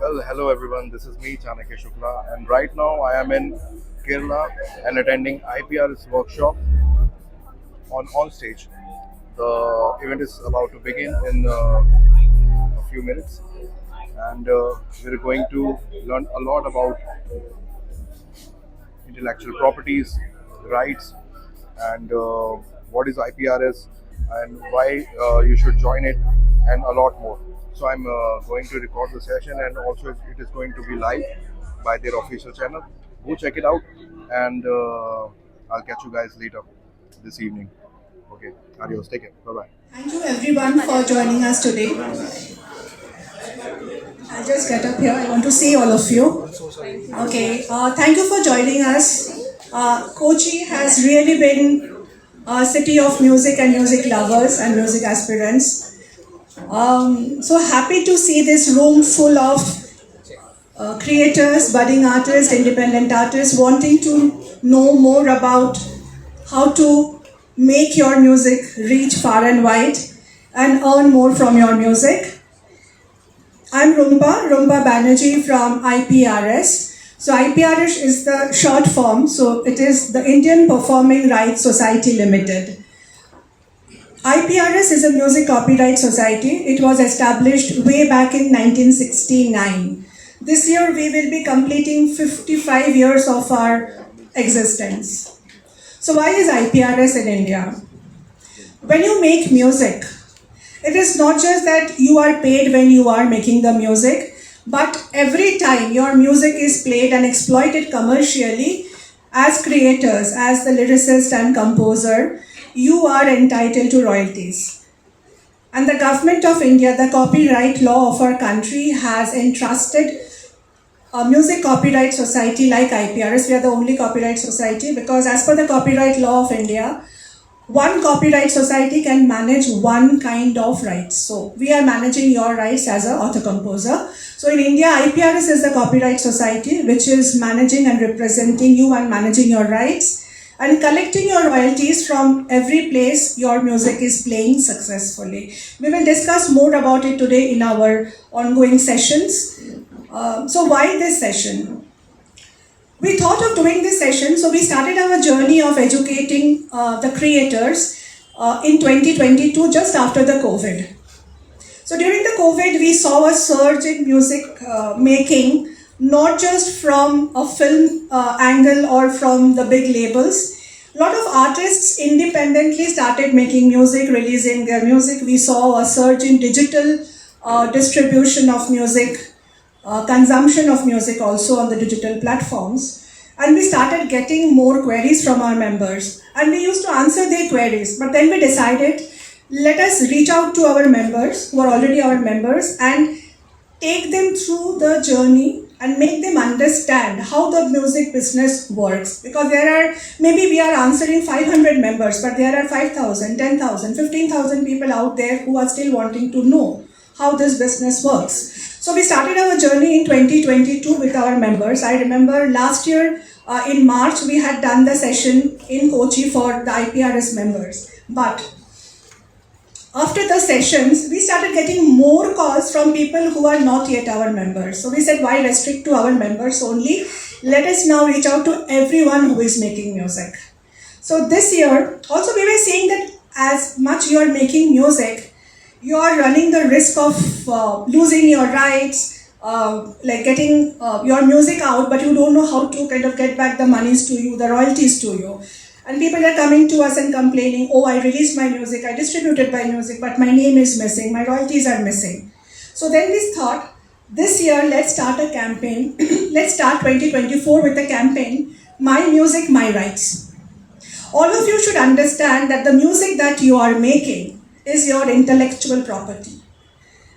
Well, hello everyone. This is me, Chanakya Shukla, and right now I am in Kerala and attending IPRS workshop on stage. The event is about to begin in a few minutes, and we're going to learn a lot about intellectual properties, rights, and what is IPRS and why you should join it, and a lot more. So I'm going to record the session, and also it is going to be live by their official channel. Go check it out, and I'll catch you guys later this evening. Okay, adios. Take care. Bye bye. Thank you everyone for joining us today. I'll just get up here. I want to see all of you. Okay, thank you for joining us. Kochi has really been a city of music and music lovers and music aspirants. So happy to see this room full of creators, budding artists, independent artists wanting to know more about how to make your music reach far and wide and earn more from your music. I'm Rumpa Banerjee from IPRS. So IPRS is the short form, so it is the Indian Performing Rights Society Limited. IPRS is a music copyright society. It was established way back in 1969. This year we will be completing 55 years of our existence. So why is IPRS in India? When you make music, it is not just that you are paid when you are making the music, but every time your music is played and exploited commercially, as creators, as the lyricist and composer, you are entitled to royalties. And the government of India, the copyright law of our country, has entrusted a music copyright society like IPRS. We are the only copyright society because as per the copyright law of India, one copyright society can manage one kind of rights. So we are managing your rights as an author-composer. So in India, IPRS is the copyright society which is managing and representing you and managing your rights and collecting your royalties from every place your music is playing successfully. We will discuss more about it today in our ongoing sessions. So why this session? We thought of doing this session, so we started our journey of educating the creators in 2022, just after the COVID. So during the COVID, we saw a surge in music making, not just from a film angle or from the big labels. A lot of artists independently started making music, releasing their music. We saw a surge in digital distribution of music, consumption of music also on the digital platforms. And we started getting more queries from our members. And we used to answer their queries. But then we decided, let us reach out to our members, who are already our members, and take them through the journey and make them understand how the music business works. Because there are, maybe we are answering 500 members, but there are 5,000, 10,000, 15,000 people out there who are still wanting to know how this business works. So we started our journey in 2022 with our members. I remember last year in March, we had done the session in Kochi for the IPRS members. But after the sessions, we started getting more calls from people who are not yet our members. So we said, why restrict to our members only? Let us now reach out to everyone who is making music. So this year, also we were saying that as much you are making music, you are running the risk of losing your rights, like getting your music out, but you don't know how to kind of get back the monies to you, the royalties to you. And people are coming to us and complaining, oh, I released my music, I distributed my music, but my name is missing, my royalties are missing. So then we thought, this year, let's start a campaign. Let's start 2024 with a campaign, My Music, My Rights. All of you should understand that the music that you are making is your intellectual property.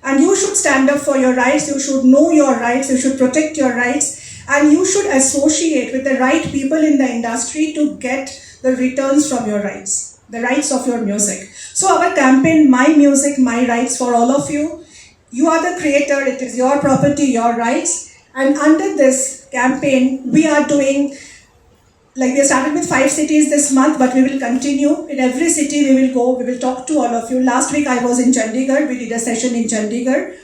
And you should stand up for your rights, you should know your rights, you should protect your rights, and you should associate with the right people in the industry to get the returns from your rights, the rights of your music. So our campaign, My Music, My Rights, for all of you. You are the creator, it is your property, your rights. And under this campaign, we are doing, like we started with 5 cities this month, but we will continue. In every city we will go, we will talk to all of you. Last week I was in Chandigarh, we did a session in Chandigarh.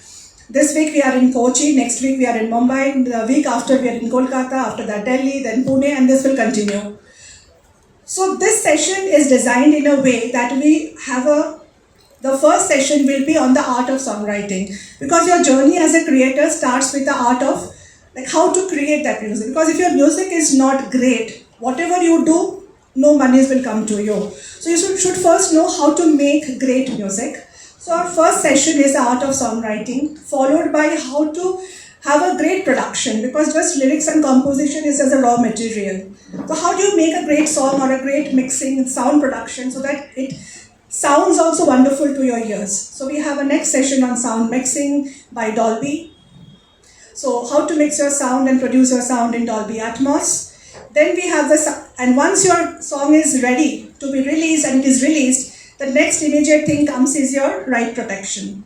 This week we are in Kochi, next week we are in Mumbai, the week after we are in Kolkata, after that Delhi, then Pune, and this will continue. So this session is designed in a way that we have the first session will be on the art of songwriting, because your journey as a creator starts with the art of like how to create that music. Because if your music is not great, whatever you do, no monies will come to you. So you should first know how to make great music. So our first session is the art of songwriting, followed by how to have a great production, because just lyrics and composition is as a raw material. So how do you make a great song or a great mixing, sound production, so that it sounds also wonderful to your ears. So we have a next session on sound mixing by Dolby. So how to mix your sound and produce your sound in Dolby Atmos. Then we have and once your song is ready to be released and it is released, the next immediate thing comes is your right protection.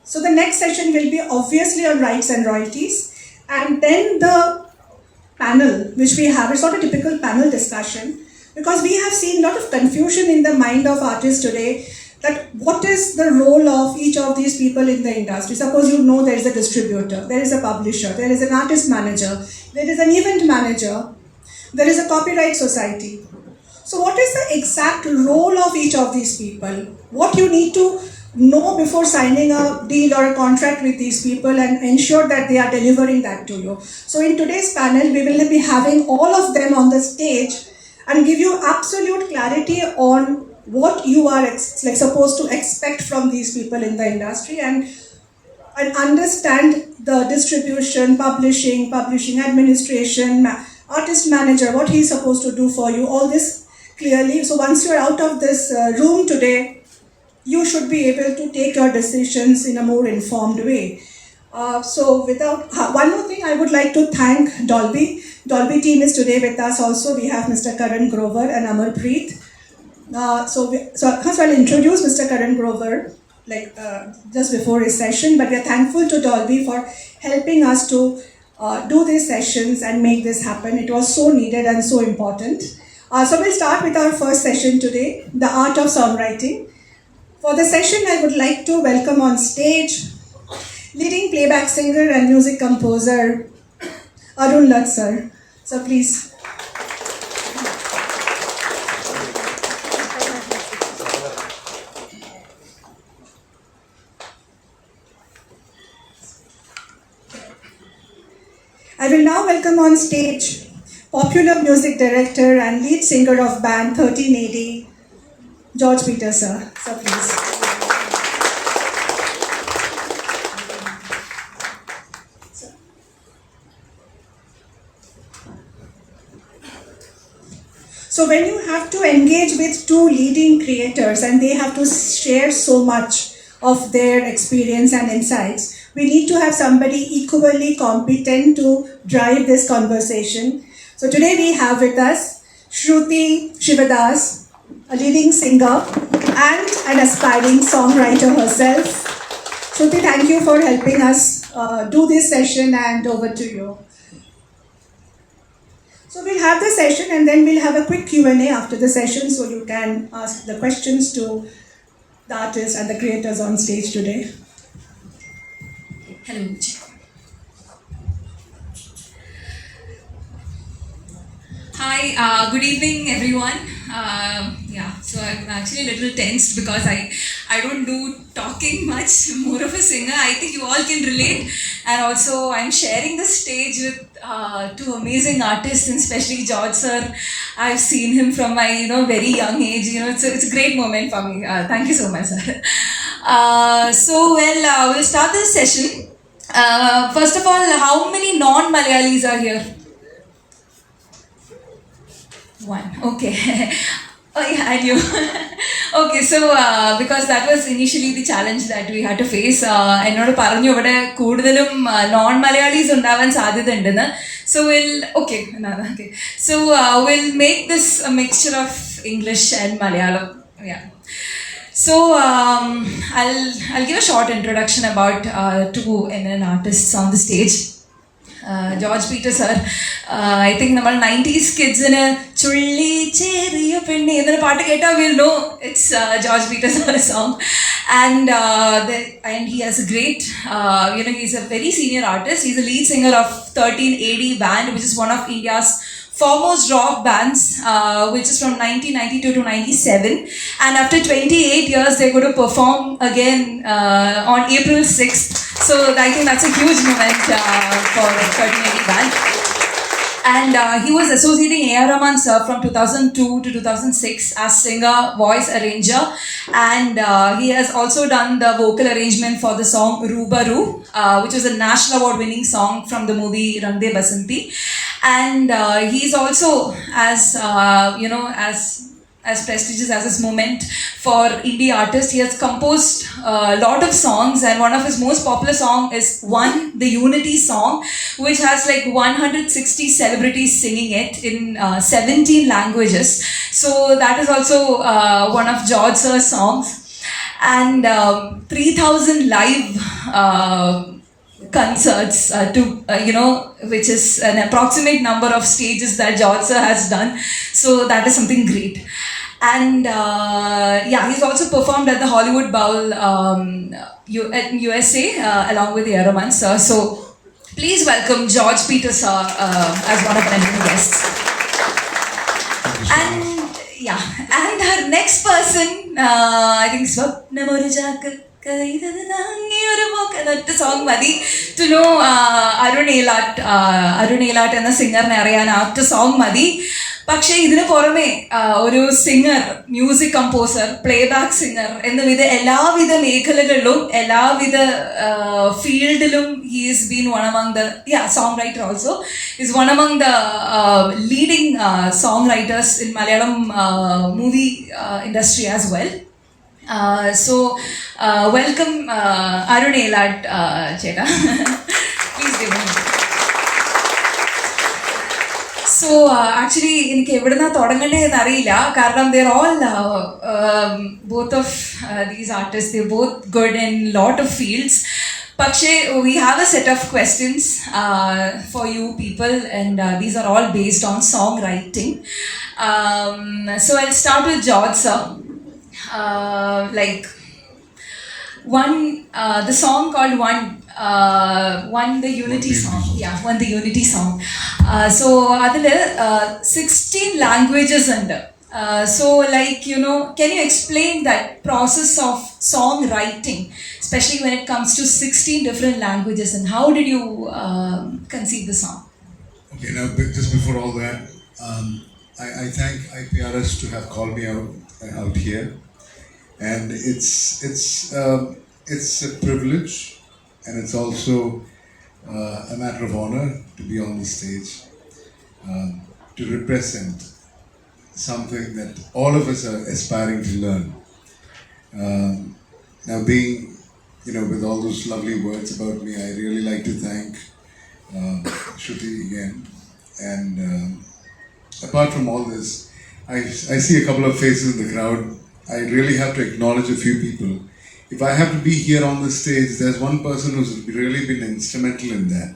So the next session will be obviously on rights and royalties. And then the panel, which we have, it's not a typical panel discussion, because we have seen a lot of confusion in the mind of artists today that what is the role of each of these people in the industry. Suppose you know there is a distributor, there is a publisher, there is an artist manager, there is an event manager, there is a copyright society. So what is the exact role of each of these people? What you need to know before signing a deal or a contract with these people and ensure that they are delivering that to you. So in today's panel, we will be having all of them on the stage and give you absolute clarity on what you are supposed to expect from these people in the industry, and understand the distribution, publishing administration, artist manager, what he's supposed to do for you, all this clearly. So once you're out of this room today, you should be able to take your decisions in a more informed way. So without one more thing, I would like to thank Dolby. Dolby team is today with us also. We have Mr. Karan Grover and Amar Preet. So first I'll introduce Mr. Karan Grover just before his session, but we are thankful to Dolby for helping us to do these sessions and make this happen. It was so needed and so important. So we'll start with our first session today, the art of songwriting. For the session, I would like to welcome on stage leading playback singer and music composer Arun Lat sir. So please. I will now welcome on stage popular music director and lead singer of band 1380, George Peter sir. So please. So when you have to engage with two leading creators and they have to share so much of their experience and insights, we need to have somebody equally competent to drive this conversation. So today we have with us Shruti Shivadas, a leading singer and an aspiring songwriter herself. Shruti, thank you for helping us do this session, and over to you. So we'll have the session and then we'll have a quick Q&A after the session, so you can ask the questions to the artists and the creators on stage today. Hello. Hi, good evening everyone. So I'm actually a little tensed because I don't do talking much, more of a singer. I think you all can relate. And also I'm sharing the stage with two amazing artists, and especially George sir. I've seen him from my very young age. It's a great moment for me. Thank you so much, sir. We'll start this session. First of all, how many non-Malayalis are here? One. Okay. Oh yeah, I knew. Okay, so because that was initially the challenge that we had to face. എന്നോട് പറഞ്ഞു ഇവിടെ കൂടുതലും non-Malayalis ഉണ്ടാവാൻ സാധ്യതയുണ്ടെന്ന്. So we'll make this a mixture of English and Malayalam. Yeah. So I'll give a short introduction about two NN artists on the stage. George Peter sir, I think നമ്മൾ 90s kidsന് ചുള്ളി ചെറിയ പെണ്ണി എന്നൊരു പാട്ട് കേട്ടാൽ we'll know it's George Peter sir's song. And he has a great, he's a very senior artist. He's a lead singer of 13 AD band, which is one of India's foremost rock bands, which is from 1992 to 97. And after 28 years, they're going to perform again on April 6th. So I think that's a huge moment for 13 AD band. And he was associating A.R. Rahman sir from 2002 to 2006 as singer, voice arranger. And he has also done the vocal arrangement for the song Rubaru, which was a national award winning song from the movie Rang De Basanti. And he's also as prestigious as his moment for indie artists. He has composed a lot of songs, and one of his most popular song is One, the Unity song, which has like 160 celebrities singing it in 17 languages. So that is also one of George Sir's songs. And 3,000 live concerts which is an approximate number of stages that George Sir has done. So that is something great. And he's also performed at the Hollywood Bowl in USA along with A.R. Rahman sir. So please welcome George Peter sir as one of our guests. And her next person, I think Swapna Morujaka. That song Madi to know Arun Elat എന്ന സിംഗറിനെ അറിയാൻ ആ song മതി. പക്ഷേ ഇതിന് പുറമെ ഒരു singer, music composer, playback singer എന്നുവിധ എല്ലാവിധ മേഖലകളിലും എല്ലാവിധ ഫീൽഡിലും he has been one among the songwriter also is one among the leading songwriters in Malayalam movie industry as well. Welcome Arun Elat Cheta. Please give him. So actually എനിക്ക് എവിടുന്നാ തുടങ്ങേണ്ടതെന്ന് അറിയില്ല, കാരണം they're all both of these artists, they're both good in lot of fields. പക്ഷേ we have a set of questions for you people, and these are all based on songwriting. So I'll start with George sir. The song called One, the Unity song. Yeah, One, the Unity song. So adile 16 languages under. So can you explain that process of songwriting, especially when it comes to 16 different languages, and how did you conceive the song? Okay, now just before all that, I thank IPRS to have called me out here. And it's a privilege, and it's also a matter of honor to be on the stage, to represent something that all of us are aspiring to learn. Now being, with all those lovely words about me, I really like to thank Shruti again. And apart from all this, I see a couple of faces in the crowd. I really have to acknowledge a few people. If I have to be here on the stage, there's one person who's really been instrumental in that,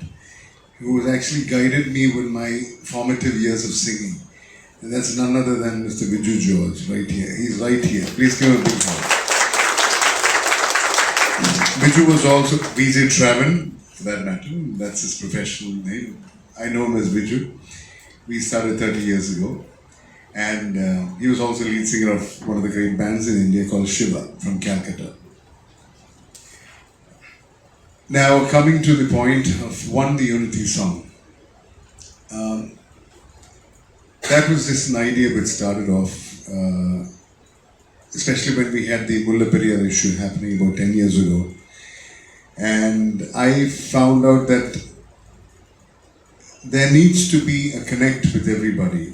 who has actually guided me with my formative years of singing. And that's none other than Mr. Viju George, right here. He's right here. Please give him a big hand. Viju was also VJ Travan, for that matter. That's his professional name. I know him as Viju. We started 30 years ago. And he was also lead singer of one of the great bands in India called Shiva from Calcutta. Now coming to the point of One, the Unity song. That was just an idea which started off, especially when we had the Mullaperiyar issue happening about 10 years ago. And I found out that there needs to be a connect with everybody.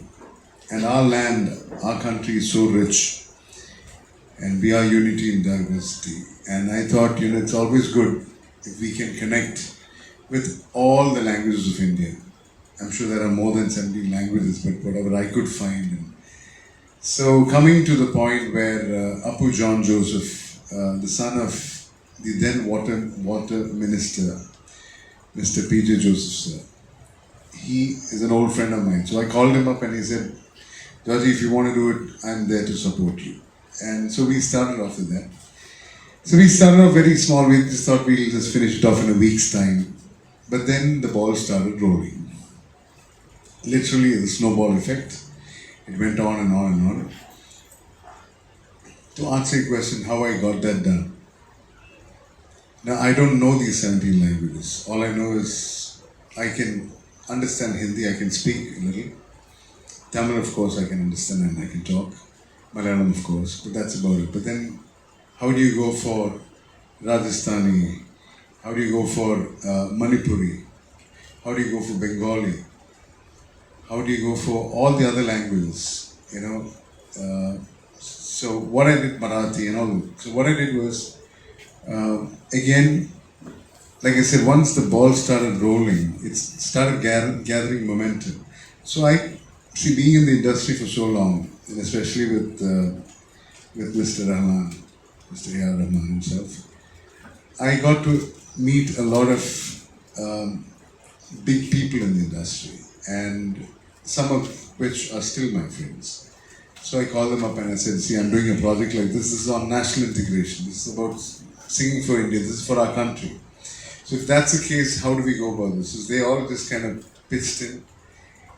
And our land, our country is so rich, and we are unity in diversity. And I thought, it's always good if we can connect with all the languages of India. I'm sure there are more than 17 languages, but whatever I could find. So coming to the point where Apu John Joseph, the son of the then water minister, Mr. P.J. Joseph sir, he is an old friend of mine. So I called him up and he said, Georgie, if you want to do it, I'm there to support you. And so we started off with that. So we started off very small. We just thought we'll just finish it off in a week's time. But then the ball started rolling. Literally, the snowball effect. It went on and on and on. To answer your question, how I got that done. Now, I don't know these 17 languages. All I know is I can understand Hindi, I can speak a little. Tamil, of course, I can understand and I can talk. Malayalam, of course, but that's about it. But then, how do you go for Rajasthani? How do you go for Manipuri? How do you go for Bengali? How do you go for all the other languages? You know, so what I did, Marathi and all. So what I did was, again, like I said, once the ball started rolling, it started gathering momentum. So I see, being in the industry for so long, and especially with Mr. Rahman, Mr. A.R. Rahman himself, I got to meet a lot of big people in the industry, and some of which are still my friends. So I called them up and I said, see, I'm doing a project like this. This is on national integration. This is about singing for India. This is for our country. So if that's the case, how do we go about this? So they all just kind of pitched in.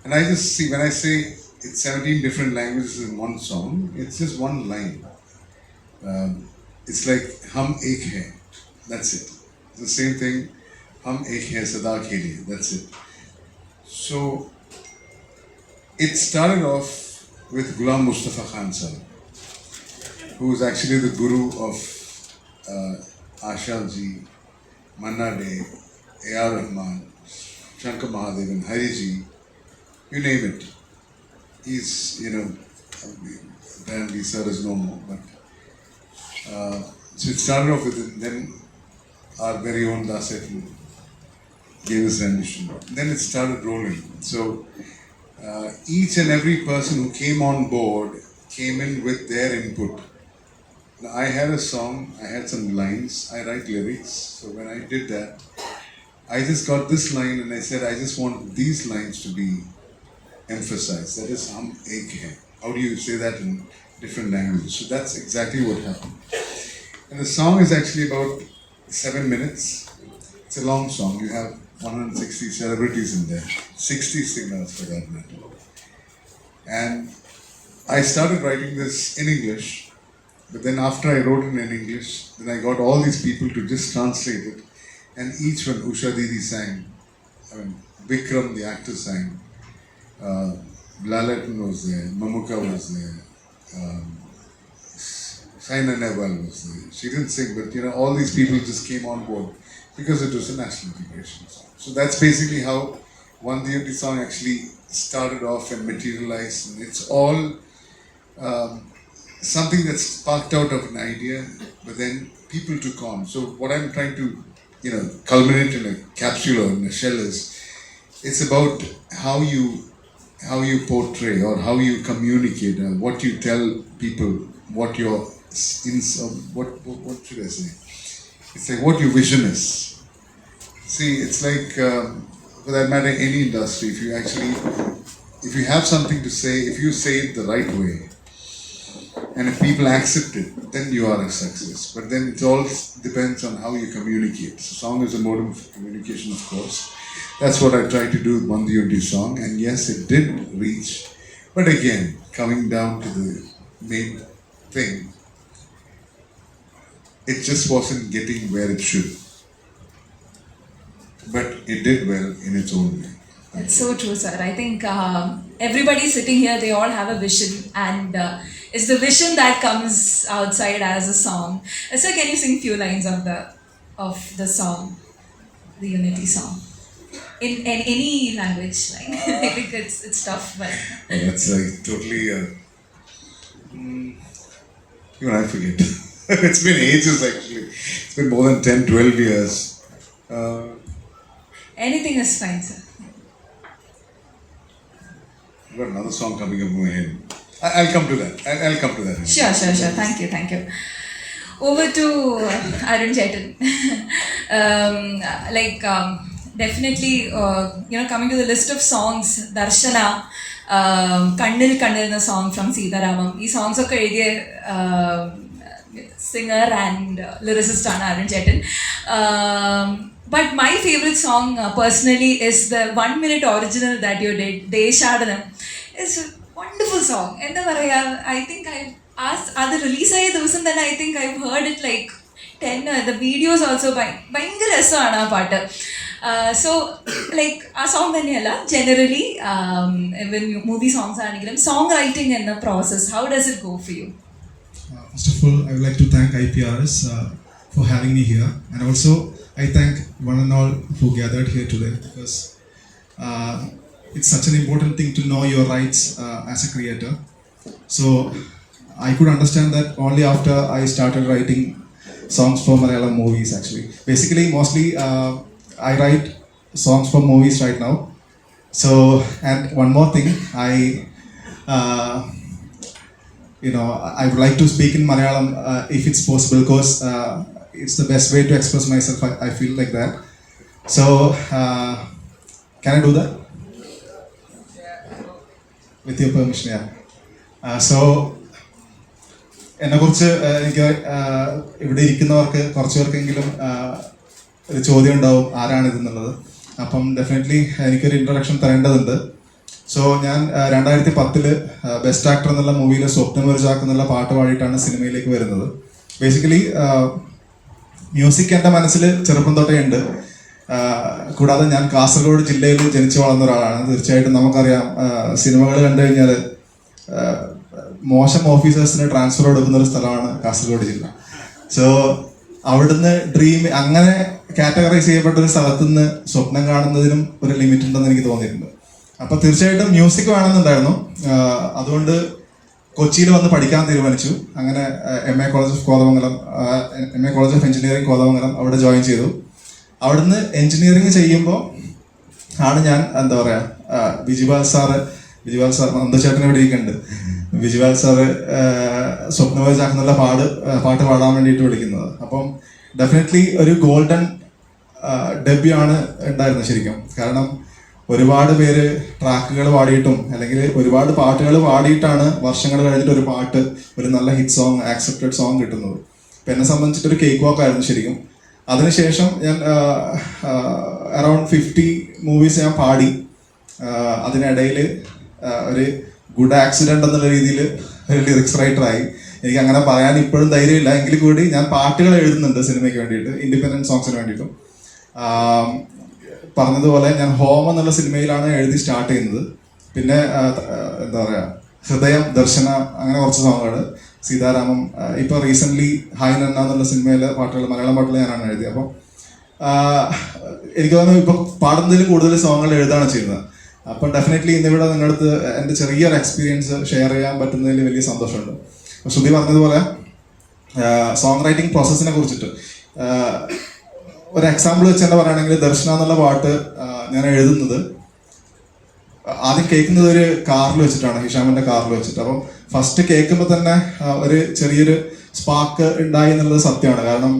And I just see, when I say it's 17 different languages in one song, it's just one line. It's like, hum ek hai. That's it. It's the same thing. Hum ek hai sada ke liye. That's it. So it started off with Ghulam Mustafa Khan sir, who was actually the guru of Asha ji, Manna Day, A.R. Rahman, Shankar Mahadevan, Hari ji, you name it. He's, you know, apparently sir is no more, but so it started off with it, then our very own DASessions gave us rendition. Then it started rolling. So each and every person who came on board came in with their input. Now, I had a song, I had some lines, I write lyrics. So when I did that, I just got this line and I said, I just want these lines to be emphasized. That is, hum ek hai. How do you say that in different languages? So that's exactly what happened. And the song is actually about 7 minutes. It's a long song. You have 160 celebrities in there, 60 singers for that matter. And I started writing this in English, but then after I wrote it in English, then I got all these people to just translate it, and each one, Usha Didi sang, Vikram the actor sang, Lalaton was there, Mamuka was there, Saina Nehwal was there. She didn't sing, but you know, all these people just came on board because it was a national integration song. So that's basically how One DMT song actually started off and materialized. And it's all something that's sparked out of an idea, but then people took on. So what I'm trying to, you know, culminate in a capsule or in a shell is, it's about how you portray or how you communicate and what you tell people, what your what should I say? It's like what your vision is. See, it's like, for that matter, any industry, if you have something to say, if you say it the right way, and if people accept it, then you are a success. But then it all depends on how you communicate. So song is a mode of communication, of course. That's what I tried to do with One DMT song, and yes, it did reach. But again, coming down to the main thing, it just wasn't getting where it should. But it did well in its own way. That's so true, sir. I think everybody sitting here, they all have a vision, and it's the vision that comes outside as a song. Sir, can you sing few lines of the song, the Unity song, in any language? Like I think it's tough, but That's like totally. Even I forget. It's been ages actually. It's been more than 10, 12 years. anything is fine, sir. I've got another song coming up in my head. I'll come to that. I'll come to that. Sure. Thank you. Over to Arun Jaitan. Definitely, coming to the list of songs, Darshana, Kannil Kannil, the song from Sitaramam. These songs are singer and lyricist ആണ് അരുൺ ചേട്ടൻ. But my favorite song personally is the 1 minute original that you did, Deshadanam. It's a wonderful song. എന്താ പറയുക, I think അത് റിലീസായ ദിവസം തന്നെ I think I've heard it like 10. The videos also ഭയങ്കര രസമാണ് ആ പാട്ട്. So like ആ സോങ് തന്നെയല്ല, ജനറലി even മൂവി സോങ്സ് ആണെങ്കിലും സോങ് റൈറ്റിംഗ് എന്ന process, how does it go for you? First of all, I would like to thank IPRS for having me here, and also I thank one and all who gathered here today, because it's such an important thing to know your rights as a creator. So I could understand that only after I started writing songs for Malayalam movies actually. Basically, mostly I write songs for movies right now. So, and one more thing, I would like to speak in Malayalam if it's possible, because it's the best way to express myself. I feel like that. So, can I do that? With your permission, yeah. So, എന്നെക്കുറിച്ച് എനിക്ക് ഇവിടെ ഇരിക്കുന്നവർക്ക് കുറച്ച് പേർക്കെങ്കിലും ഒരു ചോദ്യം ഉണ്ടാവും, ആരാണിതെന്നുള്ളത്. അപ്പം ഡെഫിനറ്റ്ലി എനിക്കൊരു ഇൻട്രൊഡക്ഷൻ തരേണ്ടതുണ്ട്. സോ ഞാൻ 2010 ബെസ്റ്റ് ആക്ടർ എന്നുള്ള മൂവിയിൽ സ്വപ്നം ഒരു ചാക്ക് എന്നുള്ള പാട്ട് പാടിയിട്ടാണ് സിനിമയിലേക്ക് വരുന്നത്. ബേസിക്കലി മ്യൂസിക് എൻ്റെ മനസ്സിൽ ചെറുപ്പം തൊട്ടേ ഉണ്ട്. കൂടാതെ ഞാൻ കാസർഗോഡ് ജില്ലയിൽ ജനിച്ചു വളർന്ന ഒരാളാണ്. തീർച്ചയായിട്ടും നമുക്കറിയാം, സിനിമകൾ കണ്ടു കഴിഞ്ഞാൽ മോശം ഓഫീസേഴ്സിന് ട്രാൻസ്ഫർ കൊടുക്കുന്ന ഒരു സ്ഥലമാണ് കാസർഗോഡ് ജില്ല. സോ അവിടുന്ന് ഡ്രീം അങ്ങനെ കാറ്റഗറൈസ് ചെയ്യപ്പെട്ട ഒരു സ്ഥലത്തു നിന്ന് സ്വപ്നം കാണുന്നതിനും ഒരു ലിമിറ്റ് ഉണ്ടെന്ന് എനിക്ക് തോന്നിയിട്ടുണ്ട്. അപ്പോൾ തീർച്ചയായിട്ടും മ്യൂസിക് വേണമെന്നുണ്ടായിരുന്നു. അതുകൊണ്ട് കൊച്ചിയിൽ വന്ന് പഠിക്കാൻ തീരുമാനിച്ചു. അങ്ങനെ MA college of engineering Kothamangalam അവിടെ ജോയിൻ ചെയ്തു. അവിടുന്ന് എഞ്ചിനീയറിംഗ് ചെയ്യുമ്പോൾ ആണ് ഞാൻ എന്താ പറയുക, ബിജുപാൽ സാർ നന്ദചേട്ടൻ ഇവിടെ ഇരിക്കുന്നുണ്ട്. ബിജുപാൽ സാറ് സ്വപ്നവേ ചാക്കുന്നുള്ള പാട്ട് പാടാൻ വേണ്ടിയിട്ട് വിളിക്കുന്നത്. അപ്പം ഡെഫിനറ്റ്ലി ഒരു ഗോൾഡൻ ഡെബ്യൂ ആണ് ഉണ്ടായിരുന്നത് ശരിക്കും. കാരണം ഒരുപാട് പേര് ട്രാക്കുകൾ പാടിയിട്ടും അല്ലെങ്കിൽ ഒരുപാട് പാട്ടുകൾ പാടിയിട്ടാണ് വർഷങ്ങൾ കഴിഞ്ഞിട്ട് ഒരു പാട്ട്, ഒരു നല്ല ഹിറ്റ് സോങ്, ആക്സെപ്റ്റഡ് സോങ് കിട്ടുന്നത്. അപ്പം എന്നെ സംബന്ധിച്ചിട്ടൊരു കേക്ക് വാക്ക് ആയിരുന്നു ശരിക്കും. അതിനുശേഷം ഞാൻ അറൗണ്ട് 50 മൂവീസ് ഞാൻ പാടി. അതിനിടയിൽ ഒരു ഗുഡ് ആക്സിഡന്റ് എന്നുള്ള രീതിയിൽ ഒരു ലിറിക്സ് റൈറ്ററായി. എനിക്ക് അങ്ങനെ പറയാൻ ഇപ്പോഴും ധൈര്യമില്ല, എങ്കിൽ കൂടി ഞാൻ പാട്ടുകൾ എഴുതുന്നുണ്ട് സിനിമയ്ക്ക് വേണ്ടിയിട്ട്, ഇൻഡിപെൻഡൻറ്റ് സോങ്സിന് വേണ്ടിയിട്ടും. പറഞ്ഞതുപോലെ ഞാൻ ഹോം എന്നുള്ള സിനിമയിലാണ് എഴുതി സ്റ്റാർട്ട് ചെയ്യുന്നത്. പിന്നെ എന്താ പറയുക, ഹൃദയം, ദർശന, അങ്ങനെ കുറച്ച് സോങ്ങുകൾ, സീതാരാമം, ഇപ്പോൾ റീസെൻ്റ്ലി ഹായ് നന്ന എന്നുള്ള സിനിമയിലെ പാട്ടുകൾ, മലയാളം പാട്ടുകൾ ഞാനാണ് എഴുതിയത്. അപ്പം എനിക്ക് തോന്നുന്നു ഇപ്പോൾ പാടുന്നതിൽ കൂടുതൽ സോങ്ങുകൾ എഴുതാണ് ചെയ്യുന്നത്. അപ്പം ഡെഫിനറ്റ്ലി ഇന്നിവിടെ നിങ്ങളടുത്ത് എൻ്റെ ചെറിയൊരു എക്സ്പീരിയൻസ് ഷെയർ ചെയ്യാൻ പറ്റുന്നതിൽ വലിയ സന്തോഷമുണ്ട്. ശ്രുതി പറഞ്ഞതുപോലെ സോങ് റൈറ്റിംഗ് പ്രോസസ്സിനെ കുറിച്ചിട്ട് ഒരു എക്സാമ്പിൾ വെച്ച് തന്നെ പറയുകയാണെങ്കിൽ, ദർശന എന്നുള്ള പാട്ട് ഞാൻ എഴുതുന്നത് ആദ്യം കേൾക്കുന്നത് ഒരു കാറിൽ വെച്ചിട്ടാണ്, ഹിഷാമിൻ്റെ കാറിൽ വെച്ചിട്ട്. അപ്പം ഫസ്റ്റ് കേൾക്കുമ്പോൾ തന്നെ ഒരു ചെറിയൊരു സ്പാർക്ക് ഉണ്ടായി എന്നുള്ളത് സത്യമാണ്. കാരണം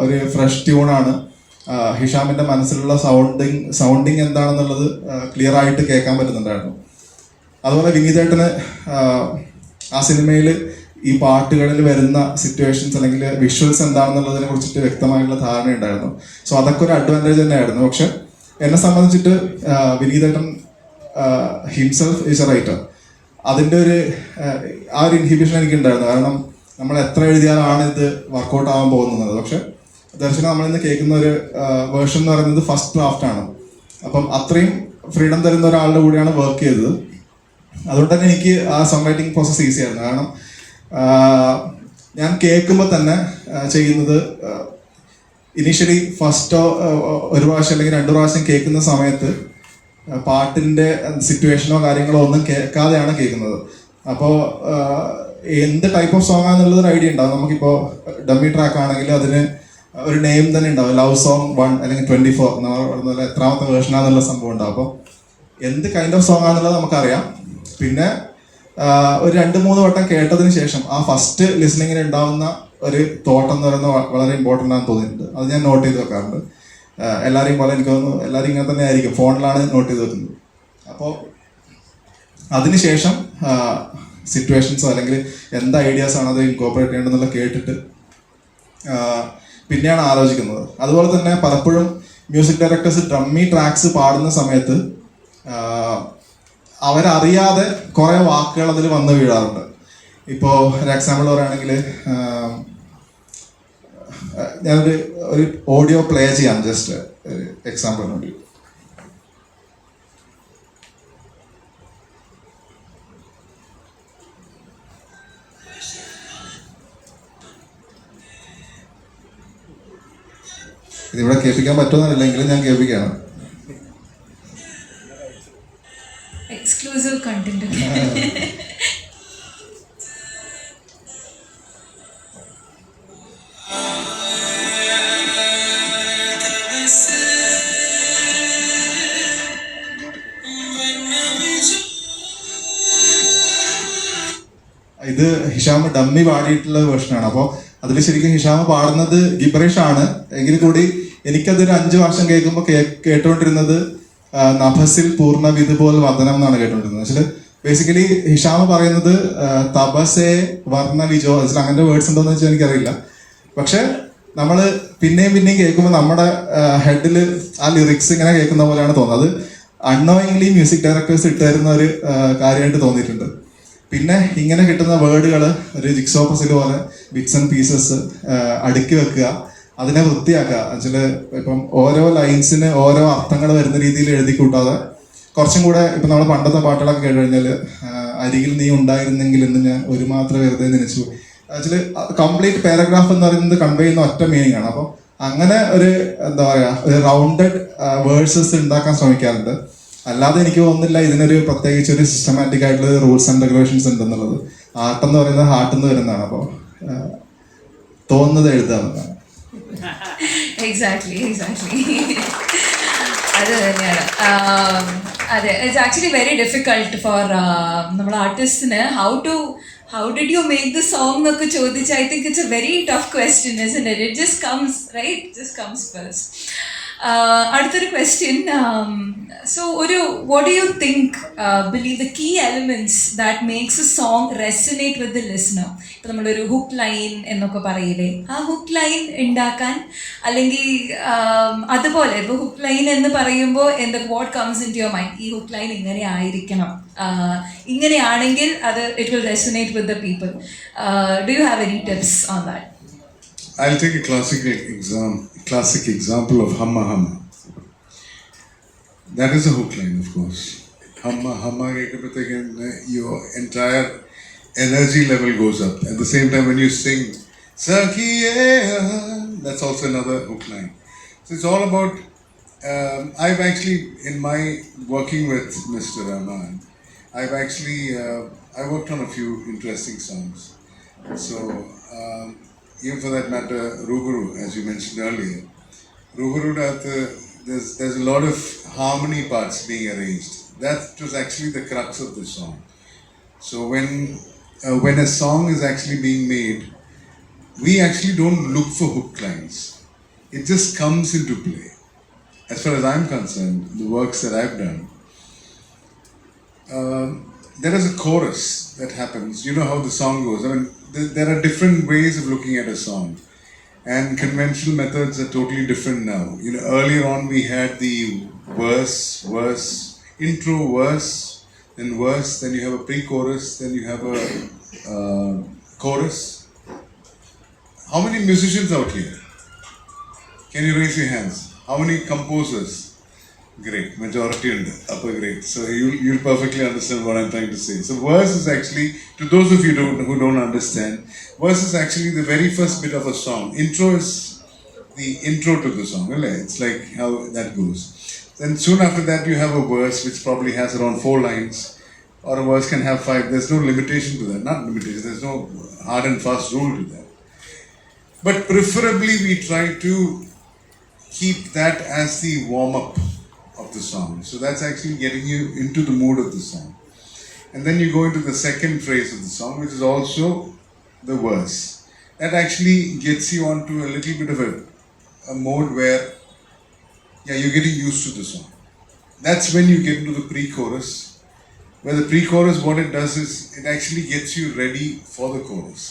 ഒരു ഫ്രഷ് ട്യൂണാണ്. ഹിഷാമിൻ്റെ മനസ്സിലുള്ള സൗണ്ടിങ് എന്താണെന്നുള്ളത് ക്ലിയർ ആയിട്ട് കേൾക്കാൻ പറ്റുന്നുണ്ടായിരുന്നു. അതുപോലെ വിനീതേട്ടന് ആ സിനിമയിൽ ഈ പാട്ടുകളിൽ വരുന്ന സിറ്റുവേഷൻസ് അല്ലെങ്കിൽ വിഷ്വൽസ് എന്താണെന്നുള്ളതിനെ കുറിച്ചിട്ട് വ്യക്തമായിട്ടുള്ള ധാരണയുണ്ടായിരുന്നു. സോ അതൊക്കെ ഒരു അഡ്വാൻറ്റേജ് തന്നെയായിരുന്നു. പക്ഷെ എന്നെ സംബന്ധിച്ചിട്ട് വിനീതേട്ടൻ ഹിംസെൽഫ് ഈസ് എ റൈറ്റർ, അതിൻ്റെ ഒരു ഇൻഹിബിഷൻ എനിക്കുണ്ടായിരുന്നു. കാരണം നമ്മൾ എത്ര എഴുതിയാലാണ് ഇത് വർക്കൗട്ട് ആവാൻ പോകുന്നത്. പക്ഷെ ദർശനം നമ്മളിന്ന് കേൾക്കുന്ന ഒരു വേർഷൻ എന്ന് പറയുന്നത് ഫസ്റ്റ് ഡ്രാഫ്റ്റ് ആണ്. അപ്പം അത്രയും ഫ്രീഡം തരുന്ന ഒരാളുടെ കൂടെയാണ് വർക്ക് ചെയ്തത്. അതുകൊണ്ട് തന്നെ എനിക്ക് ആ സോങ് റൈറ്റിംഗ് പ്രോസസ്സ് ഈസി ആയിരുന്നു. കാരണം ഞാൻ കേൾക്കുമ്പോൾ തന്നെ ചെയ്യുന്നത് ഇനീഷ്യലി ഫസ്റ്റോ ഒരു പ്രാവശ്യം അല്ലെങ്കിൽ 2 പ്രാവശ്യം കേൾക്കുന്ന സമയത്ത് പാട്ടിൻ്റെ സിറ്റുവേഷനോ കാര്യങ്ങളോ ഒന്നും കേൾക്കാതെയാണ് കേൾക്കുന്നത്. അപ്പോൾ എന്ത് ടൈപ്പ് ഓഫ് സോങ് ആണെന്നുള്ളത് ഒരു ഐഡിയ ഉണ്ടാവും. നമുക്കിപ്പോൾ ഡമ്മി ട്രാക്ക് ആണെങ്കിൽ അതിന് ഒരു നെയിം തന്നെ ഉണ്ടാവും, ലവ് സോങ് 1 അല്ലെങ്കിൽ 24 നമ്മൾ എത്രാമത്തെ വേർഷനാന്നുള്ള സംഭവം ഉണ്ടാവും. അപ്പോൾ എന്ത് കൈൻഡ് ഓഫ് സോങ് ആണെന്നുള്ളത് നമുക്കറിയാം. പിന്നെ ഒരു 2-3 വട്ടം കേട്ടതിന് ശേഷം ആ ഫസ്റ്റ് ലിസണിങ്ങിന് ഉണ്ടാവുന്ന ഒരു തോട്ട് എന്ന് പറയുന്നത് വളരെ ഇമ്പോർട്ടൻ്റ് ആണെന്ന് തോന്നിയിട്ടുണ്ട്. അത് ഞാൻ നോട്ട് ചെയ്ത് വെക്കാറുണ്ട്. എല്ലാവരെയും പോലെ എനിക്ക് തോന്നുന്നു എല്ലാവരും ഇങ്ങനെ തന്നെ ആയിരിക്കും, ഫോണിലാണ് നോട്ട് ചെയ്ത് വെക്കുന്നത്. അപ്പോൾ അതിനുശേഷം സിറ്റുവേഷൻസോ അല്ലെങ്കിൽ എന്ത് ഐഡിയാസാണ് അത് ഇൻകോപ്പറേറ്റ് ചെയ്യേണ്ടതെന്നുള്ള കേട്ടിട്ട് പിന്നെയാണ് ആലോചിക്കുന്നത്. അതുപോലെ തന്നെ പലപ്പോഴും മ്യൂസിക് ഡയറക്ടേഴ്സ് ഡ്രമ്മി ട്രാക്സ് പാടുന്ന സമയത്ത് അവരറിയാതെ കുറേ വാക്കുകൾ അതിൽ വന്ന് വീഴാറുണ്ട്. ഇപ്പോൾ ഒരു എക്സാമ്പിൾ പറയുകയാണെങ്കിൽ ഞാനൊരു ഓഡിയോ പ്ലേ ചെയ്യാം, ജസ്റ്റ് ഒരു എക്സാമ്പിളിന് വേണ്ടി. ഇതിവിടെ കേൾപ്പിക്കാൻ പറ്റുമെന്നില്ലെങ്കിലും ഞാൻ കേൾപ്പിക്കുകയാണ്. Exclusive content. ഇത് ഹിഷാം ഡമ്മി പാടിയിട്ടുള്ള വേർഷനാണ്. അപ്പോൾ അതിൽ ശരിക്കും ഹിഷാം പാടുന്നത് ഗിബറിഷ് ആണ്. എങ്കിൽ കൂടി എനിക്കതൊരു 5 വർഷം കേൾക്കുമ്പോൾ കേട്ടുകൊണ്ടിരുന്നത് നഭസിൽ പൂർണ്ണ വിധു പോൽ വദനം എന്നാണ് കേട്ടുകൊണ്ടിരുന്നത്. അതിൽ ബേസിക്കലി ഹിഷാം പറയുന്നത് തപസേ വർണ്ണ വിജോ, അതിൽ അങ്ങനത്തെ വേർഡ്സ് ഉണ്ടോയെന്ന് വെച്ചാൽ എനിക്കറിയില്ല. പക്ഷെ നമ്മൾ പിന്നെയും പിന്നെയും കേൾക്കുമ്പോൾ നമ്മുടെ ഹെഡിൽ ആ ലിറിക്സ് ഇങ്ങനെ കേൾക്കുന്ന പോലെയാണ് തോന്നുന്നത്. അത് അൺനോയിങ്ലി മ്യൂസിക് ഡയറക്ടേഴ്സ് ഇട്ടുതരുന്ന ഒരു കാര്യമായിട്ട് തോന്നിയിട്ടുണ്ട്. പിന്നെ ഇങ്ങനെ കിട്ടുന്ന വേർഡുകൾ ഒരു ജിക്സോ പസിൽ പോലെ ബിറ്റ്സ് ആൻഡ് പീസസ് അടുക്കി വെക്കുക, അതിനെ വൃത്തിയാക്കുക. അതിൽ ഇപ്പം ഓരോ ലൈൻസിന് ഓരോ അർത്ഥങ്ങൾ വരുന്ന രീതിയിൽ എഴുതി കൂട്ടാതെ കുറച്ചും കൂടെ ഇപ്പം നമ്മൾ പണ്ടത്തെ പാട്ടുകളൊക്കെ കേട്ട് കഴിഞ്ഞാൽ അരികിൽ നീ ഉണ്ടായിരുന്നെങ്കിൽ എന്ന് ഞാൻ ഒരു മാത്രം വെറുതെ നനച്ചു. അതിൽ കംപ്ലീറ്റ് പാരഗ്രാഫ് എന്ന് പറയുന്നത് കൺവേ ചെയ്യുന്ന ഒറ്റ മീനിങ് ആണ്. അപ്പോൾ അങ്ങനെ ഒരു എന്താ പറയുക, ഒരു റൗണ്ടഡ് വേർഡ്സസ് ഉണ്ടാക്കാൻ ശ്രമിക്കാറുണ്ട്. അല്ലാതെ എനിക്ക് തോന്നുന്നില്ല ഇതിനൊരു പ്രത്യേകിച്ച് ഒരു സിസ്റ്റമാറ്റിക് ആയിട്ടുള്ള റൂൾസ് ആൻഡ് റെഗുലേഷൻസ് ഉണ്ടെന്നുള്ളത്. ആർട്ട് എന്ന് പറയുന്നത് ഹാർട്ടിൽ നിന്ന് വരുന്നതാണ്. അപ്പോൾ തോന്നുന്നത് എഴുതാമെന്നാണ്. എക്സാക്ട്ലി അത് തന്നെയാണ്. അതെ, it's actually very difficult four നമ്മൾ ആർട്ടിസ്റ്റിന് how did you make the song എന്നൊക്കെ ചോദിച്ചാൽ I think it's a very tough question, isn't it? It just comes, right? It just comes first. അടുത്തൊരു question. So what do you think believe the key elements that makes a song resonate with the listener? ഇപ്പം നമ്മളൊരു hook line എന്നൊക്കെ പറയില്ലേ, ആ hook line ഉണ്ടാക്കാൻ, അല്ലെങ്കിൽ അതുപോലെ ഇപ്പോൾ ഹുക്ക് ലൈൻ എന്ന് പറയുമ്പോൾ what comes in to your mind? ഈ ഹുക്ക് ലൈൻ ഇങ്ങനെ ആയിരിക്കണം, ഇങ്ങനെയാണെങ്കിൽ അത് it will resonate with the people. Do you have any tips on that? I'll take a classic example of Hamma Hamma. That is a hook line, of course. Hamma Hamma, your entire energy level goes up. At the same time, when you sing Sakhiye, that's also another hook line. So it's all about. I've actually, in my working with Mr. Rahman, I've actually I worked on a few interesting songs. So. Even for that matter, Ruguru, as you mentioned earlier, Ruguru, there's a lot of harmony parts being arranged. That was actually the crux of the song. So when a song is actually being made, we actually don't look for hook lines. It just comes into play. As far as I'm concerned, the works that I've done, there is a chorus that happens. You know how the song goes. I mean, there are different ways of looking at a song, and conventional methods are totally different now. You know, earlier on we had the verse, intro, verse, then you have a pre-chorus, then you have a chorus. How many musicians out here? Can you raise your hands? How many composers? Great, majority under upper grade. So you'll perfectly understand what I'm trying to say. So verse is actually, to those of you who don't understand, verse is actually the very first bit of a song. Intro is the intro to the song. It's like how that goes. Then soon after that you have a verse which probably has around 4 lines, or a verse can have 5. There's no limitation to that. Not limitation, there's no hard and fast rule to that. But preferably we try to keep that as the warm-up of the song. So that's actually getting you into the mood of the song. And then you go into the second phrase of the song, which is also the verse. That actually gets you onto a little bit of a mode where, you're getting used to the song. That's when you get into the pre-chorus, where the pre-chorus, what it does is, it actually gets you ready for the chorus.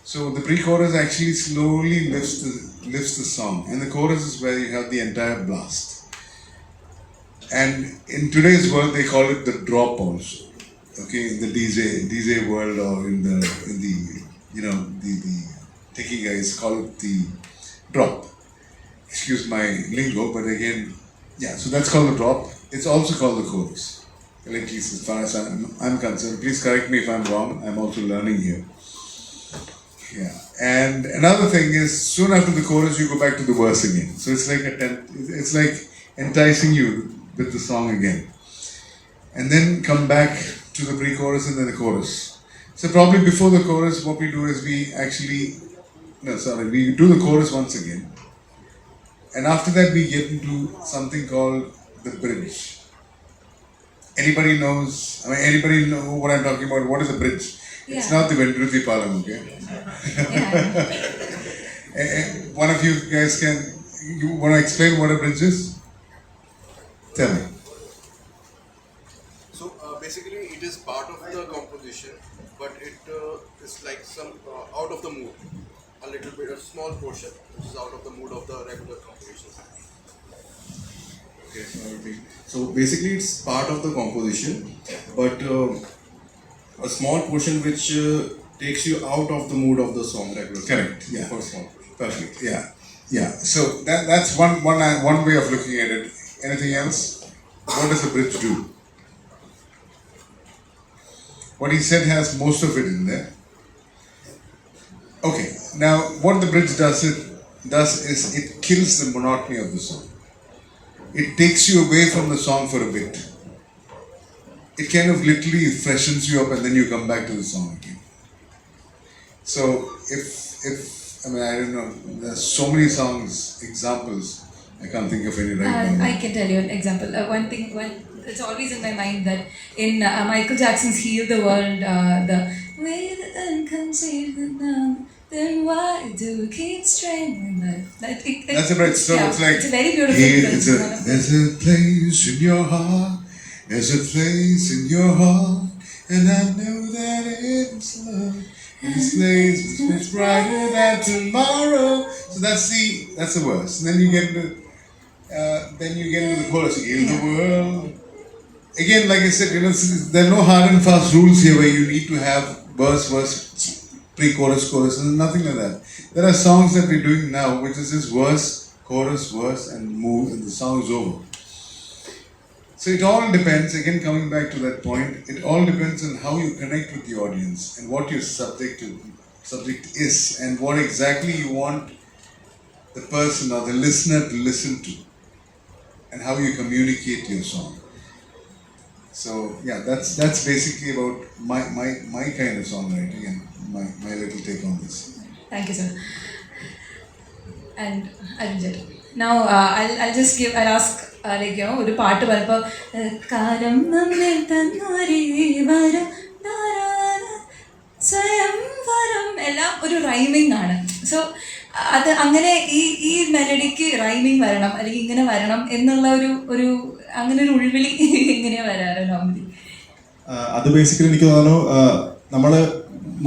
So the pre-chorus actually slowly lifts the song, and the chorus is where you have the entire blast. And in today's world, they call it the drop also. Okay, in the DJ world, or in the the techie guys call it the drop. Excuse my lingo, but again, yeah. So that's called the drop. It's also called the chorus. At least as far as I'm concerned. Please correct me if I'm wrong. I'm also learning here. Yeah. And another thing is, soon after the chorus, you go back to the verse again. So it's like it's like enticing you with the song again, and then come back to the pre-chorus and then the chorus. So probably before the chorus, what we do is we do the chorus once again, and after that we get into something called the bridge. Anybody knows? Anybody know what I'm talking about? What is a bridge? Yeah. It's not the Vendruti Palam, okay? Yeah. One of you guys you want to explain what a bridge is? Tell me. So basically, it is part of the composition, but it is like some out of the mood. A little bit, a small portion, which is out of the mood of the regular composition. Okay, so basically it's part of the composition, but a small portion which takes you out of the mood of the song. Correct. Yeah. For small portion. Perfect. Yeah. Yeah. So that's one way of looking at it. Anything else? What does a bridge do? What he said has most of it in there. Okay. Now, what the bridge does is it kills the monotony of the song. It takes you away from the song for a bit. It kind of literally freshens you up, and then you come back to the song again. So I don't know, there's so many songs, examples, I can't think of any right now. I can tell you an example. One thing, it's always in my mind that in Michael Jackson's Heal the World, the way that then conceived the numb, then why do we keep straining life? That's a bridge. So yeah, it's like, it's a very beautiful bridge. there's a place in your heart, there's a place in your heart, and I know that it's love. This place is much brighter than tomorrow. So that's the verse. And then you get into the chorus. Heal the world. Again, like I said, there are no hard and fast rules here where you need to have verse, pre-chorus, chorus, and nothing like that. There are songs that we're doing now, which is just verse, chorus, and move, and the song is over. So it all depends, again coming back to that point, it all depends on how you connect with the audience and what your subject is, and what exactly you want the person or the listener to listen to, and how you communicate your song. So yeah, that's basically about my kind of songwriting and my little take on this. Thank you, sir. And now I'll ask ഒരു പാട്ട് പറഞ്ഞപ്പോൾ കാലം നമ്മിൽ തന്നൊരേ വരം സ്വയം വരം എല്ലാം ഒരു റൈമിംഗ് ആണ്. സോ അത് അങ്ങനെ ഈ മെലഡിക്ക് റൈമിംഗ് വരണം അല്ലെങ്കിൽ ഇങ്ങനെ വരണം എന്നുള്ള ഒരു അങ്ങനെ ഒരു ഉൾവിളി ഇങ്ങനെയാ വരാറ് നോർമലി? അത് ബേസിക്കലി എനിക്ക് തോന്നുന്നു നമ്മൾ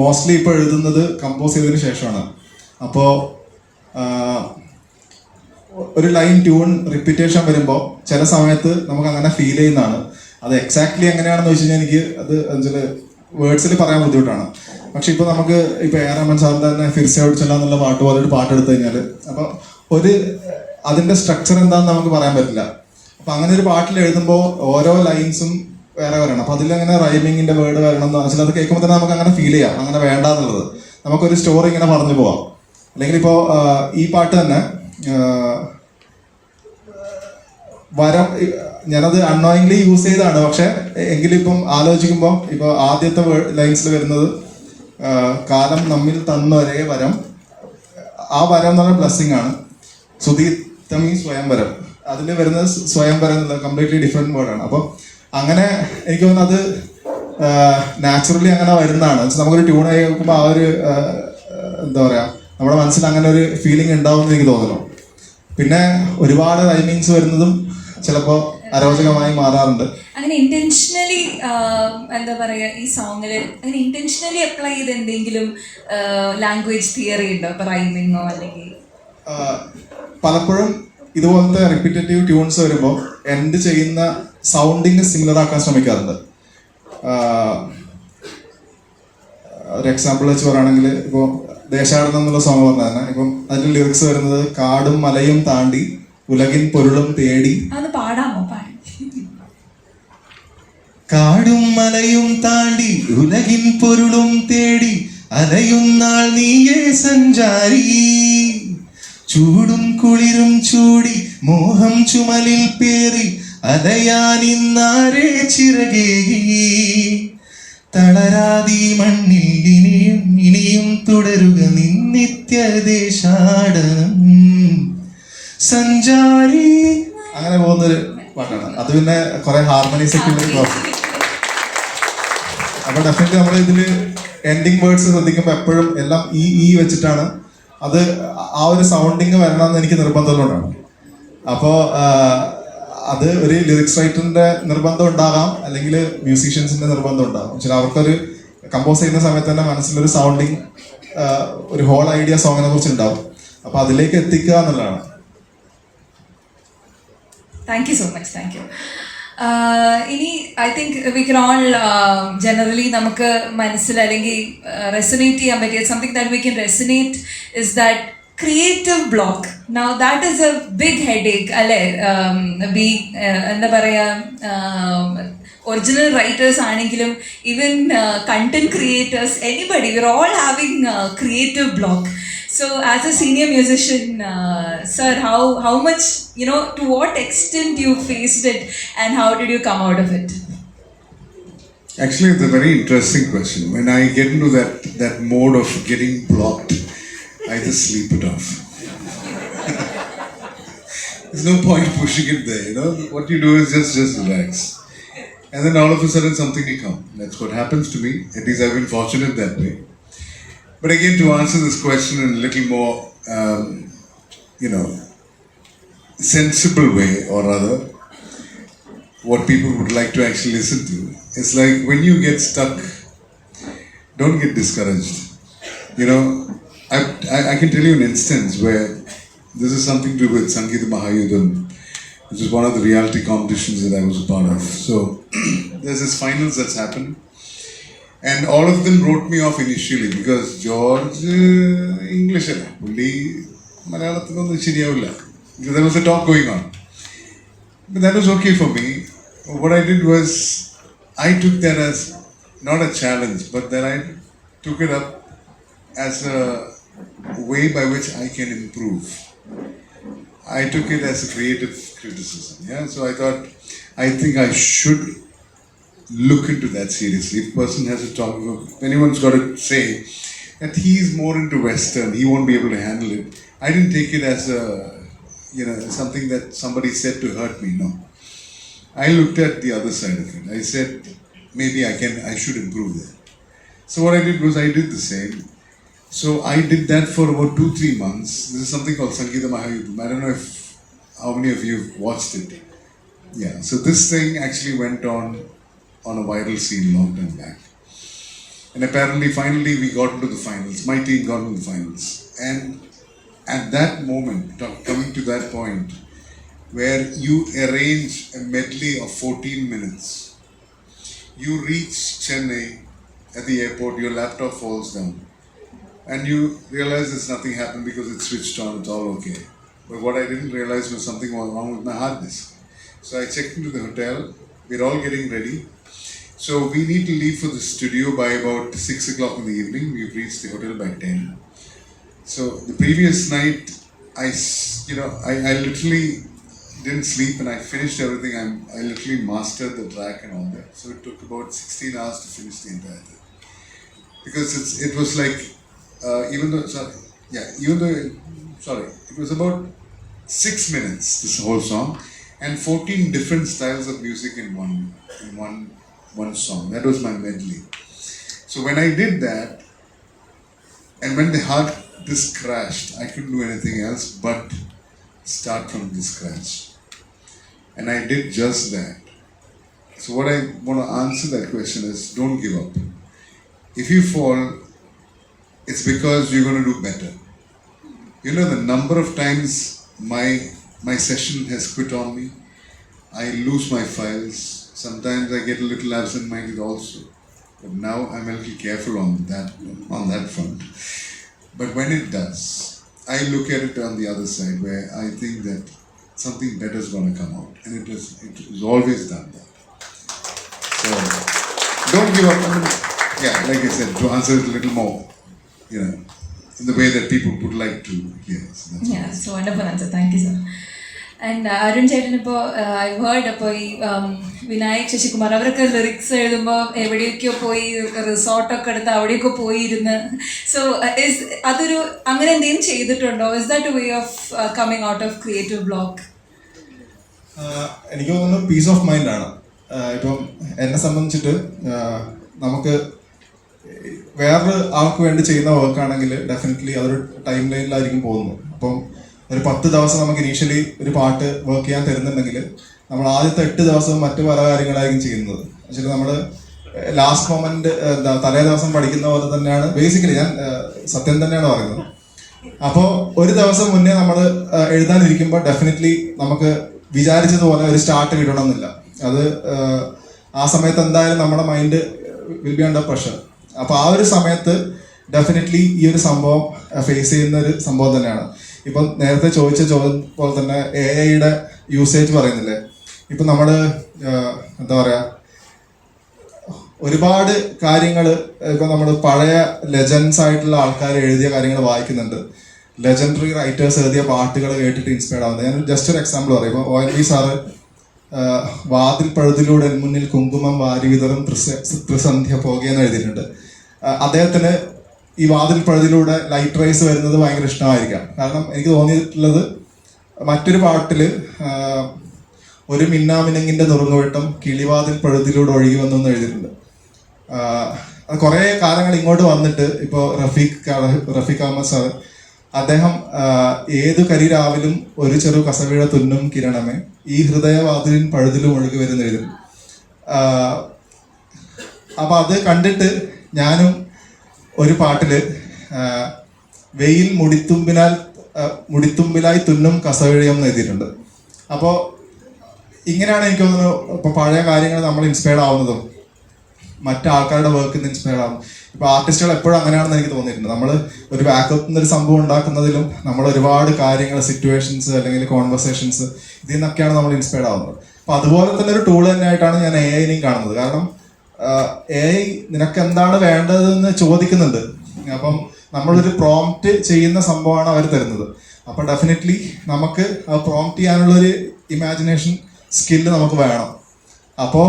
മോസ്റ്റ്ലി ഇപ്പോൾ എഴുതുന്നത് കമ്പോസ് ചെയ്തതിന് ശേഷമാണ്. അപ്പോൾ ഒരു ലൈൻ ട്യൂൺ റിപ്പീറ്റേഷൻ വരുമ്പോൾ ചില സമയത്ത് നമുക്ക് അങ്ങനെ ഫീൽ ചെയ്യുന്നതാണ്. അത് എക്സാക്ട്ലി എങ്ങനെയാണെന്ന് വെച്ച് കഴിഞ്ഞാൽ എനിക്ക് അത് വേർഡ്സിൽ പറയാൻ ബുദ്ധിമുട്ടാണ്. പക്ഷെ ഇപ്പോൾ നമുക്ക് ഇപ്പോൾ എ ആർ റഹ്മാൻ സാറിൻ്റെ തന്നെ ഫിർസ ഓടിച്ചല്ല എന്നുള്ള പാട്ട് പോലെ ഒരു പാട്ട് എടുത്തു കഴിഞ്ഞാൽ അപ്പോൾ അതിൻ്റെ സ്ട്രക്ചർ എന്താണെന്ന് നമുക്ക് പറയാൻ പറ്റില്ല. അപ്പം അങ്ങനെ ഒരു പാട്ടിൽ എഴുതുമ്പോൾ ഓരോ ലൈൻസും വേറെ വരണം. അപ്പം അതിലങ്ങനെ റൈമിങ്ങിൻ്റെ വേർഡ് വരണം എന്ന് വെച്ചാൽ അത് കേൾക്കുമ്പോൾ തന്നെ നമുക്ക് അങ്ങനെ ഫീൽ ചെയ്യാം അങ്ങനെ വേണ്ട എന്നുള്ളത്. നമുക്കൊരു സ്റ്റോറി ഇങ്ങനെ പറഞ്ഞു പോവാം. അല്ലെങ്കിൽ ഇപ്പോൾ ഈ പാട്ട് തന്നെ വരം ഞാനത് അൺനോയിങ്ലി യൂസ് ചെയ്തതാണ്. പക്ഷെ എങ്കിലും ഇപ്പം ആലോചിക്കുമ്പോൾ ഇപ്പോൾ ആദ്യത്തെ ലൈൻസിൽ വരുന്നത് കാലം നമ്മിൽ തന്നൊരേ വരം, ആ വരം എന്ന് പറഞ്ഞാൽ ബ്ലെസ്സിങ് ആണ്. സുധീത്തമി സ്വയംവരം, അതിൽ വരുന്നത് സ്വയംവരം എന്നുള്ള കംപ്ലീറ്റ്ലി ഡിഫറെൻറ്റ് വേർഡാണ്. അപ്പം അങ്ങനെ എനിക്ക് തോന്നുന്നത് അത് നാച്ചുറലി അങ്ങനെ വരുന്നതാണ്. നമുക്കൊരു ട്യൂൺ കേൾക്കുമ്പോൾ ആ ഒരു എന്താ പറയുക നമ്മുടെ മനസ്സിൽ അങ്ങനെ ഒരു ഫീലിംഗ് ഉണ്ടാവും എന്ന് എനിക്ക് തോന്നുന്നു. പിന്നെ ഒരുപാട് റൈമിങ്സ് വരുന്നതും ചിലപ്പോൾ അരോചകമായി മാറാറുണ്ട്. അങ്ങനെ ഇന്റൻഷനലി എന്താ പറയുക, ഈ സോങ്ങിൽ അങ്ങനെ ഇന്റൻഷനലി അപ്ലൈ ചെയ്ത് എന്തെങ്കിലും ലാംഗ്വേജ് തിയറി ഉണ്ടോ, ഇപ്പൊ റൈമിങ്ങോ അല്ലെങ്കിൽ? പലപ്പോഴും ഇതുപോലത്തെ റിപ്പീറ്റേറ്റീവ് ട്യൂൺസ് വരുമ്പോൾ എൻഡ് ചെയ്യുന്ന സൗണ്ടിങ് സിമിലർ ആക്കാൻ ശ്രമിക്കാറുണ്ട്. ഒരു എക്സാമ്പിൾ വെച്ച് പറയുകയാണെങ്കിൽ ഇപ്പോൾ ദേശാടനം എന്നുള്ള സോങ് പറഞ്ഞാൽ തന്നെ ഇപ്പം അതിൻ്റെ ലിറിക്സ് വരുന്നത് കാടും മലയും താണ്ടി ഉലകിൻ പൊരുളും തേടി. അത് പാടാമോ? പാടി. കാടും മലയും താണ്ടി ഉലകിൻ പൊരുളും തേടി അലയുന്നാൾ നീയേ സഞ്ചാരി, ചൂടും കുളിരും ചൂടി മോഹം ചുമലിൽ പേറി അലയാനിന്നാരേ ചിറകേകി, തളരാതി മണ്ണിൽ ഇനിയും ഇനിയും തുടരുക നിന്നിത്യദേശാടനം സഞ്ചാരി. അങ്ങനെ പോകുന്നൊരു പാട്ടാണ് അത്. പിന്നെ കുറെ ഹാർമണീസ് ഒക്കെ ഉള്ള. അപ്പൊ ഡെഫിനറ്റ്ലി നമ്മൾ ഇതില് എൻഡിങ് വേർഡ്സ് ശ്രദ്ധിക്കുമ്പോൾ എപ്പോഴും എല്ലാം ഈ വെച്ചിട്ടാണ് അത് ആ ഒരു സൗണ്ടിങ് വരണമെന്ന് എനിക്ക് നിർബന്ധമുള്ളതാണ്. അപ്പോൾ അത് ഒരു ലിറിക്സ് റൈറ്ററിന്റെ നിർബന്ധം ഉണ്ടാകാം, അല്ലെങ്കിൽ മ്യൂസീഷ്യൻസിന്റെ നിർബന്ധം ഉണ്ടാകും. പക്ഷേ അവർക്കൊരു കമ്പോസ് ചെയ്യുന്ന സമയത്ത് തന്നെ മനസ്സിലൊരു സൗണ്ടിങ്, ഒരു ഹോൾ ഐഡിയ സോങ്ങിനെ കുറിച്ച് ഉണ്ടാവും. അപ്പൊ അതിലേക്ക് എത്തിക്കുക എന്നുള്ളതാണ്. Thank you so much. Thank you. ഇനി I think we can all generally നമുക്ക് മനസ്സിൽ അല്ലെങ്കിൽ റെസൊനേറ്റ് ചെയ്യാൻ പറ്റിയ something that we can resonate is that creative block. Now that is a big headache അല്ലേ? എന്താ പറയുക, ഒറിജിനൽ റൈറ്റേഴ്സ് ആണെങ്കിലും even content creators, anybody, we're all having creative block. So as a senior musician, sir, how much, to what extent you faced it and how did you come out of it? Actually, it's a very interesting question. When I get into that mode of getting blocked, I just sleep it off. There's no point pushing it there, What you do is just relax. And then all of a sudden something will come. That's what happens to me. At least I've been fortunate that way. But again, to answer this question in a little more, sensible way or other, what people would like to actually listen to, it's like when you get stuck, don't get discouraged. I can tell you an instance where this is something to do with Sangeeta Mahayudham, which is one of the reality competitions that I was a part of. So there's this finals that's happened, and all of them wrote me off initially because George English alla pulli Malayalathiloന്നും ശരിയാവില്ല, because there was a talk going on. But that was okay for me. What I did was I took that as not a challenge, but that I took it up as a way by which I can improve. I took it as a creative criticism. So I think I should look into that seriously. If a person has a talk, if anyone's got to say that he's more into Western, he won't be able to handle it. I didn't take it as something that somebody said to hurt me. No, I looked at the other side of it. I said maybe I should improve there. So what I did was I did the same. So I did that for about 2-3 months. This is something called Sangeeta Mahayudham. I don't know how many of you have watched it. Yeah. So this thing actually went on a viral scene long time back. And apparently, finally, we got into the finals. My team got into the finals. And at that moment, coming to that point, where you arrange a medley of 14 minutes, you reach Chennai at the airport, your laptop falls down. And you realize there's nothing happened because it's switched on, it's all okay. But what I didn't realize was something was wrong with my hard disk. So I checked into the hotel, we're all getting ready. So we need to leave for the studio by about 6 o'clock in the evening. We've reached the hotel by 10. So the previous night, I literally didn't sleep and I finished everything. I literally mastered the track and all that. So it took about 16 hours to finish the entire thing. Because it was like, it was about 6 minutes, this whole song, and 14 different styles of music in one song. That was my medley. So when I did that, and when the hard disk crashed, I couldn't do anything else but start from the scratch. And I did just that. So what I want to answer that question is, don't give up. If you fall, it's because you're going to do better. You know, the number of times my session has quit on me, I lose my files. Sometimes I get a little absent-minded also. But now I'm a little careful on that front. But when it does, I look at it on the other side where I think that something better is going to come out. And it has always done that. So, don't give up. I mean, yeah, like I said, to answer it a little more, you know, in the way that people would like to hear. So that's Yeah, so wonderful answer. Thank you, sir. And Arun Chetan, I heard Vinayak Shashikumar, avarokku lyrics ezhudumbo evideyokko poi resort okke eduthu avadeyokko poi irunnu. So is adoru angane endeyum cheyidittundo? Is that a way of coming out of creative block? എനിക്ക് തോന്നുന്നു piece of mind ആണ്. ഇപ്പം എന്നെ സംബന്ധിച്ചിട്ട് നമുക്ക് വേറൊരു ആൾക്ക് വേണ്ടി ചെയ്യുന്ന വർക്കാണെങ്കിൽ ഡെഫിനറ്റ്ലി അതൊരു ടൈം ലൈനിലായിരിക്കും പോകുന്നത്. അപ്പം ഒരു 10 ദിവസം നമുക്ക് ഇനീഷ്യലി ഒരു പാട്ട് വർക്ക് ചെയ്യാൻ തരുന്നുണ്ടെങ്കിൽ നമ്മൾ ആദ്യത്തെ 8 ദിവസവും മറ്റു പല കാര്യങ്ങളായിരിക്കും ചെയ്യുന്നത്. ആക്ച്വലി നമ്മൾ ലാസ്റ്റ് മൊമെന്റ് തലേ ദിവസം പഠിക്കുന്ന പോലെ തന്നെയാണ് ബേസിക്കലി, ഞാൻ സത്യം തന്നെയാണ് പറയുന്നത്. അപ്പോൾ ഒരു ദിവസം മുന്നേ നമ്മൾ എഴുതാനിരിക്കുമ്പോൾ ഡെഫിനറ്റ്ലി നമുക്ക് വിചാരിച്ചതുപോലെ ഒരു സ്റ്റാർട്ട് കിട്ടണമെന്നില്ല. അത് ആ സമയത്ത് എന്തായാലും നമ്മുടെ mind will be under pressure. അപ്പോൾ ആ ഒരു സമയത്ത് ഡെഫിനറ്റ്ലി ഈ ഒരു സംഭവം ഫേസ് ചെയ്യുന്ന ഒരു സംഭവം തന്നെയാണ്. ഇപ്പം നേരത്തെ ചോദിച്ച ചോദ്യം പോലെ തന്നെ AI യൂസേജ് പറയുന്നില്ലേ, ഇപ്പം നമ്മൾ എന്താ പറയുക, ഒരുപാട് കാര്യങ്ങൾ ഇപ്പം നമ്മൾ പഴയ ലെജൻഡ്സ് ആയിട്ടുള്ള ആൾക്കാർ എഴുതിയ കാര്യങ്ങൾ വായിക്കുന്നുണ്ട്. ലെജൻഡറി റൈറ്റേഴ്സ് എഴുതിയ പാട്ടുകൾ കേട്ടിട്ട് ഇൻസ്പയർഡ് ആവുന്നത്. ഞാൻ ജസ്റ്റ് ഒരു എക്സാമ്പിൾ പറയാം. ഇപ്പോൾ ONV സാറ് വാതിൽ പഴുതിലൂടെ മുന്നിൽ കുങ്കുമം വാരി വിതറും ത്രിസന്ധ്യ പോകുകയെന്ന് എഴുതിയിട്ടുണ്ട്. അദ്ദേഹത്തിന് ഈ വാതിൽ പഴുതിലൂടെ ലൈറ്റ് റൈസ് വരുന്നത് ഭയങ്കര ഇഷ്ടമായിരിക്കാം. കാരണം എനിക്ക് തോന്നിയിട്ടുള്ളത് മറ്റൊരു പാട്ടിൽ ഒരു മിന്നാമിനങ്ങിൻ്റെ നുറുങ്ങുവെട്ടം കിളിവാതിൽ പഴുതിലൂടെ ഒഴുകി വന്നു എന്ന് എഴുതിയിട്ടുണ്ട്. കുറേ കാലങ്ങൾ ഇങ്ങോട്ട് വന്നിട്ട് ഇപ്പോൾ റഫീഖ് അഹമ്മദ് സാർ അദ്ദേഹം ഏതു കരിരാവിലും ഒരു ചെറു കസവിഴ തുന്നും കിരണമേ ഈ ഹൃദയവാതിലിൻ പഴുതിലും ഒഴുകി വരുന്ന എഴുതും. അപ്പം അത് കണ്ടിട്ട് ഞാനും ഒരു പാട്ടില് വെയിൽ മുടിത്തുമ്പിലായി തുന്നും കസവിഴയം എന്ന് എഴുതിയിട്ടുണ്ട്. അപ്പോൾ ഇങ്ങനെയാണ് എനിക്ക് തോന്നുന്നു ഇപ്പോൾ പഴയ കാര്യങ്ങൾ നമ്മൾ ഇൻസ്പയർഡ് ആവുന്നതും മറ്റാൾക്കാരുടെ വർക്കിൽ നിന്ന് ഇൻസ്പയർഡ് ആവും. ഇപ്പോൾ ആർട്ടിസ്റ്റുകൾ എപ്പോഴും അങ്ങനെയാണെന്ന് എനിക്ക് തോന്നിയിട്ടുണ്ട്. നമ്മൾ ഒരു ബാക്കപ്പ് എന്നൊരു സംഭവം ഉണ്ടാക്കുന്നതിലും നമ്മൾ ഒരുപാട് കാര്യങ്ങൾ, സിറ്റുവേഷൻസ് അല്ലെങ്കിൽ കോൺവെർസേഷൻസ്, ഇതിൽ നിന്നൊക്കെയാണ് നമ്മൾ ഇൻസ്പയർഡ് ആവുന്നത്. അപ്പോൾ അതുപോലെ തന്നെ ഒരു ടൂൾ തന്നെയായിട്ടാണ് ഞാൻ AI കാണുന്നത്. കാരണം AI നിനക്ക് എന്താണ് വേണ്ടതെന്ന് ചോദിക്കുന്നുണ്ട്. അപ്പം നമ്മളൊരു പ്രോംപ്റ്റ് ചെയ്യുന്ന സംഭവമാണ് അവർ തരുന്നത്. അപ്പോൾ ഡെഫിനറ്റ്ലി നമുക്ക് ആ പ്രോംപ്റ്റ് ചെയ്യാനുള്ളൊരു ഇമാജിനേഷൻ സ്കില്ല് നമുക്ക് വേണം. അപ്പോൾ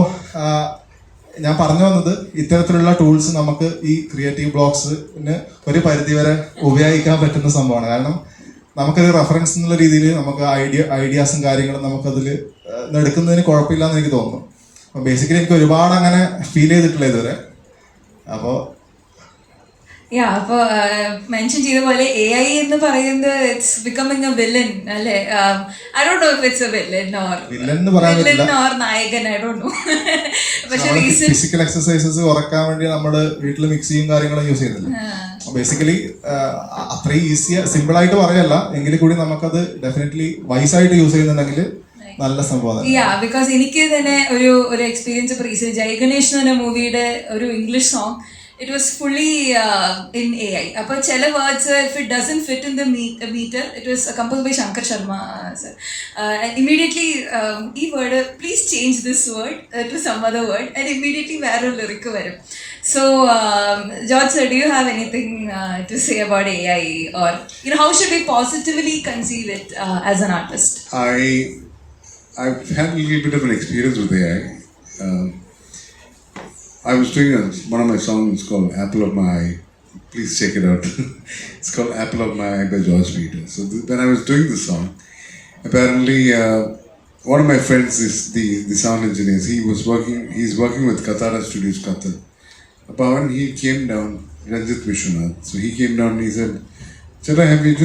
ഞാൻ പറഞ്ഞു വന്നത് ഇത്തരത്തിലുള്ള ടൂൾസ് നമുക്ക് ഈ ക്രിയേറ്റീവ് ബ്ലോക്സിന് ഒരു പരിധിവരെ ഉപയോഗിക്കാൻ പറ്റുന്ന സംഭവമാണ്. കാരണം നമുക്കൊരു റെഫറൻസ് എന്നുള്ള രീതിയിൽ നമുക്ക് ഐഡിയാസും കാര്യങ്ങളും നമുക്കതിൽ എടുക്കുന്നതിന് കുഴപ്പമില്ല എന്ന് എനിക്ക് തോന്നുന്നു. അപ്പോൾ ബേസിക്കലി എനിക്ക് ഒരുപാട് അങ്ങനെ ഫീൽ ചെയ്തിട്ടില്ല ഇതുവരെ. അപ്പോൾ അപ്പോൾ മെൻഷൻ ചെയ്ത പോലെ AI എന്ന് പറയുന്നത് ഇറ്റ്സ് ബിക്കമിങ് എ വില്ലൻ അല്ലേ? I don't know if it's A villain or നായകൻ, ഐ ഡോണ്ട് നോ. പക്ഷേ ഫിസിക്കൽ എക്സസൈസസ് കുറക്കാൻ വേണ്ടി നമ്മൾ വീട്ടിൽ മിക്സിയും കാര്യങ്ങളും യൂസ് ചെയ്യുന്നില്ല. ബേസിക്കലി അത്രയും സിമ്പിൾ ആയിട്ട് പറയല്ല, എങ്കിൽ കൂടി നമുക്കത് ഡെഫിനറ്റ്ലി വൈസായിട്ട് യൂസ് ചെയ്യുന്നുണ്ടെങ്കിൽ നല്ല സംഭവം. ബിക്കോസ് എനിക്ക് തന്നെ ഒരു എക്സ്പീരിയൻസ് റീസെന്റ് ജയ് ഗണേഷ് എന്ന് പറഞ്ഞ മൂവിയുടെ ഒരു English song, it was fully in AI. അപ്പോൾ ചില words if it doesn't fit in the meter, it was composed by Shankar Sharma sir. Immediately ഈ word please change this word to some other word and immediately വേറെ ലിറിക്ക് വരും. So George sir, do you have anything to say about AI, or how should we positively conceive it as an artist? I've had a little bit of an experience with AI. I was doing one of my songs called Apple of My Eye. Please check it out. It's called Apple of My Eye by George Peter. So when I was doing this song, apparently one of my friends is the sound engineer. He's working with Katara Studios, Qatar. When he came down, Ranjit Vishwanath. So he came down and he said, Chara, have you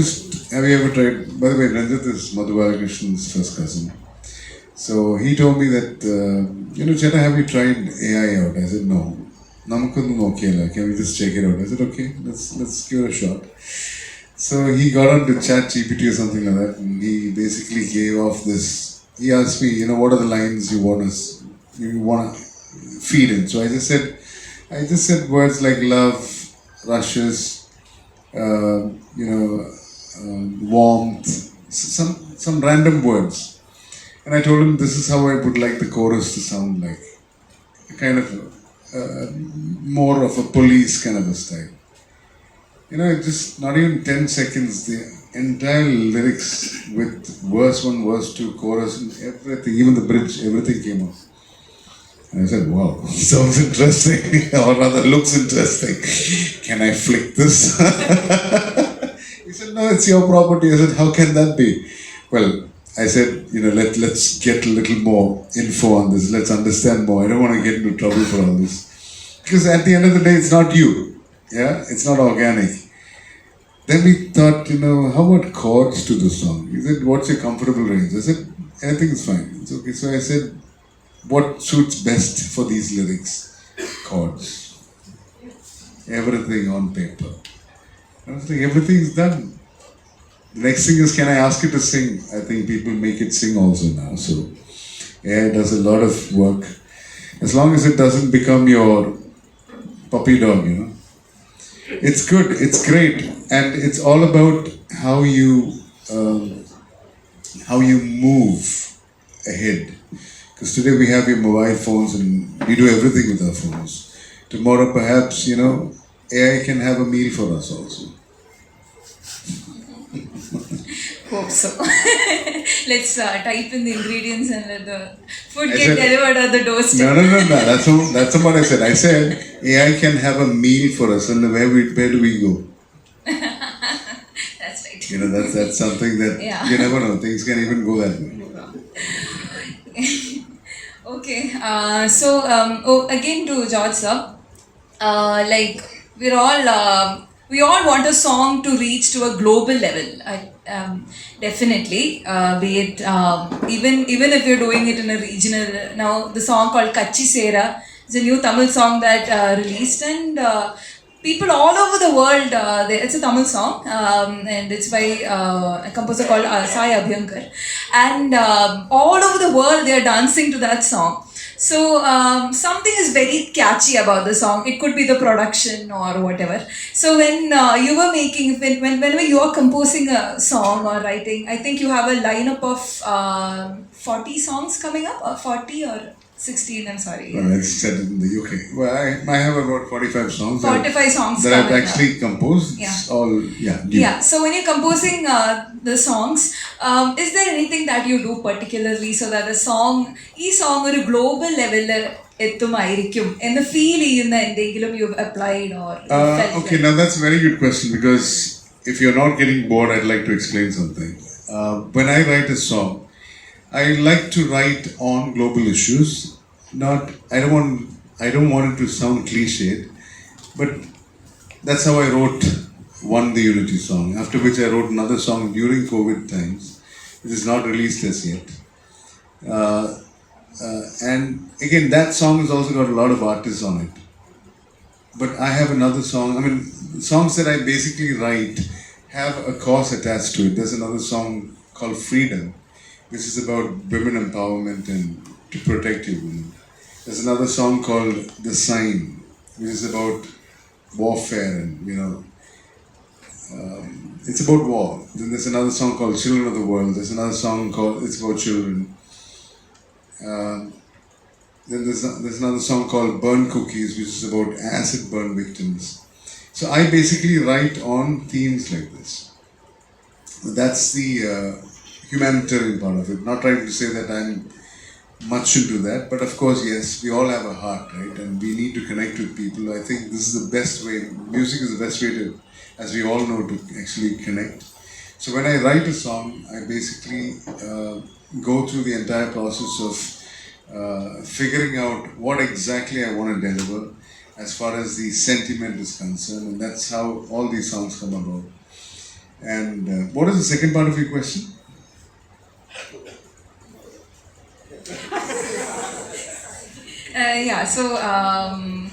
ever tried, by the way, Ranjit is Madhu Balakrishna's first cousin. So he told me that, Cheta, have you tried AI out? I said, no. Namakkunnu nokkiyalla. Can we just check it out? I said, okay, let's give it a shot. So he got onto Chat GPT or something like that, and he basically gave off this. He asked me, what are the lines you want to feed in? So I just said words like love, rushes, warmth, some random words. And I told him this is how I would like the chorus to sound like. A kind of more of a police kind of a style. Just not even 10 seconds, the entire lyrics with verse 1, verse 2, chorus, and everything, even the bridge, everything came up. And I said, wow, sounds interesting, or rather looks interesting. Can I flick this? He said, no, it's your property. I said, how can that be? Well, I said, let's get a little more info on this. Let's understand more. I don't want to get into trouble for all this. Because at the end of the day, it's not you. Yeah, it's not organic. Then we thought, how about chords to the song? He said, what's your comfortable range? I said, anything is fine. It's okay. So I said, what suits best for these lyrics? Chords. Everything on paper. I was like, everything's done. The next thing is, can I ask you to sing? I think people make it sing also now. So AI does a lot of work. As long as it doesn't become your puppy dog, It's good, it's great, and it's all about how you move ahead. Because today we have your mobile phones and we do everything with our phones. Tomorrow perhaps, AI can have a meal for us also. Hope so. Let's type in the ingredients and let the food get delivered at the doorstep. No. That's not what I said. I said AI can have a meal for us, and where do we go? That's right. That's something that you never know. Things can even go that way. Okay. Again to George sir, we all want a song to reach to a global level. Definitely, be it even if you're doing it in a regional. Now the song called Kachi Sera is a new Tamil song that released, and people all over the world. It's a Tamil song, and it's by a composer called Sai Abhyankar, and all over the world they are dancing to that song. So something is very catchy about the song. It could be the production or whatever. So when you were whenever you are composing a song or writing, I think you have a lineup of 40 songs coming up, or 40 or 16, I'm sorry. Well, it's set in the UK. Well, I have about 45 songs. 45 songs that I've actually composed. Yeah. It's all, new. Yeah, so when you're composing the songs, is there anything that you do particularly so that the song or a global level എത്തുമായിരിക്കും എന്ന് feel ചെയ്യുന്ന എന്തെങ്കിലും you've applied or okay, now that's a very good question, because if you're not getting bored, I'd like to explain something. When I write a song, I like to write on global issues. I don't want it to sound cliched, but that's how I wrote the Unity song. After which I wrote another song during COVID times, which is not released as yet. And again, that song has also got a lot of artists on it. But I have another song. Songs that I basically write have a cause attached to it. There's another song called Freedom, which is about women empowerment and to protect you women. There's another song called The Sign, which is about warfare and, it's about war. Then there's another song called Children of the World. There's another song called It's About Children. Then there's another song called Burn Cookies, which is about acid burn victims. So I basically write on themes like this. That's the humanitarian part of it. Not trying to say that I'm much into that, but of course, yes, we all have a heart, right? And we need to connect with people. I think this is the best way. Music is the best way to, as we all know, to actually connect. So when I write a song, I basically go through the entire process of figuring out what exactly I want to deliver as far as the sentiment is concerned, and that's how all these songs come about. And what is the second part of your question? Yeah, so I'm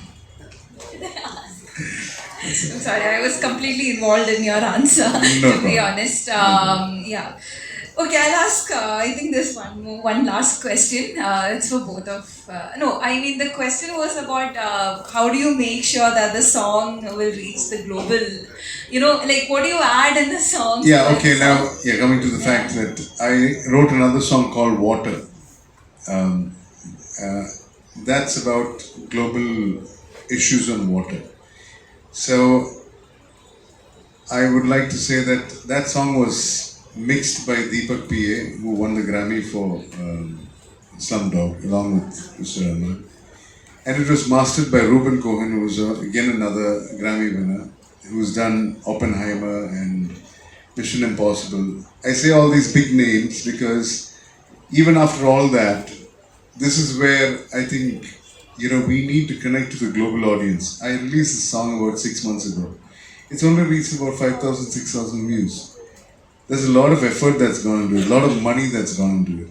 sorry, I was completely involved in your answer, No to be problem. honest. Yeah. Okay, I'll ask, I think there's one last question. It's for both of... no, I mean, the question was about how do you make sure that the song will reach the global... You know, like, what do you add in the song? Yeah, so that okay, the now, song- coming to the fact that I wrote another song called Water. Um, that's about global issues on water. So, I would like to say that that song was mixed by Deepak P.A., who won the Grammy for Slumdog, along with Mr. Rahman. And it was mastered by Ruben Cohen, who was again another Grammy winner, who's done Oppenheimer and Mission Impossible. I say all these big names because even after all that, this is where I think, we need to connect to the global audience. I released this song about 6 months ago. It's only reached about 5,000, 6,000 views. There's a lot of effort that's gone into it, a lot of money that's gone into it.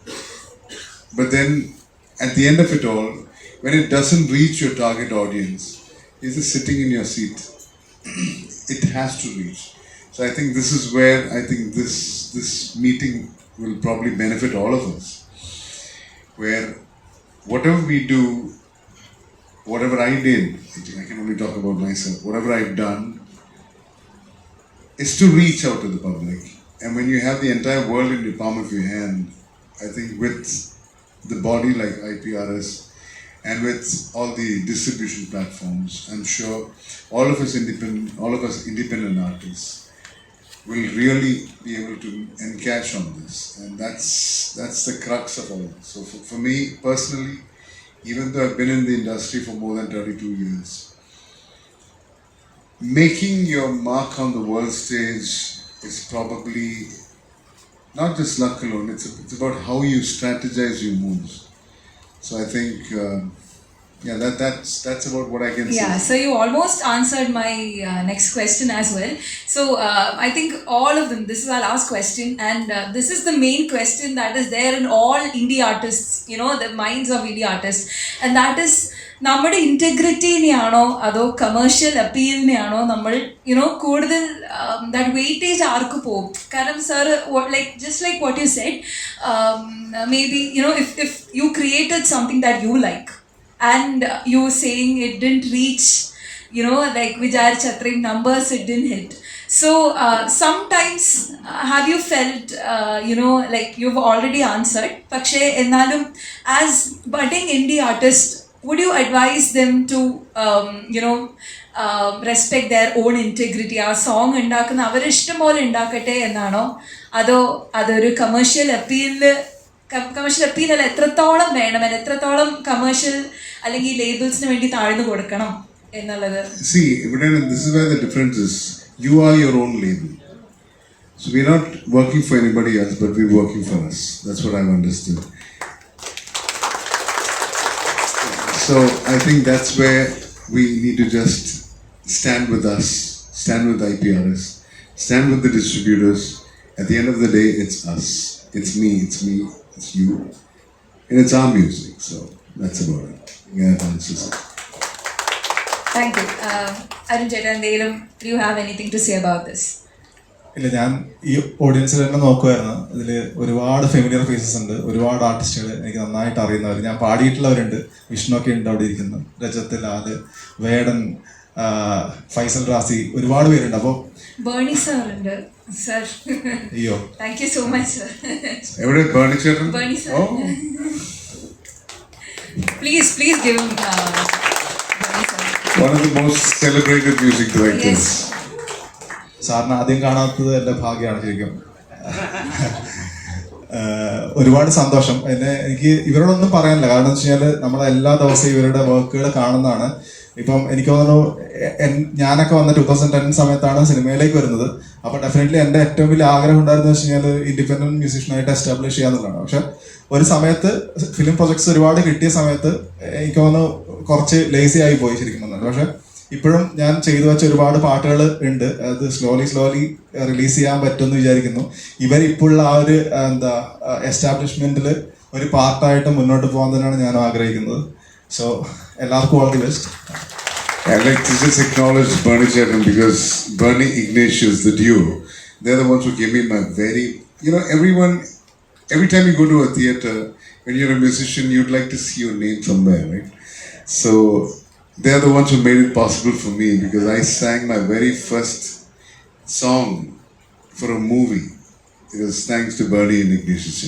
But then, at the end of it all, when it doesn't reach your target audience, you're just sitting in your seat. It has to reach. So I think this is where I think this meeting will probably benefit all of us. Where whatever we do, whatever I did, I can only talk about myself, whatever I've done, is to reach out to the public. And when you have the entire world in the palm of your hand, I think with the body like IPRS and with all the distribution platforms, I'm sure all of us independent artists will really be able to encash on this. And that's the crux of all. So for me personally, even though I've been in the industry for more than 32 years, making your mark on the world stage is probably not just luck alone, it's about how you strategize your moves. So I think, that's about what I can say. Yeah, so you almost answered my next question as well. So I think all of them, this is our last question, and this is the main question that is there in all indie artists, the minds of indie artists, and that is, നമ്മുടെ ഇൻറ്റഗ്രിറ്റിനെയാണോ അതോ commercial അപ്പീലിനെയാണോ നമ്മൾ കൂടുതൽ that weightage ആർക്ക് പോകും? കാരണം sir like what you said, maybe if you created something that you like and you were saying it didn't reach like വിചാരിച്ചത്രയും numbers, it didn't hit. So sometimes have you felt like you've already answered, പക്ഷേ എന്നാലും as budding indie artist, would you advise them to respect their own integrity? ആ song ഉണ്ടാക്കുന്ന അവരിഷ്ടം പോലെ ഉണ്ടാക്കട്ടെ എന്നാണോ, അതോ അതൊരു commercial appeal അല്ല എത്രത്തോളം വേണം, എത്രത്തോളം കമേഴ്ഷ്യൽ അല്ലെങ്കിൽ ലേബിൾസിന് വേണ്ടി താഴ്ന്നു കൊടുക്കണം എന്നുള്ളത്? See, this is where the difference is. You are your own label. So we're not working for anybody else, but we're working for us. That's what I've understood. So I think that's where we need to just stand with us, stand with IPRS, stand with the distributors. At the end of the day, it's us. It's me, it's you. And it's our music. So that's about it. Yeah, Thank you. Arun Cheta, do you have anything to say about this? ഇല്ല, ഞാൻ ഈ ഓഡിയൻസിൽ തന്നെ നോക്കുമായിരുന്നു. ഇതിൽ ഒരുപാട് familiar faces ഉണ്ട്, ഒരുപാട് ആർട്ടിസ്റ്റുകൾ എനിക്ക് നന്നായിട്ട് അറിയുന്നവർ, ഞാൻ പാടിയിട്ടുള്ളവരുണ്ട്. വിഷ്ണുവൊക്കെ ഉണ്ട് അവിടെ ഇരിക്കുന്നു, രജത്ത്, ലാല്, വേടൻ, ഫൈസൽ റാസി, ഒരുപാട് പേരുണ്ട്. അപ്പോൾ ബേണി സാർ ഉണ്ട് സർ. അയ്യോ, thank you so much sir. എവിടെ ബേണി ചേട്ടൻ? Bernie sir, please give him Bani sir. One of the most celebrated music directors. Yes. സാറിന് ആദ്യം കാണാത്തത് എൻ്റെ ഭാഗ്യമാണ് ശരിക്കും. ഒരുപാട് സന്തോഷം. എനിക്ക് ഇവരോടൊന്നും പറയാനില്ല, കാരണം എന്ന് വെച്ച് കഴിഞ്ഞാൽ നമ്മളെല്ലാ ദിവസവും ഇവരുടെ വർക്കുകൾ കാണുന്നതാണ്. ഇപ്പം എനിക്ക് തോന്നുന്നു ഞാനൊക്കെ വന്ന 2010 സമയത്താണ് സിനിമയിലേക്ക് വരുന്നത്. അപ്പോൾ ഡെഫിനറ്റ്ലി എൻ്റെ ഏറ്റവും വലിയ ആഗ്രഹം ഉണ്ടായിരുന്നു വെച്ച് കഴിഞ്ഞാൽ ഇൻഡിപെൻഡൻറ്റ് മ്യൂസീഷ്യനായിട്ട് എസ്റ്റാബ്ലിഷ് ചെയ്യാന്നുള്ളതാണ്. പക്ഷെ ഒരു സമയത്ത് ഫിലിം പ്രൊജക്ട്സ് ഒരുപാട് കിട്ടിയ സമയത്ത് എനിക്ക് തോന്നുന്നു കുറച്ച് ലേസി ആയി പോയി ശരിക്കും വന്നത്. പക്ഷെ ഇപ്പോഴും ഞാൻ ചെയ്തു വെച്ച ഒരുപാട് പാട്ടുകൾ ഉണ്ട്, അത് സ്ലോലി റിലീസ് ചെയ്യാൻ പറ്റുമെന്ന് വിചാരിക്കുന്നു. ഇവരിപ്പോഴുള്ള ആ ഒരു എസ്റ്റാബ്ലിഷ്മെന്റിൽ ഒരു പാർട്ടായിട്ട് മുന്നോട്ട് പോകാൻ തന്നെയാണ് ഞാൻ ആഗ്രഹിക്കുന്നത്. സോ എല്ലാവർക്കും all the best. I'd like to just acknowledge Bernie Chatham because Bernie Ignatius, the duo, they're the ones who gave me my very, every time you go to a theater, when you're a musician, you'd like to see your name somewhere, right? So they're the ones who made it possible for me because I sang my very first song for a movie. It was thanks to Bernie and Ignatius.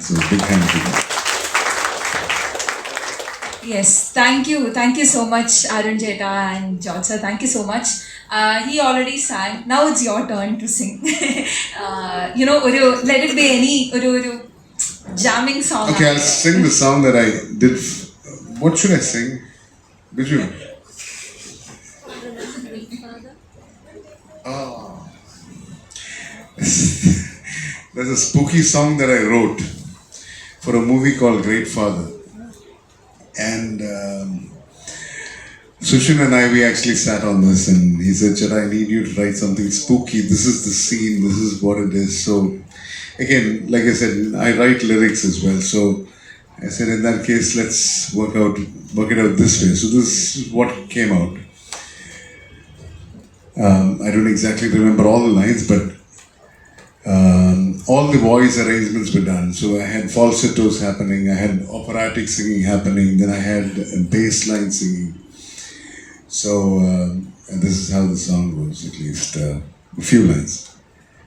So big hand to them. Yes, thank you so much, Arun Jeta and George sir. Thank you so much. He already sang. Now it's your turn to sing. Let it be any jamming song. Okay, I'll sing the song that I did. What should I sing? Biju. There's a spooky song that I wrote for a movie called Great Father. And Sushin and I, we actually sat on this and he said, Chara, I need you to write something spooky. This is the scene, this is what it is. So again, like I said, I write lyrics as well. So I said, in that case, let's work it out this way. So this is what came out. I don't exactly remember all the lines, but all the voice arrangements were done. So I had falsettos happening, I had operatic singing happening, then I had bass line singing. So, and this is how the song goes, at least a few lines.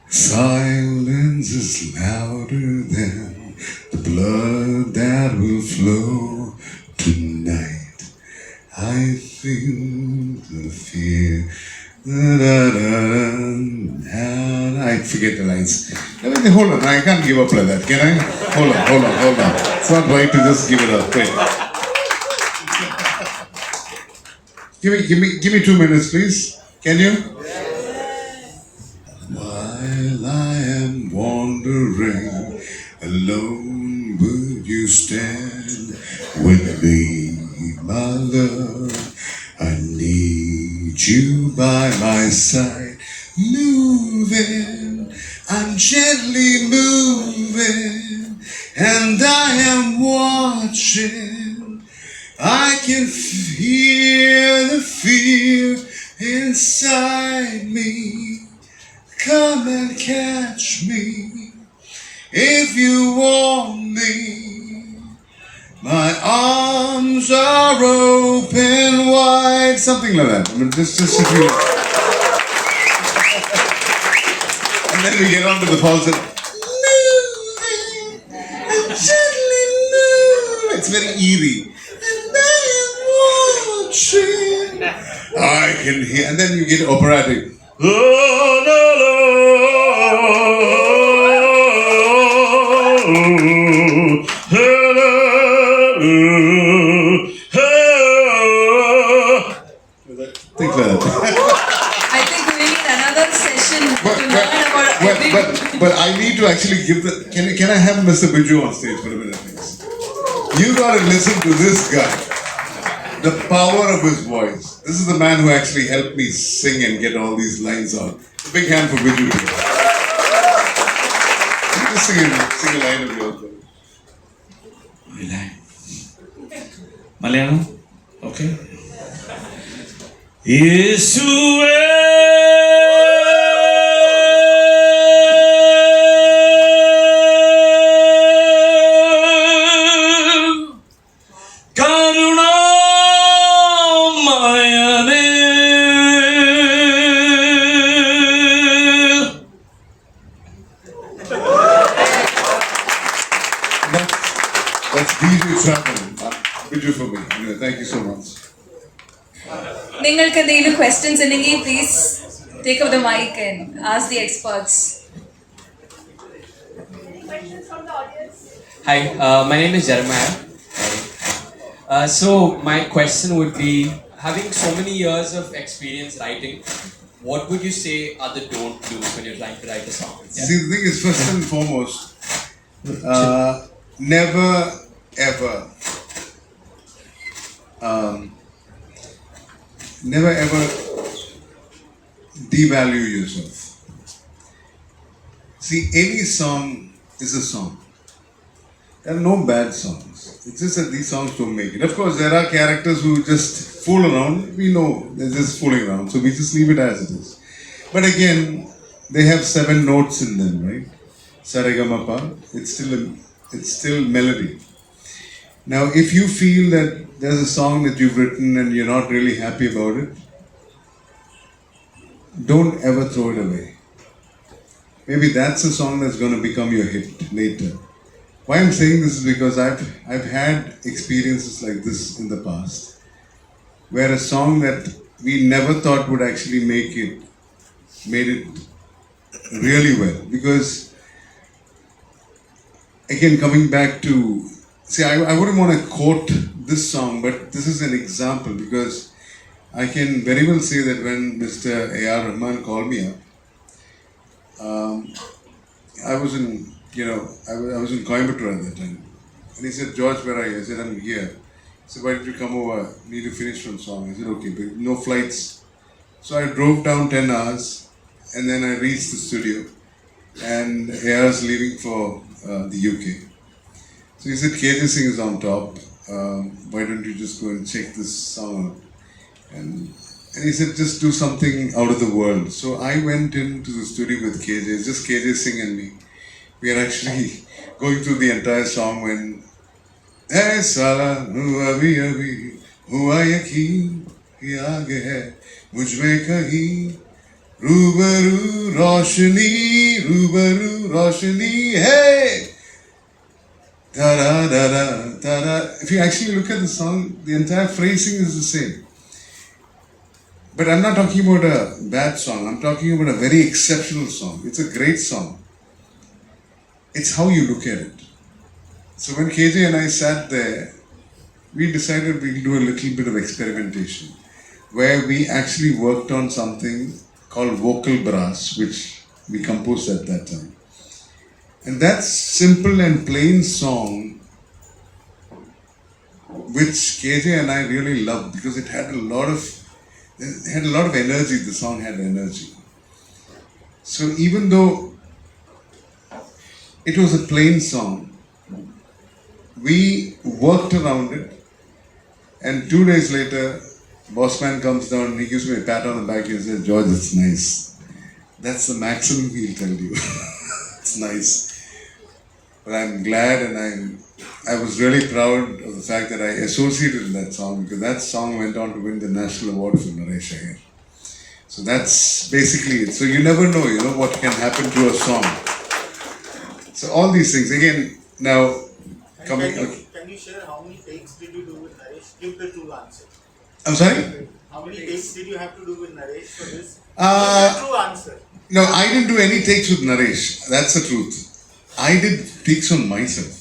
Silence is louder than the blood that will flow tonight. I feel the fear. I forget the lines. Hold on, I can't give up like that, can I? Hold on. It's not right to just give it up. Wait. Give me 2 minutes, please. Can you? While I am wandering alone, would you stand with me, my love? I need you by my side, moving, I'm gently moving, and I am watching. I can hear the fear inside me. Come and catch me if you want me. My arms are open wide. Something like that. I mean, just if you. And then we get on to the falsetto. Moving, and gently moving. It's very eerie. And I am watching. I can hear. And then you get operatic. Think like that. I think we need another session to learn about everything. But I need to actually give the. Can I have Mr. Biju on stage for a minute, please? You gotta listen to this guy. The power of his voice. This is the man who actually helped me sing and get all these lines out. A big hand for Biju. Just sing a line of yours. Malayalam? Okay. Yeshuwe Karunamayane That's Biju travel. Biju for me. Anyway, thank you so much. നിങ്ങൾക്ക് എന്തെങ്കിലും questions ഉണ്ടെങ്കിൽ please take up the mic and ask the experts. Hi, my name is Jeremiah. So my question would be, having so many years of experience writing, what would you say are the don't do's when you're trying to write a song? See, the thing is, first and foremost, never ever devalue yourself. See, any song is a song. There are no bad songs. It's just that these songs don't make it. Of course, there are characters who just fool around. We know they're just fooling around, so we just leave it as it is. But again, they have 7 notes in them, right? Saregamapa. It's still melody. Now, if you feel that there's a song that you've written and you're not really happy about it, don't ever throw it away. Maybe that's a song that's going to become your hit later. Why I'm saying this is because I've had experiences like this in the past, where a song that we never thought would actually make it, made it really well. Because again, coming back to, see, I wouldn't want to quote this song, but this is an example, because I can very well say that when Mr. A.R. Rahman called me up, I was in Coimbatore at that time. And he said, George, where are you? I said, I'm here. He said, why did you come over? Need to finish one song. I said, okay, but no flights. So I drove down 10 hours and then I reached the studio. And AR's leaving for the UK. So he said, KJ Singh is on top. Why don't you just go and check this song out? And he said, just do something out of the world. So I went into the studio with KJ, just KJ Singh and me. We are actually going through the entire song when Hey Sala, abhi abhi, hua yakin, ye aage hai, mujhme kahin, rubaru roshni, hey! Da da da da. If you actually look at the song, the entire phrasing is the same. But I'm not talking about a bad song. I'm talking about a very exceptional song. It's a great song. It's how you look at it. So when KJ and I sat there, we decided we'll do a little bit of experimentation, where we actually worked on something called vocal brass, which we composed at that time. And that simple and plain song, which KJ and I really loved, because it had a lot of energy. The song had energy. So even though it was a plain song, we worked around it, and 2 days later, Bossman comes down, he gives me a pat on the back, he says, George, it's nice. That's the maximum he'll tell you. It's nice. But I'm glad, and I was really proud of the fact that I associated with that song, because that song went on to win the National Award for Naresh Iyer. So that's basically it. So you never know, what can happen to a song. So all these things, again, now coming. Can you share how many takes did you do with Naresh? Give the true answer. I'm sorry? How many takes did you have to do with Naresh for this? Give the Uh, true answer. No, I didn't do any takes with Naresh. That's the truth. I did takes on myself.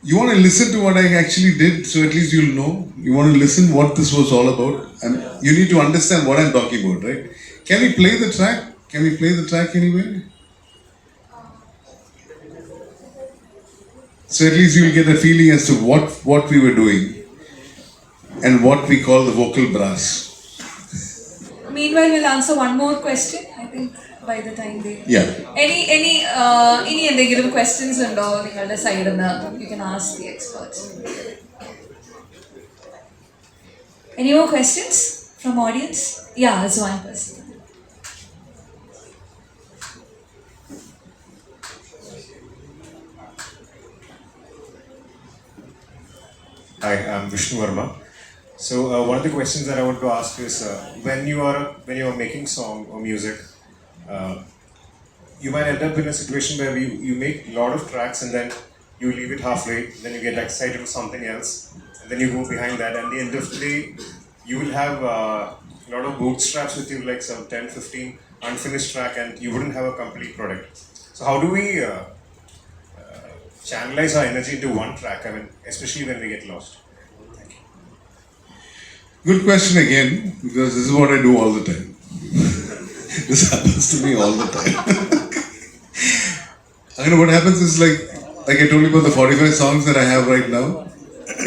You want to listen to what I actually did, so at least you'll know. You want to listen what this was all about. And you need to understand what I'm talking about, right? Can we play the track? Can we play the track anyway? So at least you'll get a feeling as to what we were doing and what we call the vocal brass. Meanwhile, we'll answer one more question. I think by the time they. Yeah. Any എന്തെങ്കിലും questions ഉണ്ടോ നിങ്ങളുടെ സൈഡിൽ നിന്ന്? You can ask the experts. Any more questions from audience? Yeah, there's one person. Hi, I'm Vishnu Verma. So one of the questions that I want to ask is when you are making song or music, you might end up in a situation where you make a lot of tracks and then you leave it halfway, then you get excited for something else, and then you go behind that, and at the end of the day, you will have a lot of bootstraps with you, like some 10-15 unfinished track, and you wouldn't have a complete product. So how do we channelize our energy into one track? I mean, especially when we get lost. Thank you. Good question again, because this is what I do all the time. This happens to me all the time. What happens is like I told you about the 45 songs that I have right now.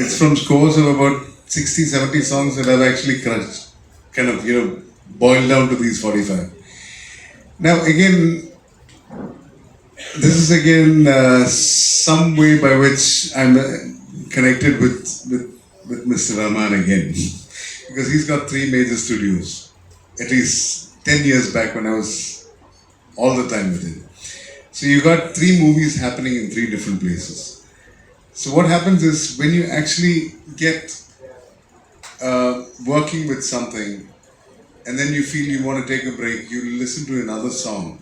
It's from scores of about 60, 70 songs that I've actually crushed. Boiled down to these 45. Now again, This is again some way by which I'm connected with Mr. Rahman again, because he's got 3 major studios. At least 10 years back when I was all the time with him. So you got 3 movies happening in 3 different places. So what happens is when you actually get working with something and then you feel you want to take a break, you listen to another song.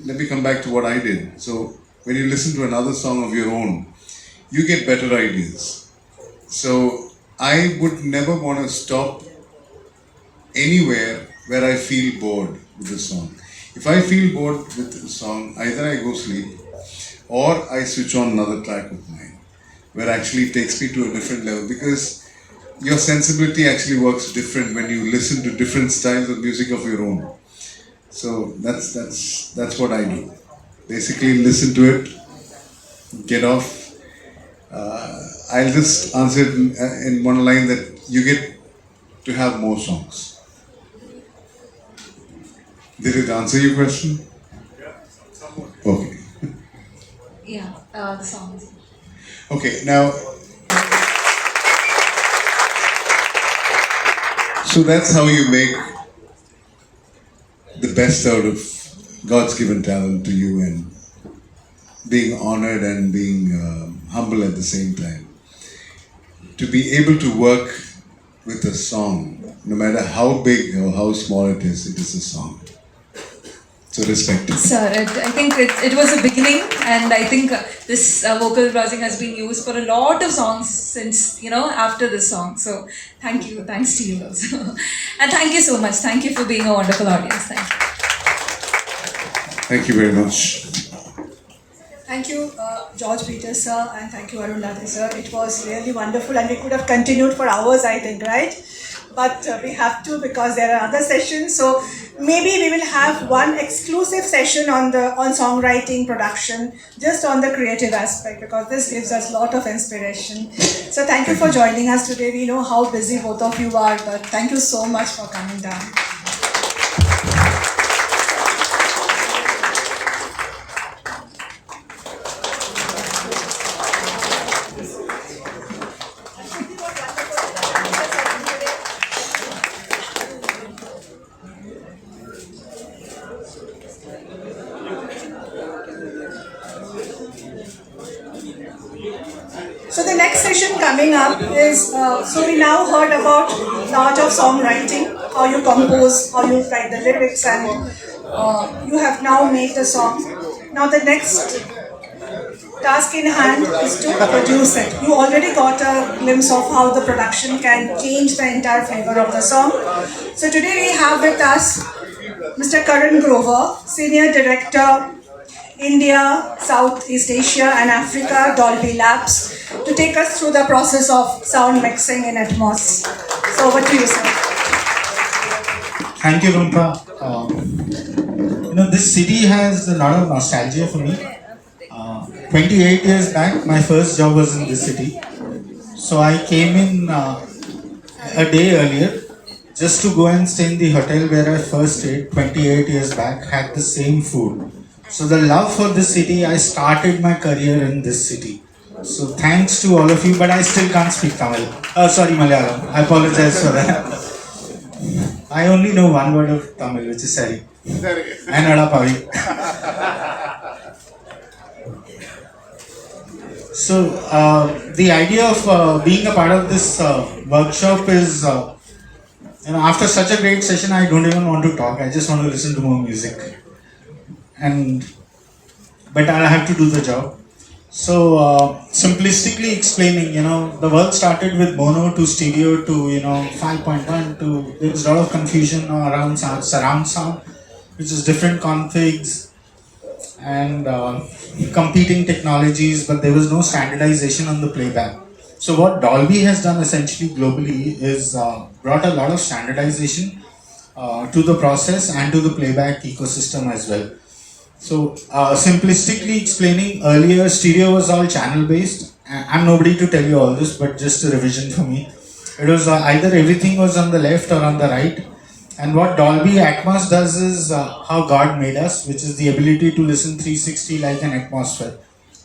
Let me come back to what I did. So when you listen to another song of your own, you get better ideas. So I would never want to stop anywhere where I feel bored with the song. If I feel bored with the song, either I go sleep or I switch on another track of mine, where actually it takes me to a different level, because your sensibility actually works different when you listen to different styles of music of your own. So that's what I do. Basically listen to it, get off. I'll just answer it in one line, that you get to have more songs. Did it answer your question? Okay. Yeah, the songs. Okay, now, so that's how you make the best out of God's given talent to you, and being honored and being humble at the same time. To be able to work with a song, no matter how big or how small it is a song. So respect it. Sir, I think it was a beginning, and I think this vocal browsing has been used for a lot of songs since, after this song. So thank you, thanks to you also. And thank you so much. Thank you for being a wonderful audience. Thank you. Thank you very much. Thank you, George Peters, sir, and thank you, Arun Ladhe, sir. It was really wonderful, and we could have continued for hours, I think, right? But we have to, because there are other sessions. So maybe we will have one exclusive session on songwriting production, just on the creative aspect, because this gives us a lot of inspiration. So thank you for joining us today. We know how busy both of you are, but thank you so much for coming down. So the next session coming up is, so we now heard about the art of songwriting, how you compose, how you write the lyrics, and you have now made the song. Now the next task in hand is to produce it. You already got a glimpse of how the production can change the entire flavor of the song. So today we have with us Mr. Karan Grover, Senior Director, India, Southeast Asia and Africa, Dolby Labs, to take us through the process of sound mixing in Immerse. So over to you, sir. Thank you, Rumpa. This city has a lot of nostalgia for me. 28 years back, my first job was in this city. So I came in a day earlier just to go and stay in the hotel where I first stayed 28 years back, had the same food. So the love for this city, I started my career in this city. So thanks to all of you, but I still can't speak Tamil. Malayalam. I apologize for that. I only know one word of Tamil, which is Sari. And Adapavi. So the idea of being a part of this workshop is, after such a great session, I don't even want to talk. I just want to listen to more music. But I have to do the job. So simplistically explaining, the work started with mono to stereo to 5.1 to, there was a lot of confusion around surround sound, which is different configs and competing technologies, but there was no standardization on the playback. So what Dolby has done essentially globally is brought a lot of standardization to the process and to the playback ecosystem as well. So simplistically explaining, earlier stereo was all channel based. I'm nobody to tell you all this, but just a revision for me. It was either everything was on the left or on the right, And what Dolby Atmos does is how God made us, which is the ability to listen 360 like an atmosphere.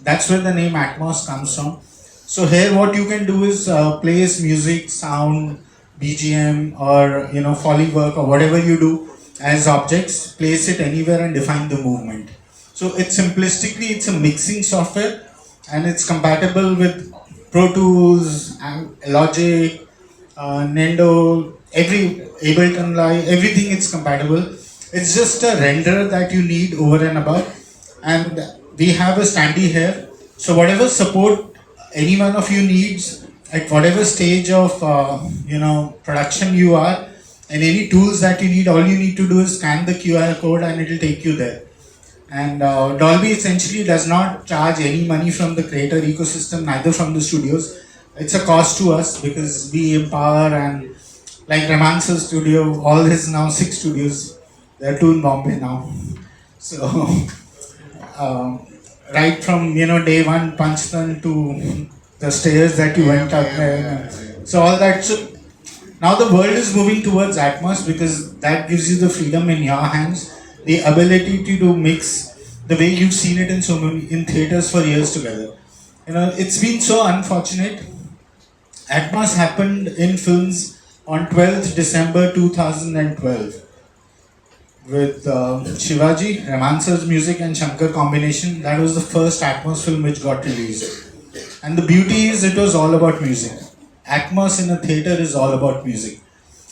That's where the name Atmos comes from. So here what you can do is place music, sound, BGM, or Foley work or whatever you do as objects, place it anywhere and define the movement. So it's simplistically, it's a mixing software and it's compatible with Pro Tools, Logic, Nendo, Ableton Live, everything it's compatible. It's just a renderer that you need over and above. And we have a standee here. So whatever support any one of you needs at whatever stage of production you are, and any tools that you need, all you need to do is scan the QR code and it will take you there. And Dolby essentially does not charge any money from the creator ecosystem, neither from the studios. It's a cost to us because we empower, and like Raman's studio, all his now 6 studios. There are 2 in Bombay now. So right from day one, Panchtan to the stairs that you went up there. So all that. So now the world is moving towards Atmos because that gives you the freedom in your hands, the ability to mix the way you've seen it in theaters for years together. It's been so unfortunate. Atmos happened in films on 12th December 2012 with Shivaji, Raman's music and Shankar combination. That was the first Atmos film which got released. And the beauty is it was all about music. Atmos in a theater is all about music.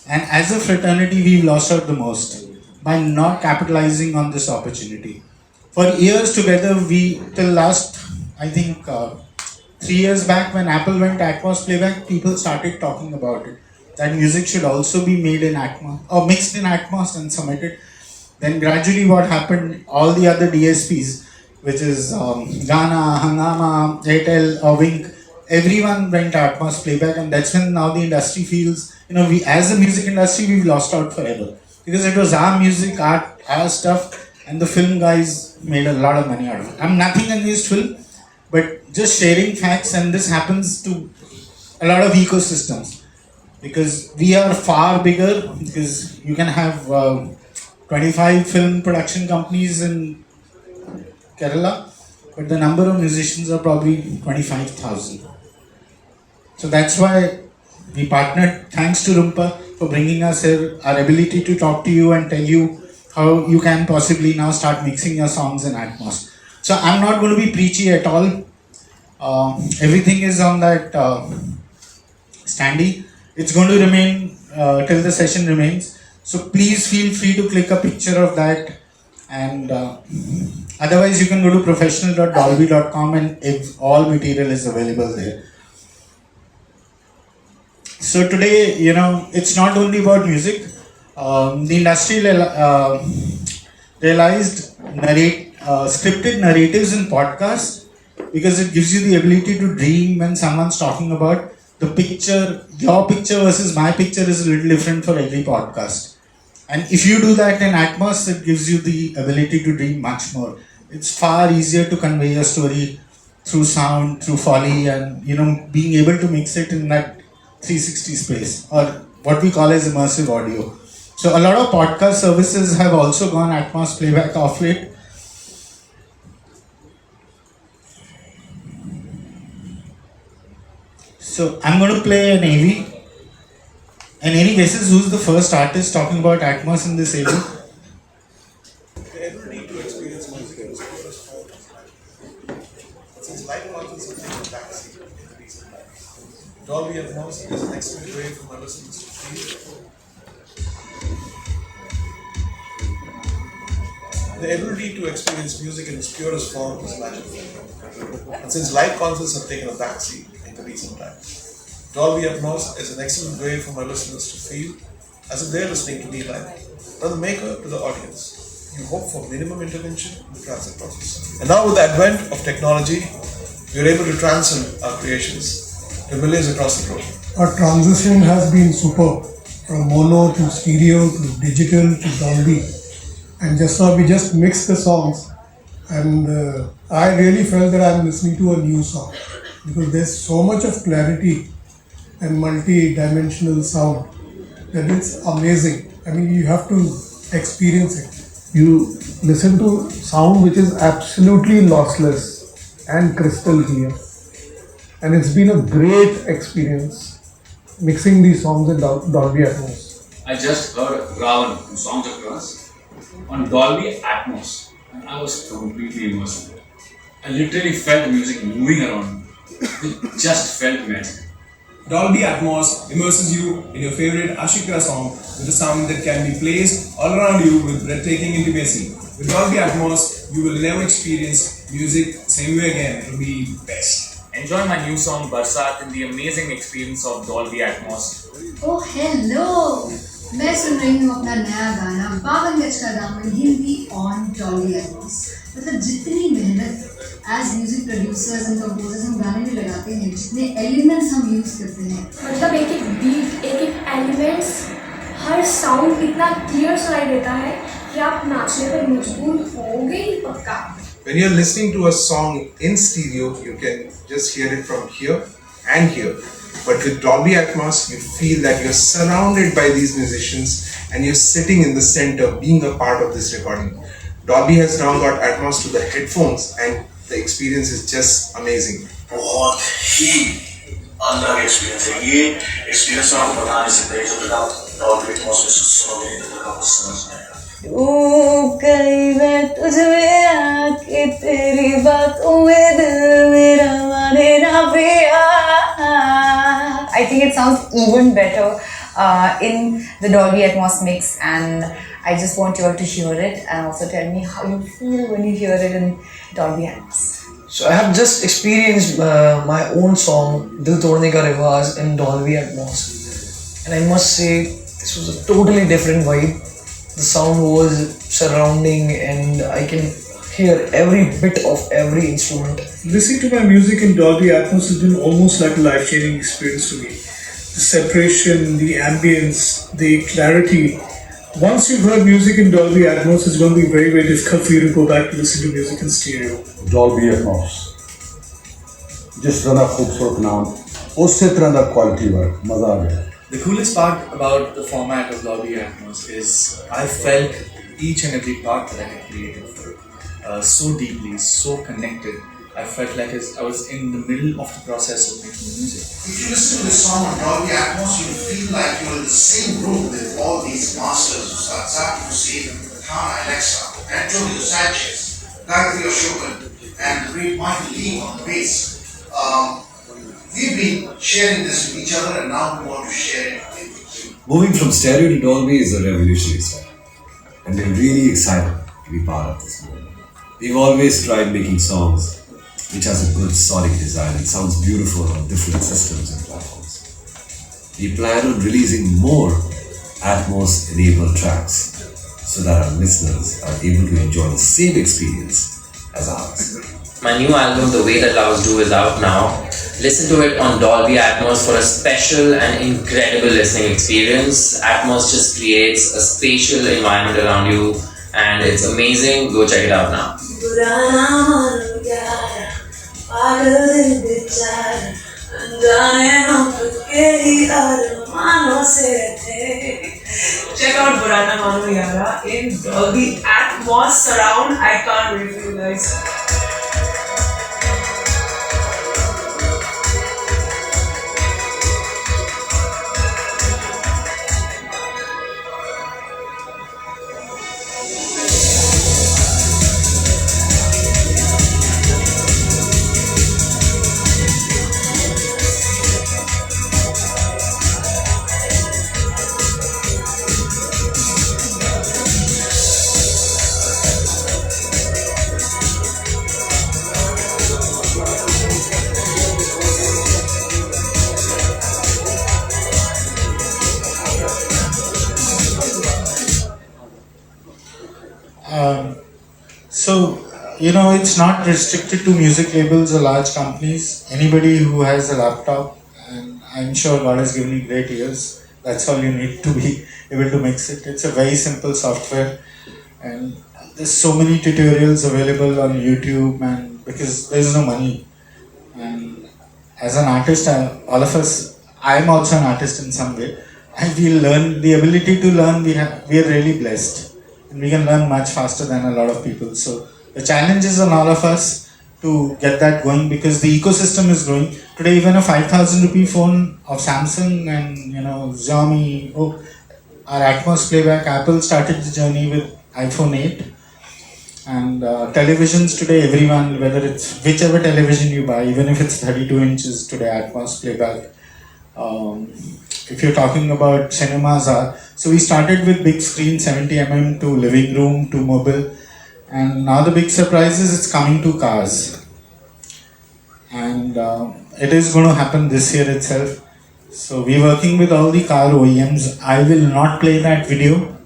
And as a fraternity, we've lost out the most by not capitalizing on this opportunity. For years together, till last, I think, 3 years back when Apple went Atmos playback, people started talking about it. That music should also be made in Atmos, or mixed in Atmos and submitted. Then gradually what happened, all the other DSPs, which is Ghana, Hangama, Airtel, or Wink, everyone went Atmos playback, and that's when now the industry feels, we as a music industry, we've lost out forever. Because it was our music, our stuff, and the film guys made a lot of money out of it. I'm nothing against film, but just sharing facts, and this happens to a lot of ecosystems. Because we are far bigger, because you can have 25 film production companies in Kerala, but the number of musicians are probably 25,000. So that's why we partnered. Thanks to Rumpa for bringing us here, our ability to talk to you and tell you how you can possibly now start mixing your songs in Atmos. So I'm not going to be preachy at all. Everything is on that standee. It's going to remain till the session remains. So please feel free to click a picture of that, and otherwise you can go to professional.dolby.com and all material is available there. So today, it's not only about music. The industry realized scripted narratives in podcasts because it gives you the ability to dream when someone's talking about the picture. Your picture versus my picture is a little different for every podcast. And if you do that in Atmos, it gives you the ability to dream much more. It's far easier to convey a story through sound, through Foley, and being able to mix it in that 360 space, or what we call as immersive audio. So a lot of podcast services have also gone Atmos playback off late. So I'm going to play an AV. And any basis, who's the first artist talking about Atmos in this AV? The ability to experience music in since live concerts have taken a backseat in recent times. Dolby Atmos is an excellent way for my listeners to feel. The ability to experience music in its purest form is magical. And since live concerts have taken a backseat in the recent times, Dolby Atmos is an excellent way for my listeners to feel as if they're listening to me live. From the maker to the audience, you hope for minimum intervention in the transit process. And now with the advent of technology, we are able to transcend our creations to millions across the globe. Our transition has been superb, from mono to stereo to digital to Dolby. And just now we just mixed the songs, and I really felt that I'm listening to a new song because there's so much of clarity and multi-dimensional sound that it's amazing. I mean, you have to experience it. You listen to sound which is absolutely lossless and crystal clear. And it's been a great experience mixing these songs in Dolby Atmos. I just heard Ravan from Songs Across on Dolby Atmos and I was completely immersed in it. I literally felt the music moving around me. It just felt magic. Dolby Atmos immerses you in your favorite Ashika song with a sound that can be placed all around you with breathtaking intimacy. With Dolby Atmos, you will never experience music same way again. It will be best. Enjoy my new song Barsat in the amazing experience of Dolby Atmos. Oh hello! मैं सुन रही हूँ अपना नया गाना 52 गज का दामन Hindi on Dolby Atmos. मतलब जितनी मेहनत as music producers and composers हम गाने में लगाते हैं, जितने एलिमेंट्स हम यूज करते हैं, मतलब एक एक बीट, एक एक एलिमेंट्स, हर साउंड इतना क्लियर सुनाई देता है कि आप नाचने पर मजबूर होंगे ही पक्का। When you're listening to a song in stereo, you can just hear it from here and here. But with Dolby Atmos, you feel that you're surrounded by these musicians and you're sitting in the center, being a part of this recording. Dolby has now got Atmos to the headphones and the experience is just amazing. बहुत ही अलग experience है ये experience आपको बताने से पहले जब तक आप Dolby Atmos में सुनोगे तब तक आपको समझ नहीं आएगा। कई बार तुझमें आके तेरी बातों में दिल मेरा माने ना पिया। I think it sounds even better in the Dolby Atmos mix, and I just want you all to hear it and also tell me how you feel when you hear it in Dolby Atmos. So I have just experienced my own song Dil Todne Ka Riwaj in Dolby Atmos, and I must say this was a totally different vibe. The sound was surrounding and I can hear every bit of every instrument. Listening to my music in Dolby Atmos has been almost like a life-changing experience for me. The separation, the ambience, the clarity. Once you've heard music in Dolby Atmos, it's going to be very, very difficult for you to go back to listen to music in stereo. Dolby Atmos. जिस तरह खूबसूरत नाम, उससे तरह का quality work, मजा आ गया. The coolest part about the format of Dolby Atmos is I felt each and every part that I had created for it so deeply, so connected. I felt like I was in the middle of the process of making music. If you listen to this song on Dolby Atmos, you feel like you're in the same room with all these masters, Chanakya Shukla, Alexa, Antonio Sanchez, Chanakya Shukla, and the great Michael Lee on the bass. We've been sharing this with each other and now we want to share it with you. Moving from stereo to Dolby is a revolutionary step, and we're really excited to be part of this movement. We've always tried making songs which has a good sonic design and sounds beautiful on different systems and platforms. We plan on releasing more Atmos-enabled tracks so that our listeners are able to enjoy the same experience as ours. My new album, The Way That Lovers Do, is out now. Listen to it on Dolby Atmos for a special and incredible listening experience. Atmos just creates a spatial environment around you and it's amazing. Go check it out now. Check out Burana Mano Yara in Dolby Atmos surround. I can't wait for you guys. It's not restricted to music labels or large companies. Anybody who has a laptop, and I'm sure God has given you great ears, that's all you need to be able to mix it. It's a very simple software, and there's so many tutorials available on YouTube, and because there's no money. And as an artist, all of us, I'm also an artist in some way, and we learn the ability to learn. We are really blessed, and we can learn much faster than a lot of people. So the challenge is on all of us to get that going, because the ecosystem is growing. Today, even a 5,000 rupee phone of Samsung and Xiaomi, our Atmos playback, Apple started the journey with iPhone 8. And televisions today, everyone, whether it's whichever television you buy, even if it's 32 inches today, Atmos playback. If you're talking about cinemas, so we started with big screen, 70 to living room to mobile, and now the big surprise is it's coming to cars, and it is going to happen this year itself. So we're working with all the car OEMs. I will not play that video,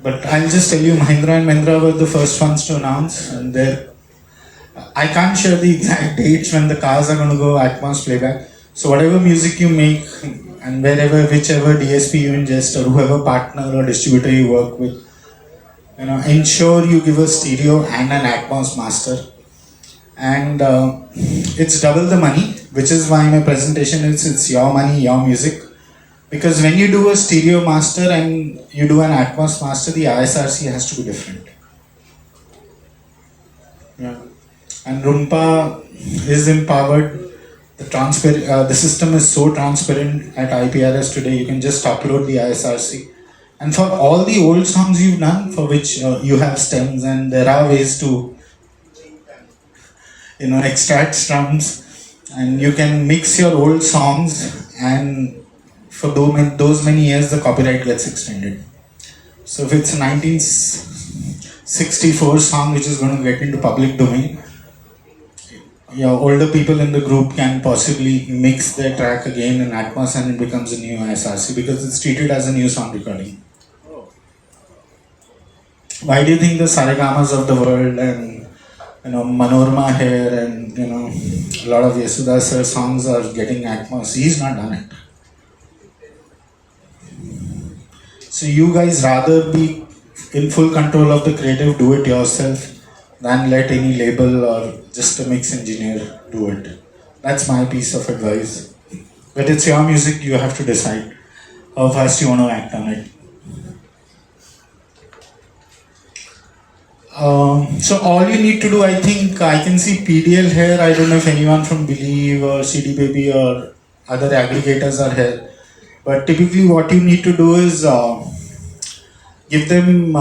but I'll just tell you, Mahindra and Mahindra were the first ones to announce, and I can't share the exact dates when the cars are going to go Atmos playback. So whatever music you make, and whichever DSP you ingest, or whoever partner or distributor you work with, ensure you give a stereo and an Atmos master. And it's double the money, which is why my presentation is it's your money, your music. Because when you do a stereo master and you do an Atmos master, the ISRC has to be different. Yeah. And Rumpa is empowered. The system is so transparent at IPRS today, you can just upload the ISRC. And for all the old songs you've done, for which you have stems, and there are ways to extract strums, and you can mix your old songs, and for those many years the copyright gets extended. So if it's a 1964 song which is going to get into public domain, older people in the group can possibly mix their track again in Atmos and it becomes a new ISRC because it's treated as a new song recording. Why do you think the Saregamas of the world and Manorma here and a lot of Yasuda sir songs are getting Atmos? He's not done it. So you guys rather be in full control of the creative, do it yourself, than let any label or just a mix engineer do it. That's my piece of advice. But it's your music, you have to decide how fast you want to act on it. So all you need to do, I think, I can see PDL here. I don't know if anyone from Believe or CD Baby or other aggregators are here. But typically what you need to do is give them,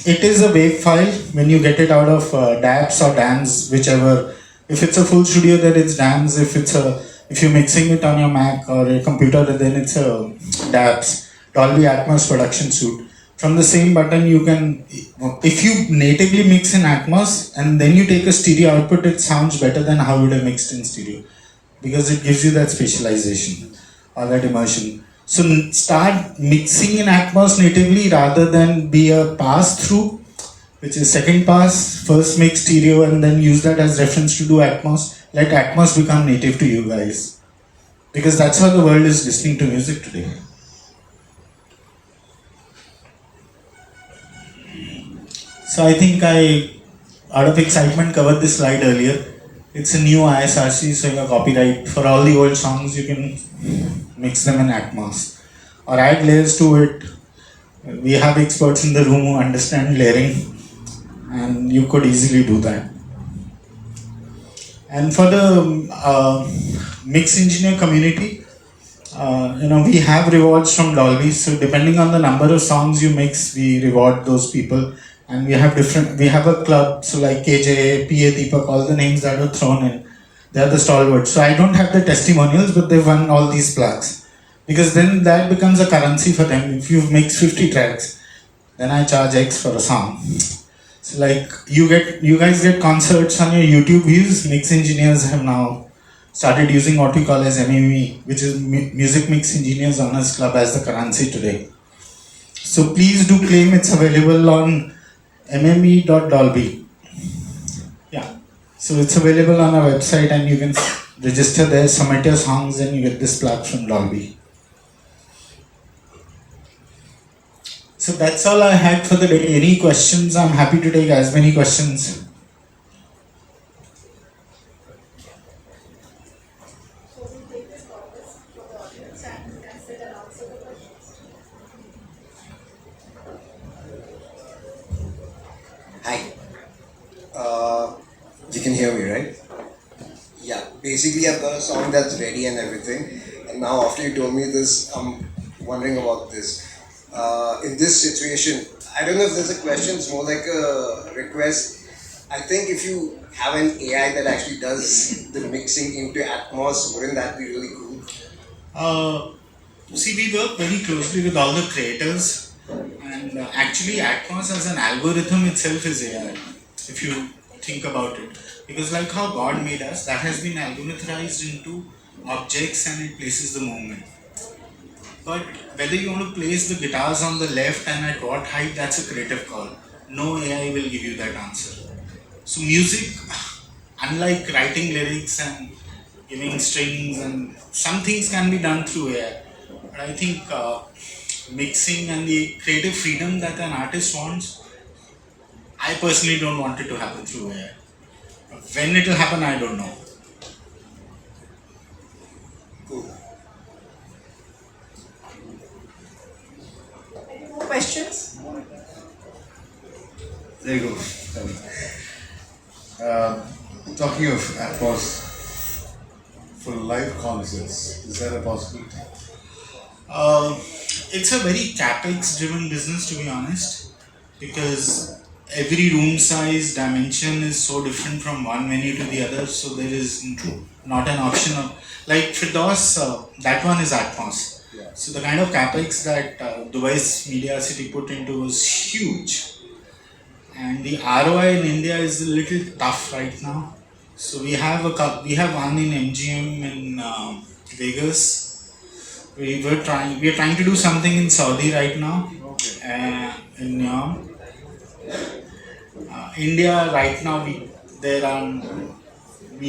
it is a WAV file when you get it out of DAPs or DAMs, whichever. If it's a full studio, then it's DAMs. If you're mixing it on your Mac or a computer, then it's a DAPs, Dolby Atmos Production Suite. From the same button, you can, if you natively mix in Atmos and then you take a stereo output, it sounds better than how you would have mixed in stereo, because it gives you that spatialization or that immersion. So start mixing in Atmos natively rather than be a pass-through, which is second pass, first mix stereo and then use that as reference to do Atmos. Let Atmos become native to you guys, because that's how the world is listening to music today. So I think I, out of excitement, covered this slide earlier. It's a new ISRC, so your copyright for all the old songs, you can mix them in Atmos or add layers to it. We have experts in the room who understand layering, and you could easily do that. And for the mix engineer community, we have rewards from Dolby. So depending on the number of songs you mix, we reward those people. And we have a club, so like KJ, PA, Deepak, all the names that are thrown in, they are the stalwarts. So I don't have the testimonials, but they've won all these plaques. Because then that becomes a currency for them. If you've mixed 50 tracks, then I charge X for a song. So like you guys get concerts on your YouTube views. Mix engineers have now started using what we call as MME, which is Music Mix Engineers Honors Club, as the currency today. So please do claim. It's available on mme.dolby. Yeah, so it's available on our website and you can register there, submit your songs and you get this plaque from Dolby. So that's all I had for the day. Any questions? I'm happy to take as many questions. basically I've got a song that's ready and everything, and now after you told me this, I'm wondering about this. In this situation, I don't know if there's a question, it's more like a request. I think if you have an AI that actually does the mixing into Atmos, wouldn't that be really cool? See, we work very closely with all the creators, and actually Atmos as an algorithm itself is AI, if you think about it. Because like how God made us, that has been algorithmized into objects and it places the movement. But whether you want to place the guitars on the left and at what height, that's a creative call. No AI will give you that answer. So music, unlike writing lyrics and giving strings, and some things can be done through AI. But I think mixing and the creative freedom that an artist wants, I personally don't want it to happen through AI. When it will happen, I don't know. Any more questions? There you go. Talking of Atmos for live concerts, is that a possibility? It's a very capex driven business, to be honest, because every room size dimension is so different from one venue to the other, so there is not an option of, like Firdaus, that one is Atmos. Yeah. So the kind of capex that Dubai's Media City put into was huge, and the ROI in India is a little tough right now. So we have one in MGM in Vegas. We are trying to do something in Saudi right now. In India right now, we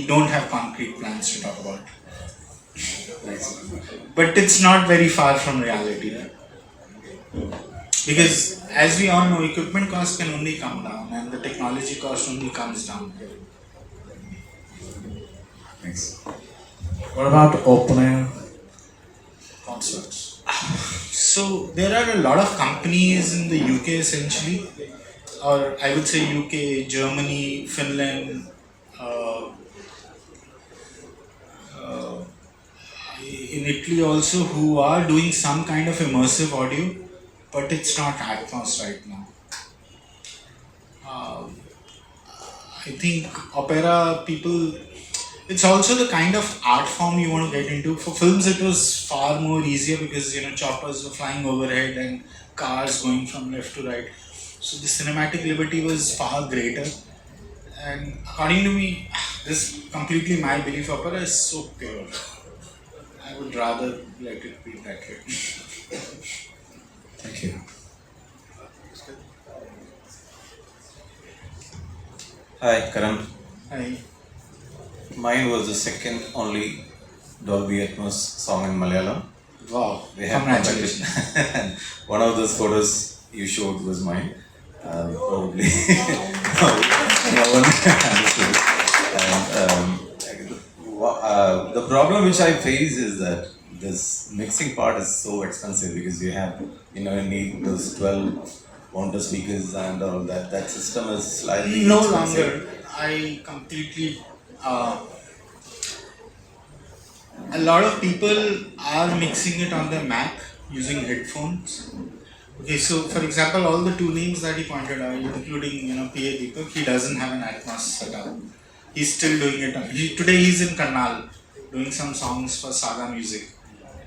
don't have concrete plans to talk about. But it's not very far from reality. Because as we all know, equipment cost can only come down and the technology cost only comes down. Thanks. What about open air concerts? So there are a lot of companies in the UK essentially, or I would say UK, Germany, Finland, in Italy also, who are doing some kind of immersive audio, but it's not Atmos right now. I think opera people, it's also the kind of art form you want to get into. For films it was far more easier because choppers were flying overhead and cars going from left to right. So the cinematic liberty was far greater. And according to me, this is completely my belief, opera is so pure. I would rather let it be that way. Thank you. Hi, Karan. Hi. Mine was the second only Dolby Atmos song in Malayalam. Wow. We have Congratulations. contacted. One of those photos you showed was mine. Probably no one understood. And the problem which I face is that this mixing part is so expensive because you have, you need those 12 Wonder speakers and all that. That system is slightly No expensive. longer. I completely. A lot of people are mixing it on their Mac using headphones. Okay, so for example, all the tunings that he pointed out, including PA Deepak, he doesn't have an Atmos setup. He's still doing it. Today he's in Karnal doing some songs for Saga Music,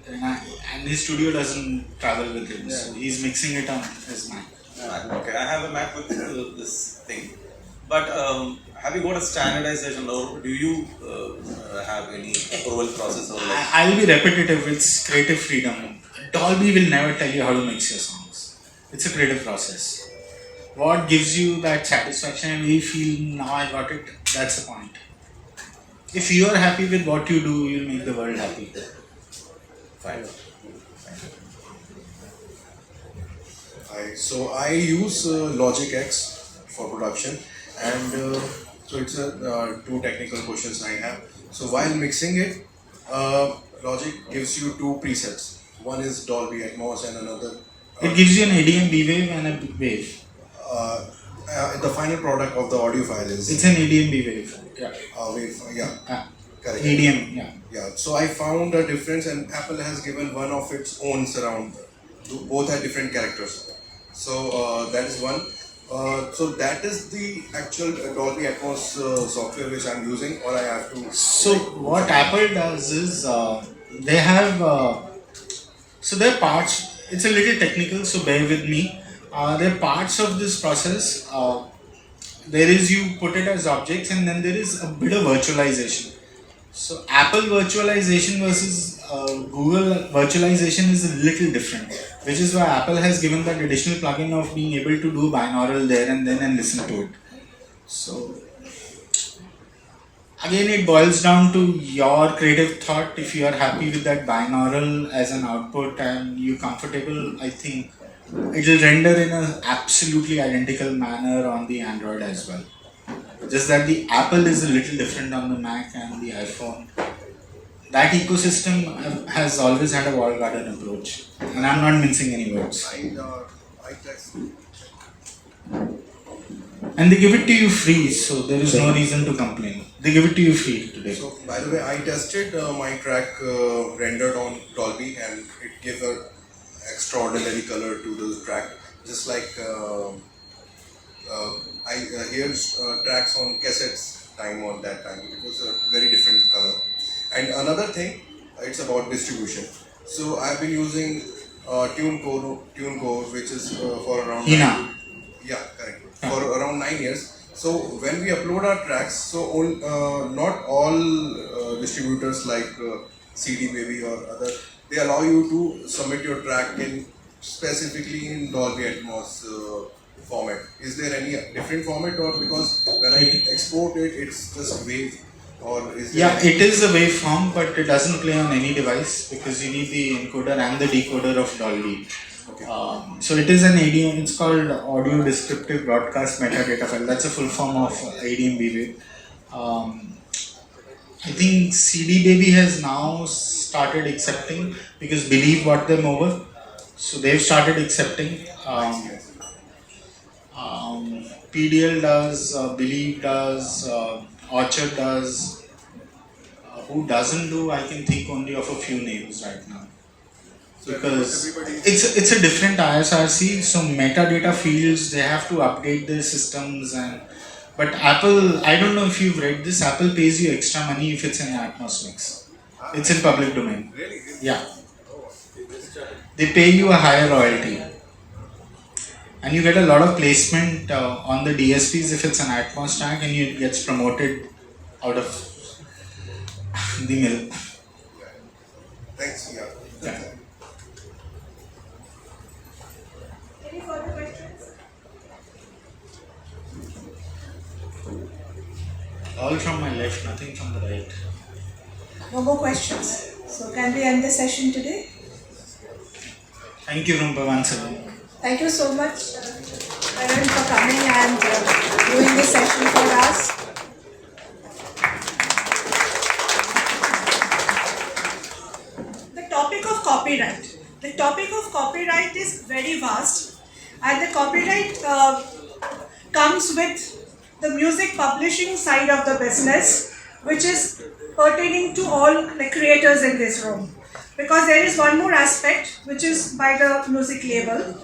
and his studio doesn't travel with him, so he's mixing it on his Mac. Okay, I have a Mac with this thing. But have you got a standardization, or do you have any approval process? Or I'll be repetitive. It's creative freedom. Dolby will never tell you how to mix your songs. It's a creative process. What gives you that satisfaction and you feel, now I got it, that's the point. If you are happy with what you do, you'll make the world happy. Fine. So I use Logic X for production, and so it's two technical questions I have. So while mixing it, Logic gives you two presets. One is Dolby Atmos and another. It gives you an ADM B wave and a wave. The final product of the audio file is. It's an ADM B wave. Yeah. Wave. Yeah. Correct. EDM, yeah. Yeah, so I found a difference, and Apple has given one of its own surround. Both have different characters. So that is one. So that is the actual Dolby Atmos software which I'm using, or I have to. So what Apple does is they have so their parts. It's a little technical, so bear with me. There are parts of this process. There is you put it as objects, and then there is a bit of virtualization. So Apple virtualization versus Google virtualization is a little different, which is why Apple has given that additional plugin of being able to do binaural there and then and listen to it. So again, it boils down to your creative thought. If you are happy with that binaural as an output and you're comfortable, I think it will render in an absolutely identical manner on the Android as well. Just that the Apple is a little different on the Mac and the iPhone. That ecosystem has always had a walled garden approach, and I'm not mincing any words. And they give it to you free, so there is no reason to complain. They give it to you free today. So by the way, I tested my track rendered on Dolby, and it gave an extraordinary color to the track, just like I hear tracks on cassettes time on that time. It was a very different color. And another thing, it's about distribution. So I've been using TuneCore, which is for around correct, for around 9 years. So when we upload our tracks, so not all distributors like CD Baby or other, they allow you to submit your track in specifically in Dolby Atmos format. Is there any different format, or because when I export it, it's just wave, or is there? Yeah, it is a waveform, but it doesn't play on any device because you need the encoder and the decoder of Dolby. Okay. So it is an ADM. It's called Audio Descriptive Broadcast Metadata File. That's a full form of ADM B-Wave. I think CD Baby has now started accepting because Believe bought them over. So they've started accepting. PDL does, Believe does, Orchard does. Who doesn't do? I can think only of a few names right now. Because it's a different ISRC, so metadata fields, they have to update their systems. But Apple, I don't know if you've read this, Apple pays you extra money if it's in Atmos mix. It's in public domain. Yeah. They pay you a higher royalty. And you get a lot of placement on the DSPs if it's an Atmos track, and it gets promoted out of the mill. Thanks. Yeah. Any further questions? All from my left, nothing from the right. No more questions. So can we end the session today? Thank you, Rumpa, once again. Thank you so much, Karan, for coming and doing this session for us. The topic of copyright. The topic of copyright is very vast, and the copyright comes with the music publishing side of the business, which is pertaining to all the creators in this room. Because there is one more aspect, which is by the music label.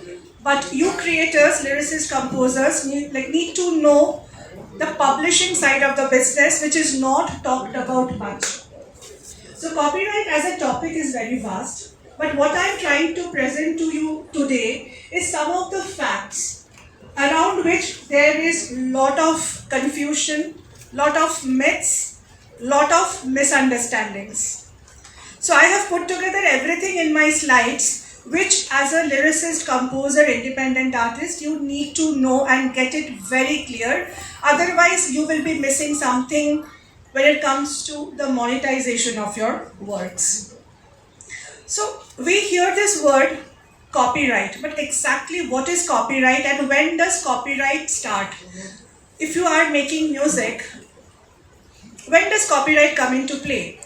But you creators, lyricists, composers need to know the publishing side of the business, which is not talked about much. So copyright as a topic is very vast. But what I'm trying to present to you today is some of the facts around which there is lot of confusion, lot of myths, lot of misunderstandings. So I have put together everything in my slides, which as a lyricist, composer, independent artist, you need to know and get it very clear. Otherwise, you will be missing something when it comes to the monetization of your works. So we hear this word copyright, but exactly what is copyright and when does copyright start? If you are making music, when does copyright come into play?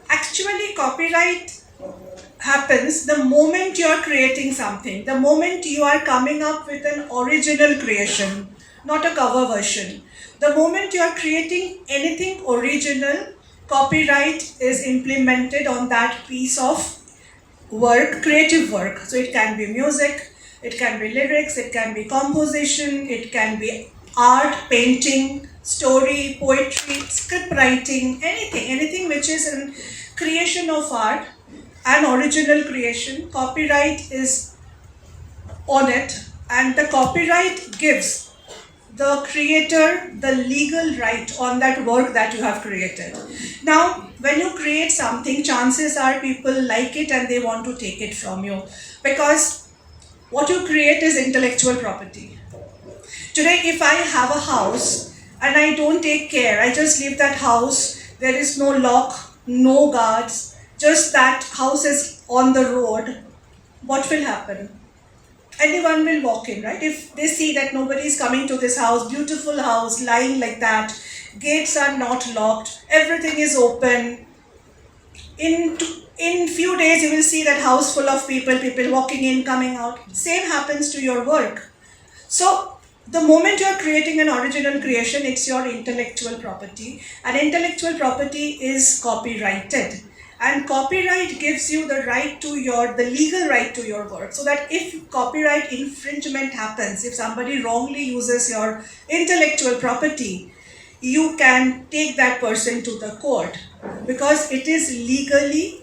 Actually, copyright happens the moment you are creating something, the moment you are coming up with an original creation, not a cover version. The moment you are creating anything original copyright is implemented on that piece of work, creative work. So it can be music, it can be lyrics, it can be composition, it can be art, painting, story, poetry, script writing, anything which is a creation of art, an original creation. Copyright is on it, and the copyright gives the creator the legal right on that work that you have created. Now, when you create something, chances are people like it and they want to take it from you, because what you create is intellectual property. Today, if I have a house and I don't take care, I just leave that house, there is no lock, no guards, just that house is on the road, what will happen? Anyone will walk in, right? If they see that nobody is coming to this house, beautiful house, lying like that, gates are not locked, everything is open. In few days, you will see that house full of people walking in, coming out. Same happens to your work. So, the moment you are creating an original creation, it's your intellectual property. And intellectual property is copyrighted. And copyright gives you the right to the legal right to your work. So that if copyright infringement happens, if somebody wrongly uses your intellectual property, you can take that person to the court, because it is legally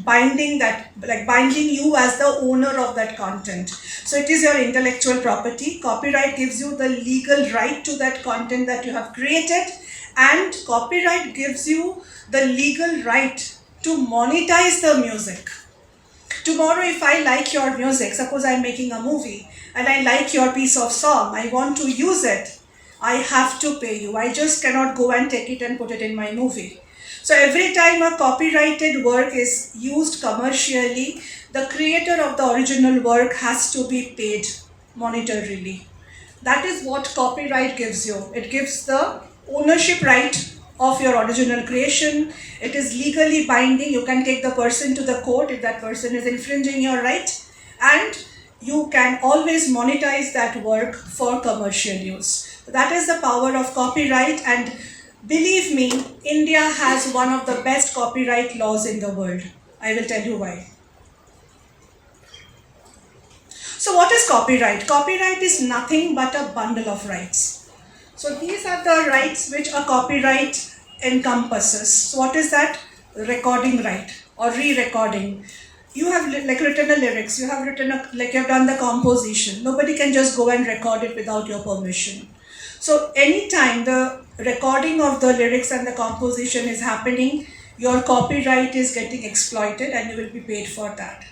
binding you as the owner of that content. So it is your intellectual property. Copyright gives you the legal right to that content that you have created, and copyright gives you the legal right to monetize the music. Tomorrow, if I like your music, suppose I'm making a movie and I like your piece of song, I want to use it, I have to pay you. I just cannot go and take it and put it in my movie. So every time a copyrighted work is used commercially, the creator of the original work has to be paid monetarily. That is what copyright gives you. It gives the ownership right of your original creation. It is legally binding. You can take the person to the court if that person is infringing your right, and you can always monetize that work for commercial use. That is the power of copyright, and believe me, India has one of the best copyright laws in the world. I will tell you why. So what is copyright? Copyright is nothing but a bundle of rights. So these are the rights which a copyright encompasses. So what is that? Recording right or re-recording. You have written a lyrics, you have done the composition. Nobody can just go and record it without your permission. So anytime the recording of the lyrics and the composition is happening, your copyright is getting exploited and you will be paid for that.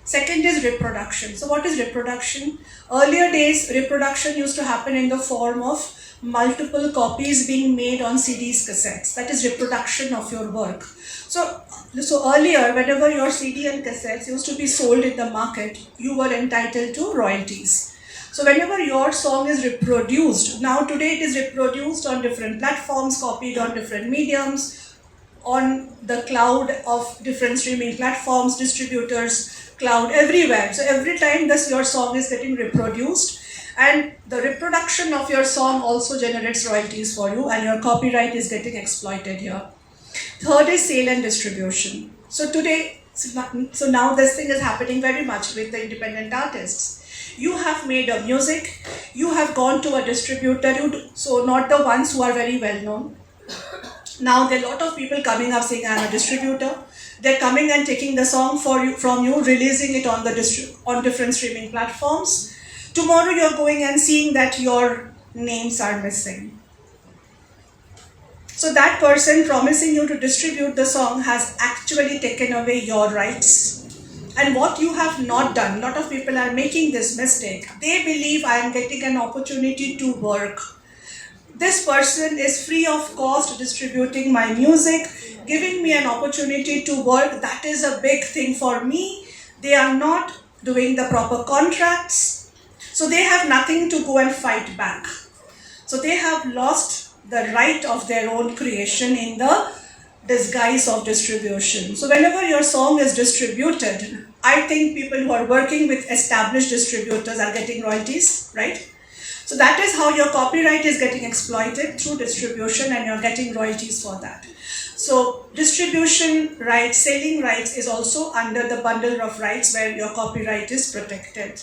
Second is reproduction. So what is reproduction? Earlier days, reproduction used to happen in the form of multiple copies being made on CDs, cassettes. That is reproduction of your work. So earlier, whenever your CD and cassettes used to be sold in the market, you were entitled to royalties. So whenever your song is reproduced, now today it is reproduced on different platforms, copied on different mediums, on the cloud of different streaming platforms, distributors, cloud, everywhere. So every time your song is getting reproduced, and the reproduction of your song also generates royalties for you, and your copyright is getting exploited here. Third is sale and distribution. So now this thing is happening very much with the independent artists. You have made a music, you have gone to a distributor, so not the ones who are very well known. Now there are a lot of people coming up saying, I'm a distributor. They're coming and taking the song from you, releasing it on different streaming platforms. Tomorrow you're going and seeing that your names are missing. So that person promising you to distribute the song has actually taken away your rights. And what you have not done, a lot of people are making this mistake. They believe I am getting an opportunity to work. This person is free of cost distributing my music, giving me an opportunity to work. That is a big thing for me. They are not doing the proper contracts. So they have nothing to go and fight back. So they have lost the right of their own creation in the disguise of distribution. So whenever your song is distributed, I think people who are working with established distributors are getting royalties, right? So that is how your copyright is getting exploited through distribution, and you're getting royalties for that. So distribution rights, selling rights is also under the bundle of rights where your copyright is protected.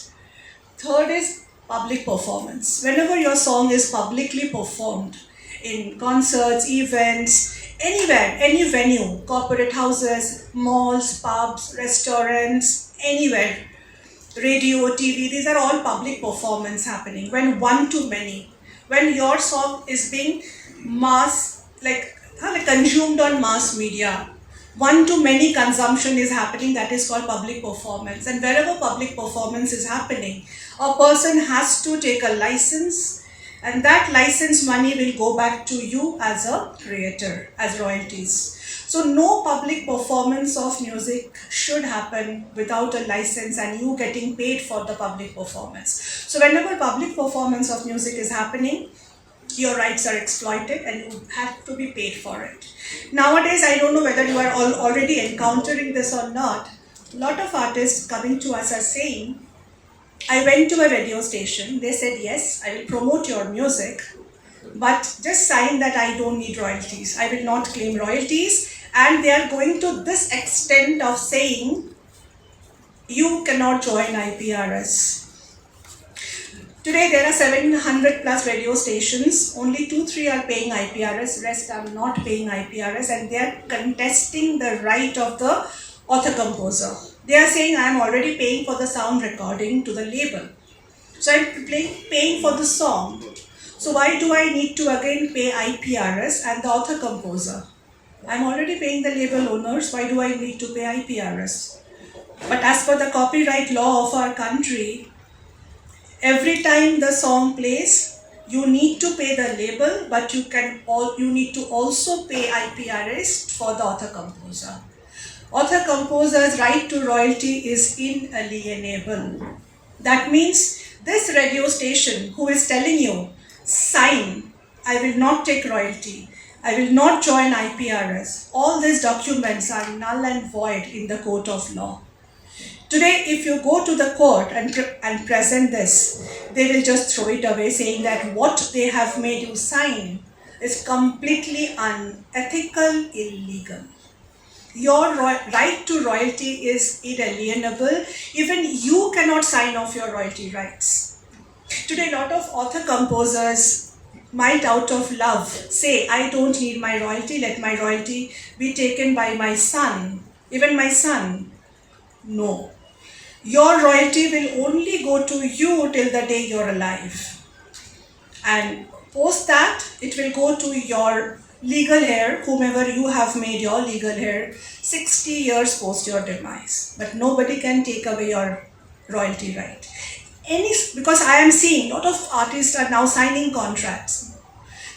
Third is public performance. Whenever your song is publicly performed in concerts, events, anywhere, any venue, corporate houses, malls, pubs, restaurants, anywhere, radio, TV, these are all public performance happening. When one to many, when your song is being like consumed on mass media, one to many consumption is happening, that is called public performance. And wherever public performance is happening, a person has to take a license, and that license money will go back to you as a creator, as royalties. So no public performance of music should happen without a license and you getting paid for the public performance. So whenever public performance of music is happening, your rights are exploited and you have to be paid for it. Nowadays, I don't know whether you are already encountering this or not. A lot of artists coming to us are saying, I went to a radio station, they said, yes, I will promote your music, but just sign that I don't need royalties. I will not claim royalties. And they are going to this extent of saying, you cannot join IPRS. Today there are 700 plus radio stations, only 2-3 are paying IPRS, rest are not paying IPRS, and they are contesting the right of the author-composer. They are saying, I am already paying for the sound recording to the label. So I am paying for the song. So why do I need to again pay IPRS and the author-composer? I am already paying the label owners, why do I need to pay IPRS? But as per the copyright law of our country, every time the song plays, you need to pay the label, but you need to also pay IPRS for the author-composer. Author-composer's right to royalty is inalienable. That means this radio station who is telling you, sign, I will not take royalty, I will not join IPRS, all these documents are null and void in the court of law. Today, if you go to the court and present this, they will just throw it away, saying that what they have made you sign is completely unethical, illegal. Your right to royalty is inalienable. Even you cannot sign off your royalty rights. Today, a lot of author-composers might out of love say, I don't need my royalty, let my royalty be taken by my son, even my son. No. Your royalty will only go to you till the day you're alive. And post that, it will go to your legal heir, whomever you have made your legal heir, 60 years post your demise. But nobody can take away your royalty right. Because I am seeing a lot of artists are now signing contracts.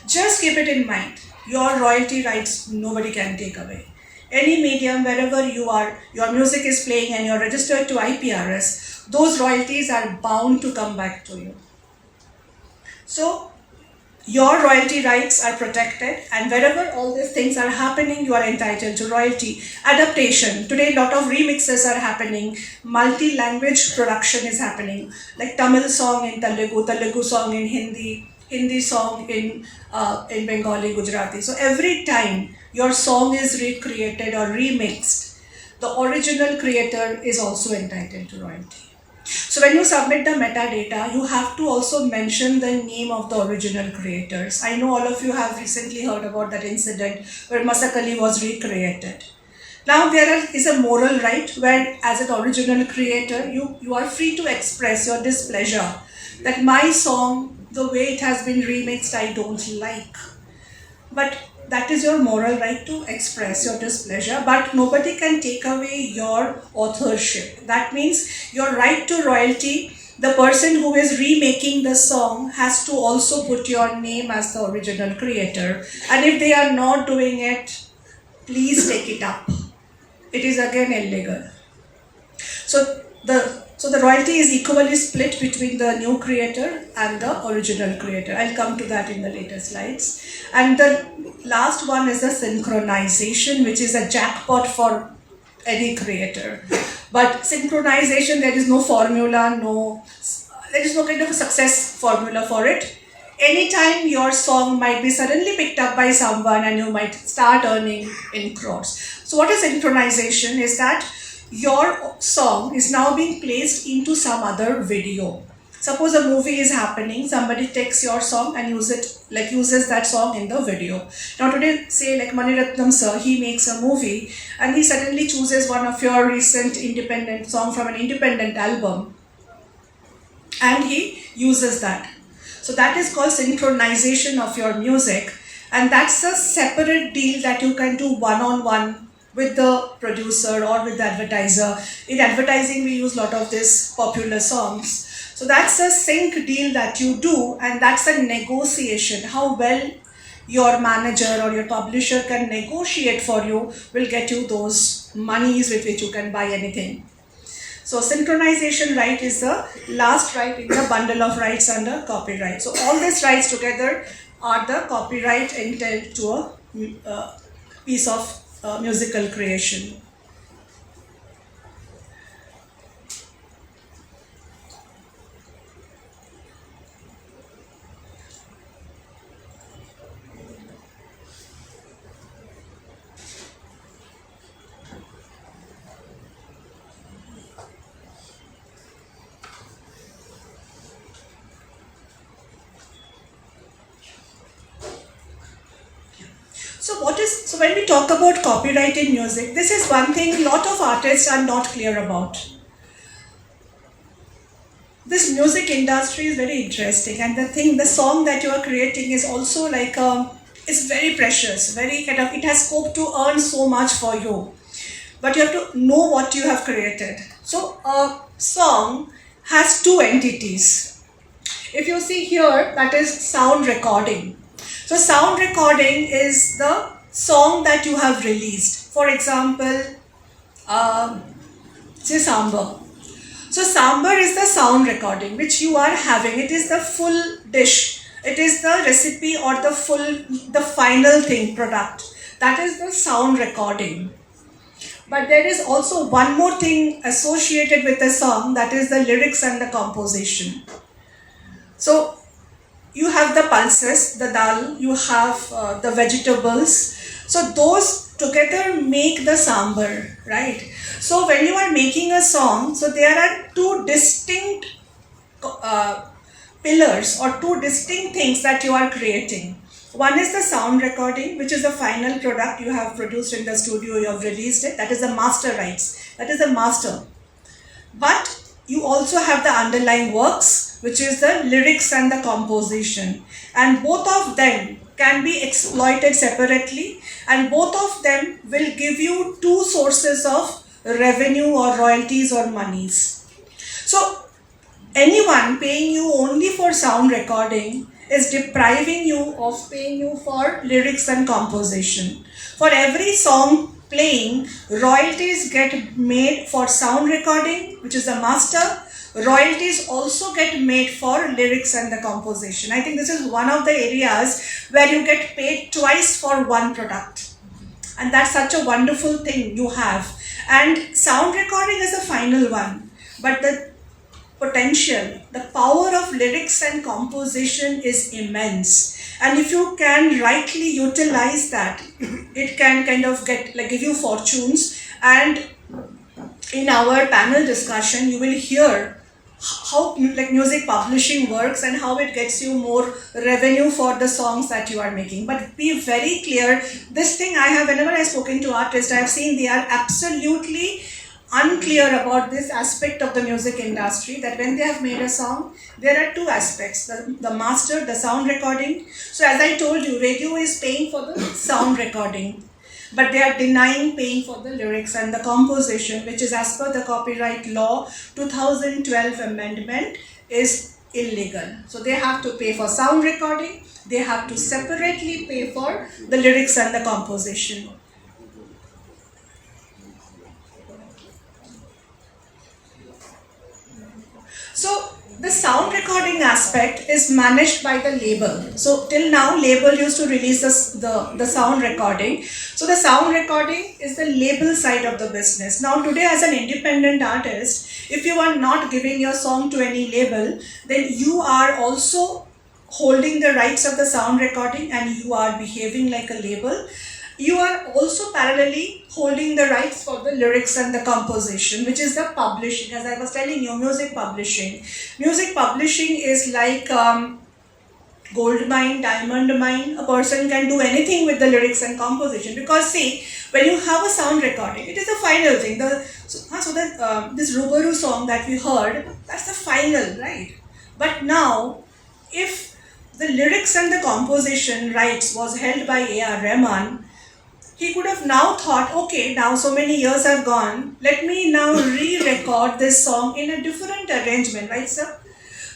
Just keep it in mind, your royalty rights nobody can take away. Any medium, wherever you are, your music is playing and you're registered to IPRS, those royalties are bound to come back to you. So, your royalty rights are protected, and wherever all these things are happening, you are entitled to royalty. Adaptation. Today, a lot of remixes are happening. Multi-language production is happening. Like Tamil song in Telugu, Telugu song in Hindi, Hindi song in Bengali, Gujarati. So every time your song is recreated or remixed, the original creator is also entitled to royalty. So when you submit the metadata, you have to also mention the name of the original creators. I know all of you have recently heard about that incident where Masakali was recreated. Now there is a moral right where as an original creator, you are free to express your displeasure that my song, the way it has been remixed, I don't like. But that is your moral right to express your displeasure, but nobody can take away your authorship. That means your right to royalty, the person who is remaking the song has to also put your name as the original creator. And if they are not doing it, please take it up. It is again illegal. So the royalty is equally split between the new creator and the original creator. I'll come to that in the later slides. And the last one is the synchronization, which is a jackpot for any creator. But synchronization, there is no formula, there is no kind of a success formula for it. anytime your song might be suddenly picked up by someone and you might start earning in crores. So what is synchronization is that your song is now being placed into some other video. Suppose a movie is happening, somebody takes your song and uses that song in the video. Now today, say like Mani Ratnam sir, he makes a movie and he suddenly chooses one of your recent independent song from an independent album and he uses that. So that is called synchronization of your music, and that's a separate deal that you can do one-on-one with the producer or with the advertiser. In advertising, we use a lot of these popular songs. So that's a sync deal that you do, and that's a negotiation. How well your manager or your publisher can negotiate for you will get you those monies with which you can buy anything. So synchronization right is the last right in the bundle of rights under copyright. So all these rights together are the copyright entailed to a piece of musical creation. So when we talk about copyright in music, this is one thing a lot of artists are not clear about. This music industry is very interesting, and the song that you are creating is also like it's very precious, very kind of, it has scope to earn so much for you. But you have to know what you have created. So a song has two entities. If you see here, that is sound recording. So sound recording is the song that you have released. For example, say Sambar. So Sambar is the sound recording which you are having. It is the full dish. It is the recipe or the final thing, product. That is the sound recording. But there is also one more thing associated with the song, that is the lyrics and the composition. So you have the pulses, the dal, you have the vegetables. So those together make the sambar, right? So when you are making a song, so there are two distinct pillars or two distinct things that you are creating. One is the sound recording, which is the final product you have produced in the studio, you have released it. That is the master rights. That is the master. But you also have the underlying works, which is the lyrics and the composition. And both of them can be exploited separately, and both of them will give you two sources of revenue or royalties or monies. So anyone paying you only for sound recording is depriving you of paying you for lyrics and composition. For every song playing, royalties get made for sound recording, which is the master. Royalties also get made for lyrics and the composition. I think this is one of the areas where you get paid twice for one product. And that's such a wonderful thing you have. And sound recording is the final one. But the potential, the power of lyrics and composition is immense. And if you can rightly utilize that, it can kind of give you fortunes. And in our panel discussion, you will hear how music publishing works and how it gets you more revenue for the songs that you are making. But be very clear, this thing whenever I've spoken to artists, I've seen they are absolutely unclear about this aspect of the music industry, that when they have made a song, there are two aspects, the master, the sound recording. So as I told you, radio is paying for the sound recording, but they are denying paying for the lyrics and the composition, which is as per the Copyright Law 2012 amendment is illegal. So they have to pay for sound recording, they have to separately pay for the lyrics and the composition. So the sound recording aspect is managed by the label. So till now, label used to release the sound recording. So the sound recording is the label side of the business. Now today, as an independent artist, if you are not giving your song to any label, then you are also holding the rights of the sound recording and you are behaving like a label, you are also parallelly holding the rights for the lyrics and the composition, which is the publishing. As I was telling you, music publishing. Music publishing is like gold mine, diamond mine. A person can do anything with the lyrics and composition, because see, when you have a sound recording, it is the final thing. This Rubaru song that we heard, that's the final, right? But now, if the lyrics and the composition rights was held by A.R. Rahman, he could have now thought, okay, now so many years have gone, let me now re-record this song in a different arrangement, right, sir?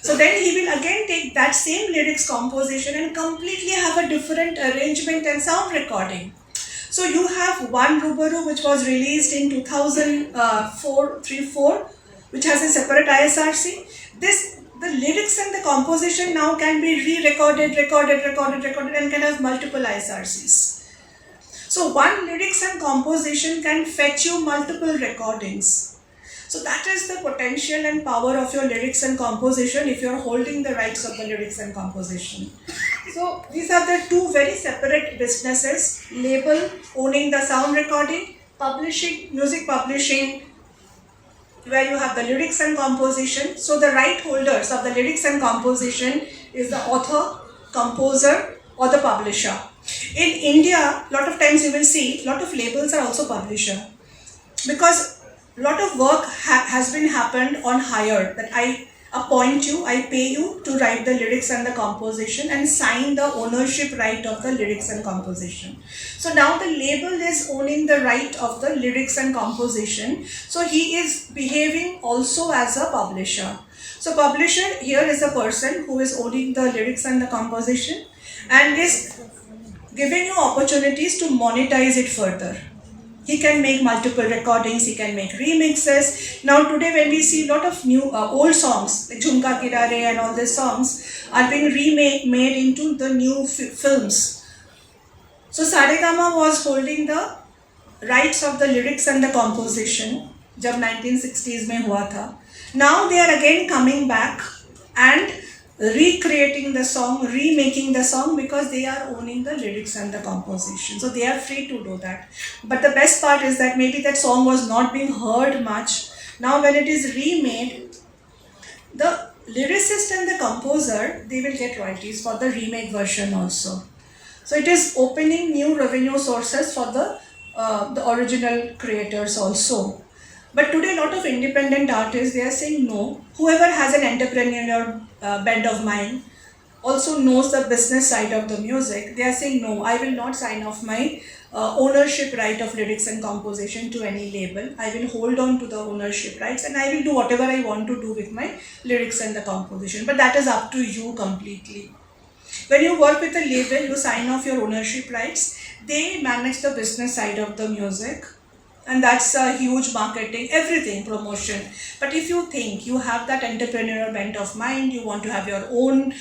So then he will again take that same lyrics composition and completely have a different arrangement and sound recording. So you have one Rubaru which was released in 2004, which has a separate ISRC. The lyrics and the composition now can be re-recorded, recorded and can have multiple ISRCs. So one lyrics and composition can fetch you multiple recordings. So that is the potential and power of your lyrics and composition if you are holding the rights of the lyrics and composition. So these are the two very separate businesses: label, owning the sound recording; publishing, music publishing, where you have the lyrics and composition. So the right holders of the lyrics and composition is the author, composer, or the publisher. In India, a lot of times you will see a lot of labels are also publisher, because a lot of work has been happened on hire, that I appoint you, I pay you to write the lyrics and the composition and sign the ownership right of the lyrics and composition. So now the label is owning the right of the lyrics and composition. So he is behaving also as a publisher. So publisher here is a person who is owning the lyrics and the composition and is giving you opportunities to monetize it further. He can make multiple recordings, he can make remixes. Now today when we see a lot of new old songs like Jhumka Kirare and all these songs are being remade into the new films. So Saregama was holding the rights of the lyrics and the composition जब 1960s में हुआ था. Now they are again coming back and recreating the song, remaking the song, because they are owning the lyrics and the composition. So they are free to do that. But the best part is that maybe that song was not being heard much. Now when it is remade, the lyricist and the composer, they will get royalties for the remake version also. So it is opening new revenue sources for the original creators also. But today a lot of independent artists, they are saying no. Whoever has an entrepreneurial bent of mind, also knows the business side of the music, they are saying no, I will not sign off my ownership right of lyrics and composition to any label. I will hold on to the ownership rights and I will do whatever I want to do with my lyrics and the composition. But that is up to you completely. When you work with a label, you sign off your ownership rights. They manage the business side of the music. And that's a huge marketing, everything, promotion. But if you think you have that entrepreneurial bent of mind, you want to have your own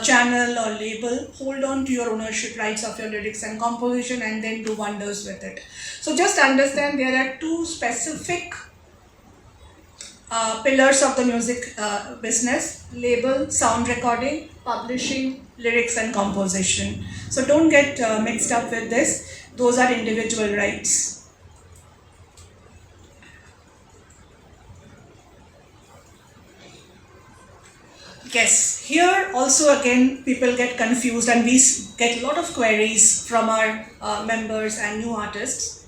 channel or label, hold on to your ownership rights of your lyrics and composition and then do wonders with it. So just understand there are two specific pillars of the music business: label, sound recording, publishing, lyrics and composition. So don't get mixed up with this. Those are individual rights. Yes, here also again people get confused and we get a lot of queries from our members and new artists.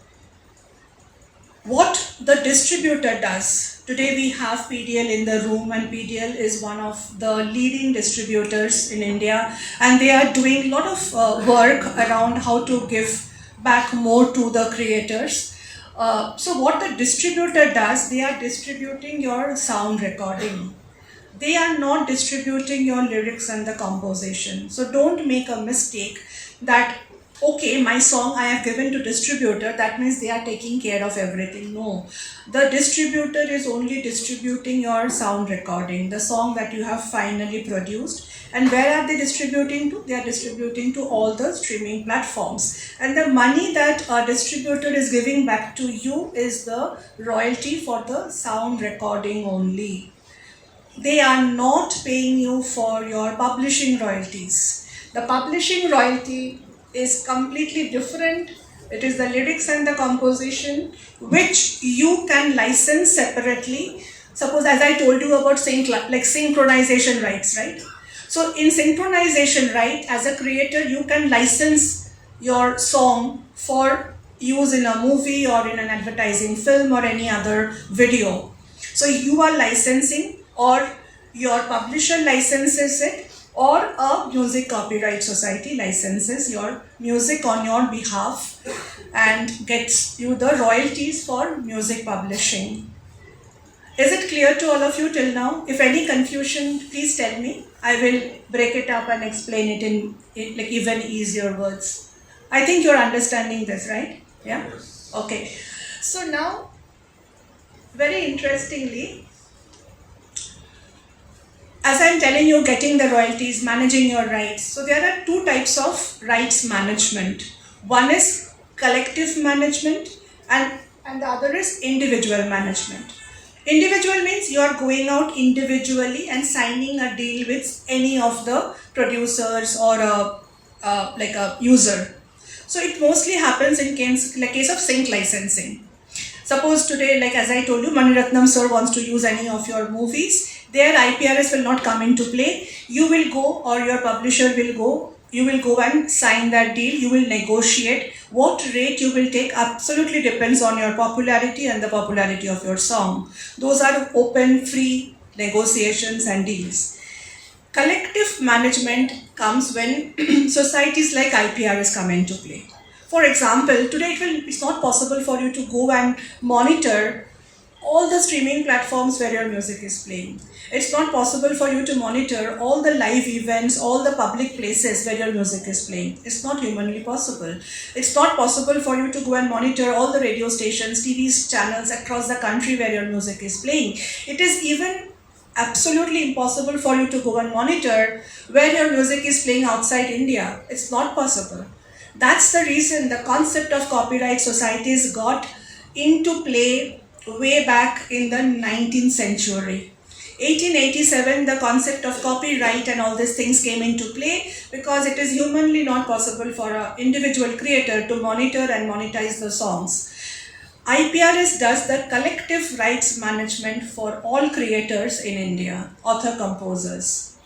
What the distributor does. Today we have PDL in the room and PDL is one of the leading distributors in India and they are doing a lot of work around how to give back more to the creators. So what the distributor does, they are distributing your sound recording. They are not distributing your lyrics and the composition. So don't make a mistake that, okay, my song I have given to distributor, that means they are taking care of everything. No, the distributor is only distributing your sound recording, the song that you have finally produced. And where are they distributing to? They are distributing to all the streaming platforms. And the money that a distributor is giving back to you is the royalty for the sound recording only. they are not paying you for your publishing royalties. The publishing royalty is completely different. It is the lyrics and the composition which you can license separately. Suppose, as I told you about synchronization rights, right? So in synchronization right, as a creator, you can license your song for use in a movie or in an advertising film or any other video. So you are licensing, or your publisher licenses it, or a music copyright society licenses your music on your behalf and gets you the royalties for music publishing. Is it clear to all of you till now? If any confusion, please tell me. I will break it up and explain it in like even easier words. I think you're understanding this, right? Yeah? Okay. So now, very interestingly, as I'm telling you, getting the royalties, managing your rights. So there are two types of rights management. One is collective management and the other is individual management. Individual means you are going out individually and signing a deal with any of the producers or like a user. So it mostly happens in case of sync licensing. Suppose today, like as I told you, Maniratnam sir wants to use any of your movies. Their IPRS will not come into play. You will go, or your publisher will go. You will go and sign that deal. You will negotiate. What rate you will take absolutely depends on your popularity and the popularity of your song. Those are open, free negotiations and deals. Collective management comes when societies like IPRS come into play. For example, today it's not possible for you to go and monitor all the streaming platforms where your music is playing. It's not possible for you to monitor all the live events, all the public places where your music is playing. It's not humanly possible. It's not possible for you to go and monitor all the radio stations, TV channels across the country where your music is playing. It is even absolutely impossible for you to go and monitor where your music is playing outside India. It's not possible. That's the reason the concept of copyright societies got into play way back in the 19th century. 1887, the concept of copyright and all these things came into play because it is humanly not possible for an individual creator to monitor and monetize the songs. IPRS does the collective rights management for all creators in India, author-composers.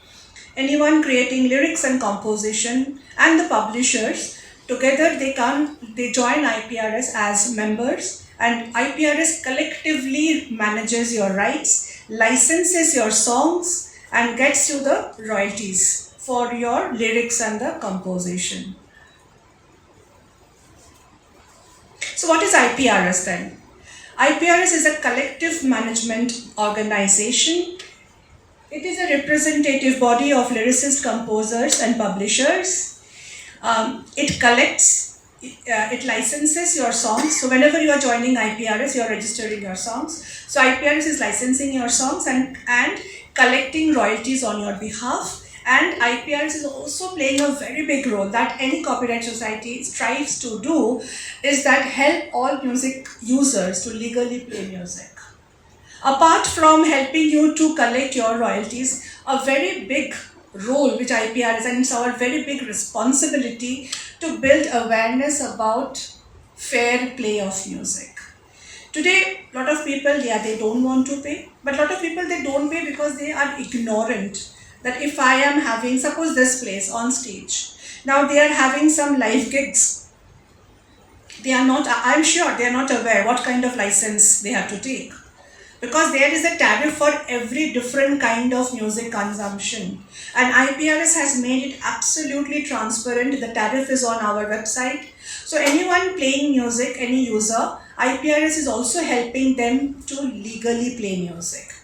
Anyone creating lyrics and composition and the publishers, together they join IPRS as members, and IPRS collectively manages your rights, licenses your songs and gets you the royalties for your lyrics and the composition. So what is IPRS then? IPRS is a collective management organization. It is a representative body of lyricists, composers and publishers. It collects, it licenses your songs. So whenever you are joining IPRS, you are registering your songs. So IPRS is licensing your songs and collecting royalties on your behalf. And IPRS is also playing a very big role that any copyright society strives to do, is that help all music users to legally play music. Apart from helping you to collect your royalties, a very big role which IPRS, and it's our very big responsibility to build awareness about fair play of music. Today, a lot of people, they don't want to pay, but a lot of people, they don't pay because they are ignorant. That if I am having, suppose this place on stage, now they are having some live gigs. They are not, I'm sure they are not aware what kind of license they have to take. Because there is a tariff for every different kind of music consumption. And IPRS has made it absolutely transparent. The tariff is on our website. So anyone playing music, any user, IPRS is also helping them to legally play music.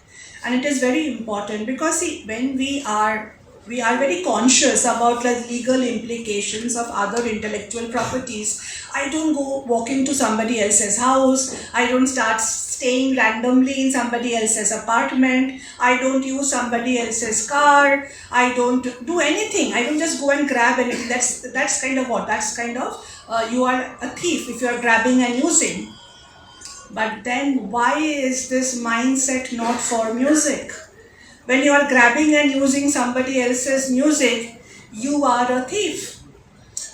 And it is very important because see, when we are very conscious about the legal implications of other intellectual properties. I don't go walking to somebody else's house. I don't start staying randomly in somebody else's apartment. I don't use somebody else's car. I don't do anything. I don't just go and grab anything. That's kind of what? That's kind of you are a thief if you are grabbing and using. But then why is this mindset not for music? When you are grabbing and using somebody else's music, you are a thief.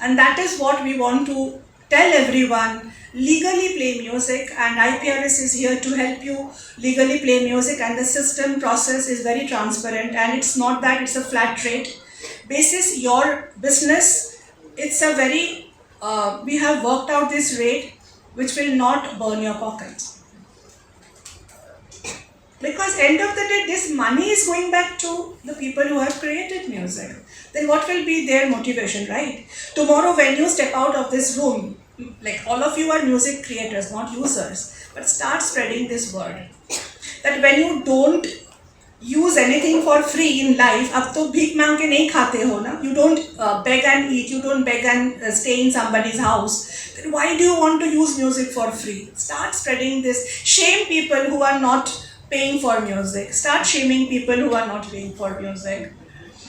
And that is what we want to tell everyone. Legally play music, and IPRS is here to help you legally play music, and the system process is very transparent, and it's not that it's a flat rate. Basis your business, it's a very, we have worked out this rate which will not burn your pockets. Because end of the day, this money is going back to the people who have created music. Then what will be their motivation, right? Tomorrow when you step out of this room, like all of you are music creators, not users, but start spreading this word. That when you don't use anything for free in life, ab to bhik mang ke nahi khate ho na, you don't beg and eat, you don't beg and stay in somebody's house, then why do you want to use music for free? Start spreading this. Shame people who are not paying for music. Start shaming people who are not paying for music.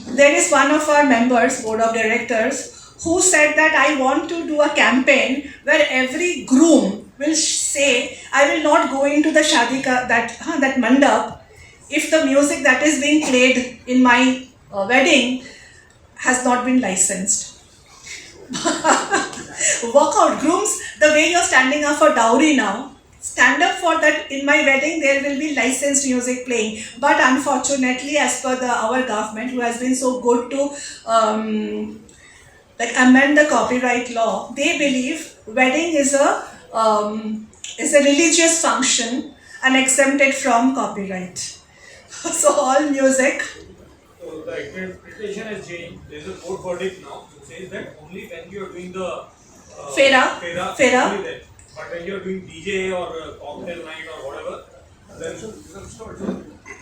There is one of our members, board of directors, who said that I want to do a campaign where every groom will say, I will not go into the shadi ka, that mandap if the music that is being played in my wedding has not been licensed. Walk out, grooms, the way you're standing up for dowry now, stand up for that. In my wedding there will be licensed music playing, but unfortunately as per our government, who has been so good to amend the copyright law, they believe wedding is a religious function and exempted from copyright. So all music. So the interpretation has changed. There is a court verdict now which says that only when you are doing the Fera. only then. But when you are doing DJ or cocktail night or whatever, then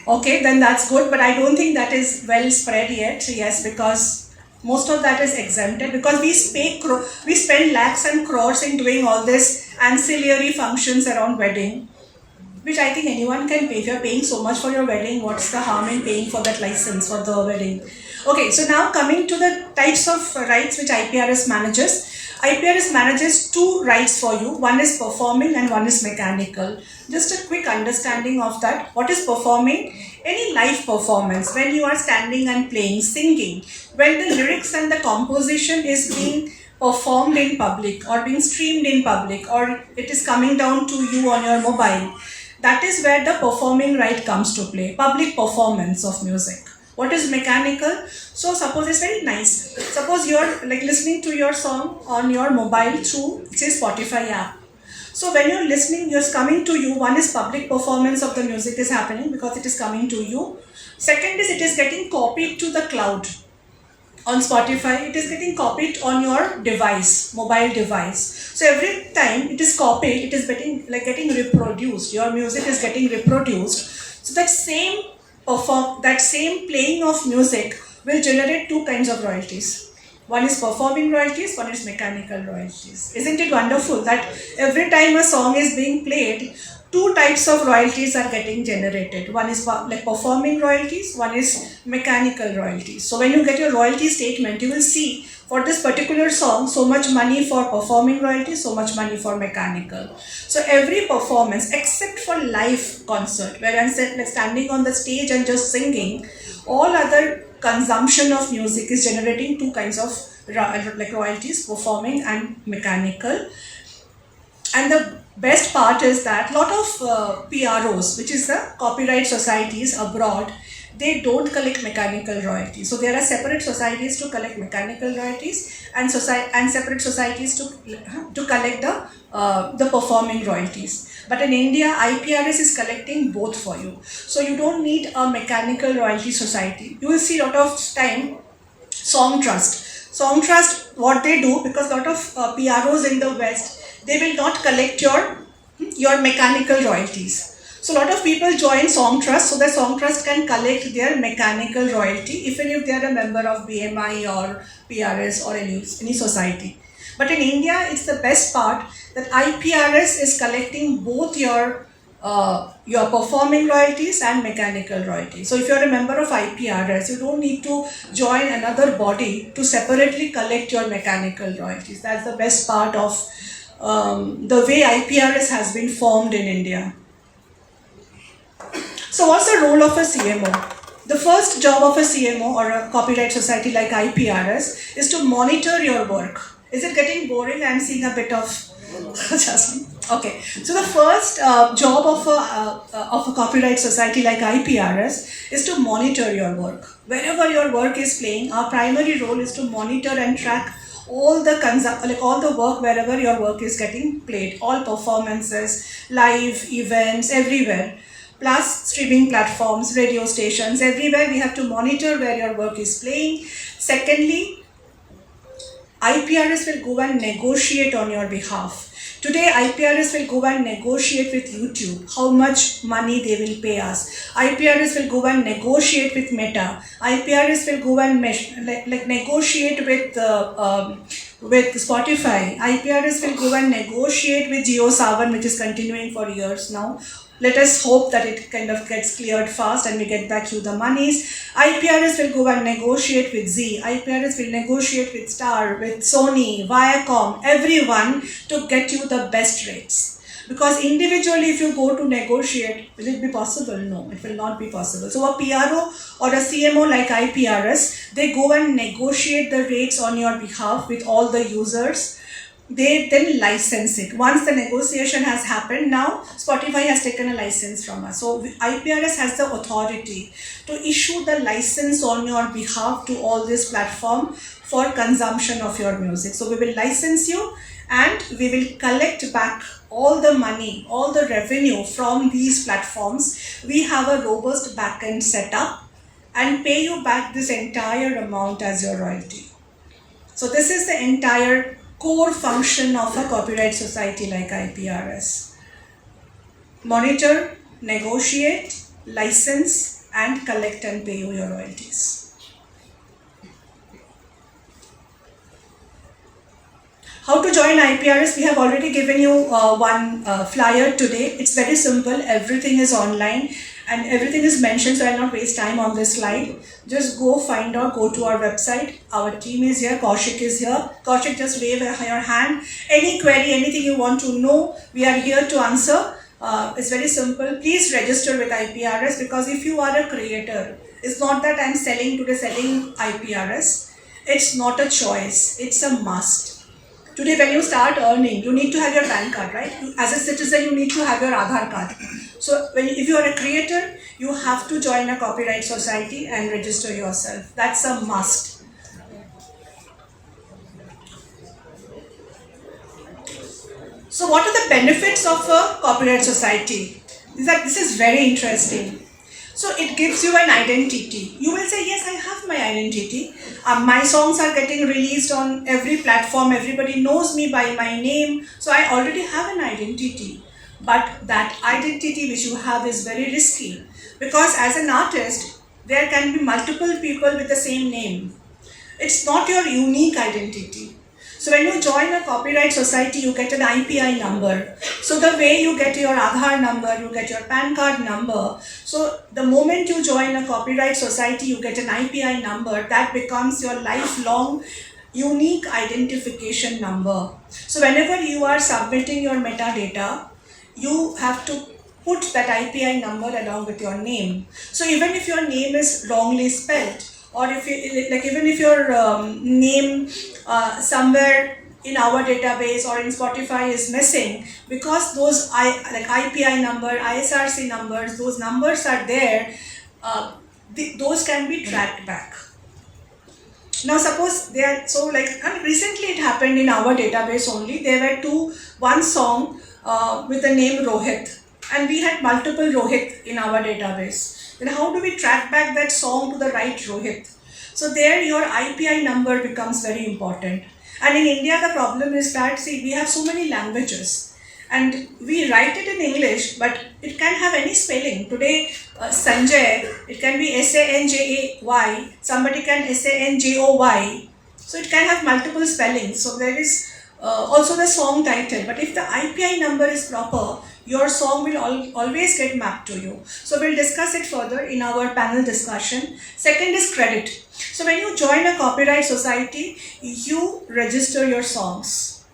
Okay, then that's good, but I don't think that is well spread yet. Yes, because most of that is exempted, because we spend lakhs and crores in doing all this ancillary functions around wedding, which I think anyone can pay. If you're paying so much for your wedding, what's the harm in paying for that license for the wedding? Okay, so now coming to the types of rights which IPRS manages. IPRS manages two rights for you. One is performing and one is mechanical. Just a quick understanding of that. What is performing? Any live performance, when you are standing and playing, singing, when the lyrics and the composition is being performed in public or being streamed in public, or it is coming down to you on your mobile, that is where the performing right comes to play. Public performance of music. What is mechanical? So suppose it's very nice. Suppose you're like listening to your song on your mobile through, say, Spotify app. So when you're listening, it's coming to you. One is public performance of the music is happening because it is coming to you. Second is it is getting copied to the cloud. On Spotify, it is getting copied on your device, mobile device. So every time it is copied, it is getting reproduced. Your music is getting reproduced. So that same playing of music will generate two kinds of royalties. One is performing royalties, one is mechanical royalties. Isn't it wonderful that every time a song is being played, two types of royalties are getting generated. One is like performing royalties, one is mechanical royalties. So when you get your royalty statement, you will see for this particular song, so much money for performing royalties, so much money for mechanical. So every performance, except for live concert, where I'm standing on the stage and just singing, all other consumption of music is generating two kinds of royalties, performing and mechanical. And the best part is that a lot of PROs, which is the copyright societies abroad, they don't collect mechanical royalties. So there are separate societies to collect mechanical royalties and separate societies to collect the performing royalties. But in India, IPRS is collecting both for you. So you don't need a mechanical royalty society. You will see a lot of time Song Trust. Song Trust, what they do, because a lot of PROs in the West, they will not collect your mechanical royalties. So a lot of people join Song Trust so that Song Trust can collect their mechanical royalty even if they are a member of BMI or PRS or any society. But in India, it's the best part that IPRS is collecting both your performing royalties and mechanical royalties. So if you're a member of IPRS, you don't need to join another body to separately collect your mechanical royalties. That's the best part of the way IPRS has been formed in India. So what's the role of a CMO? The first job of a CMO or a copyright society like IPRS is to monitor your work. Is it getting boring? I'm seeing a bit of adjustment. Okay, so the first job of a copyright society like IPRS is to monitor your work. Wherever your work is playing, our primary role is to monitor and track all the work wherever your work is getting played, all performances, live events, everywhere. Plus streaming platforms, radio stations, everywhere we have to monitor where your work is playing. Secondly, IPRS will go and negotiate on your behalf. Today, IPRS will go and negotiate with YouTube how much money they will pay us. IPRS will go and negotiate with Meta. IPRS will go and negotiate with Spotify. IPRS will go and negotiate with JioSaavn, which is continuing for years now. Let us hope that it kind of gets cleared fast and we get back to the monies. IPRS will go and negotiate with Z. IPRS will negotiate with Star, with Sony, Viacom, everyone to get you the best rates. Because individually, if you go to negotiate, will it be possible? No, it will not be possible. So a PRO or a CMO like IPRS, they go and negotiate the rates on your behalf with all the users. They then license it. Once the negotiation has happened, now Spotify has taken a license from us. So IPRS has the authority to issue the license on your behalf to all this platform for consumption of your music. So we will license you and we will collect back all the money, all the revenue from these platforms. We have a robust backend setup and pay you back this entire amount as your royalty. So this is the entire core function of a copyright society like IPRS. Monitor, negotiate, license, and collect and pay you your royalties. How to join IPRS? We have already given you one flyer today. It's very simple. Everything is online and everything is mentioned, so I'll not waste time on this slide. Just go find out, go to our website. Our team is here, Kaushik is here. Kaushik, just wave your hand. Any query, anything you want to know, we are here to answer. It's very simple. Please register with IPRS, because if you are a creator, it's not that I'm selling IPRS. It's not a choice, it's a must. Today when you start earning, you need to have your PAN card, right? As a citizen, you need to have your Aadhaar card. So if you are a creator, you have to join a copyright society and register yourself. That's a must. So what are the benefits of a copyright society? This is very interesting. So it gives you an identity. You will say, yes, I have my identity. My songs are getting released on every platform. Everybody knows me by my name. So I already have an identity. But that identity which you have is very risky. Because as an artist, there can be multiple people with the same name. It's not your unique identity. So when you join a copyright society, you get an IPI number. So the way you get your Aadhaar number, you get your PAN card number. So the moment you join a copyright society, you get an IPI number. That becomes your lifelong unique identification number. So whenever you are submitting your metadata, you have to put that IPI number along with your name. So even if your name is wrongly spelled, or if you, even if your name somewhere in our database or in Spotify is missing, because those IPI number, ISRC numbers, those numbers are there, those can be tracked back. Now suppose they are, and recently it happened in our database only, there were one song with the name Rohit, and we had multiple Rohit in our database. Then how do we track back that song to the right Rohit? So there your IPI number becomes very important. And in India the problem is that, we have so many languages and we write it in English, but it can have any spelling. Today Sanjay, it can be SANJAY, somebody can SANJOY. So it can have multiple spellings. So there is also the song title, but if the IPI number is proper, your song will always get mapped to you. So we'll discuss it further in our panel discussion. Second is credit. So when you join a copyright society, you register your songs.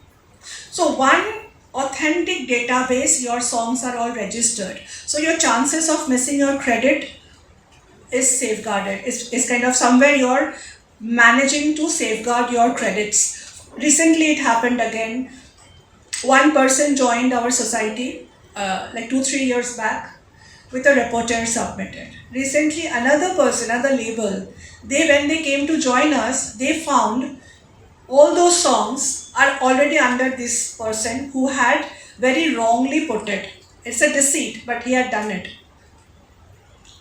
So one authentic database, your songs are all registered. So your chances of missing your credit is safeguarded. It's kind of somewhere you're managing to safeguard your credits. Recently it happened again. One person joined our society like 2-3 years back with a repertoire submitted. Recently another person, another label, when they came to join us, they found all those songs are already under this person who had very wrongly put it. It's a deceit, but he had done it.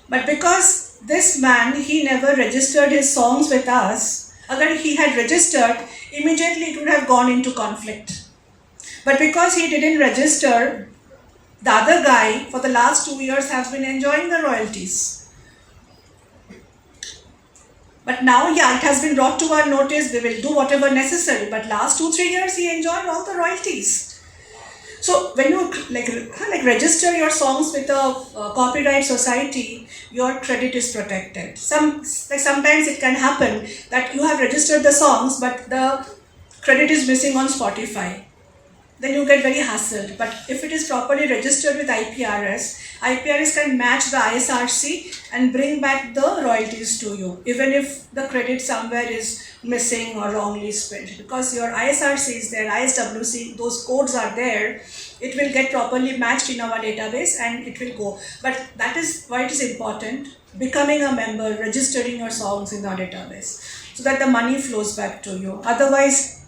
But because this man, he never registered his songs with us, agar he had registered, immediately it would have gone into conflict. But because he didn't register, the other guy for the last 2 years has been enjoying the royalties. But now, it has been brought to our notice, we will do whatever necessary. But last 2-3 years, he enjoyed all the royalties. So when you register your songs with a copyright society, your credit is protected. Sometimes it can happen that you have registered the songs, but the credit is missing on Spotify. Then you get very hassled. But if it is properly registered with IPRS, IPRS can match the ISRC and bring back the royalties to you, even if the credit somewhere is missing or wrongly spent. Because your ISRC is there, ISWC, those codes are there, it will get properly matched in our database and it will go. But that is why it is important, becoming a member, registering your songs in our database, so that the money flows back to you. Otherwise,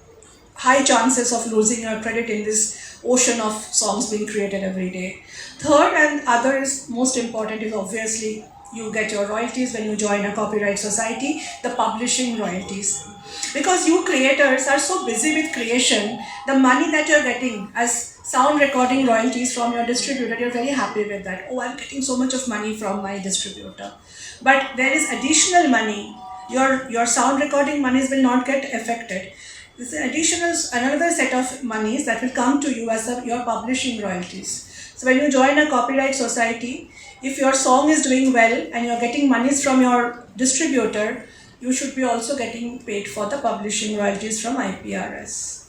high chances of losing your credit in this ocean of songs being created every day. Third and other is most important is obviously you get your royalties when you join a copyright society, the publishing royalties. Because you creators are so busy with creation, the money that you're getting as sound recording royalties from your distributor, you're very happy with that. Oh, I'm getting so much of money from my distributor. But there is additional money. Your sound recording monies will not get affected. This is additional, another set of monies that will come to you as your publishing royalties. So when you join a copyright society, if your song is doing well and you're getting monies from your distributor, you should be also getting paid for the publishing royalties from IPRS.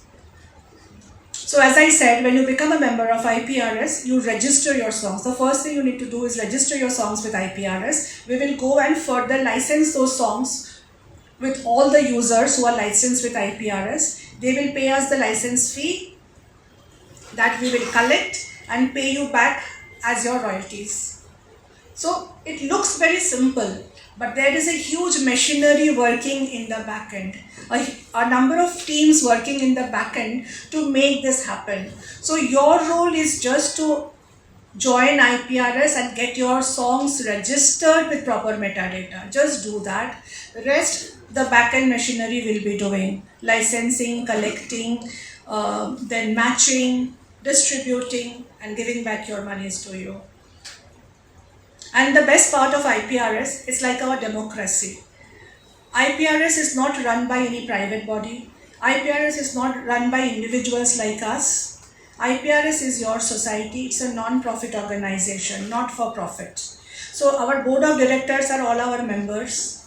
So as I said, when you become a member of IPRS, you register your songs. The first thing you need to do is register your songs with IPRS. We will go and further license those songs with all the users who are licensed with IPRS. They will pay us the license fee that we will collect and pay you back as your royalties. So it looks very simple, but there is a huge machinery working in the back end, a number of teams working in the back end to make this happen. So your role is just to join IPRS and get your songs registered with proper metadata. Just do that. The rest, the back-end machinery will be doing. Licensing, collecting, then matching, distributing, and giving back your monies to you. And the best part of IPRS is like our democracy. IPRS is not run by any private body. IPRS is not run by individuals like us. IPRS is your society. It's a non-profit organization, not for profit. So our board of directors are all our members.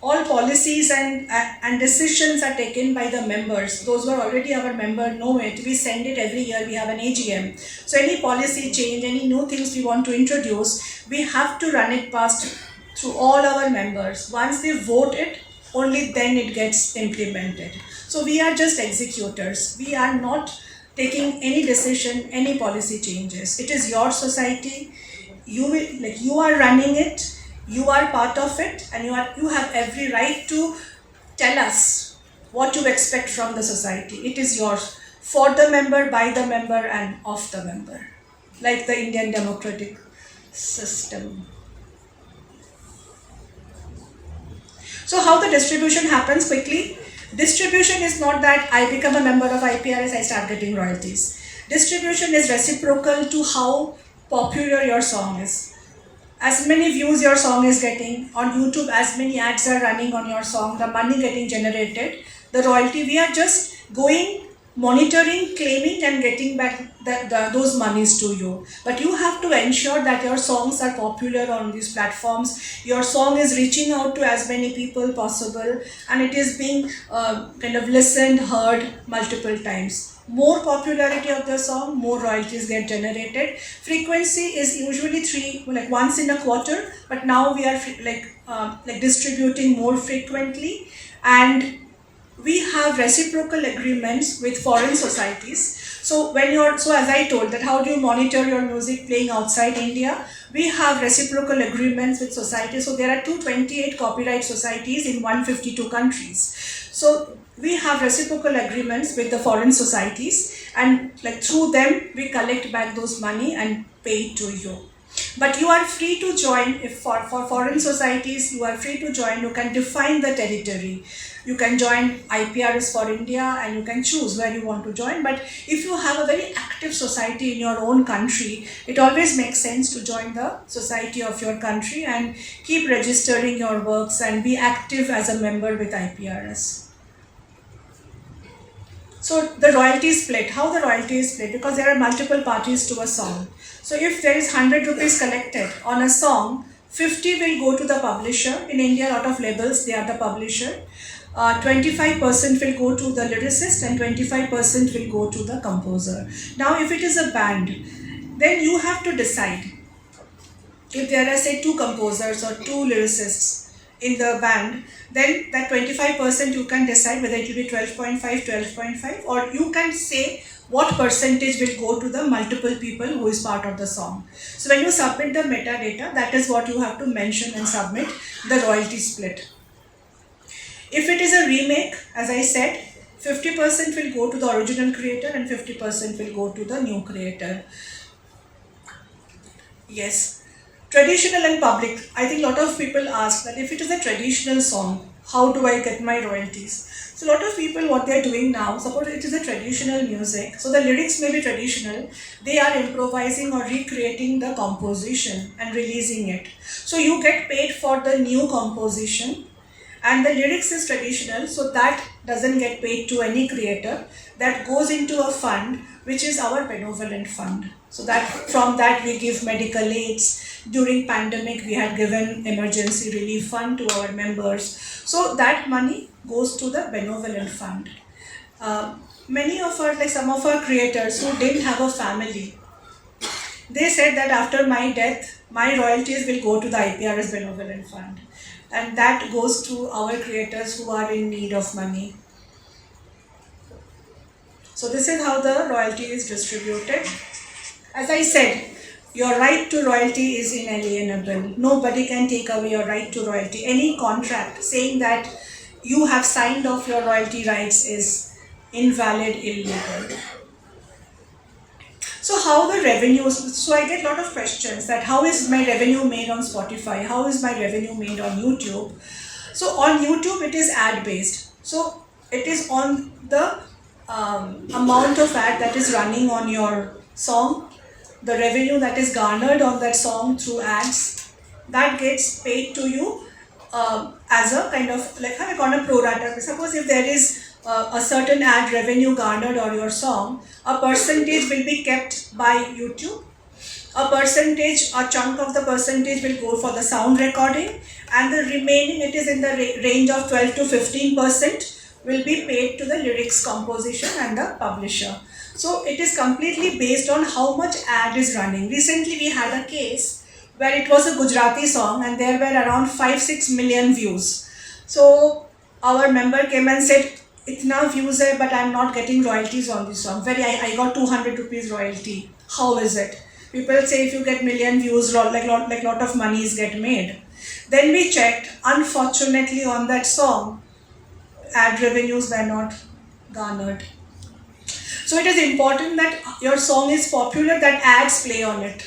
All policies and decisions are taken by the members. Those who are already our member know it. We send it every year. We have an AGM. So any policy change, any new things we want to introduce, we have to run it past through all our members. Once they vote it, only then it gets implemented. So we are just executors. We are not taking any decision, any policy changes. It is your society. You are running it. You are part of it, and you have every right to tell us what you expect from the society. It is yours, for the member, by the member, and of the member, like the Indian democratic system. So how the distribution happens quickly? Distribution is not that I become a member of IPRS, I start getting royalties. Distribution is reciprocal to how popular your song is. As many views your song is getting on YouTube, as many ads are running on your song, the money getting generated, the royalty, we are just going monitoring, claiming and getting back those monies to you. But you have to ensure that your songs are popular on these platforms, your song is reaching out to as many people possible, and it is being kind of listened, heard multiple times. More popularity of the song, more royalties get generated. Frequency is usually once in a quarter, but now we are distributing more frequently, and we have reciprocal agreements with foreign societies. So as I told that how do you monitor your music playing outside India? We have reciprocal agreements with societies. So there are 228 copyright societies in 152 countries. So we have reciprocal agreements with the foreign societies, and through them we collect back those money and pay it to you. But you are free to join. If for foreign societies, you are free to join. You can define the territory. You can join IPRS for India and you can choose where you want to join. But if you have a very active society in your own country, it always makes sense to join the society of your country and keep registering your works and be active as a member with IPRS. So the royalty split, how the royalty is split, because there are multiple parties to a song. So if there is 100 rupees collected on a song, 50 will go to the publisher. In India, a lot of labels, they are the publisher. 25% will go to the lyricist and 25% will go to the composer. Now if it is a band, then you have to decide. If there are say 2 composers or 2 lyricists in the band, then that 25% you can decide whether it will be 12.5, or you can say what percentage will go to the multiple people who is part of the song. So when you submit the metadata, that is what you have to mention and submit, the royalty split. If it is a remake, as I said, 50% will go to the original creator and 50% will go to the new creator. Yes. Traditional and public. I think a lot of people ask that if it is a traditional song, how do I get my royalties? So a lot of people, what they are doing now, suppose it is a traditional music, so the lyrics may be traditional, they are improvising or recreating the composition and releasing it. So you get paid for the new composition, and the lyrics is traditional, so that doesn't get paid to any creator. That goes into a fund, which is our benevolent fund. So that from that we give medical aids. During pandemic, we had given emergency relief fund to our members. So that money goes to the benevolent fund. Many of our, some of our creators who didn't have a family, they said that after my death, my royalties will go to the IPRS benevolent fund. And that goes to our creators who are in need of money. So this is how the royalty is distributed. As I said, your right to royalty is inalienable. Nobody can take away your right to royalty. Any contract saying that you have signed off your royalty rights is invalid, illegal. So how the revenues, so I get a lot of questions that how is my revenue made on Spotify? How is my revenue made on YouTube? So on YouTube it is ad based. So it is on the amount of ad that is running on your song, the revenue that is garnered on that song through ads, that gets paid to you as a kind of on a pro rata. Suppose if there is a certain ad revenue garnered on your song, a percentage will be kept by YouTube. A chunk of the percentage will go for the sound recording, and the remaining, it is in the range of 12 to 15%, will be paid to the lyrics composition and the publisher. So it is completely based on how much ad is running. Recently we had a case where it was a Gujarati song and there were around 5-6 million views. So our member came and said, "Itna views hai, but I am not getting royalties on this song. I got 200 rupees royalty. How is it?" People say if you get million views, like lot of monies get made. Then we checked. Unfortunately, on that song, ad revenues were not garnered. So it is important that your song is popular, that ads play on it.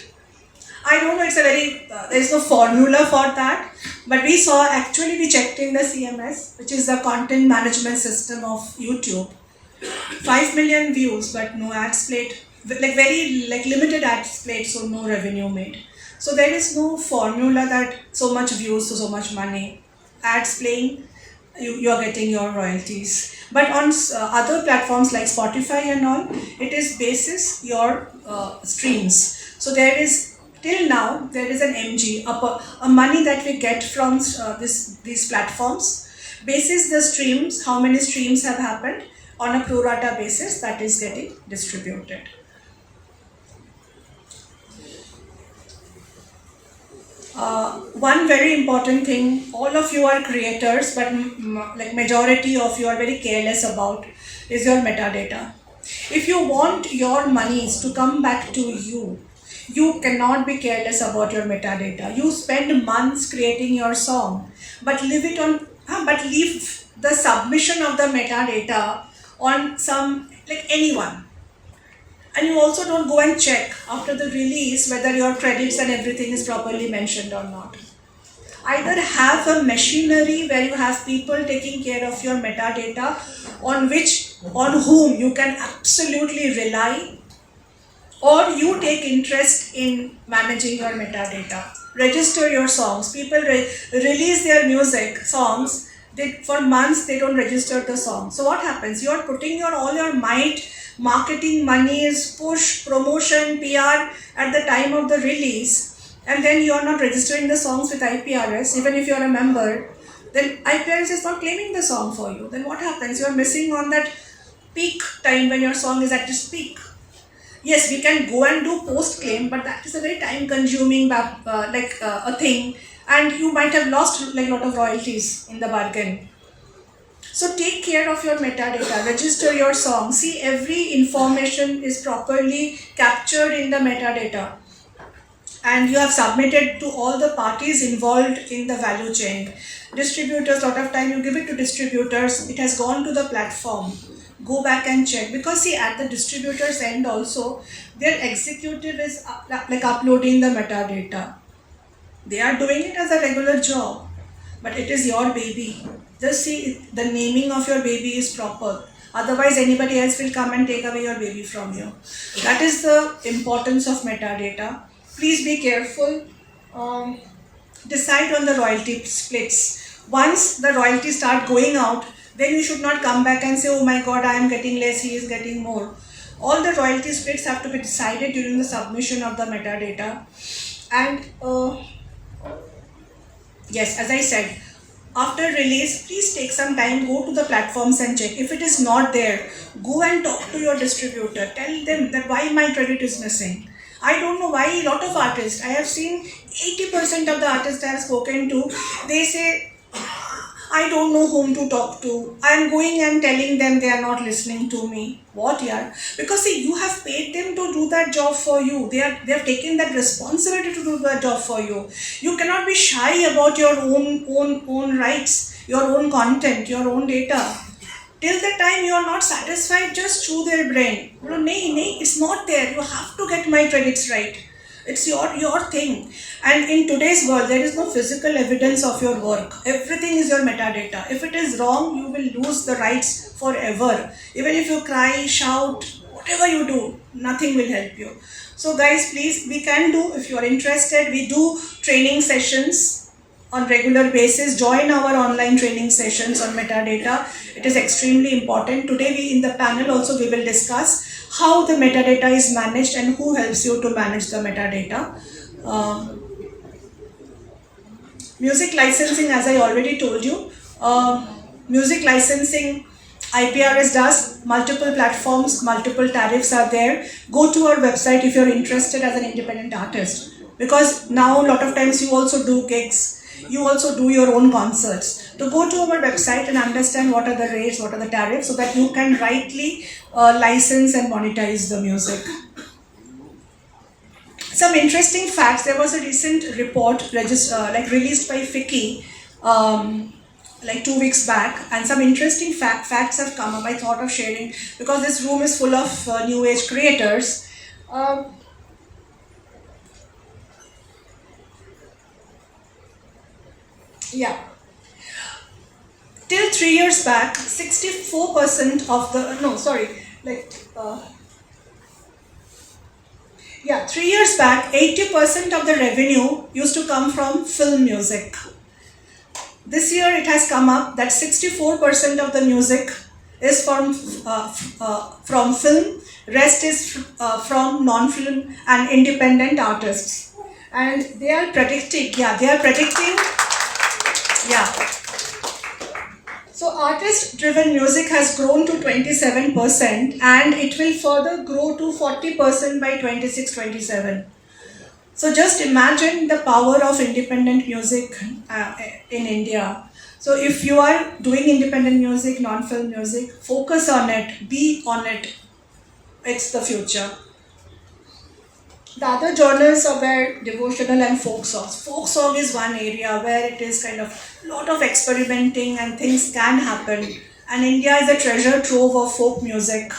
I don't know, there is no formula for that, but we checked in the CMS, which is the content management system of YouTube. 5 million views, but no ads played, very limited ads played, so no revenue made. So there is no formula that so much views, so much money. Ads playing, you are getting your royalties. But on other platforms like Spotify and all, it is basis your streams. So there is, till now, there is an MG, a money that we get from these platforms. Basis the streams, how many streams have happened, on a pro rata basis, that is getting distributed. One very important thing, all of you are creators, but like majority of you are very careless about, is your metadata. If you want your monies to come back to you, you cannot be careless about your metadata. You spend months creating your song, but leave the submission of the metadata on anyone. And you also don't go and check after the release whether your credits and everything is properly mentioned or not. Either have a machinery where you have people taking care of your metadata on whom you can absolutely rely, or you take interest in managing your metadata. Register your songs. People release their music, songs, for months they don't register the song. So what happens? You are putting all your might, marketing monies, push, promotion, PR at the time of the release, and then you are not registering the songs with IPRS, even if you are a member, then IPRS is not claiming the song for you. Then what happens? You are missing on that peak time when your song is at its peak. Yes, we can go and do post-claim, but that is a very time-consuming a thing, and you might have lost a lot of royalties in the bargain. So take care of your metadata, register your song, see every information is properly captured in the metadata, and you have submitted to all the parties involved in the value chain. Distributors, lot of time you give it to distributors, it has gone to the platform. Go back and check, because see, at the distributor's end also, their executive is uploading the metadata. They are doing it as a regular job, but it is your baby. Just see the naming of your baby is proper. Otherwise, anybody else will come and take away your baby from you. That is the importance of metadata. Please be careful. Decide on the royalty splits. Once the royalties start going out, then you should not come back and say, oh my God, I am getting less, he is getting more. All the royalty splits have to be decided during the submission of the metadata. And yes, as I said, after release, please take some time, go to the platforms and check. If it is not there, go and talk to your distributor. Tell them that why my credit is missing. I don't know why a lot of artists, I have seen 80% of the artists I have spoken to, they say, I don't know whom to talk to. I am going and telling them they are not listening to me. What, yeah? Because see, you have paid them to do that job for you. They have taken that responsibility to do that job for you. You cannot be shy about your own rights, your own content, your own data. Till the time you are not satisfied, just chew their brain. Nay, it's not there. You have to get my credits right. It's your thing. And in today's world, there is no physical evidence of your work. Everything is your metadata. If it is wrong, you will lose the rights forever. Even if you cry, shout, whatever you do, nothing will help you. So guys, please, we can do, if you are interested, we do training sessions on regular basis. Join our online training sessions on metadata. It is extremely important. Today in the panel also we will discuss how the metadata is managed and who helps you to manage the metadata. Music licensing, as I already told you, music licensing, IPRS does, multiple platforms, multiple tariffs are there. Go to our website if you're interested as an independent artist, because now a lot of times you also do gigs. You also do your own concerts. So go to our website and understand what are the rates, what are the tariffs, so that you can rightly license and monetize the music. Some interesting facts. There was a recent report released by FICCI 2 weeks back, and some interesting facts have come up. I thought of sharing because this room is full of new age creators. Yeah. Till 3 years back, 64% of the, 3 years back, 80% of the revenue used to come from film music. This year it has come up that 64% of the music is from film, rest is from non-film and independent artists. And they are predicting, So artist-driven music has grown to 27% and it will further grow to 40% by 26-27. So just imagine the power of independent music in India. So if you are doing independent music, non-film music, focus on it, be on it. It's the future. The other genres are devotional and folk songs. Folk song is one area where it is kind of a lot of experimenting and things can happen. And India is a treasure trove of folk music.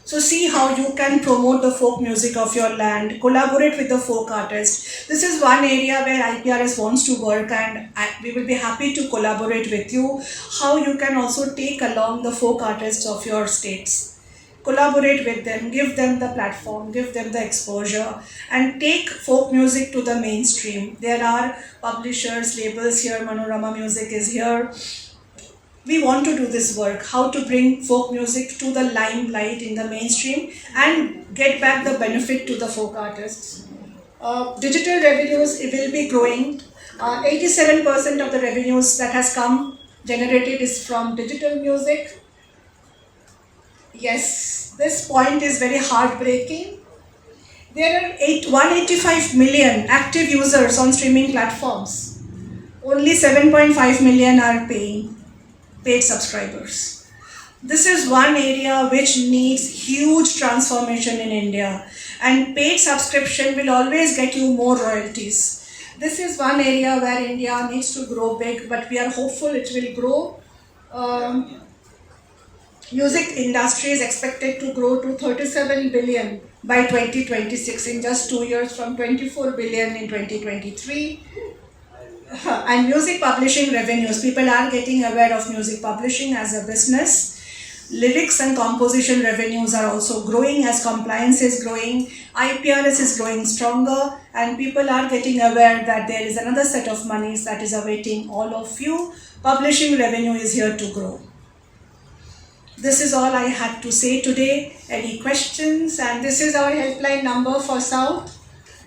So see how you can promote the folk music of your land, collaborate with the folk artist. This is one area where IPRS wants to work and we will be happy to collaborate with you. How you can also take along the folk artists of your states. Collaborate with them, give them the platform, give them the exposure and take folk music to the mainstream. There are publishers, labels here, Manorama Music is here. We want to do this work, how to bring folk music to the limelight in the mainstream and get back the benefit to the folk artists. Digital revenues will be growing. 87% of the revenues that has come generated is from digital music. Yes, this point is very heartbreaking. There are 185 million active users on streaming platforms. Only 7.5 million are paid subscribers. This is one area which needs huge transformation in India, and paid subscription will always get you more royalties. This is one area where India needs to grow big, but we are hopeful it will grow. Music industry is expected to grow to 37 billion by 2026 in just 2 years from 24 billion in 2023. And music publishing revenues, people are getting aware of music publishing as a business. Lyrics and composition revenues are also growing as compliance is growing, IPRS is growing stronger, and people are getting aware that there is another set of monies that is awaiting all of you. Publishing revenue is here to grow. This is all I had to say today. Any questions? And this is our helpline number for South,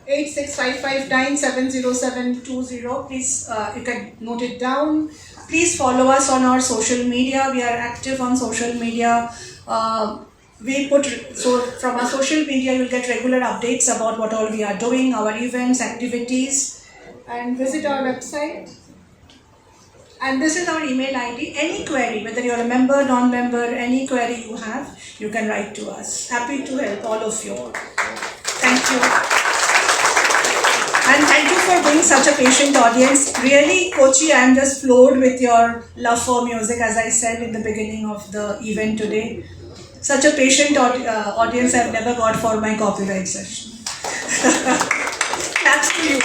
8655970720. Please, you can note it down. Please follow us on our social media. We are active on social media. From our social media, you'll get regular updates about what all we are doing, our events, activities, and visit our website. And this is our email ID. Any query, whether you're a member, non-member, any query you have, you can write to us. Happy to help all of you. Thank you. And thank you for being such a patient audience. Really, Kochi, I am just floored with your love for music, as I said in the beginning of the event today. Such a patient audience I've never got for my copyright session. Claps to you.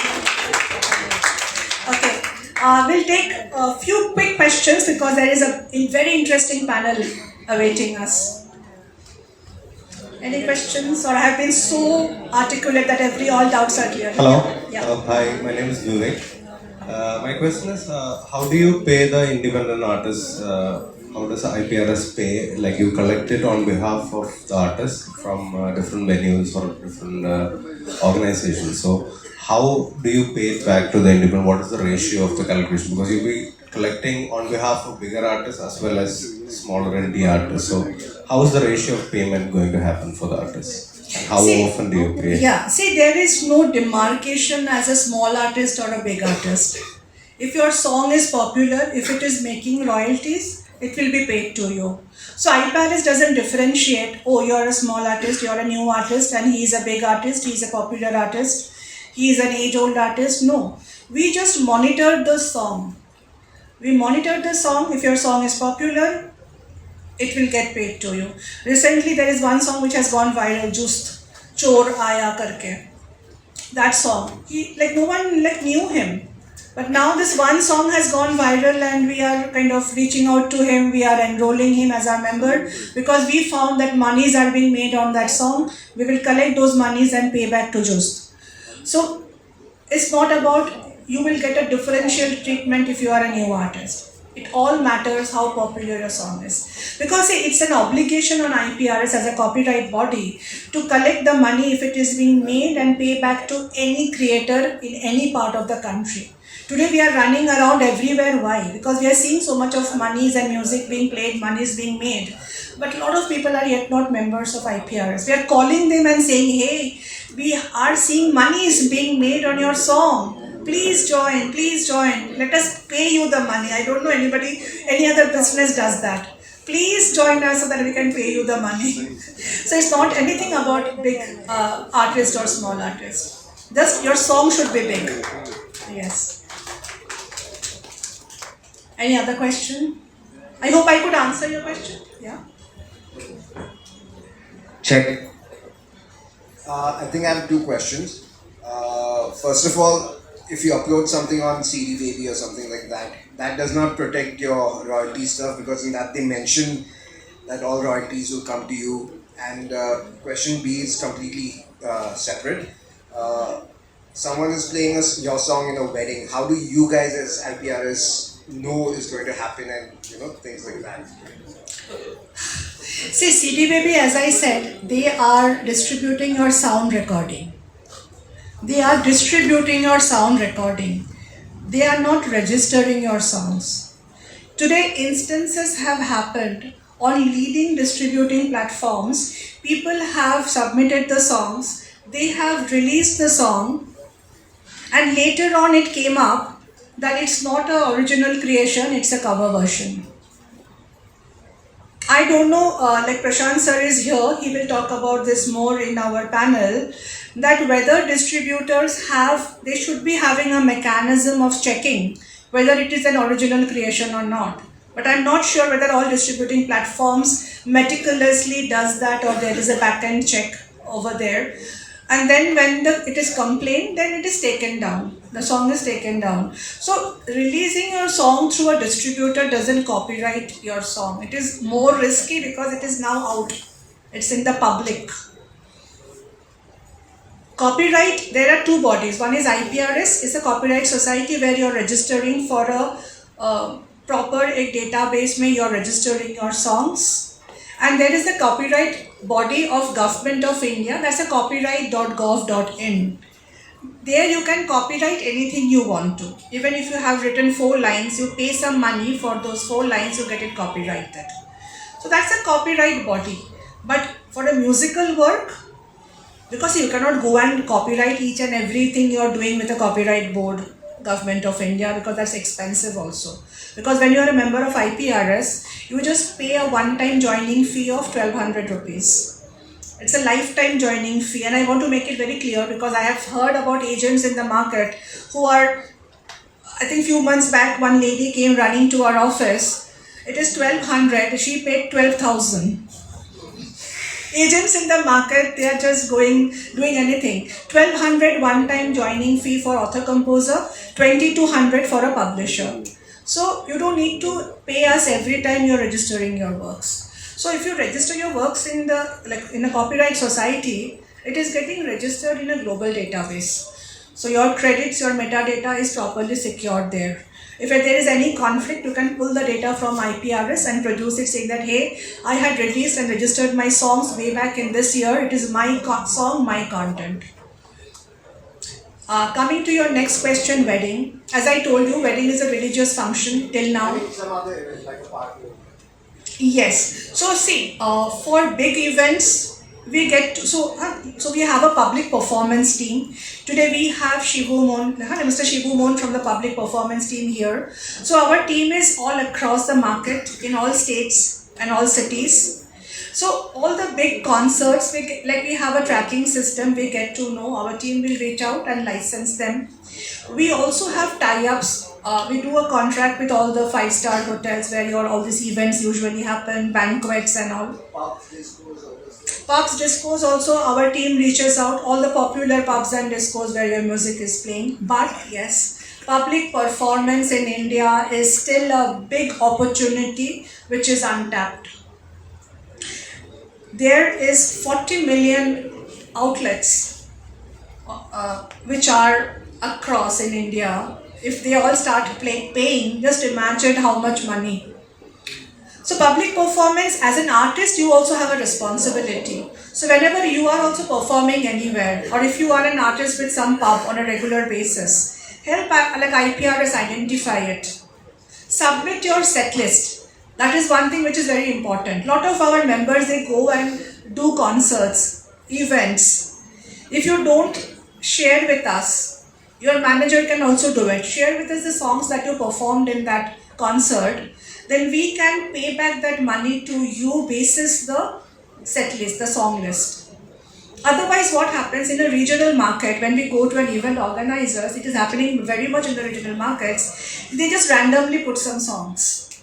Okay. We'll take a few quick questions because there is a very interesting panel awaiting us. Any questions? Or I have been so articulate that all doubts are clear. Hello. Yeah. Hi, my name is Vivek. My question is, how do you pay the independent artists? How does IPRS pay? Like you collect it on behalf of the artists from different venues or different organizations. So how do you pay it back to the independent? What is the ratio of the calculation? Because you'll be collecting on behalf of bigger artists as well as smaller indie artists. So how is the ratio of payment going to happen for the artists? And how often do you pay? Yeah, see, there is no demarcation as a small artist or a big artist. If your song is popular, if it is making royalties, it will be paid to you. So IPRS doesn't differentiate, oh, you're a small artist, you're a new artist, and he's a big artist, he's a popular artist, he's an age-old artist. No, we just monitor the song. We monitor the song. If your song is popular, it will get paid to you. Recently, there is one song which has gone viral, Just Chor Aaya Karke. That song, no one knew him. But now this one song has gone viral and we are kind of reaching out to him. We are enrolling him as our member because we found that monies are being made on that song. We will collect those monies and pay back to Just. So it's not about you will get a differential treatment if you are a new artist. It all matters how popular your song is. Because see, it's an obligation on IPRS as a copyright body to collect the money if it is being made and pay back to any creator in any part of the country. Today we are running around everywhere. Why? Because we are seeing so much of monies and music being played, money is being made. But a lot of people are yet not members of IPRS. We are calling them and saying, hey, we are seeing money is being made on your song. Please join, let us pay you the money. I don't know any other business does that. Please join us so that we can pay you the money. So it's not anything about big artist or small artist. Just your song should be big. Yes. Any other question? I hope I could answer your question. Yeah. Check. I think I have two questions. First of all, if you upload something on CD Baby or something like that, that does not protect your royalty stuff, because in that they mention that all royalties will come to you. And question B is completely separate. Someone is playing your song in a wedding. How do you guys as IPRS know is going to happen, and things like that? See, CD Baby, as I said, they are distributing your sound recording. They are distributing your sound recording. They are not registering your songs. Today, instances have happened on leading distributing platforms. People have submitted the songs, they have released the song, and later on it came up that it's not an original creation, it's a cover version. I don't know, like Prashant sir is here, he will talk about this more in our panel, that whether distributors they should be having a mechanism of checking whether it is an original creation or not. But I'm not sure whether all distributing platforms meticulously does that, or there is a back-end check over there. And then when it is complained, then it is taken down. The song is taken down. So releasing your song through a distributor doesn't copyright your song. It is more risky because it is now out. It's in the public. Copyright, there are two bodies. One is IPRS, it's a copyright society where you're registering for a proper database where you're registering your songs. And there is the copyright body of Government of India, that's a copyright.gov.in. There you can copyright anything you want to. Even if you have written 4 lines, you pay some money for those 4 lines, you get it copyrighted. So that's a copyright body. But for a musical work, because you cannot go and copyright each and everything you're doing with a copyright board, Government of India, because that's expensive also. Because when you are a member of IPRS, you just pay a one-time joining fee of 1200 rupees. It's a lifetime joining fee, and I want to make it very clear because I have heard about agents in the market who are, I think few months back, one lady came running to our office. It is 1200, she paid 12,000. Agents in the market, they are just doing anything. 1200 one-time joining fee for author-composer, 2200 for a publisher. So you don't need to pay us every time you're registering your works. So if you register your works in a copyright society, it is getting registered in a global database. So your credits, your metadata is properly secured there. If there is any conflict, you can pull the data from IPRS and produce it saying that, hey, I had released and registered my songs way back in this year. It is my song, my content. Coming to your next question, wedding. As I told you, wedding is a religious function till now. Yes. So see, for big events, we get to, so we have a public performance team. Today we have Mr. Shivu Mon from the public performance team here. So our team is all across the market in all states and all cities. So all the big concerts, we have a tracking system, we get to know, our team will reach out and license them. We also have tie-ups. We do a contract with all the 5-star hotels where all these events usually happen, banquets and all. Pubs, discos also, our team reaches out, all the popular pubs and discos where your music is playing. But yes, public performance in India is still a big opportunity which is untapped. There is 40 million outlets which are across in India, If they all start paying, just imagine how much money. So public performance, as an artist, you also have a responsibility. So whenever you are also performing anywhere, or if you are an artist with some pub on a regular basis, help like IPRS identify it. Submit your set list. That is one thing which is very important. Lot of our members, they go and do concerts, events. If you don't share with us, your manager can also do it. Share with us the songs that you performed in that concert. Then we can pay back that money to you basis the set list, the song list. Otherwise, what happens in a regional market, when we go to an event organizers, it is happening very much in the regional markets, they just randomly put some songs.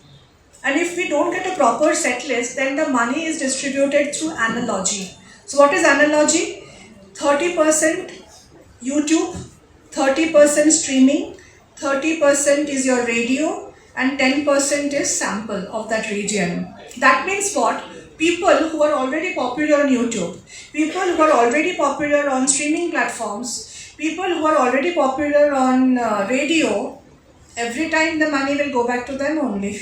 And if we don't get a proper set list, then the money is distributed through analogy. So what is analogy? 30% YouTube, 30% streaming, 30% is your radio, and 10% is sample of that region. That means what? People who are already popular on YouTube, people who are already popular on streaming platforms, people who are already popular on radio, every time the money will go back to them only.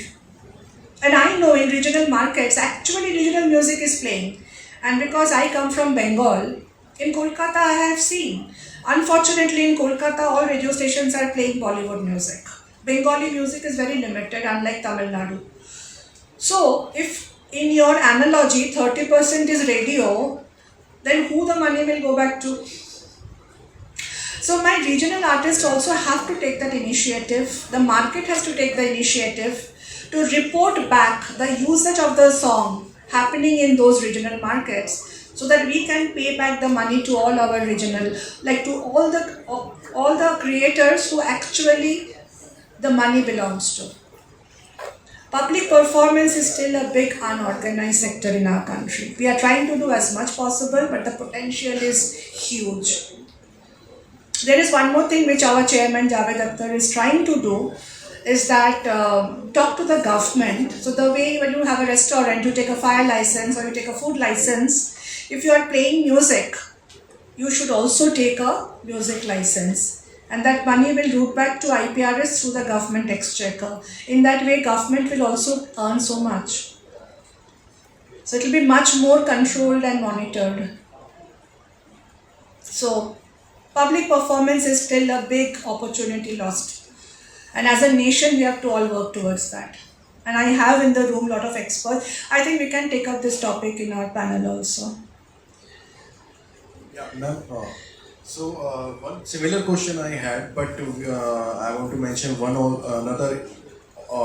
And I know in regional markets, actually regional music is playing. And because I come from Bengal, in Kolkata I have seen. Unfortunately in Kolkata, all radio stations are playing Bollywood music. Bengali music is very limited, unlike Tamil Nadu. So, if in your analogy 30% is radio, then who the money will go back to? So, my regional artists also have to take that initiative. The market has to take the initiative to report back the usage of the song happening in those regional markets, so that we can pay back the money to all our regional, like to all the creators who actually the money belongs to. Public performance is still a big unorganized sector in our country. We are trying to do as much possible, but the potential is huge. There is one more thing which our chairman Javed Akhtar is trying to do, is that talk to the government. So the way when you have a restaurant, you take a fire license or you take a food license, if you are playing music, you should also take a music license. And that money will route back to IPRS through the government exchequer. In that way, government will also earn so much. So it will be much more controlled and monitored. So public performance is still a big opportunity lost. And as a nation, we have to all work towards that. And I have in the room a lot of experts. I think we can take up this topic in our panel also. Yeah, ma'am. So one similar question I had, but I want to mention another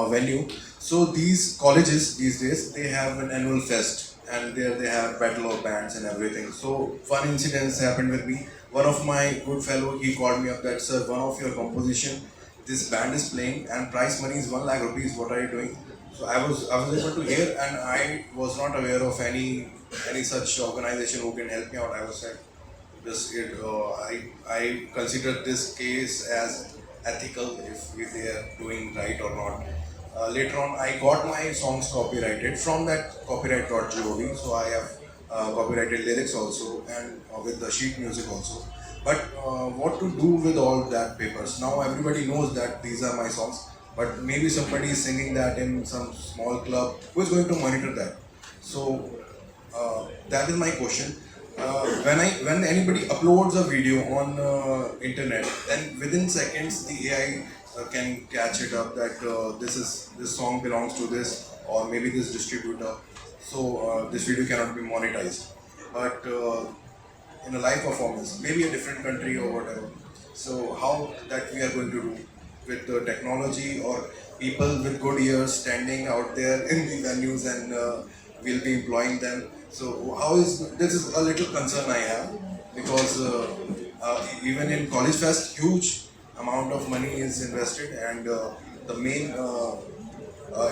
venue. So these colleges these days, they have an annual fest, and there they have battle of bands and everything. So one incident happened with me. One of my good fellow, he called me up that, sir, one of your composition, this band is playing and prize money is 1 lakh rupees. What are you doing? So I was able to hear, and I was not aware of any such organization who can help me out. I was like, I consider this case as ethical, if they are doing right or not. Later on, I got my songs copyrighted from that copyright.gov, so I have copyrighted lyrics also, and with the sheet music also. But what to do with all that papers? Now everybody knows that these are my songs, but maybe somebody is singing that in some small club. Who is going to monitor that? So that is my question. When anybody uploads a video on internet, then within seconds the AI can catch it up that this song belongs to this, or maybe this distributor. So this video cannot be monetized. But in a live performance, maybe a different country or whatever. So how that we are going to do with the technology, or people with good ears standing out there in the venues, and we'll be employing them. So how is this is a little concern I have, because even in College Fest, huge amount of money is invested, and the main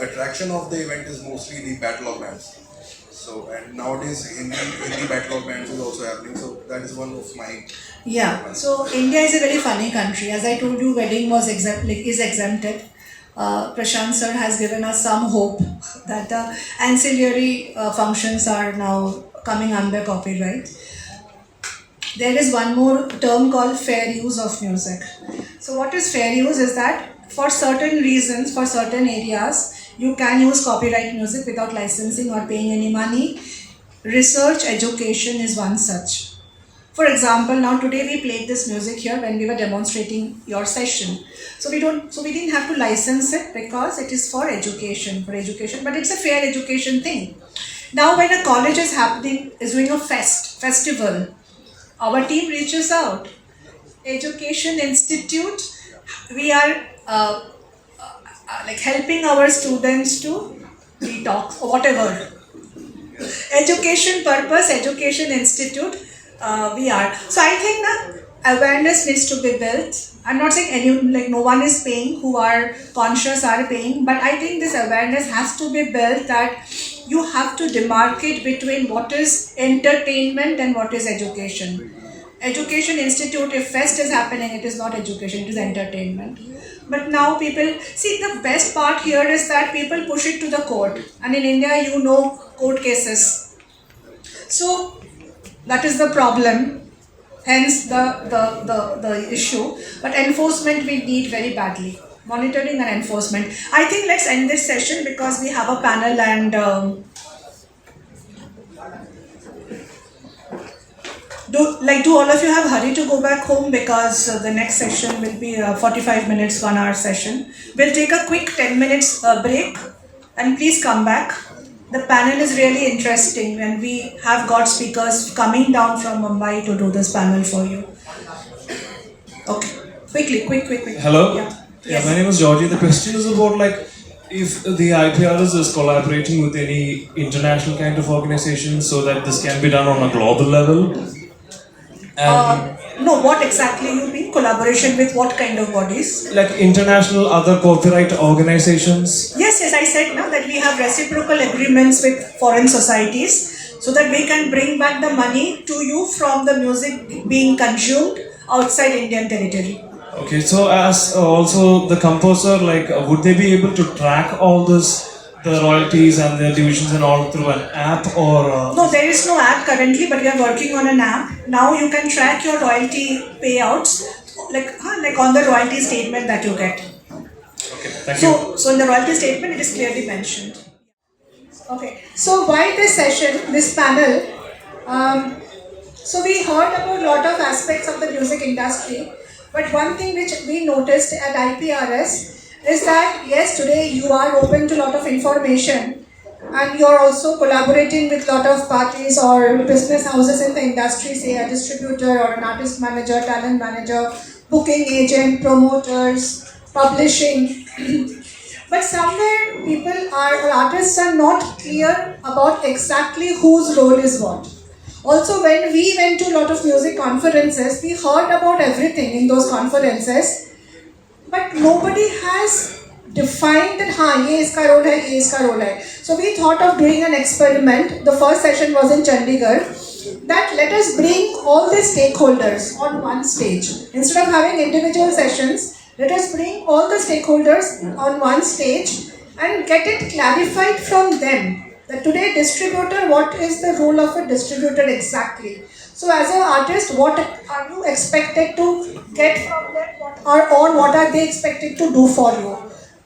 attraction of the event is mostly the battle of bands. So, and nowadays Hindi battle of bands is also happening. So that is one of my... Yeah, so India is a very funny country. As I told you, wedding was is exempted. Prashant sir has given us some hope that the ancillary functions are now coming under copyright. there is one more term called fair use of music. So what is fair use is that for certain reasons, for certain areas, you can use copyright music without licensing or paying any money. Research education is one such. For example, now today we played this music here when we were demonstrating your session. So we didn't have to license it because it is for education, but it's a fair education thing. Now when a college is doing a festival, our team reaches out. Education Institute, we are like helping our students to detox or whatever. Education purpose, Education Institute, we are. So I think that awareness needs to be built. I'm not saying no one is paying, who are conscious are paying, but I think this awareness has to be built that you have to demarcate between what is entertainment and what is education. Education Institute, if fest is happening, it is not education, it is entertainment. But now people, see, the best part here is that people push it to the court. And in India, you know court cases. So that is the problem, hence the issue. But enforcement we need very badly. Monitoring and enforcement. I think let's end this session because we have a panel and do all of you have hurry to go back home because the next session will be a 45 minutes, 1 hour session. We'll take a quick 10 minutes break and please come back. The panel is really interesting and we have got speakers coming down from Mumbai to do this panel for you. Okay, quick. Hello? Yeah. Yeah, my name is Georgie. The question is about if the IPRS is collaborating with any international kind of organization so that this can be done on a global level. No, what exactly you mean? Collaboration with what kind of bodies? Like international other copyright organizations? Yes, I said now that we have reciprocal agreements with foreign societies so that we can bring back the money to you from the music being consumed outside Indian territory. Okay, so as also the composer, would they be able to track all this, the royalties and the divisions and all through an app or? No, there is no app currently, but we are working on an app. Now you can track your royalty payouts, like on the royalty statement that you get. Okay, thank you. So in the royalty statement, it is clearly mentioned. Okay, so why this session, this panel? So we heard about a lot of aspects of the music industry, but one thing which we noticed at IPRS is that yes, today you are open to a lot of information and you are also collaborating with a lot of parties or business houses in the industry, say a distributor or an artist manager, talent manager, booking agent, promoters, publishing. But somewhere artists are not clear about exactly whose role is what. Also, when we went to a lot of music conferences, we heard about everything in those conferences, but nobody has defined that, ye iska role hai, ye iska role hai. So we thought of doing an experiment. The first session was in Chandigarh, that let us bring all the stakeholders on one stage. Instead of having individual sessions, let us bring all the stakeholders on one stage and get it clarified from them. That today distributor, what is the role of a distributor exactly? So as an artist, what are you expected to get from them, what are they expected to do for you?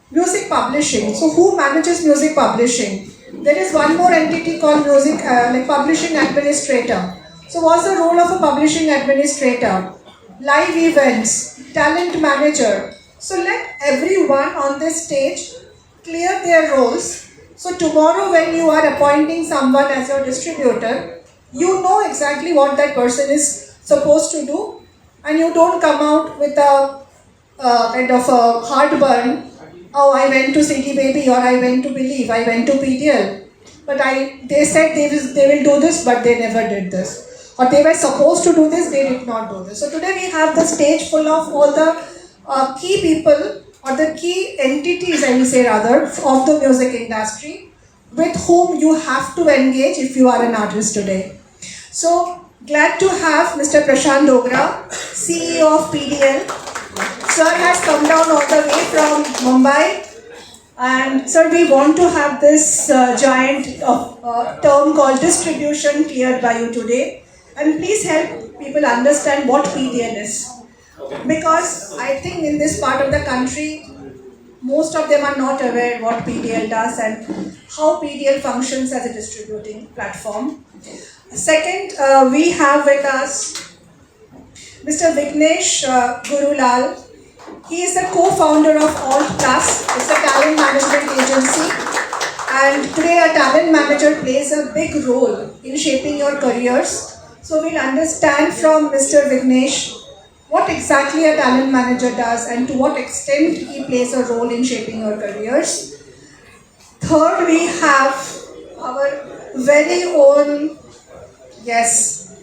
Music publishing, so who manages music publishing? There is one more entity called publishing administrator. So what's the role of a publishing administrator? Live events, talent manager. So let everyone on this stage clear their roles. So tomorrow when you are appointing someone as your distributor, you know exactly what that person is supposed to do and you don't come out with a kind of a heartburn. Oh, I went to CD Baby or I went to Believe, I went to PDL. But they said they will do this, but they never did this. Or they were supposed to do this, they did not do this. So today we have the stage full of all the key people or the key entities, I will say rather, of the music industry with whom you have to engage if you are an artist today. So glad to have Mr. Prashant Dogra, CEO of PDL. Sir has come down all the way from Mumbai. And sir, we want to have this giant term called distribution cleared by you today. And please help people understand what PDL is. Because I think in this part of the country, most of them are not aware what PDL does and how PDL functions as a distributing platform. Second, we have with us Mr. Vignesh Gurulal. He is the co-founder of Alt Plus. It's a talent management agency. And today a talent manager plays a big role in shaping your careers. So we'll understand from Mr. Vignesh what exactly a talent manager does and to what extent he plays a role in shaping your careers. Third, we have our very own, yes,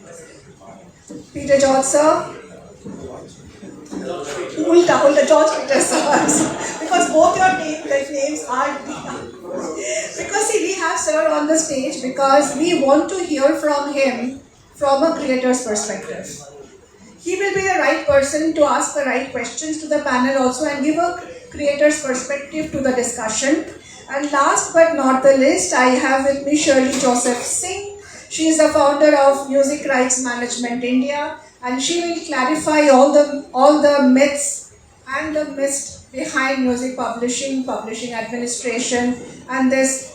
Peter George sir. Ulta George Peter sir. Because both your names are because see, we have sir on the stage because we want to hear from him from a creator's perspective. He will be the right person to ask the right questions to the panel also and give a creator's perspective to the discussion. And last but not the least, I have with me Shirley Joseph Singh. She is the founder of Music Rights Management India, and she will clarify all the myths and the myths behind music publishing, publishing administration, and this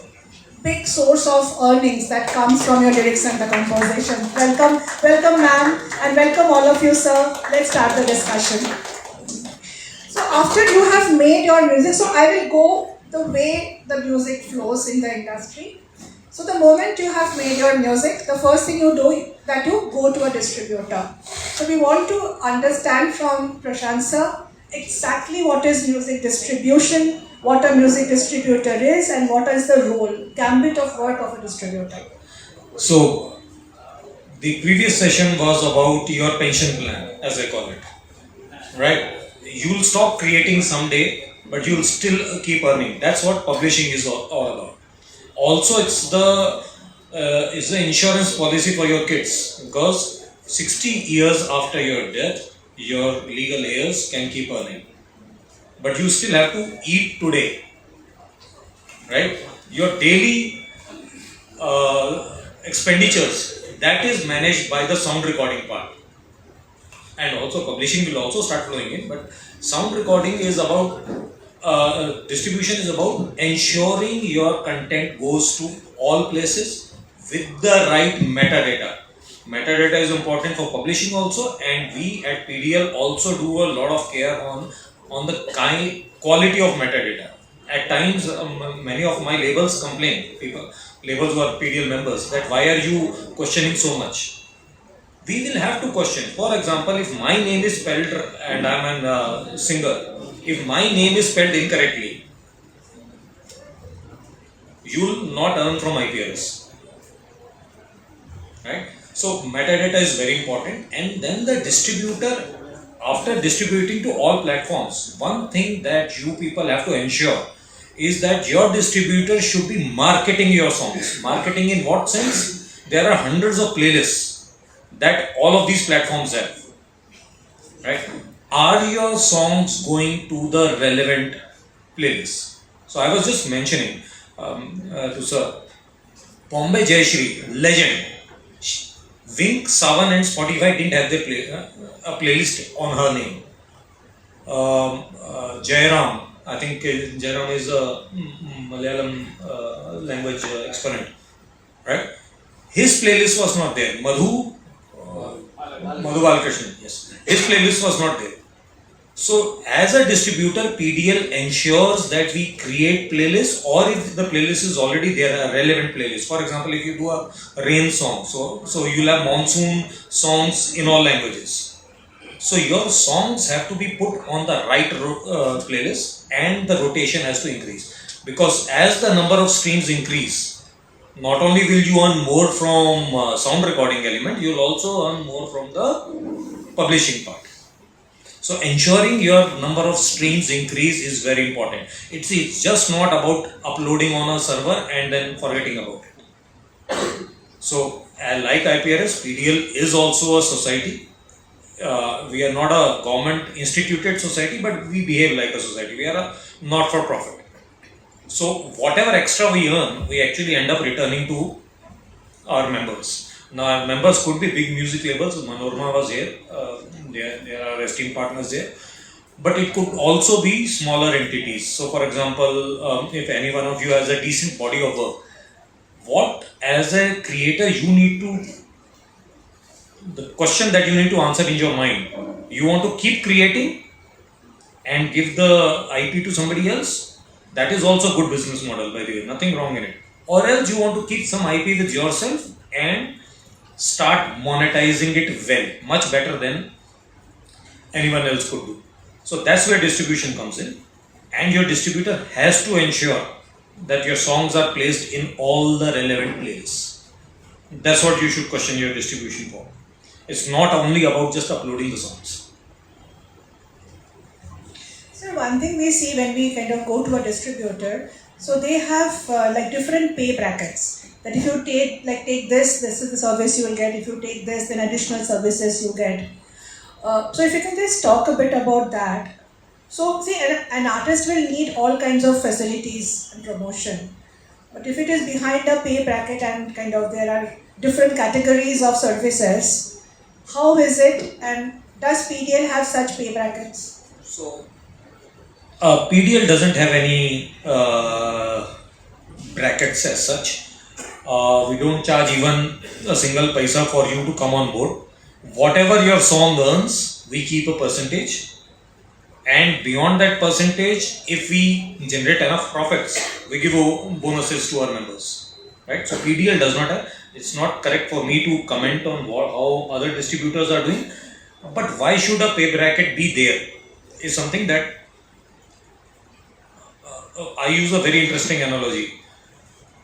big source of earnings that comes from your lyrics and the composition. Welcome ma'am, and welcome all of you sir. Let's start the discussion. So after you have made your music, so I will go the way the music flows in the industry. So the moment you have made your music, the first thing you do that you go to a distributor. So we want to understand from Prashant sir exactly what is music distribution, what a music distributor is, and what is the role, gambit of work of a distributor. So, the previous session was about your pension plan, as I call it. Right? You'll stop creating someday, but you'll still keep earning. That's what publishing is all about. Also, it's the insurance policy for your kids, because 60 years after your death, your legal heirs can keep earning. But you still have to eat today, right? Your daily expenditures, that is managed by the sound recording part. And also publishing will also start flowing in, but sound recording is about, distribution is about ensuring your content goes to all places with the right metadata. Metadata is important for publishing also, and we at PDL also do a lot of care on the quality of metadata. At times, many of my labels complain, labels who are PDL members, that why are you questioning so much? We will have to question. For example, if my name is spelled, and I am a singer, if my name is spelled incorrectly, you will not earn from IPRS. Right? So metadata is very important, and then the distributor, after distributing to all platforms, one thing that you people have to ensure is that your distributor should be marketing your songs. Marketing in what sense? There are hundreds of playlists that all of these platforms have. Right? Are your songs going to the relevant playlists? So I was just mentioning to Sir, Bombay Jayashree, legend. Wink, Savan and Spotify didn't have a playlist on her name. Jairam, I think Jairam is a Malayalam language exponent, right? His playlist was not there. Madhu Balkrishnan, yes. His playlist was not there. So, as a distributor, PDL ensures that we create playlists, or if the playlist is already there, a relevant playlist. For example, if you do a rain song, so you'll have monsoon songs in all languages. So, your songs have to be put on the right playlist, and the rotation has to increase. Because as the number of streams increase, not only will you earn more from sound recording element, you'll also earn more from the publishing part. So ensuring your number of streams increase is very important. It's just not about uploading on a server and then forgetting about it. So like IPRS, PDL is also a society. We are not a government instituted society, but we behave like a society. We are a not-for-profit. So whatever extra we earn, we actually end up returning to our members. Now, members could be big music labels. Manorama was here. There are esteemed partners there. But it could also be smaller entities. So, for example, if any one of you has a decent body of work, what as a creator you need to, the question that you need to answer in your mind, you want to keep creating and give the IP to somebody else? That is also a good business model, by the way, nothing wrong in it. Or else you want to keep some IP with yourself and start monetizing it well, much better than anyone else could do. So that's where distribution comes in, and your distributor has to ensure that your songs are placed in all the relevant playlists. That's what you should question your distribution for. It's not only about just uploading the songs. So one thing we see when we kind of go to a distributor, so they have like different pay brackets. That if you take this is the service you will get. If you take this, then additional services you get. So if you can just talk a bit about that. So see, an artist will need all kinds of facilities and promotion. But if it is behind a pay bracket and kind of there are different categories of services, how is it, and does PDL have such pay brackets? So PDL doesn't have any brackets as such. We don't charge even a single paisa for you to come on board. Whatever your song earns, we keep a percentage, and beyond that percentage, if we generate enough profits, we give bonuses to our members, right? So PDL does not have, it's not correct for me to comment on how other distributors are doing, but why should a pay bracket be there is something that I use a very interesting analogy.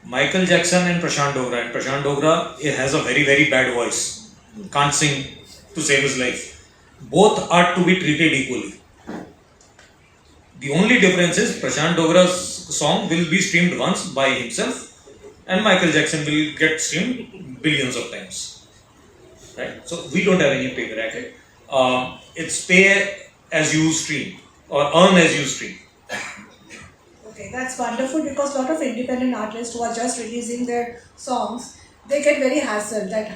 Michael Jackson and Prashant Dogra has a very, very bad voice. Can't sing to save his life. Both are to be treated equally. The only difference is Prashant Dogra's song will be streamed once by himself, and Michael Jackson will get streamed billions of times. Right? So we don't have any pay bracket. It's pay as you stream or earn as you stream. Okay, that's wonderful, because a lot of independent artists who are just releasing their songs, they get very hassled that,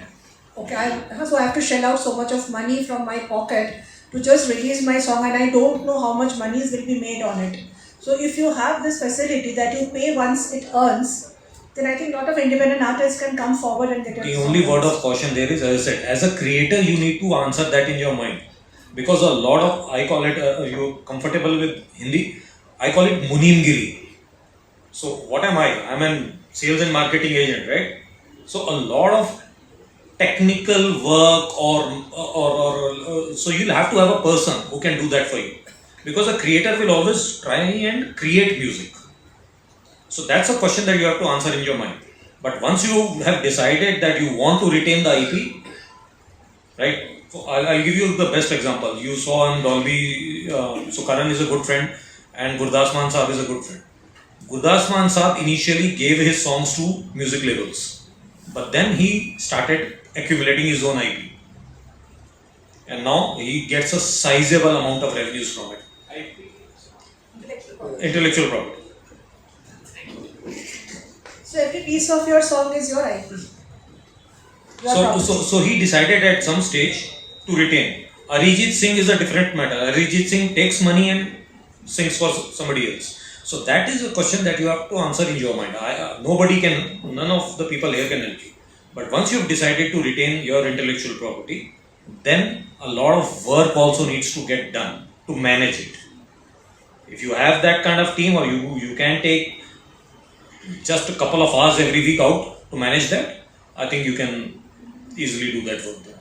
okay, so I have to shell out so much of money from my pocket to just release my song, and I don't know how much money will be made on it. So if you have this facility that you pay once it earns, then I think a lot of independent artists can come forward and get it. The only word of caution there is, as I said, as a creator, you need to answer that in your mind. Because a lot of, I call it, you're comfortable with Hindi, I call it Munimgiri. So what am I? I'm a sales and marketing agent, right? So a lot of technical work so you'll have to have a person who can do that for you. Because a creator will always try and create music. So that's a question that you have to answer in your mind. But once you have decided that you want to retain the IP, right? So I'll give you the best example. You saw in Dolby, so Karan is a good friend and Gurdas Maan Saab is a good friend. Gurdas Maan Saab initially gave his songs to music labels, but then he started accumulating his own IP, and now he gets a sizable amount of revenues from it. Intellectual property. So every piece of your song is your IP. So he decided at some stage to retain. Arijit Singh is a different matter. Arijit Singh takes money and sings for somebody else. So that is a question that you have to answer in your mind. None of the people here can help you. But once you've decided to retain your intellectual property, then a lot of work also needs to get done to manage it. If you have that kind of team, or you can take just a couple of hours every week out to manage that, I think you can easily do that work there.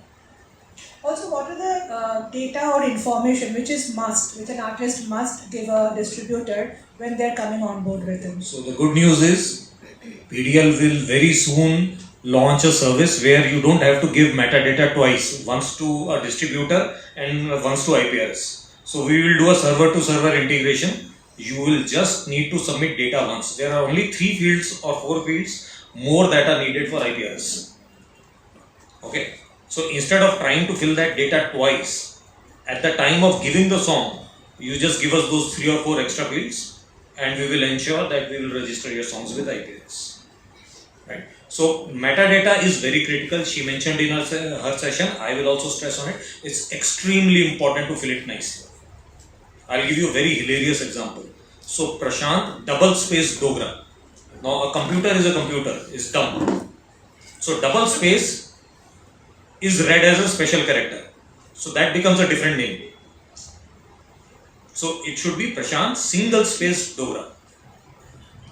Also, what are the data or information which an artist must give a distributor when they're coming on board with him? So the good news is PDL will very soon launch a service where you don't have to give metadata twice, once to a distributor and once to IPRS. So we will do a server to server integration. You will just need to submit data once. There are only 3 fields or 4 fields more that are needed for IPRS. Okay. So instead of trying to fill that data twice, at the time of giving the song, you just give us those 3 or 4 extra fields, and we will ensure that we will register your songs with IPRS. Right. So metadata is very critical. She mentioned in her session, I will also stress on it. It's extremely important to fill it nicely. I'll give you a very hilarious example. So Prashant, double space Dogra. Now a computer is dumb. So double space is read as a special character. So that becomes a different name. So it should be Prashant single space Dogra.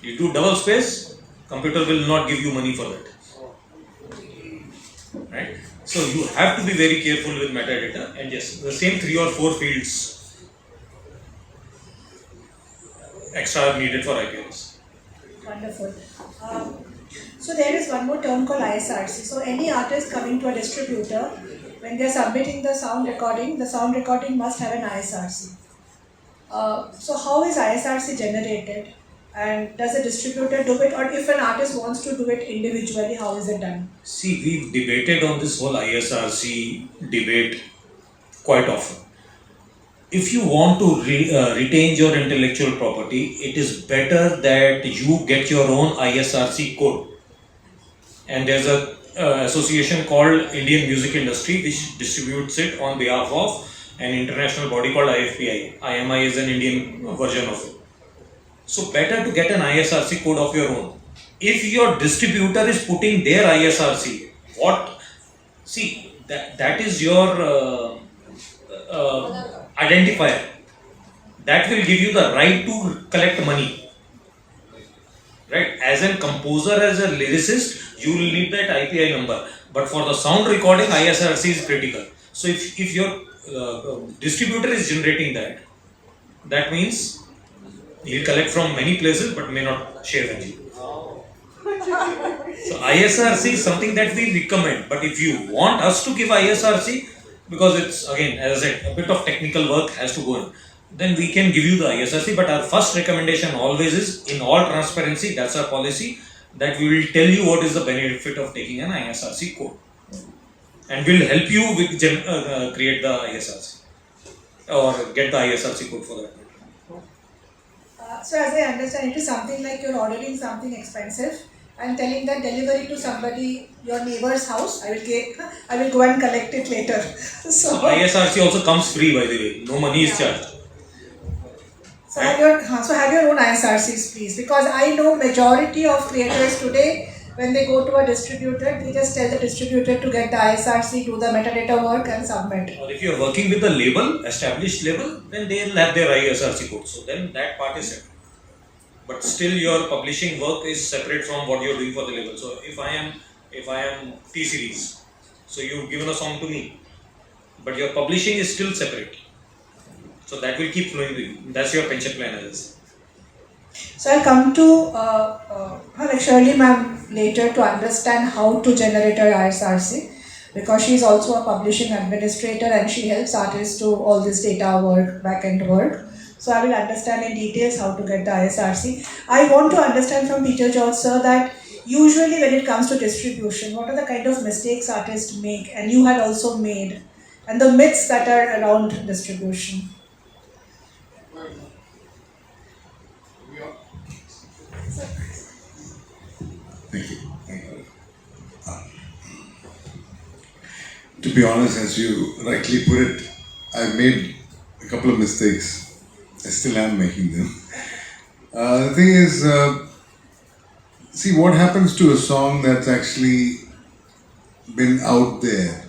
You do double space, computer will not give you money for that. Right? So you have to be very careful with metadata, and yes, the same 3 or 4 fields extra are needed for IPRS. Wonderful. So there is one more term called ISRC. So any artist coming to a distributor, when they are submitting the sound recording must have an ISRC. So how is ISRC generated? And does a distributor do it, or if an artist wants to do it individually, how is it done? See, we've debated on this whole ISRC debate quite often. If you want to retain your intellectual property, it is better that you get your own ISRC code. And there's a association called Indian Music Industry which distributes it on behalf of an international body called IFPI. IMI is an Indian version of it. So better to get an ISRC code of your own. If your distributor is putting their ISRC, that is your identifier. That will give you the right to collect money. Right? As a composer, as a lyricist, you will need that IPI number. But for the sound recording, ISRC is critical. So if your distributor is generating that, that means he'll collect from many places but may not share with you. So ISRC is something that we recommend, but if you want us to give ISRC, because it's again, as I said, a bit of technical work has to go in, then we can give you the ISRC, but our first recommendation always is, in all transparency, that's our policy, that we will tell you what is the benefit of taking an ISRC code. And we'll help you with create the ISRC or get the ISRC code for that. So as I understand, it is something like you're ordering something expensive and telling that delivery to somebody, your neighbor's house, I will go and collect it later. So ISRC also comes free, by the way, no money is charged. So have your own ISRCs, please, because I know majority of creators today, when they go to a distributor, they just tell the distributor to get the ISRC, do the metadata work and submit. Or if you are working with a label, established label, then they will have their ISRC code. So then that part is separate. But still your publishing work is separate from what you are doing for the label. So if I am T-Series, so you've given a song to me, but your publishing is still separate. So that will keep flowing with you. That's your pension plan, as So I'll come to Shirley ma'am later to understand how to generate her ISRC, because she is also a publishing administrator and she helps artists do all this data work, back-end work. So I will understand in details how to get the ISRC. I want to understand from Peter George sir that usually when it comes to distribution, what are the kind of mistakes artists make, and you had also made, and the myths that are around distribution? Thank you. To be honest, as you rightly put it, I've made a couple of mistakes. I still am making them. The thing is, see what happens to a song that's actually been out there.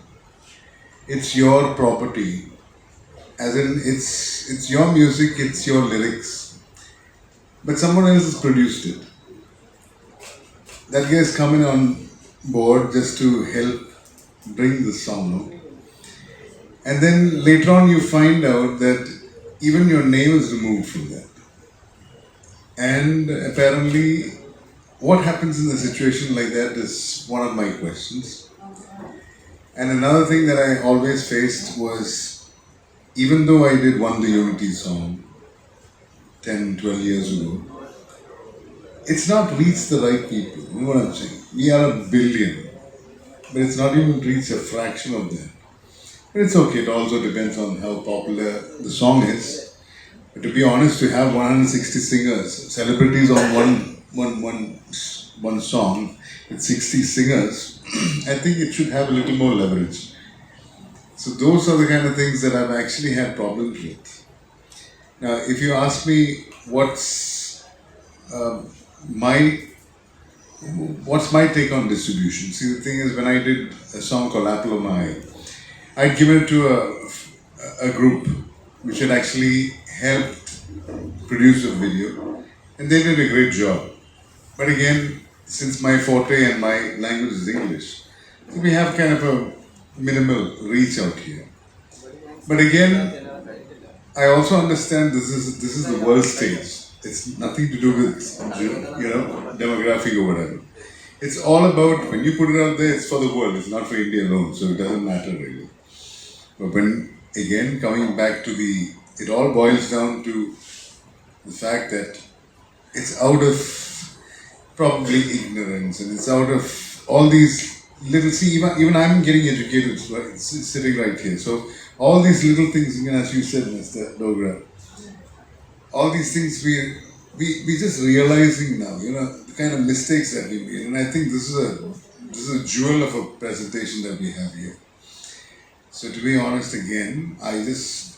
It's your property. As in, it's your music, it's your lyrics. But someone else has produced it. That guy is coming on board just to help bring the song out. And then later on you find out that even your name is removed from that. And apparently, what happens in a situation like that is one of my questions. And another thing that I always faced was, even though I did One the Unity song 10, 12 years ago, it's not reached the right people. You know what I'm saying? We are 1 billion, but it's not even reached a fraction of that. But it's okay, it also depends on how popular the song is. But to be honest, to have 160 singers, celebrities on one song, with 60 singers, I think it should have a little more leverage. So those are the kind of things that I've actually had problems with. Now, if you ask me what's my take on distribution, see, the thing is, when I did a song called Apple of My Eye, I'd given it to a group which had actually helped produce a video, and they did a great job. But again, since my forte and my language is English, so we have kind of a minimal reach out here. But again, I also understand this is the world stage. It's nothing to do with demographic or whatever. It's all about, when you put it out there, it's for the world. It's not for India alone, so it doesn't matter really. But when, again, coming back to it all boils down to the fact that it's out of probably ignorance, and it's out of all these little, see, even I'm getting educated, right, sitting right here. So all these little things, even as you said, Mr. Dogra, all these things we just realizing now, the kind of mistakes that we made. And I think this is a jewel of a presentation that we have here. So to be honest, again, I just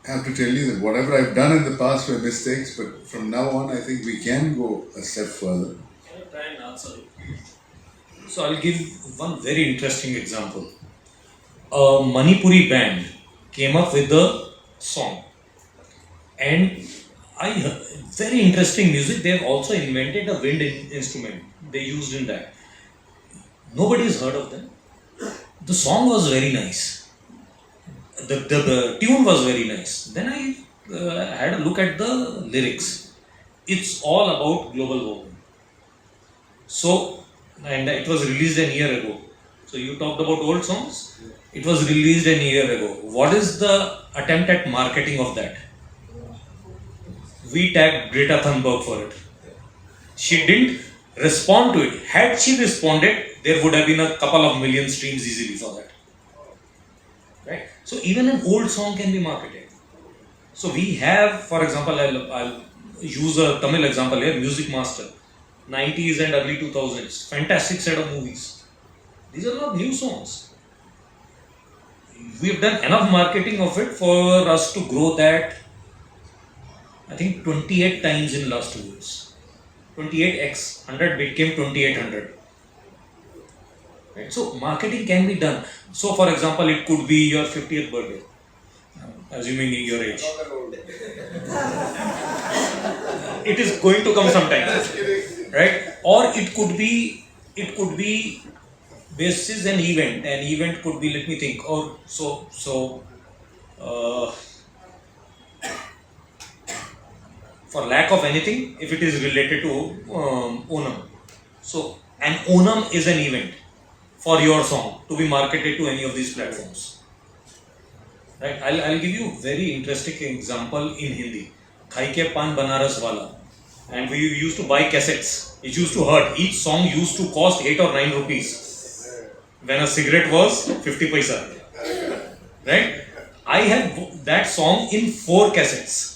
have to tell you that whatever I've done in the past were mistakes, but from now on, I think we can go a step further. I'll try and answer it. So I'll give one very interesting example. A Manipuri band came up with the song, and very interesting music. They have also invented a wind instrument they used in that. Nobody has heard of them. The song was very nice. The tune was very nice. Then I had a look at the lyrics. It's all about global warming. So, and it was released a year ago. So you talked about old songs. It was released a year ago. What is the attempt at marketing of that? We tagged Greta Thunberg for it. She didn't respond to it. Had she responded, there would have been a couple of million streams easily for that. Right? So even an old song can be marketed. So we have, for example, I'll use a Tamil example here, Music Master, 90s and early 2000s, fantastic set of movies. These are not new songs. We've done enough marketing of it for us to grow that, I think, 28 times in last 2 years. 28x, 100 became 2800. Right? So marketing can be done. So for example, it could be your 50th birthday, assuming your age. It is going to come sometime, right? Or it could be basis an event. An event could be, let me think, or for lack of anything, if it is related to Onam. So an Onam is an event for your song to be marketed to any of these platforms. Right? I'll give you a very interesting example in Hindi. Khai ke pan Banaras wala. And we used to buy cassettes. It used to hurt. Each song used to cost 8 or 9 rupees. When a cigarette was 50 paisa. Right? I have that song in 4 cassettes.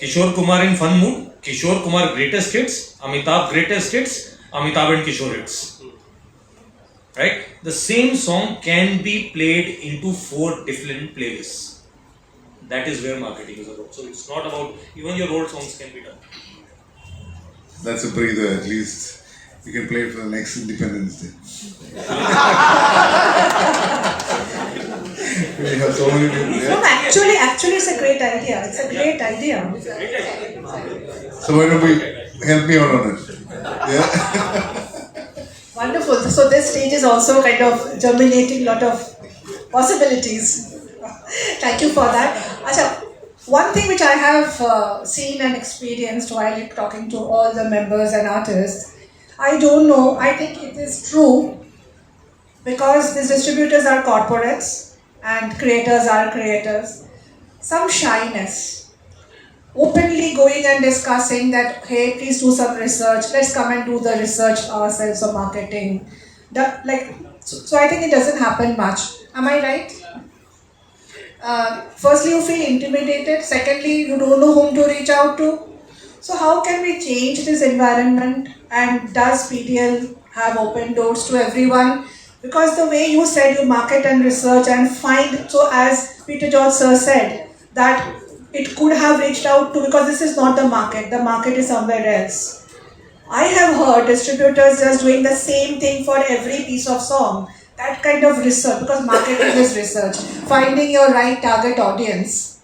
Kishore Kumar in Fun Mood, Kishore Kumar Greatest Hits, Amitabh Greatest Hits, Amitabh and Kishore Hits. Right? The same song can be played into 4 different playlists. That is where marketing is about. So it's not about, even your old songs can be done. That's a breather, at least. You can play it for the next Independence Day. We have so many people there. No, actually it's a great idea. It's a great idea. So why don't we help me out on it? Yeah. Wonderful. So this stage is also kind of germinating a lot of possibilities. Thank you for that. Achha, one thing which I have seen and experienced while talking to all the members and artists, I don't know, I think it is true because these distributors are corporates and creators are creators. Some shyness. Openly going and discussing that, hey, please do some research, let's come and do the research ourselves or marketing. So I think it doesn't happen much. Am I right? Firstly, you feel intimidated. Secondly, you don't know whom to reach out to. So how can we change this environment, and does PDL have opened doors to everyone. Because the way you said you market and research and find, so as Peter George sir said, that it could have reached out to, because this is not the market is somewhere else. I have heard distributors just doing the same thing for every piece of song. That kind of research, because marketing is research, finding your right target audience.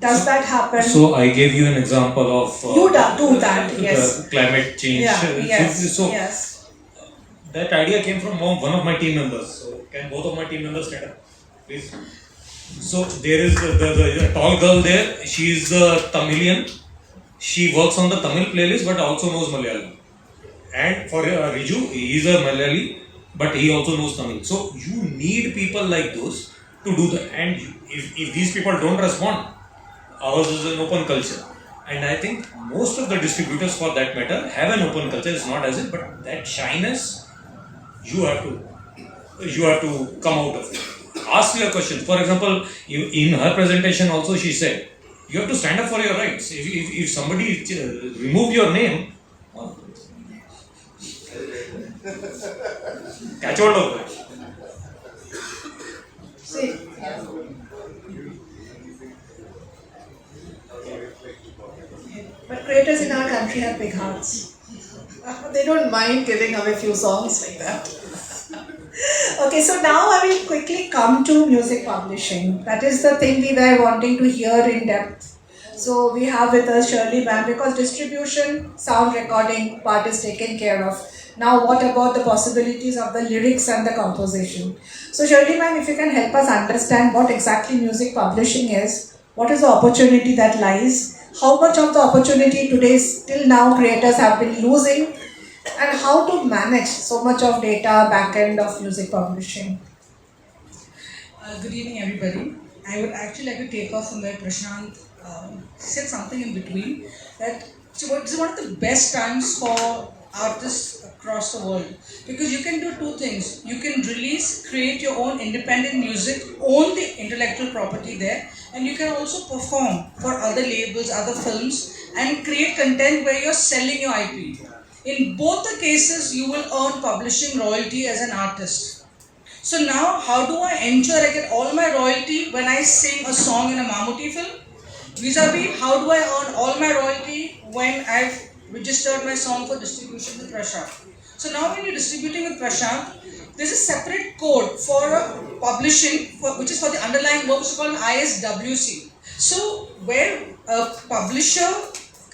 Does that happen? So I gave you an example of you do that, yes. Climate change. Yeah, yes, So yes. that idea came from one of my team members. So can both of my team members stand up, please? So there is the tall girl there. She is a Tamilian. She works on the Tamil playlist, but also knows Malayalam. And for Riju, he is a Malayali, but he also knows Tamil. So you need people like those to do that. And if these people don't respond, ours is an open culture. And I think most of the distributors, for that matter, have an open culture. It's not as if, but that shyness, you have to come out of it. Ask your questions. For example, in her presentation also she said, you have to stand up for your rights. If somebody remove your name, catch hold of it. See. But creators in our country have big hearts. They don't mind giving away few songs like that. Okay, so now I will quickly come to music publishing. That is the thing we were wanting to hear in depth. So we have with us Shirley ma'am, because distribution, sound recording part is taken care of. Now what about the possibilities of the lyrics and the composition? So Shirley ma'am, if you can help us understand what exactly music publishing is, what is the opportunity that lies, how much of the opportunity today till now creators have been losing, and how to manage so much of data back-end of music publishing. Good evening, everybody. I would actually like to take off from where Prashant said something in between, that this is one of the best times for artists across the world, because you can do two things. You can create your own independent music, own the intellectual property there, and you can also perform for other labels, other films, and create content where you're selling your IP. In both the cases, you will earn publishing royalty as an artist. So now, how do I ensure I get all my royalty when I sing a song in a Mammootty film? Vis-a-vis, how do I earn all my royalty when I've registered my song for distribution with Prashant? So now when you're distributing with Prashant, there's a separate code for publishing, which is for the underlying work, which is called an ISWC. So where a publisher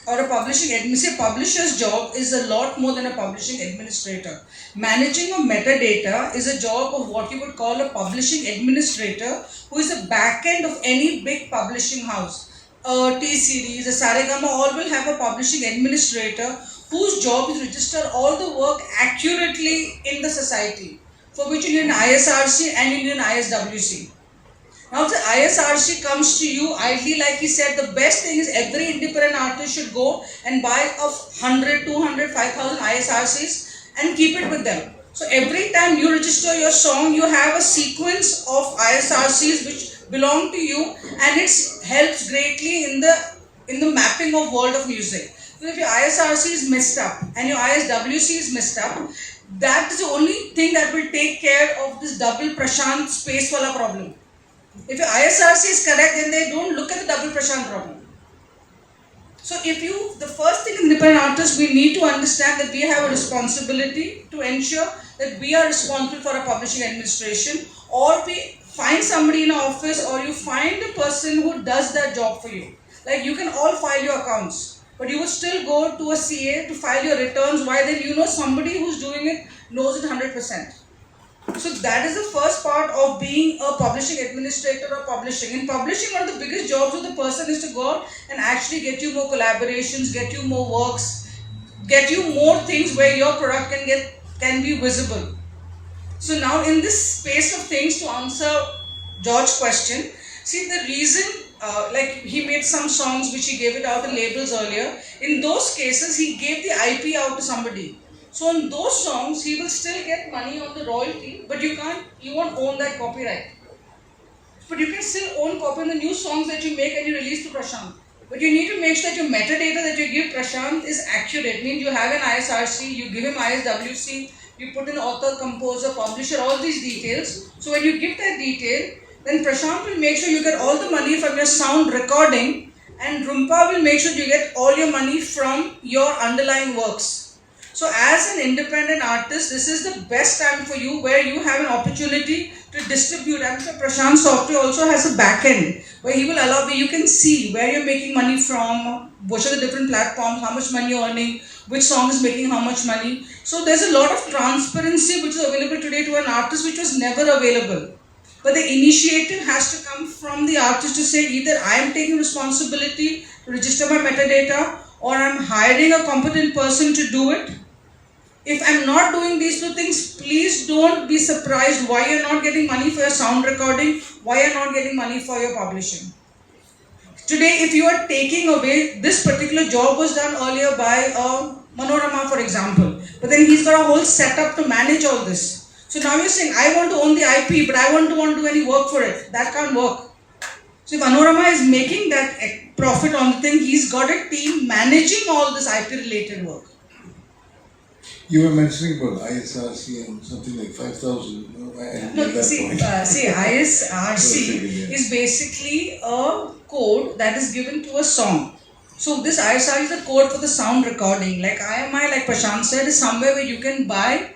or a publisher's job is a lot more than a publishing administrator. Managing of metadata is a job of what you would call a publishing administrator, who is the back end of any big publishing house. A T-Series, a Saregama, all will have a publishing administrator whose job is to register all the work accurately in the society, for which you need an ISRC and you need an ISWC. Now if the ISRC comes to you, ideally, like he said, the best thing is every independent artist should go and buy 100, 200, 5,000 ISRCs and keep it with them. So every time you register your song, you have a sequence of ISRCs which belong to you, and it helps greatly in the mapping of world of music. So if your ISRC is messed up and your ISWC is messed up, that is the only thing that will take care of this double Prashant space wala problem. If your ISRC is correct, then they don't look at the double Prashant problem. So the first thing in independent artists, we need to understand that we have a responsibility to ensure that we are responsible for a publishing administration, or we find somebody in our office, or you find a person who does that job for you. Like you can all file your accounts, but you will still go to a CA to file your returns. Why? Then you know somebody who's doing it knows it 100%. So that is the first part of being a publishing administrator or publishing. In publishing, one of the biggest jobs of the person is to go out and actually get you more collaborations, get you more works, get you more things where your product can be visible. So now in this space of things, to answer George's question, see the reason, like he made some songs which he gave it out to labels earlier. In those cases, he gave the IP out to somebody. So on those songs, he will still get money on the royalty, but you won't own that copyright. But you can still own copy on the new songs that you make and you release to Prashant. But you need to make sure that your metadata that you give Prashant is accurate. Means you have an ISRC, you give him ISWC, you put in author, composer, publisher, all these details. So when you give that detail, then Prashant will make sure you get all the money from your sound recording, and Rumpa will make sure you get all your money from your underlying works. So as an independent artist, this is the best time for you, where you have an opportunity to distribute. I'm sure Prashant software also has a back end where he will allow, where you can see where you're making money from, which are the different platforms, how much money you're earning, which song is making how much money. So there's a lot of transparency which is available today to an artist, which was never available. But the initiative has to come from the artist to say, either I am taking responsibility to register my metadata, or I'm hiring a competent person to do it. If I'm not doing these two things, please don't be surprised why you're not getting money for your sound recording, why you're not getting money for your publishing. Today, if you are taking away, this particular job was done earlier by Manorama, for example, but then he's got a whole setup to manage all this. So now you're saying, I want to own the IP, but I want to do any work for it. That can't work. So if Manorama is making that profit on the thing, he's got a team managing all this IP related work. You were mentioning about ISRC and something like 5,000. See, ISRC is basically a code that is given to a song. So this ISRC is a code for the sound recording. Like IMI, like Prashant said, is somewhere where you can buy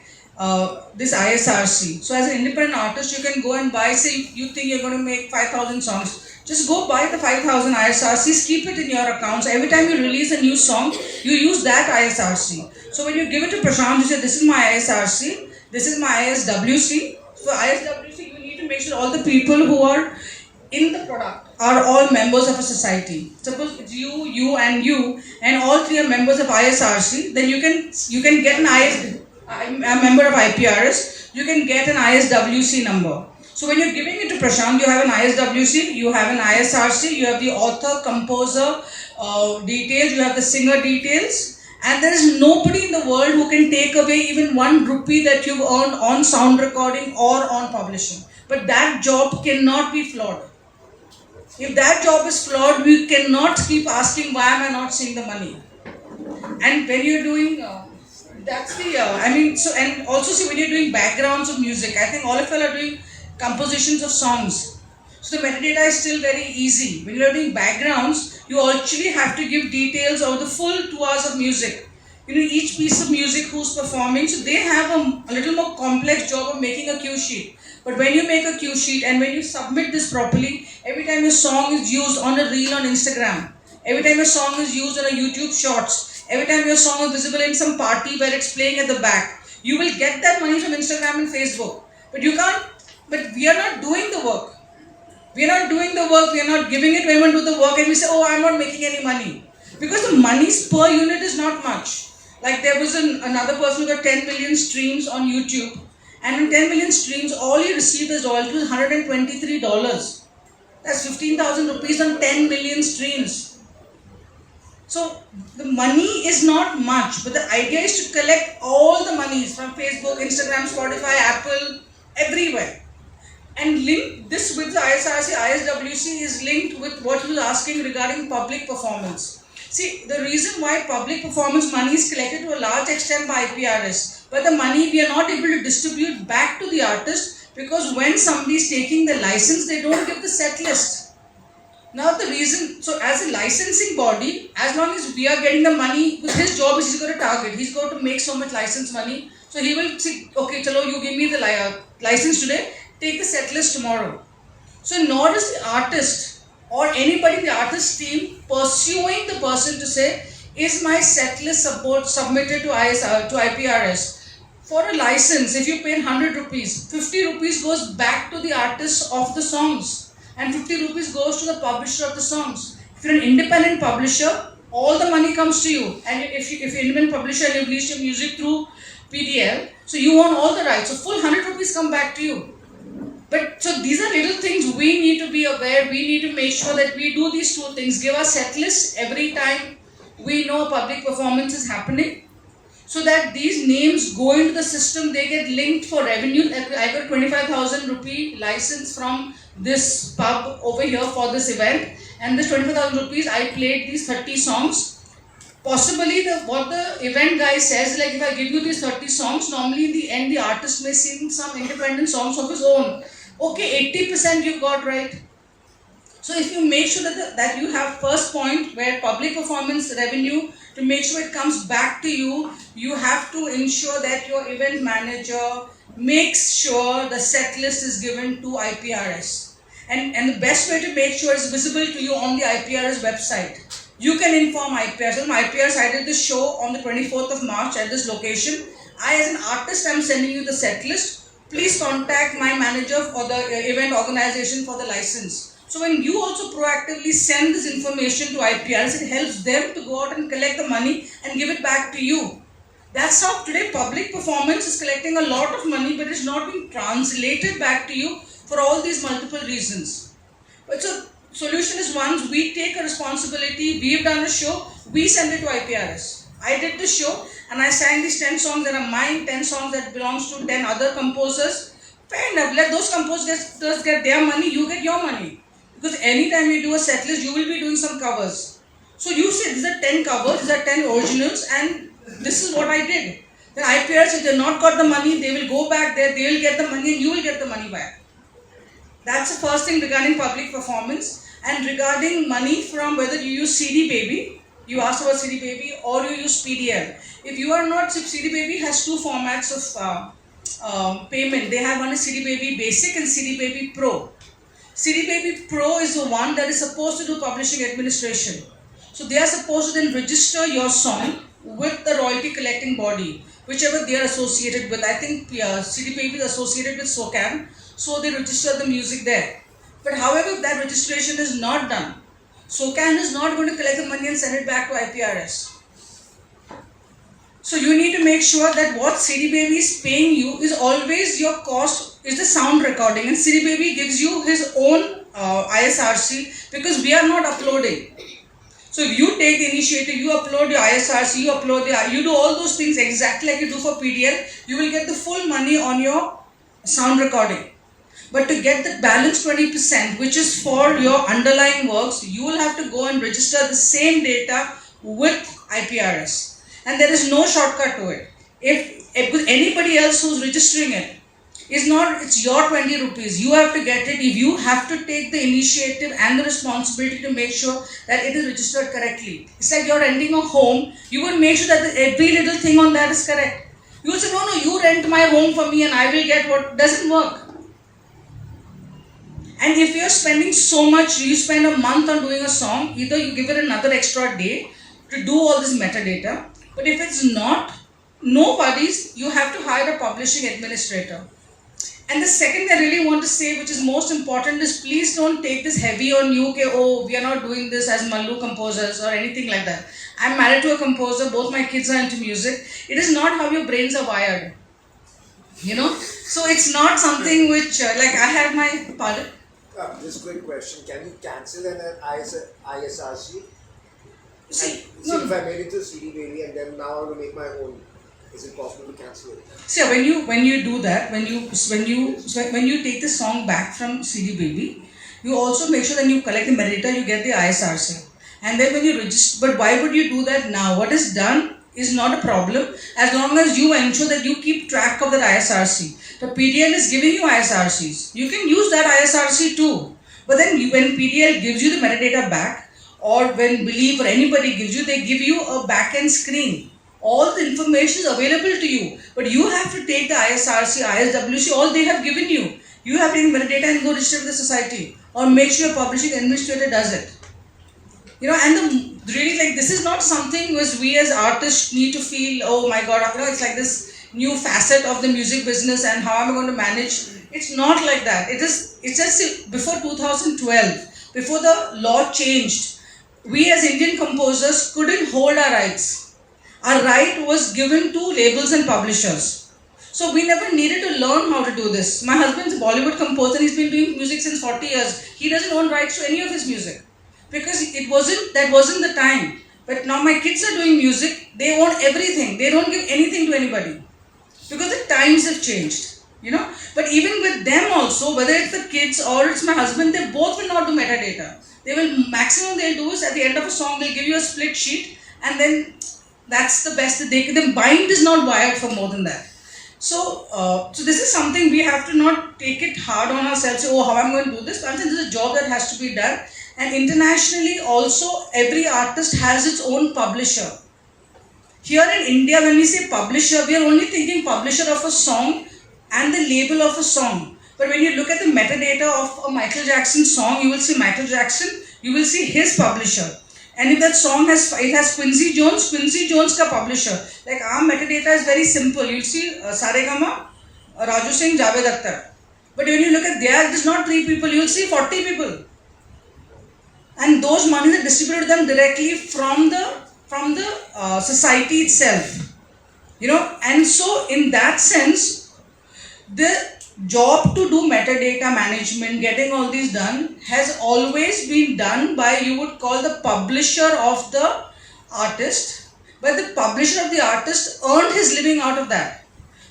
this ISRC. So as an independent artist, you can go and buy, say you think you're going to make 5,000 songs. Just go buy the 5,000 ISRCs, keep it in your accounts. Every time you release a new song, you use that ISRC. So when you give it to Prashant, you say, this is my ISRC, this is my ISWC. So ISWC, you need to make sure all the people who are in the product are all members of a society. Suppose it's you, and all three are members of ISRC, then you can get I'm a member of IPRS, you can get an ISWC number. So when you're giving it to Prashant, you have an ISWC, you have an ISRC, you have the author, composer details, you have the singer details, and there is nobody in the world who can take away even 1 rupee that you've earned on sound recording or on publishing. But that job cannot be flawed. If that job is flawed, we cannot keep asking, why am I not seeing the money? And when you're doing, that's the, and also see, when you're doing backgrounds of music, I think all of you are doing compositions of songs. So the metadata is still very easy. When you're doing backgrounds, you actually have to give details of the full 2 hours of music. Each piece of music who's performing, so they have a little more complex job of making a cue sheet. But when you make a cue sheet and when you submit this properly, every time your song is used on a reel on Instagram, every time your song is used on a YouTube Shorts, every time your song is visible in some party where it's playing at the back, you will get that money from Instagram and Facebook. But we are not doing the work. We are not doing the work, we are not giving it to anyone to do the work, and we say, oh, I'm not making any money. Because the monies per unit is not much. Like there was another person who got 10 million streams on YouTube, and in 10 million streams, all he received as royalty was $123. That's 15,000 rupees on 10 million streams. So the money is not much, but the idea is to collect all the monies from Facebook, Instagram, Spotify, Apple, everywhere. And link this with the ISRC, ISWC is linked with what you were asking regarding public performance. See, the reason why public performance money is collected to a large extent by IPRS, but the money we are not able to distribute back to the artist, because when somebody is taking the license, they don't give the set list. Now the reason, so as a licensing body, as long as we are getting the money, his job is he's got a target, he's got to make so much license money. So he will say, okay, chalo, you give me the license today, take the set list tomorrow. So nor does the artist or anybody in the artist team pursuing the person to say, is my set list support submitted to IPRS? For a license, if you pay 100 rupees, 50 rupees goes back to the artist of the songs, and 50 rupees goes to the publisher of the songs. If you're an independent publisher, all the money comes to you. And if you're an independent publisher and you release your music through PDL, so you own all the rights. So full 100 rupees come back to you. But so these are little things we need to be aware. We need to make sure that we do these 2 things. Give a set list every time we know a public performance is happening, so that these names go into the system, they get linked for revenue. I got 25,000 rupee license from this pub over here for this event, and this 25,000 rupees I played these 30 songs. Possibly what the event guy says, like if I give you these 30 songs, normally in the end the artist may sing some independent songs of his own. Okay, 80% you got right. So if you make sure that you have first point where public performance revenue, to make sure it comes back to you, you have to ensure that your event manager makes sure the set list is given to IPRS. And the best way to make sure it's visible to you on the IPRS website. You can inform IPRS. On IPRS, I did this show on the 24th of March at this location. I, as an artist, am sending you the set list. Please contact my manager or the event organization for the license. So when you also proactively send this information to IPRS, it helps them to go out and collect the money and give it back to you. That's how today public performance is collecting a lot of money, but it's not being translated back to you for all these multiple reasons. But so solution is, once we take a responsibility, we've done a show, we send it to IPRS. I did the show and I sang these 10 songs that are mine, 10 songs that belongs to 10 other composers. Fair enough, let those composers get their money, you get your money. Because anytime you do a set list, you will be doing some covers. So you say these are 10 covers, these are 10 originals, and this is what I did. Then IPRS, if they've not got the money, they will go back there, they will get the money and you will get the money back. That's the first thing regarding public performance. And regarding money from whether you use CD Baby, you asked about CD Baby, or you use PDL. If you are not, CD Baby has two formats of payment. They have one is CD Baby Basic and CD Baby Pro. CD Baby Pro is the one that is supposed to do publishing administration. So they are supposed to then register your song with the royalty collecting body, whichever they are associated with. I think CD Baby is associated with SOCAN, so they register the music there. But however, if that registration is not done, SOCAN is not going to collect the money and send it back to IPRS. So you need to make sure that what CD Baby is paying you is always your cost, is the sound recording, and CD Baby gives you his own ISRC, because we are not uploading. So if you take the initiative, you upload your ISRC, you do all those things exactly like you do for PDL, you will get the full money on your sound recording. But to get the balance 20%, which is for your underlying works, you will have to go and register the same data with IPRS. And there is no shortcut to it. If anybody else who's registering it, it's your 20 rupees. You have to get it. If you have to take the initiative and the responsibility to make sure that it is registered correctly. It's like you're renting a home. You will make sure that every little thing on that is correct. You will say, no, you rent my home for me and I will get what doesn't work. And if you're spending so much, you spend a month on doing a song, either you give it another extra day to do all this metadata. But if it's not, no worries, you have to hire a publishing administrator. And the second I really want to say, which is most important, is please don't take this heavy on you, okay, oh, we are not doing this as Mallu composers or anything like that. I'm married to a composer, both my kids are into music. It is not how your brains are wired. You know? So it's not something which, like I have my, pardon? Just quick question, can you cancel an ISRC? See, if I made it to CD Baby and then now I want to make my own, is it possible to cancel it? See, when you do that, when you take the song back from CD Baby, you also make sure that you collect the metadata, you get the ISRC. And then when you register, but why would you do that now? What is done is not a problem as long as you ensure that you keep track of that ISRC. The PDL is giving you ISRCs. You can use that ISRC too. But then when PDL gives you the metadata back, or when Believe or anybody gives you, they give you a back-end screen. All the information is available to you. But you have to take the ISRC, ISWC, all they have given you. You have to take metadata and go register with the society. Or make sure your publishing administrator does it. You know, and really, like, this is not something which we as artists need to feel, oh my God, you know, it's like this new facet of the music business and how am I going to manage. It's not like that. It's just before 2012, before the law changed, we as Indian composers couldn't hold our rights. Our right was given to labels and publishers. So we never needed to learn how to do this. My husband's a Bollywood composer and he's been doing music since 40 years. He doesn't own rights to any of his music. Because that wasn't the time. But now my kids are doing music, they own everything. They don't give anything to anybody. Because the times have changed. You know? But even with them also, whether it's the kids or it's my husband, they both will not do metadata. Maximum they'll do is at the end of a song, they'll give you a split sheet and then that's the best that they can. The mind is not wired for more than that. So, so this is something we have to not take it hard on ourselves. Say, oh, how I'm going to do this? But this is a job that has to be done. And internationally, also, every artist has its own publisher. Here in India, when we say publisher, we are only thinking publisher of a song and the label of a song. But when you look at the metadata of a Michael Jackson song, you will see Michael Jackson, you will see his publisher. And if that song has Quincy Jones ka publisher. Like our metadata is very simple. You'll see Saregama, Raju Singh, Javed Akhtar. But when you look at there, it is not 3 people, you'll see 40 people. And those monies are distributed to them directly from the society itself, you know. And so in that sense, the job to do metadata management, getting all these done, has always been done by, you would call, the publisher of the artist, but the publisher of the artist earned his living out of that.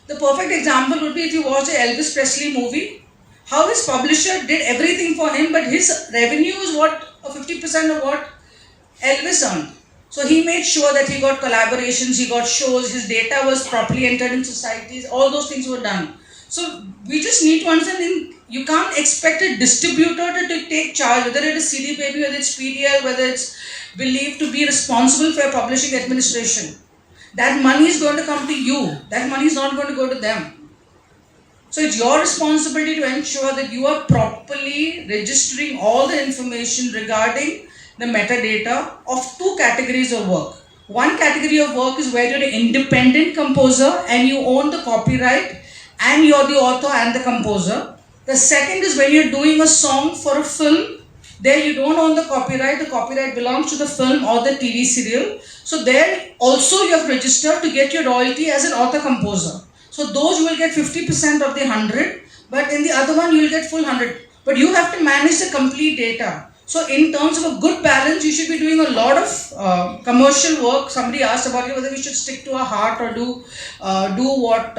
The perfect example would be if you watch the Elvis Presley movie, how his publisher did everything for him, but his revenue is 50% of what Elvis earned. So he made sure that he got collaborations, he got shows, his data was properly entered in societies, all those things were done. So we just need to understand, you can't expect a distributor to take charge, whether it is CD Baby, whether it's PDL, whether it's believed to be responsible for publishing administration. That money is going to come to you, that money is not going to go to them. So it's your responsibility to ensure that you are properly registering all the information regarding the metadata of 2 categories of work. One category of work is where you're an independent composer and you own the copyright and you're the author and the composer. The second is when you're doing a song for a film, there you don't own the copyright belongs to the film or the TV serial. So there also you have registered to get your royalty as an author-composer. So those you will get 50% of the 100, but in the other one you will get full 100. But you have to manage the complete data. So in terms of a good balance, you should be doing a lot of commercial work. Somebody asked about whether we should stick to our heart or do what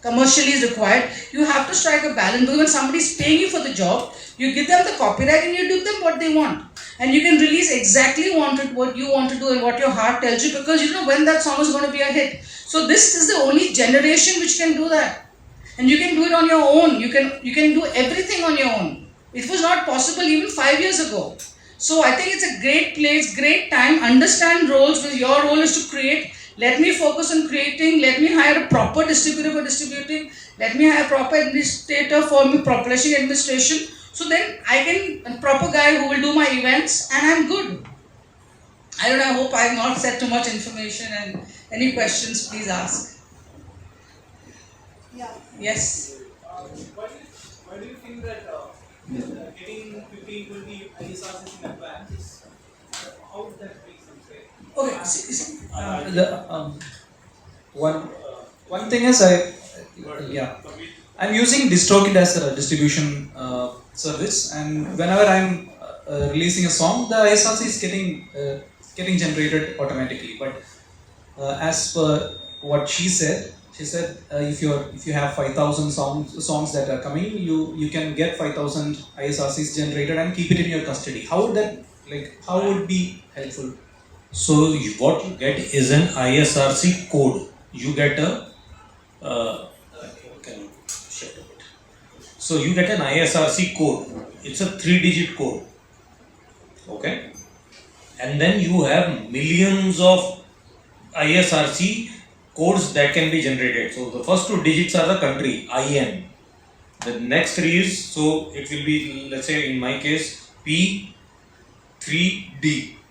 commercially is required. You have to strike a balance, because when somebody is paying you for the job, you give them the copyright and you give them what they want. And you can release exactly what you want to do and what your heart tells you, because you know when that song is going to be a hit. So this is the only generation which can do that. And you can do it on your own. You can do everything on your own. It was not possible even 5 years ago. So I think it's a great place, great time. Understand roles, because your role is to create. Let me focus on creating. Let me hire a proper distributor for distributing. Let me hire a proper administrator for me publishing administration. So then I can, a proper guy who will do my events, and I'm good. I don't know, I hope I have not said too much information, and any questions, please ask. Yeah. Yes. Why do you think that getting 15, 20 ISRs in advance, how would that make sense? Okay. One thing is I'm using DistroKid as a distribution service, and whenever I'm releasing a song, the ISRC is getting generated automatically. But as per what she said, if you have 5,000 songs that are coming, you can get 5,000 ISRCs generated and keep it in your custody. How would be helpful? So what you get is an ISRC code. You get So you get an ISRC code. It's a 3-digit code. Okay? And then you have millions of ISRC codes that can be generated. So the first 2 digits are the country, IN. The next 3 is, so it will be, let's say in my case, P3D.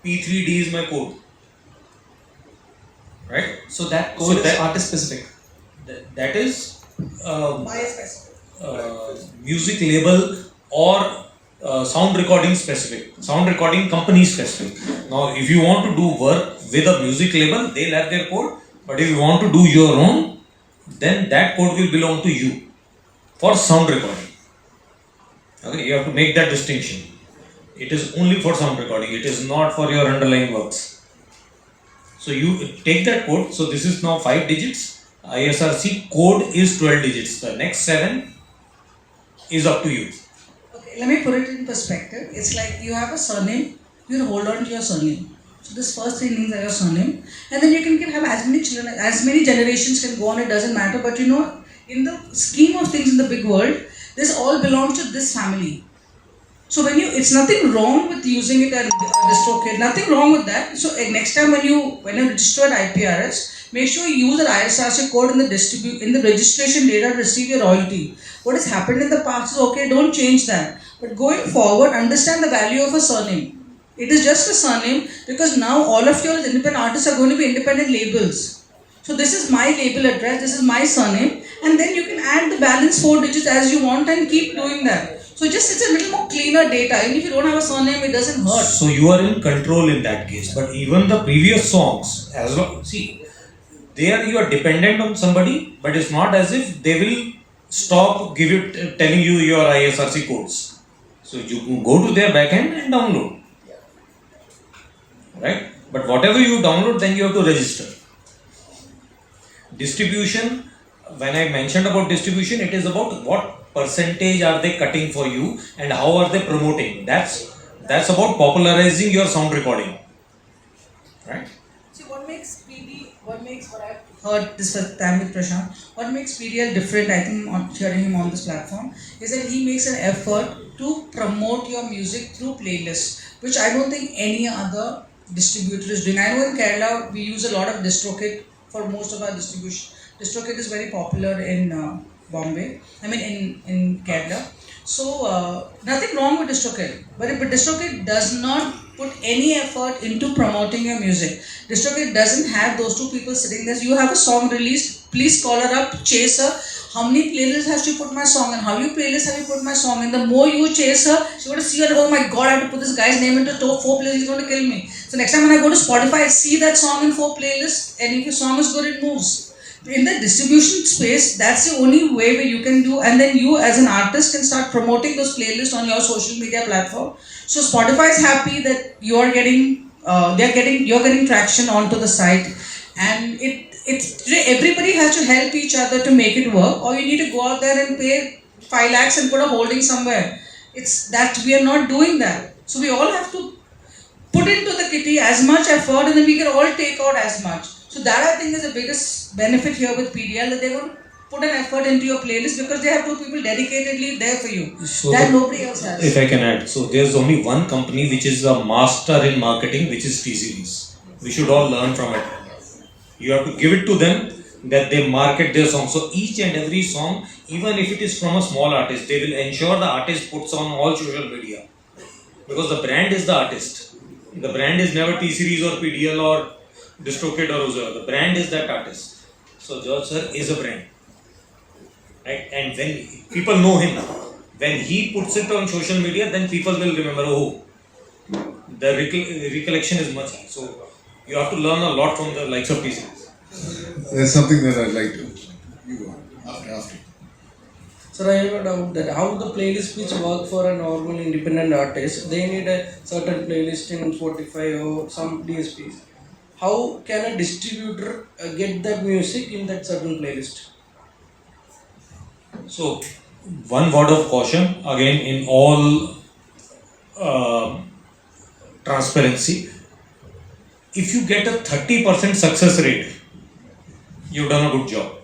P3D is my code. Right? So that code is artist specific. That is music label or sound recording specific, sound recording company specific. Now if you want to do work with a music label, they'll have their code, but if you want to do your own, then that code will belong to you for sound recording. Okay, you have to make that distinction. It is only for sound recording, it is not for your underlying works. So you take that code, so this is now 5 digits, ISRC code is 12 digits, the next 7 is up to you. Okay, let me put it in perspective. It's like you have a surname, you hold on to your surname. So this first 3 names are your surname, and then you can have as many children, as many generations can go on. It doesn't matter. But you know, in the scheme of things in the big world, this all belongs to this family. So when it's nothing wrong with using it as DistroKid, nothing wrong with that. So next time when you register at IPRS, make sure you use the ISRC code in the registration data to receive your royalty. What has happened in the past is okay, don't change that. But going forward, understand the value of a surname. It is just a surname because now all of you as independent artists are going to be independent labels. So this is my label address, this is my surname, and then you can add the balance 4 digits as you want and keep doing that. So it's a little more cleaner data. Even if you don't have a surname, it doesn't hurt. So you are in control in that case. But even the previous songs, there you are dependent on somebody, but it's not as if they will stop telling you your ISRC codes. So you can go to their backend and download. Right? But whatever you download, then you have to register. Distribution, when I mentioned about distribution, it is about what percentage are they cutting for you and how are they promoting. That's about popularizing your sound recording. Right? See, what I've heard this first time with Prashant, what makes PDL different, I think, on hearing him on this platform, is that he makes an effort to promote your music through playlists, which I don't think any other distributor is doing. I know in Kerala, we use a lot of DistroKid for most of our distribution. DistroKid is very popular in Bombay, in Kerala. So, nothing wrong with DistroKid. But DistroKid does not put any effort into promoting your music. DistroKid doesn't have those 2 people sitting there. So you have a song released, please call her up, chase her. How many playlists has she put my song in? How many playlists have you put my song in? The more you chase her, she's going to see her, oh my god, I have to put this guy's name into 4 playlists, he's going to kill me. So next time when I go to Spotify, I see that song in 4 playlists, and if your song is good, it moves. In the distribution space, that's the only way where you can do, and then you as an artist can start promoting those playlists on your social media platform. So Spotify is happy that you're getting traction onto the site, and everybody has to help each other to make it work, or you need to go out there and pay 5 lakhs and put a holding somewhere. It's that we are not doing that. So we all have to put into the kitty as much effort, and then we can all take out as much. So that I think is the biggest benefit here with PDL, that they're going to put an effort into your playlist because they have 2 people dedicatedly there for you. So that nobody else has. If I can add, so there's only one company which is a master in marketing, which is T-Series. We should all learn from it. You have to give it to them that they market their song. So each and every song, even if it is from a small artist, they will ensure the artist puts on all social media. Because the brand is the artist. The brand is never T-Series or PDL or DistroKid or whoever. The brand is that artist. So George sir is a brand. Right? And when people know him, when he puts it on social media, then people will remember, the recollection is much high. So you have to learn a lot from the likes of T-Series. There's something that I'd like to. You go on. After. Sir, I have a doubt that how the playlists which work for a normal independent artist, they need a certain playlist in Spotify or some DSPs. How can a distributor get that music in that certain playlist? So, one word of caution, again in all transparency, if you get a 30% success rate, you've done a good job.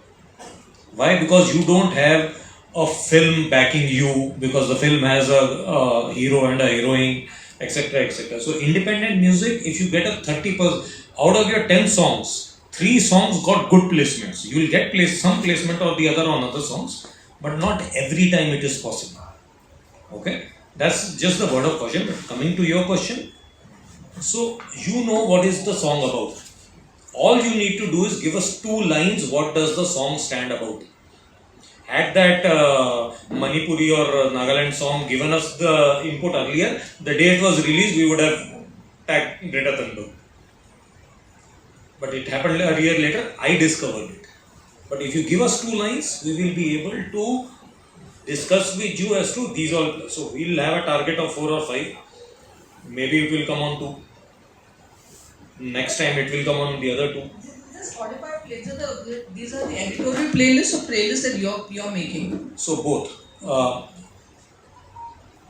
Why? Because you don't have a film backing you, because the film has a hero and a heroine, etc. etc. So independent music, if you get a 30%, out of your 10 songs, 3 songs got good placements. You will get some placement or the other on other songs, but not every time it is possible. Okay? That's just the word of caution. But coming to your question, so you know what is the song about. All you need to do is give us 2 lines, what does the song stand about. Had that Manipuri or Nagaland song given us the input earlier, the day it was released, we would have tagged Greta Thunberg. But it happened a year later, I discovered it. But if you give us 2 lines, we will be able to discuss with you as to these all. So we will have a target of 4 or 5. Maybe it will come on 2. Next time it will come on the other 2. Spotify these are the editorial playlists or playlists that you're making? So both.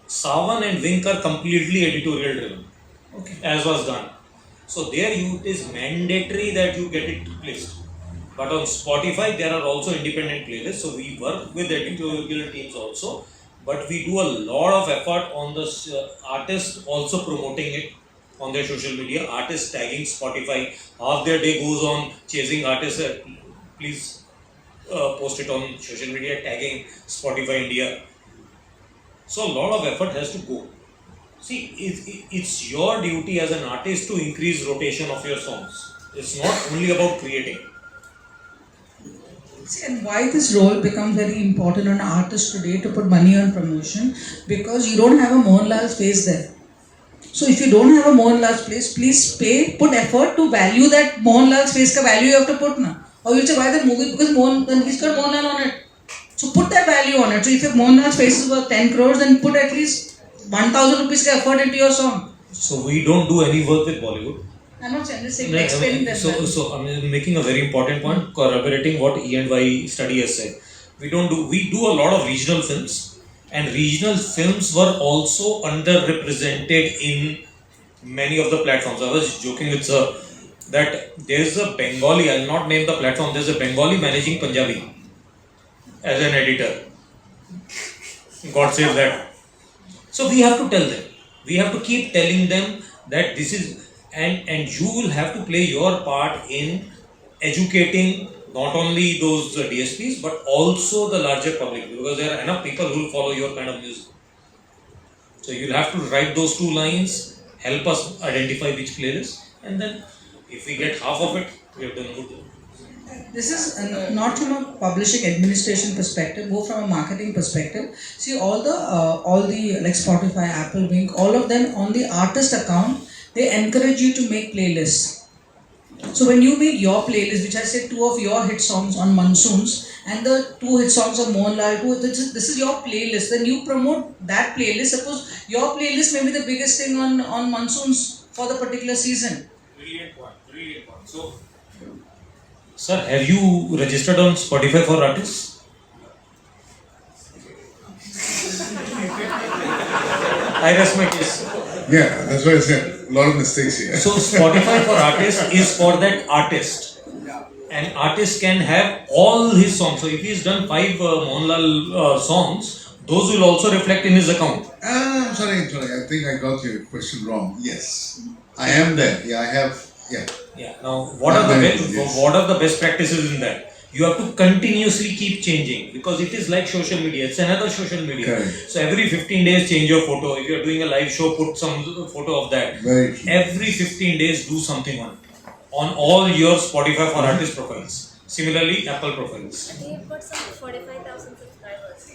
Savan and Wink are completely editorial driven. Okay. As was done. So there it is mandatory that you get it placed. But on Spotify there are also independent playlists, so we work with editorial teams also. But we do a lot of effort on the artist also promoting it on their social media, artists tagging Spotify. Half their day goes on chasing artists. Please post it on social media, tagging Spotify India. So a lot of effort has to go. See, it's your duty as an artist to increase rotation of your songs. It's not only about creating. See, and why this role becomes very important on artists today to put money on promotion, because you don't have a Mohanlal's face there. So if you don't have a Mohanlal's face, please put effort to value that Mohanlal's face ka value you have to put na. Or you say why the movie, because then he's got Mohanlal on it. So put that value on it. So if your Mohanlal's face is worth 10 crores, then put at least 1,000 rupees ka effort into your song. So we don't do any work with Bollywood. I'm not saying, explaining that. So I'm making a very important point, corroborating what E&Y study has said. We do a lot of regional films, and regional films were also underrepresented in many of the platforms. I was joking with sir that there's a Bengali, I'll not name the platform, there's a Bengali managing Punjabi as an editor. God save that. So we have to tell them. We have to keep telling them that this is, and you will have to play your part in educating not only those DSPs but also the larger public, because there are enough people who will follow your kind of music. So you'll have to write those 2 lines, help us identify which playlist, and then if we get half of it, we have done good. This is not from a publishing administration perspective, more from a marketing perspective. See, all the like Spotify, Apple, Wink, all of them on the artist account, they encourage you to make playlists. So when you make your playlist, which I said 2 of your hit songs on monsoons and the 2 hit songs of Mohanlal, this is your playlist. Then you promote that playlist. Suppose your playlist may be the biggest thing on monsoons for the particular season. Brilliant point. So, sir, have you registered on Spotify for artists? I rest my case. Yeah, that's why I said a lot of mistakes here. So Spotify for artists is for that artist. An artist can have all his songs. So if he's done 5 Mohanlal songs, those will also reflect in his account. I'm sorry. I think I got your question wrong. Yes, I am there. Yeah, I have. Yeah. Yeah. Now, what are the best practices in that? You have to continuously keep changing, because it is like social media. It's another social media. Correct. So every 15 days change your photo. If you are doing a live show, put some photo of that. Very true. Every 15 days do something on all your Spotify for artist profiles. Similarly, Apple profiles. They have got some 45,000 subscribers.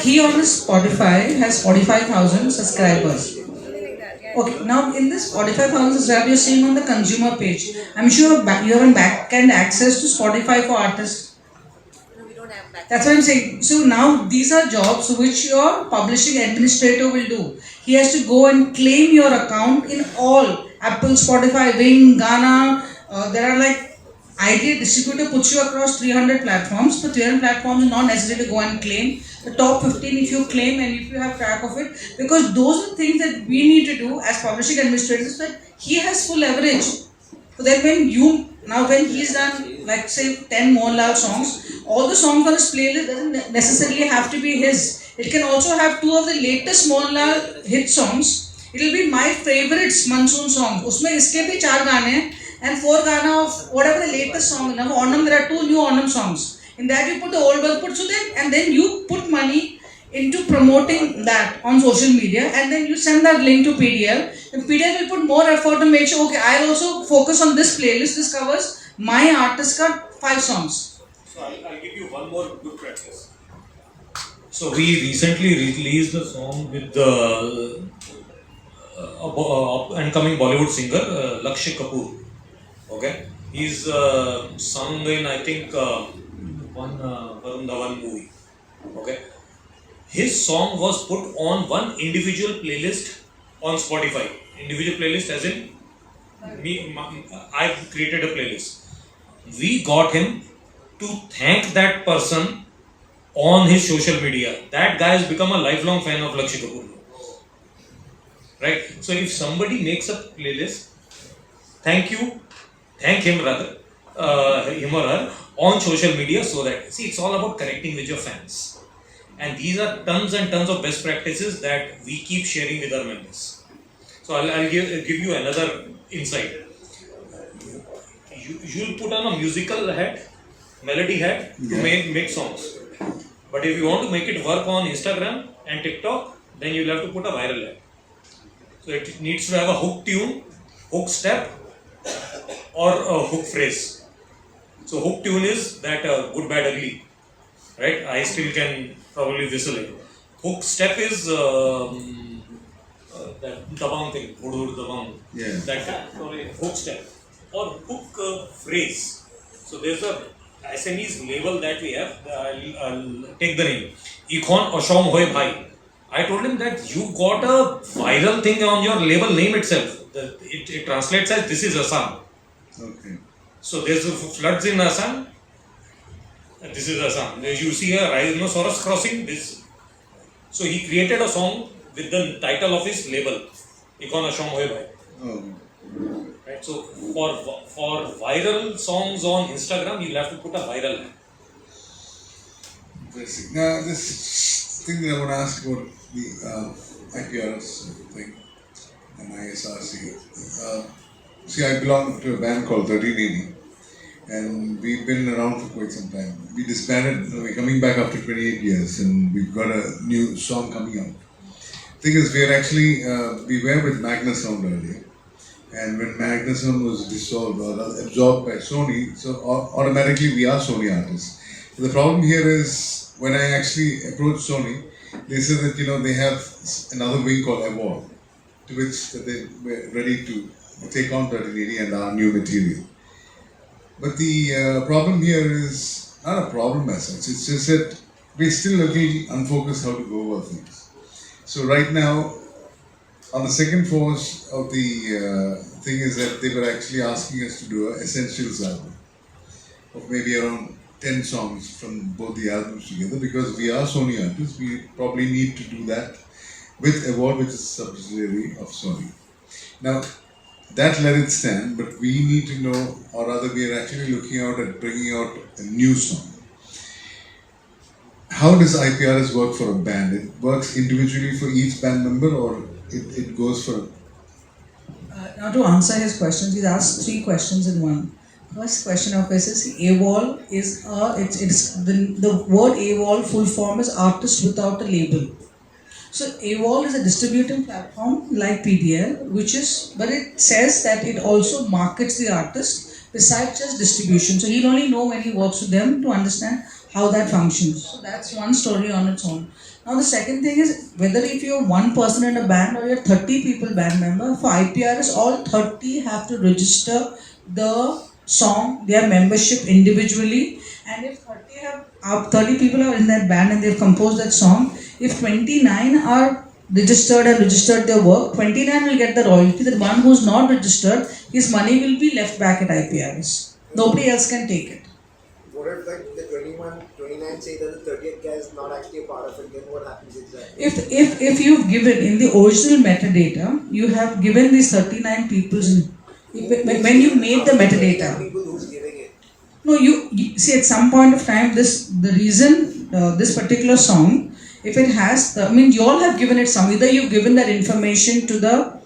He on his Spotify has 45,000 subscribers. Okay, now in this 45,000 subscribers you're seeing on the consumer page. I'm sure you have back-end access to Spotify for artists. No, we don't have back. That's what I'm saying. So now these are jobs which your publishing administrator will do. He has to go and claim your account in all Apple, Spotify, Wing, Ghana. There are like ideal distributor puts you across 300 platforms. So 300 platforms is not necessary to go and claim. The top 15 if you claim and if you have track of it, because those are things that we need to do as publishing administrators, that he has full leverage. So that when he's done like say 10 Mohanlal songs, all the songs on his playlist doesn't necessarily have to be his. It can also have 2 of the latest Mohanlal hit songs. It will be my favorites monsoon songs. Usme iske bhi 4 gaane and 4 gaana of whatever the latest song. Now Onam, there are 2 new Onam songs. In that you put the old one, and then you put money into promoting that on social media, and then you send that link to PDL. And PDL will put more effort to make sure, okay, I'll also focus on this playlist. This covers my artist got 5 songs. So I'll give you one more good practice. So we recently released a song with the incoming Bollywood singer Lakshya Kapoor. Okay, he's sung in I think one Varun Dhawan movie. Okay, his song was put on one individual playlist on Spotify. Individual playlist, as in I've created a playlist. We got him to thank that person on his social media. That guy has become a lifelong fan of Lakshya Kapoor. right? So if somebody makes a playlist, thank him rather, him or her on social media, so that, see, it's all about connecting with your fans. And these are tons and tons of best practices that we keep sharing with our members. So I'll give you another insight. You'll put on a musical hat, melody hat to make songs. But if you want to make it work on Instagram and TikTok, then you'll have to put a viral hat. So it needs to have a hook tune, hook step, or a hook phrase. So hook tune is that good, bad, ugly, right? I still can probably whistle it. Hook step is that dabang thing, dabang. Yeah. That hook step or hook phrase. So there's a SME's label that we have. I'll take the name. Ikhon Ashom Hoy Bhai. I told him that you got a viral thing on your label name itself. It translates as this is Assam. Okay. So there's floods in Assam. This is Assam. You see a rhinoceros crossing this. So he created a song with the title of his label, Ikhon Ashom Hoy Bhai. Oh. Right. So for viral songs on Instagram, you'll have to put a viral name. Interesting. Now, this thing that I want to ask about the IPRS thing and ISRC. See, I belong to a band called 1380, and we've been around for quite some time. We disbanded, we're coming back after 28 years, and we've got a new song coming out. Thing is, we were with Magnasound earlier, and when Magnasound was dissolved or absorbed by Sony, so automatically we are Sony artists. So the problem here is, when I actually approached Sony, they said that they have another wing called Evolve, to which they were ready to take on 1380 and our new material. But the problem here is not a problem as such, it's just that we're still a little unfocused how to go about things. So right now, on the second force of the thing is that they were actually asking us to do an Essentials album of maybe around 10 songs from both the albums together, because we are Sony artists, we probably need to do that with Award, which is a subsidiary of Sony. Now, that let it stand, but we need to know, or rather we are actually looking out at bringing out a new song. How does IPRS work for a band? It works individually for each band member, or it goes for... Now to answer his questions, he's asked 3 questions in one. First question of his is AWOL is the word AWOL full form is artist without a label. So AWOL is a distributing platform like PDL, but it says that it also markets the artist besides just distribution. So he'll only know when he works with them to understand how that functions. So that's one story on its own. Now the second thing is, whether if you're one person in a band or you're 30 people band member, for IPRS all 30 have to register the song, their membership individually, and if 30 people are in that band and they've composed that song, if 29 are registered and registered their work, 29 will get the royalty. The one who's not registered, his money will be left back at IPRS. Nobody else can take it. What if the 29 say that the 30th guy is not actually a part of it, then what happens exactly? If you've given in the original metadata, you have given these 39 people's, when you made the metadata. No, you see at some point of time, this particular song, if it has, you all have given it some, either you've given that information to the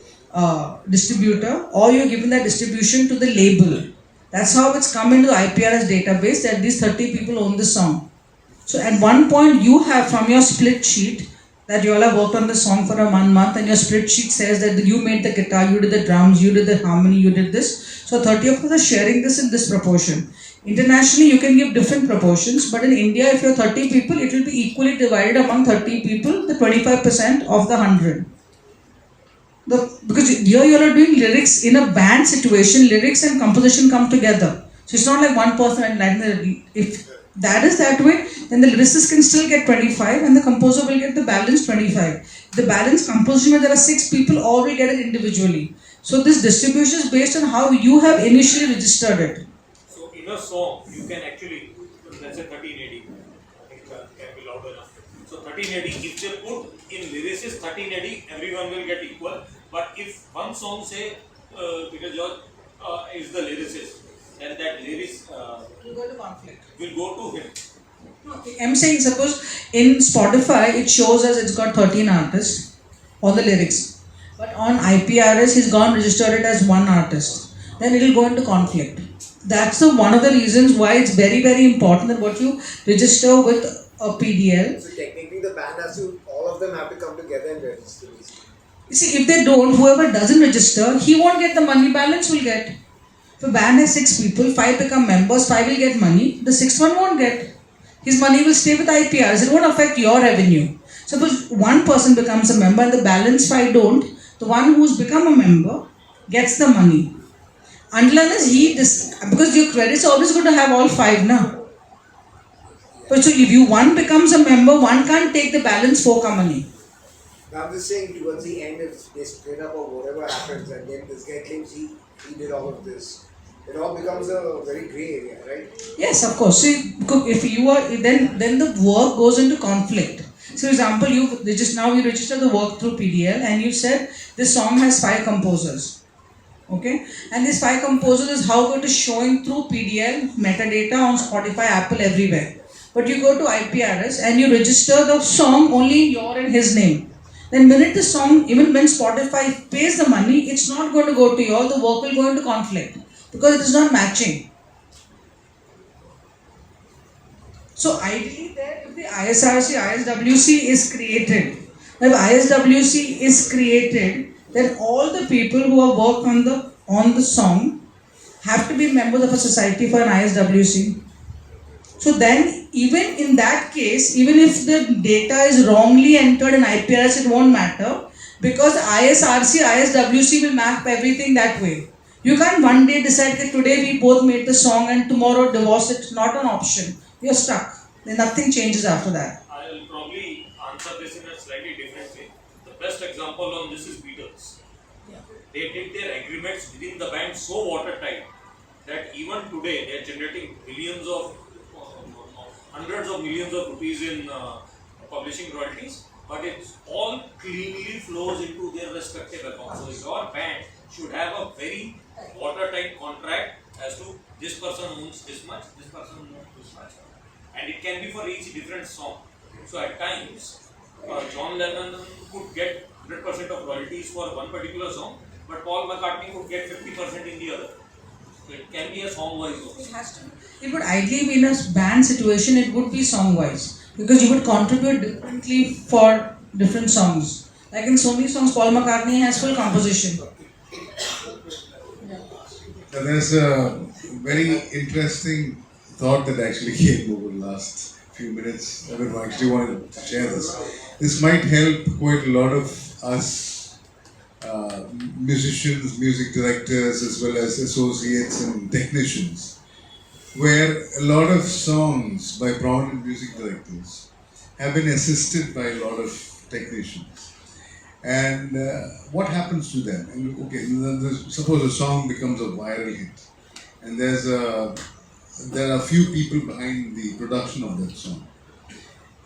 distributor or you've given that distribution to the label. That's how it's come into the IPRS database that these 30 people own the song. So at one point you have from your split sheet that you all have worked on the song for a 1 month, and your split sheet says that you made the guitar, you did the drums, you did the harmony, you did this. So 30 of us are sharing this in this proportion. Internationally, you can give different proportions, but in India, if you're 30 people, it will be equally divided among 30 people, the 25% of the 100. Because here you are doing lyrics in a band situation, lyrics and composition come together. So it's not like one person and if that is that way, then the lyricist can still get 25 and the composer will get the balance 25. The balance composition where there are 6 people, all will get it individually. So this distribution is based on how you have initially registered it. So in a song, you can actually, let's say 1380, I think can be loud enough. So 1380, if they put in lyricist 1380, everyone will get equal. But if one song say, because George is the lyricist, then that lyrics will go to conflict. Will go to him. I'm saying, suppose in Spotify it shows us it's got 13 artists, all the lyrics. But on IPRS he's gone registered it as one artist. Then it will go into conflict. That's one of the reasons why it's very, very important that what you register with a PDL. So technically the band has to, all of them have to come together and register. You see, if they don't, whoever doesn't register, he won't get the money, balance will get. If a band has 6 people, 5 become members, 5 will get money, the 6th one won't get. His money will stay with IPRs, it won't affect your revenue. Suppose one person becomes a member and the balance 5 don't, the one who's become a member gets the money. Unless because your credits are always going to have all 5 now. But so if one becomes a member, one can't take the balance 4 money. I'm just saying towards the end, if they split up or whatever happens, and then this guy claims he did all of this, it all becomes a very grey area, right? Yes, of course. See, if you are, then the work goes into conflict. So, for example, you register the work through PDL, and you said this song has 5 composers. Okay, and this 5 composers is how it is showing through PDL metadata on Spotify, Apple, everywhere. But you go to IPRS and you register the song only in your and his name. Then minute the song, even when Spotify pays the money, it's not going to go to you all, the work will go into conflict because it is not matching. So ideally there, if the ISRC, ISWC is created, if ISWC is created, then all the people who have worked on the song have to be members of a society for an ISWC. So then, even in that case, even if the data is wrongly entered in IPRS, it won't matter because ISRC, ISWC will map everything that way. You can't one day decide that today we both made the song and tomorrow divorce it. Not an option. You're stuck. Then nothing changes after that. I'll probably answer this in a slightly different way. The best example on this is Beatles. They did their agreements within the band so watertight that even today they are generating hundreds of millions of rupees in publishing royalties, but it all cleanly flows into their respective accounts. So your band should have a very watertight contract as to this person owns this much, this person owns this much, and it can be for each different song. So at times, John Lennon could get 100% of royalties for one particular song, but Paul McCartney could get 50% in the other. So it can be a song-wise also. It has to be. It would ideally be in a band situation, it would be song-wise because you would contribute differently for different songs. Like in so many songs, Paul McCartney has full composition. There's a very interesting thought that actually came over the last few minutes. I actually wanted to share this. This might help quite a lot of us musicians, music directors, as well as associates and technicians, where a lot of songs by prominent music directors have been assisted by a lot of technicians. And what happens to them? And suppose a song becomes a viral hit, and there are few people behind the production of that song.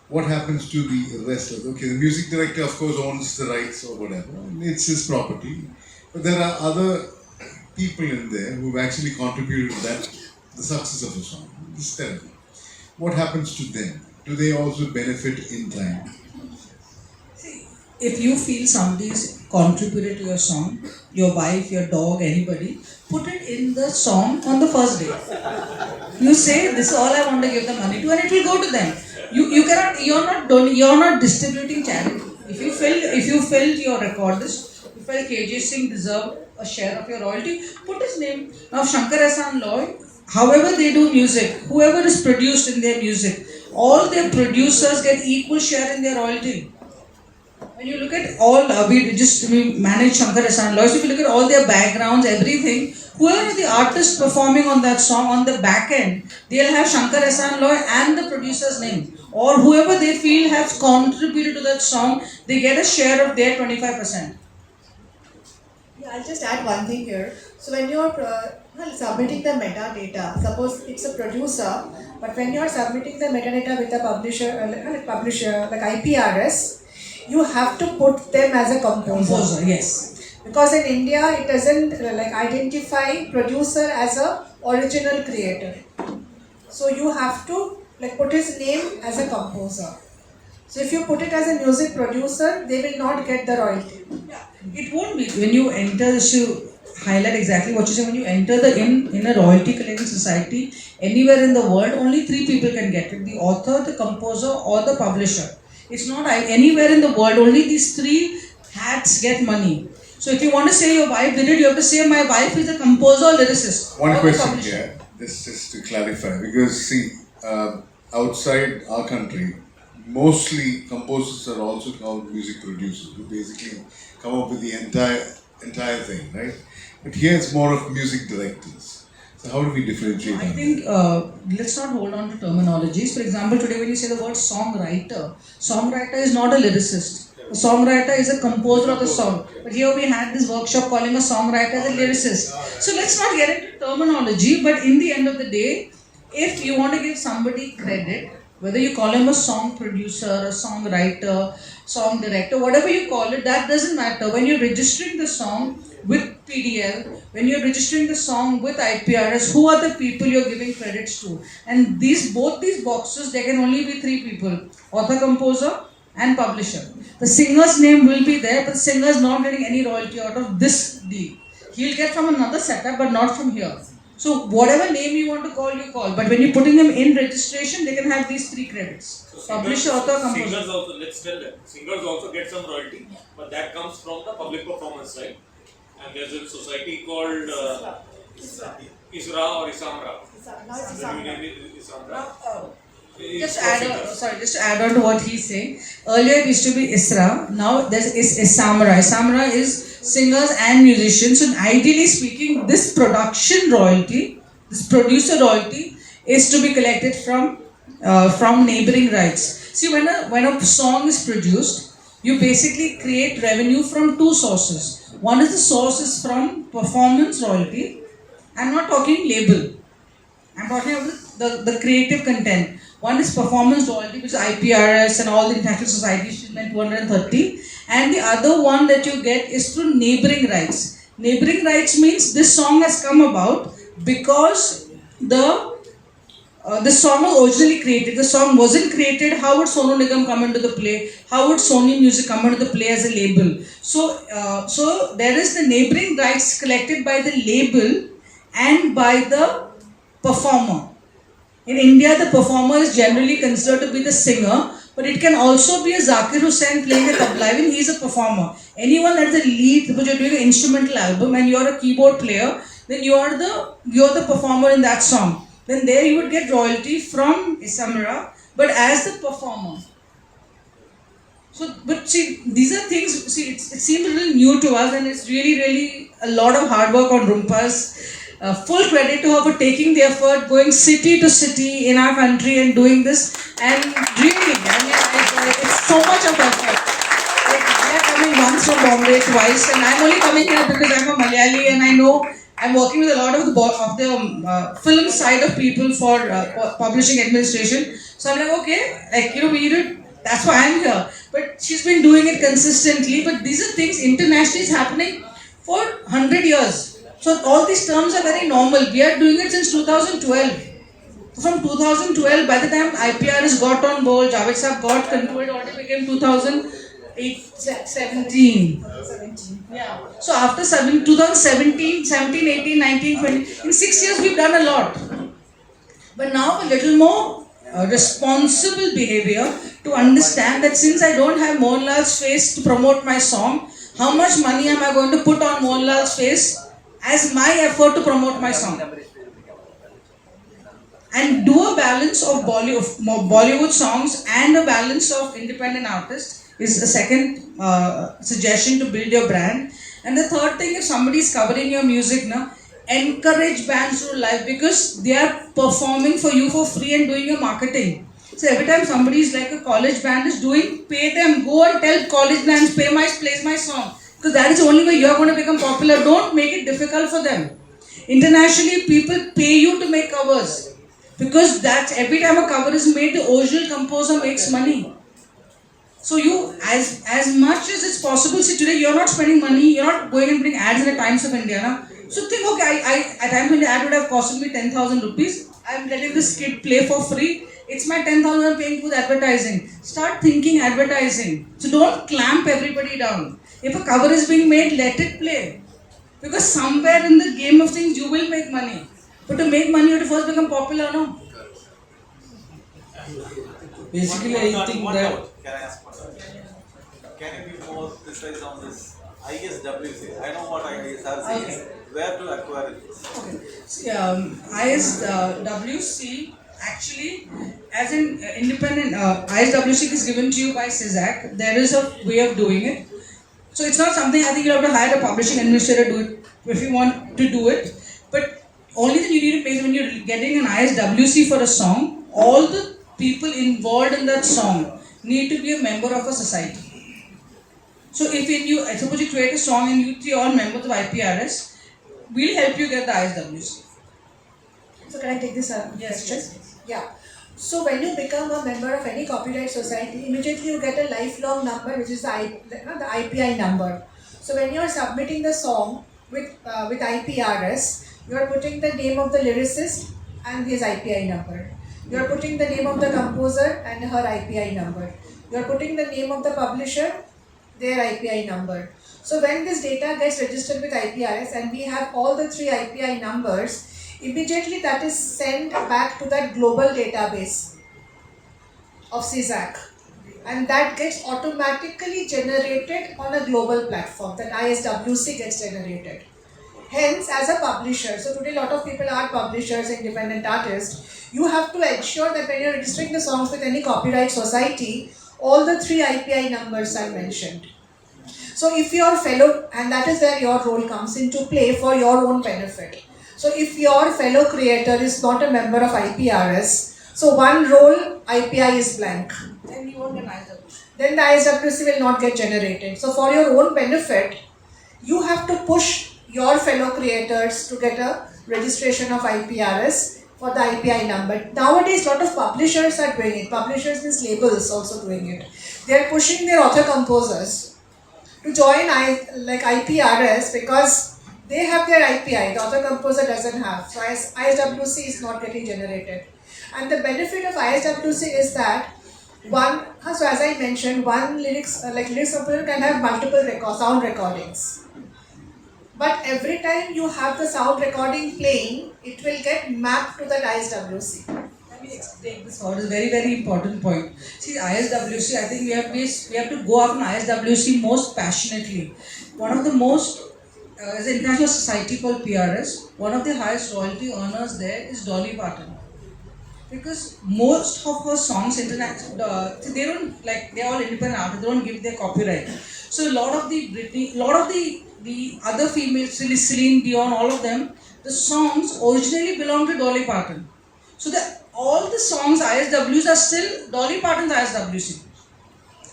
What happens to the rest of the music director, of course, owns the rights or whatever, and it's his property. But there are other people in there who've actually contributed to the success of the song. It's terrible. What happens to them? Do they also benefit in time? If you feel somebody's contributed to your song, your wife, your dog, anybody, put it in the song on the first day. You say, this is all I want to give the money to, and it will go to them. You're not distributing charity. If you felt your recordist, you felt KJ Singh deserved a share of your royalty, put his name. Now ChankArts Lloyd, however they do music, whoever is produced in their music, all their producers get equal share in their royalty. When you look at all, we manage ChankArts Lloyd, so if you look at all their backgrounds, everything, whoever the artist performing on that song on the back end, they'll have ChankArts Lloyd and the producer's name. Or whoever they feel has contributed to that song, they get a share of their 25%. Yeah, I'll just add one thing here. So when you're submitting the metadata, suppose it's a producer, but when you're submitting the metadata with a publisher like IPRS, you have to put them as a composer. Yes. Because in India, it doesn't like identify producer as a original creator. So you have to like put his name as a composer. So if you put it as a music producer, they will not get the royalty. It won't be when you enter. To highlight exactly what you say, when you enter the in a royalty collecting society anywhere in the world, only three people can get it: the author, the composer, or the publisher. It's not anywhere in the world. Only these three hats get money. So if you want to say your wife did it, you have to say my wife is a composer or lyricist. One or question here, just to clarify, because see, outside our country, mostly composers are also called music producers, who basically come up with the entire thing, right? But here it's more of music directors. So how do we differentiate? I think let's not hold on to terminologies. For example, today when you say the word songwriter is not a lyricist. A songwriter is a composer of the song. But here we had this workshop calling a songwriter as a lyricist. So let's not get into terminology, but in the end of the day, if you want to give somebody credit, whether you call him a song producer, a songwriter, song director, whatever you call it, that doesn't matter. When you're registering the song with PDL, when you're registering the song with IPRS, who are the people you're giving credits to? And both these boxes, there can only be three people: author, composer, and publisher. The singer's name will be there, but the singer is not getting any royalty out of this deal. He'll get from another setup, but not from here. So whatever name you want to call, you call. But when you're putting them in registration, they can have these three credits. So Publisher, author, composer. Singers also, let's tell them, singers also get some royalty, but that comes from the public performance, right? And there's a society called ISRA or ISAMRA. The new name is ISAMRA. Just to add on to what he's saying. Earlier it used to be ISRA, now there's ISAMRA. ISAMRA is singers and musicians. So ideally speaking, this production royalty, this producer royalty, is to be collected from neighboring rights. See, when a song is produced, you basically create revenue from two sources. One is the source is from performance royalty. I'm not talking label. I'm talking about the creative content. One is performance royalty, which is IPRS and all the international societies, 230. And the other one that you get is through neighboring rights. Neighboring rights means this song has come about because the song was originally created. The song wasn't created. How would Sonu Nigam come into the play? How would Sony Music come into the play as a label? So there is the neighboring rights collected by the label and by the performer. In India, the performer is generally considered to be the singer, but it can also be a Zakir Hussain playing the tabla. Even he is a performer. Anyone that's a lead, because you're doing an instrumental album and you're a keyboard player, then you're the performer in that song. Then there you would get royalty from ISAMRA, but as the performer. So, but see, these are things, see, it seems a little new to us, and it's really, really a lot of hard work on Rumpa's. Full credit to her for taking the effort, going city to city in our country and doing this. And really, it's so much of effort. Like, we are coming once from Bombay, twice, and I'm only coming here because I'm a Malayali and I know I'm working with a lot of the film side of people for publishing administration. So I'm like, okay, we did. That's why I'm here. But she's been doing it consistently. But these are things internationally is happening for 100 years. So all these terms are very normal. We are doing it since 2012. From 2012, by the time IPRS got on board, Javed Saab got controlled, it became 2017. Yeah. So after 2017, 17, 18, 19, 20, in 6 years we've done a lot. But now a little more responsible behavior to understand that since I don't have Mohanlal's face to promote my song, how much money am I going to put on Mohanlal's face as my effort to promote my song? And do a balance of Bollywood songs and a balance of independent artists is a second suggestion to build your brand. And the third thing, if somebody is covering your music, encourage bands to live because they are performing for you for free and doing your marketing. So every time somebody is like a college band is doing, pay them, go and tell college bands, plays my song. Because that is the only way you are going to become popular. Don't make it difficult for them. Internationally, people pay you to make covers. Because that's every time a cover is made, the original composer makes money. So you, as much as it's possible, see today you're not spending money, you're not going and putting ads in the Times of India. Na? So think, okay, I at Times of India ad would have costed me 10,000 rupees. I'm letting this kid play for free. It's my 10,000 I'm paying for the advertising. Start thinking advertising. So don't clamp everybody down. If a cover is being made, let it play. Because somewhere in the game of things you will make money. But to make money you have to first become popular, no? Basically, I think that. Can I ask one? Can you be more precise on this ISWC? I know what ISRC is. Where to acquire it? Okay. See, ISWC actually, as an independent, ISWC is given to you by CISAC. There is a way of doing it. So it's not something I think you have to hire a publishing administrator to do it if you want to do it. But only thing you need to pay is when you're getting an ISWC for a song, all the people involved in that song need to be a member of a society. So if I suppose you create a song and you three are all members of IPRS, we'll help you get the ISWC. So can I take this question? Yeah. So when you become a member of any copyright society, immediately you get a lifelong number, which is the IPI number. So when you are submitting the song with IPRS, you are putting the name of the lyricist and his IPI number. You are putting the name of the composer and her IPI number. You are putting the name of the publisher, their IPI number. So when this data gets registered with IPRS and we have all the three IPI numbers, immediately that is sent back to that global database of CISAC. And that gets automatically generated on a global platform. That ISWC gets generated. Hence, as a publisher, so today a lot of people are publishers, independent artists, you have to ensure that when you're registering the songs with any copyright society, all the three IPI numbers are mentioned. So if your fellow, and that is where your role comes into play for your own benefit. So if your fellow creator is not a member of IPRS, so one role IPI is blank. Then you won't get ISWC. Then the ISWC will not get generated. So for your own benefit, you have to push your fellow creators to get a registration of IPRS for the IPI number. Nowadays, a lot of publishers are doing it. Publishers means labels also doing it. They are pushing their author composers to join IPRS because they have their IPI, the author composer doesn't have. So ISWC is not getting generated. And the benefit of ISWC is that so as I mentioned, one lyrics composer can have multiple sound recordings. But every time you have the sound recording playing, it will get mapped to that ISWC. Let me take this forward. It's a very, very important point. See, ISWC, I think we have to go after ISWC most passionately. One of the most, as an international society called PRS, one of the highest royalty earners there is Dolly Parton. Because most of her songs, they're all independent artists, they don't give their copyright. So a lot of the other females, Celine Dion, all of them, the songs originally belong to Dolly Parton. So all the songs ISWs are still Dolly Parton's ISWC.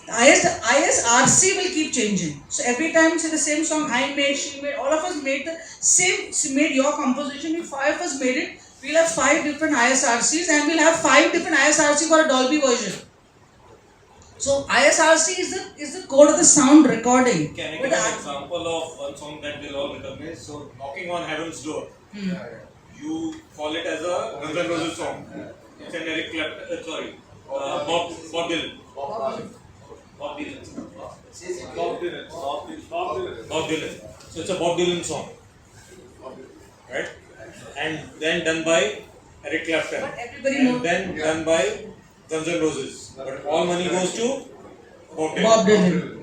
The ISRC will keep changing. So every time say the same song I made, she made, all of us made the same, made your composition, if 5 of us made it, we'll have 5 different ISRCs and we'll have 5 different ISRC for a Dolby version. So ISRC is the code of the sound recording. Can I give an example of one song that we'll all recognize? So, Knocking on Heaven's Door. You call it as a Guns N' Roses song. It's an Eric Clapton, Bob Dylan. Bob Dylan. So it's a Bob Dylan song. Right? And then done by Eric Clapton. And then done by Guns N' Roses. But all money goes to Bob Dylan.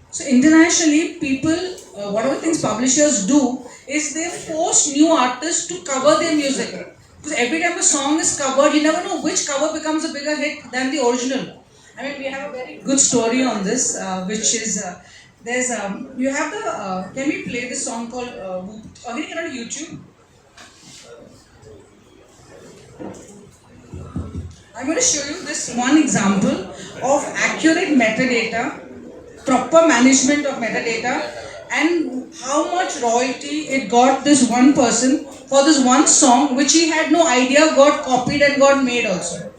So internationally, people, one of the things publishers do is they force new artists to cover their music. Because every time a song is covered, you never know which cover becomes a bigger hit than the original. I mean, we have a very good story on this, which is, you have the, can we play this song called, can you get on YouTube? I'm going to show you this one example of accurate metadata, proper management of metadata, and how much royalty it got this one person for this one song which he had no idea got copied and got made also.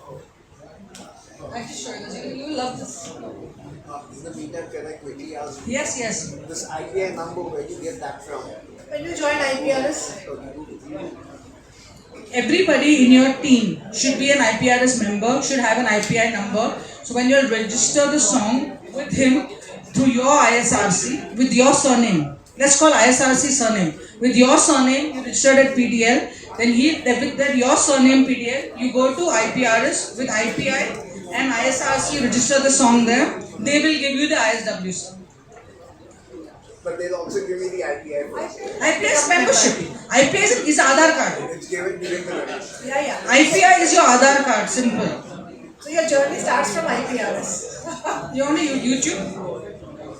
I just show you this. You will love this. In the meantime, can I quickly ask? Yes, yes. This IPI number, where do you get that from? When you join IPRS, Everybody in your team should be an IPRS member, should have an IPI number. So when you register the song with him through your ISRC, with your surname, let's call ISRC surname. With your surname, you registered at PDL, then with that your surname PDL, you go to IPRS with IPI and ISRC, register the song there. They will give you the ISWC. But they'll also give me the IPI first. IPS membership. IPS is Aadhaar card. It's given during the registration. yeah. IPI is your Aadhaar card, simple. So your journey starts from IPRS. You only YouTube?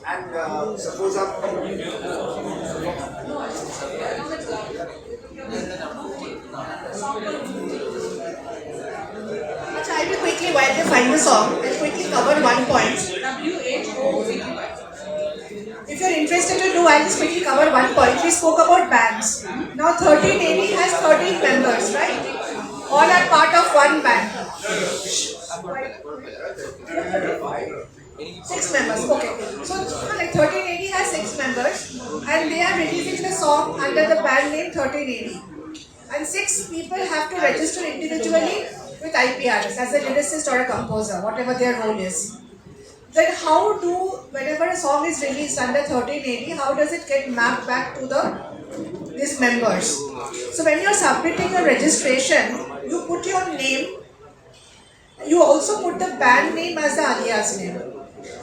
And suppose I'm... Achha, I will quickly, while they find the song, I'll quickly cover one point. WHOVY. If you're interested to know, I'll just quickly cover one point. We spoke about bands. Now 1380 has 13 members, right? All are part of one band. 6 members, okay. So like 1380 has 6 members and they are releasing the song under the band name 1380. And 6 people have to register individually with IPRS as a lyricist or a composer, whatever their role is. Then how whenever a song is released under 1380, how does it get mapped back to these members? So when you're submitting a registration, you put your name, you also put the band name as the alias name.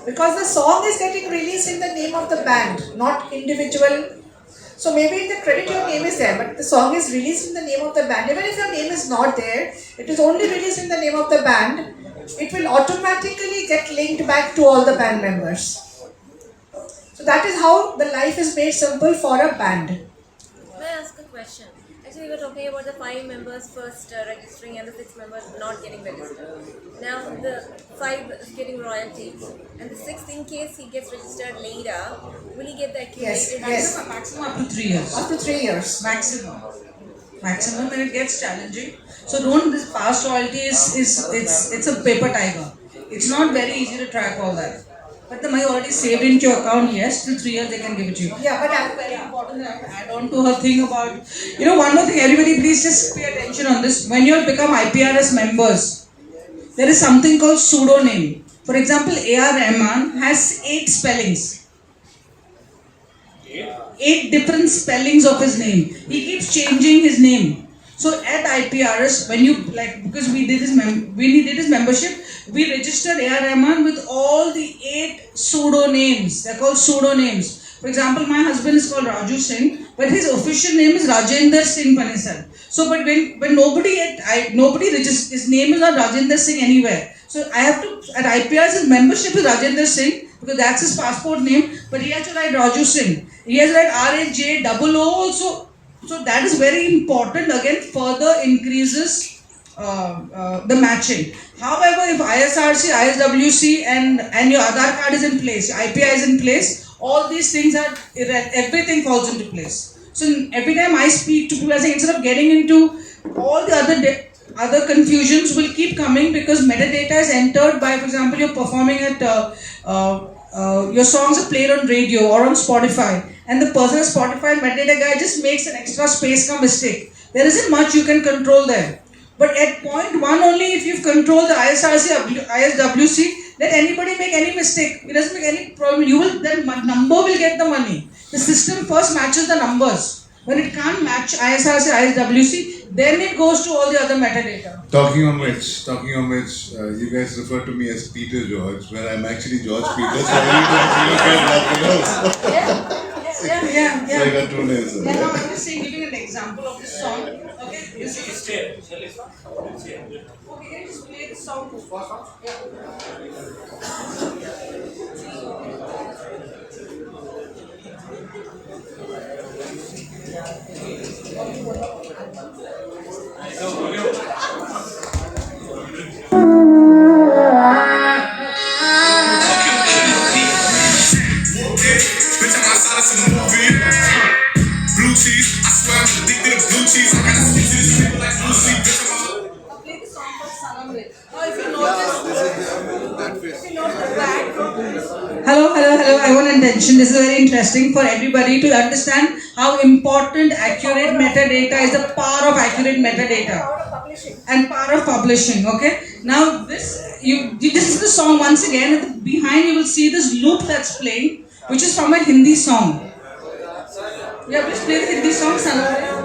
Because the song is getting released in the name of the band, not individual. So maybe in the credit your name is there, but the song is released in the name of the band. Even if your name is not there, it is only released in the name of the band. It will automatically get linked back to all the band members. So that is how the life is made simple for a band. May I ask a question? Actually, we were talking about the 5 members first registering and the 6 members not getting registered. Now, the 5 is getting royalties, and the 6th, in case he gets registered later, will he get the accumulated? Yes. Maximum up to 3 years. Up to 3 years. Maximum when it gets challenging. So don't, this past royalty it's a paper tiger. It's not very easy to track all that. But the money already saved into your account, yes, till 3 years they can give it to you. Yeah, but I'm very important that I have to add on to her thing about, one more thing, everybody please just pay attention on this. When you become IPRS members, there is something called pseudonym. For example, A.R. Rahman has 8 spellings. 8 different spellings of his name. He keeps changing his name. So at IPRS, when you because we did his membership, we registered A.R. Rahman with all the 8 pseudonames. They're called pseudonames. For example, my husband is called Raju Singh, but his official name is Rajendra Singh Panisar. So, but when nobody registers, his name is not Rajendra Singh anywhere. So I have to, at IPRS, his membership is Rajendra Singh, because that's his passport name, but he has to write Raju Singh. He has to write RAJOO also. So that is very important, again further increases the matching. However, if ISRC, ISWC and your Aadhaar card is in place, IPI is in place, all these things are, everything falls into place. So every time I speak to people, I say instead of getting into all the other confusions will keep coming, because metadata is entered by, for example, you're performing at, your songs are played on radio or on Spotify, and the person at Spotify metadata guy just makes an extra space ka mistake. There isn't much you can control there. But at point 1 only, if you've controlled the ISRC, ISWC, let anybody make any mistake. It doesn't make any problem. That number will get the money. The system first matches the numbers. When it can't match ISRC, ISWC, then it goes to all the other metadata. Talking on which, you guys refer to me as Peter George, where I'm actually George Peter, so I need to look at nothing else. Yeah. So I got 2 names. Now I'm just saying, giving an example of this song. Okay, you see. Okay, just play the song. Blue cheese, I swear I'm addicted to blue cheese. I gotta stick to this paper like blue cheese. Play the song called Sanam Re. Now if you notice, mentioned, this is very interesting for everybody to understand how important accurate metadata is, the power of accurate metadata and power of publishing. Okay. Now this is the song once again. Behind you will see this loop that's playing, which is from a Hindi song. Yeah, please play the Hindi song, Sanjay.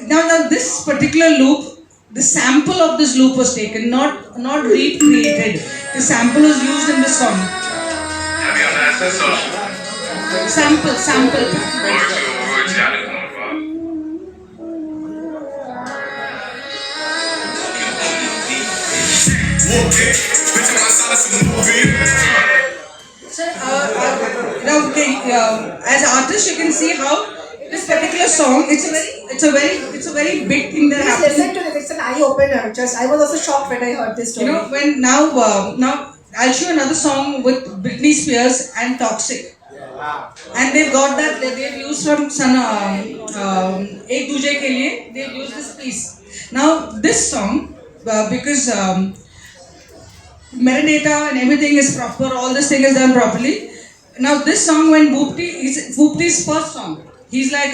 Now this particular loop, the sample of this loop was taken, not recreated. The sample was used in the song. Sample. So, as artists, you can see how this particular song, it's a very big thing that happens. Listen to this. It's an eye opener. I was also shocked when I heard this story. You know, when now I'll show another song with Britney Spears and Toxic. And they've got that, they've used from Ek Duje Ke Liye, they've used this piece. Now this song, because metadata and everything is proper, all this thing is done properly. Now this song, when Bhoopti's first song, he's like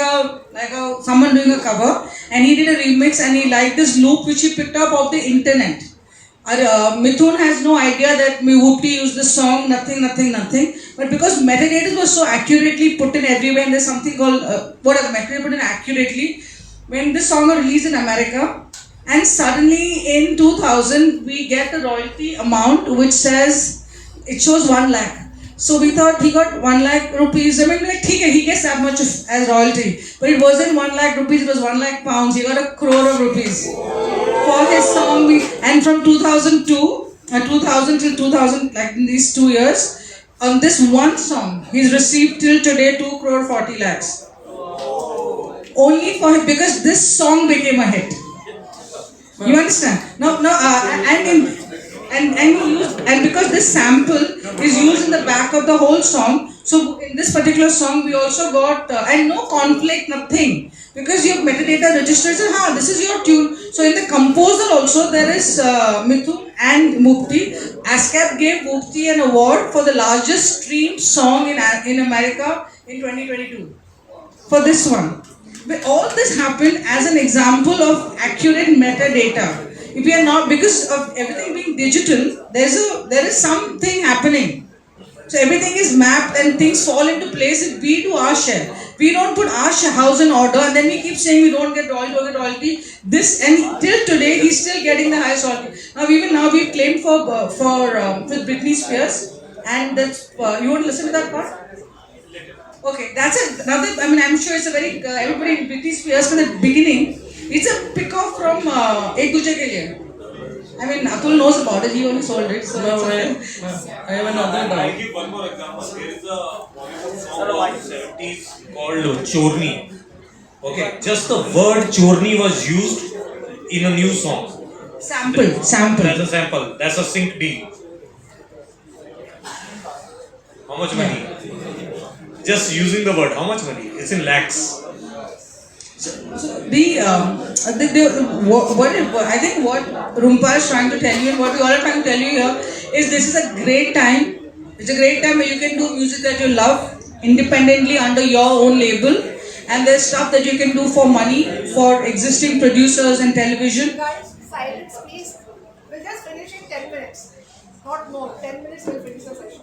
someone doing a cover, and he did a remix, and he liked this loop which he picked up off the internet. Mithun has no idea that Bhoopti used this song, nothing. But because metadata was so accurately put in everywhere, and there's something called metadata put in accurately. When this song was released in America, and suddenly in 2000 we get a royalty amount which says it shows 1 lakh. So we thought he got 1 lakh rupees. I mean, like, he gets that much as royalty. But it wasn't 1 lakh rupees, it was 1 lakh pounds. He got 1 crore of rupees for his song. And from 2000 till 2000, like in these 2 years, on this one song, he's received till today 2 crore 40 lakhs. Only for him, because this song became a hit. You understand? And because this sample is used in the back of the whole song, so in this particular song we also got and no conflict, nothing, because your metadata registers this is your tune. So in the composer also there is Mithun and Mukti. ASCAP gave Mukti an award for the largest streamed song in America in 2022 for this one. But all this happened as an example of accurate metadata. If we are not, because of everything being digital, there is something happening. So everything is mapped and things fall into place if we do our share. We don't put our house in order and then we keep saying we don't get royalty. This, and till today he's still getting the highest royalty. Now we've claimed for with Britney Spears, and that's you want to listen to that part? Okay, that's it. I'm sure it's a very everybody in Britney Spears from the beginning. It's a pick off from Ek Duje Ke Liye. Atul knows about it. He only sold it. So I have another doubt. I'll give one more example. There is a Bollywood song of the 70s called Chorni. Okay, just the word Chorni was used in a new song. Sample. That's a sample. That's a sync deal. How much money? Just using the word. How much money? It's in lakhs. I think what Rumpa is trying to tell you and what we all are trying to tell you here is this is a great time. It's a great time where you can do music that you love independently under your own label, and there's stuff that you can do for money for existing producers and television. Guys, silence please. We'll just finish in 10 minutes. Not more. 10 minutes we'll finish the session.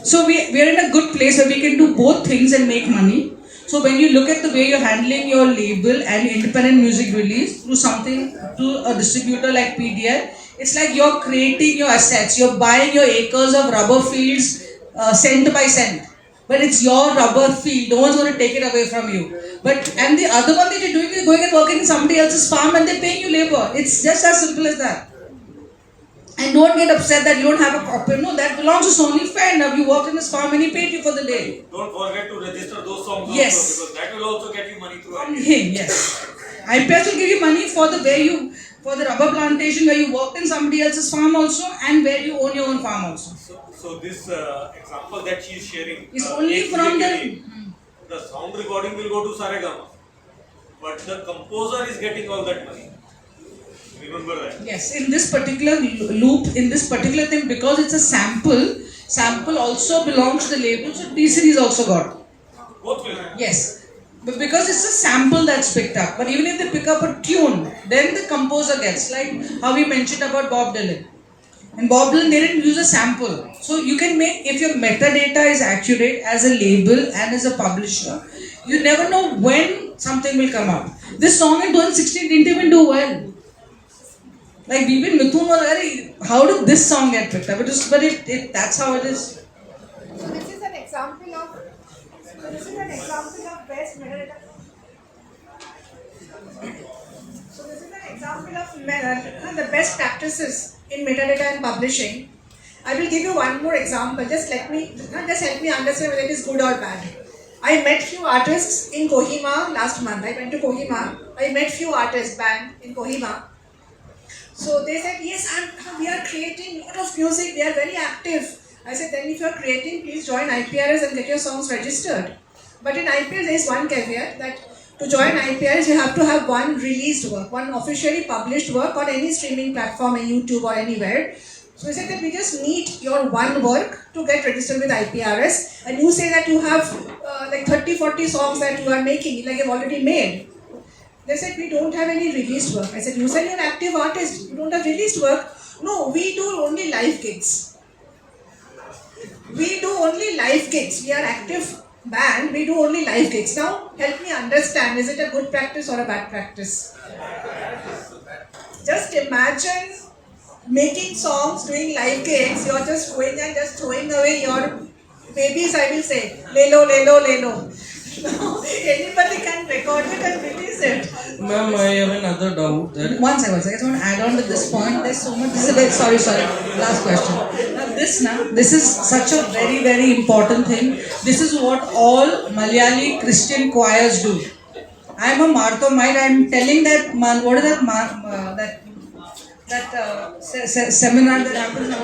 So we are in a good place where we can do both things and make money. So when you look at the way you're handling your label and independent music release through a distributor like PDL, it's like you're creating your assets. You're buying your acres of rubber fields cent by cent. But it's your rubber field. No one's going to take it away from you. And the other one that you're doing is going and working in somebody else's farm and they're paying you labor. It's just as simple as that. And don't get upset that you don't have a copy. No, that belongs to Sony. Fair enough. You worked in this farm and he paid you for the day. Don't forget to register those songs Yes. also, because that will also get you money through From IPRS. him, yes. IPRS will give you money for the rubber plantation where you worked in somebody else's farm also, and where you own your own farm also. So this example that she is sharing Is only from the sound recording will go to Saregama, but the composer is getting all that money. Remember that. Yes, in this particular loop, in this particular thing, because it's a sample also belongs to the label, so DC is also got. Both will. Yes, but because it's a sample that's picked up. But even if they pick up a tune, then the composer gets, like how we mentioned about Bob Dylan. And Bob Dylan, they didn't use a sample. So you can make, if your metadata is accurate as a label and as a publisher, you never know when something will come up. This song in 2016 didn't even do well. Like even Mithun was very, how did this song get picked up? That's how it is. So this is an example of best metadata. So this is an example of the best practices in metadata and publishing. I will give you one more example. Just help me understand whether it is good or bad. I met few artists in Kohima last month. I went to Kohima. I met few artists band in Kohima. So they said, yes, we are creating a lot of music, we are very active. I said, then if you are creating, please join IPRS and get your songs registered. But in IPRS, there is one caveat that to join IPRS, you have to have one released work, one officially published work on any streaming platform, on YouTube or anywhere. So we said that we just need your one work to get registered with IPRS. And you say that you have like 30-40 songs that you are making, like you've already made. They said, we don't have any released work. I said, you said you're an active artist, you don't have released work. No, we do only live gigs. We do only live gigs. We are active band, we do only live gigs. Now, help me understand, is it a good practice or a bad practice? Just imagine making songs, doing live gigs, you're just going and just throwing away your babies, I will say. Lelo, lelo, lelo. Anybody can record it and release it. Ma'am, I have another doubt. One second, I just want to add on to this point. There's so much. This is a very sorry. Last question. This is such a very, very important thing. This is what all Malayali Christian choirs do. I am a Marthomite. I am telling that what is that seminar that happens.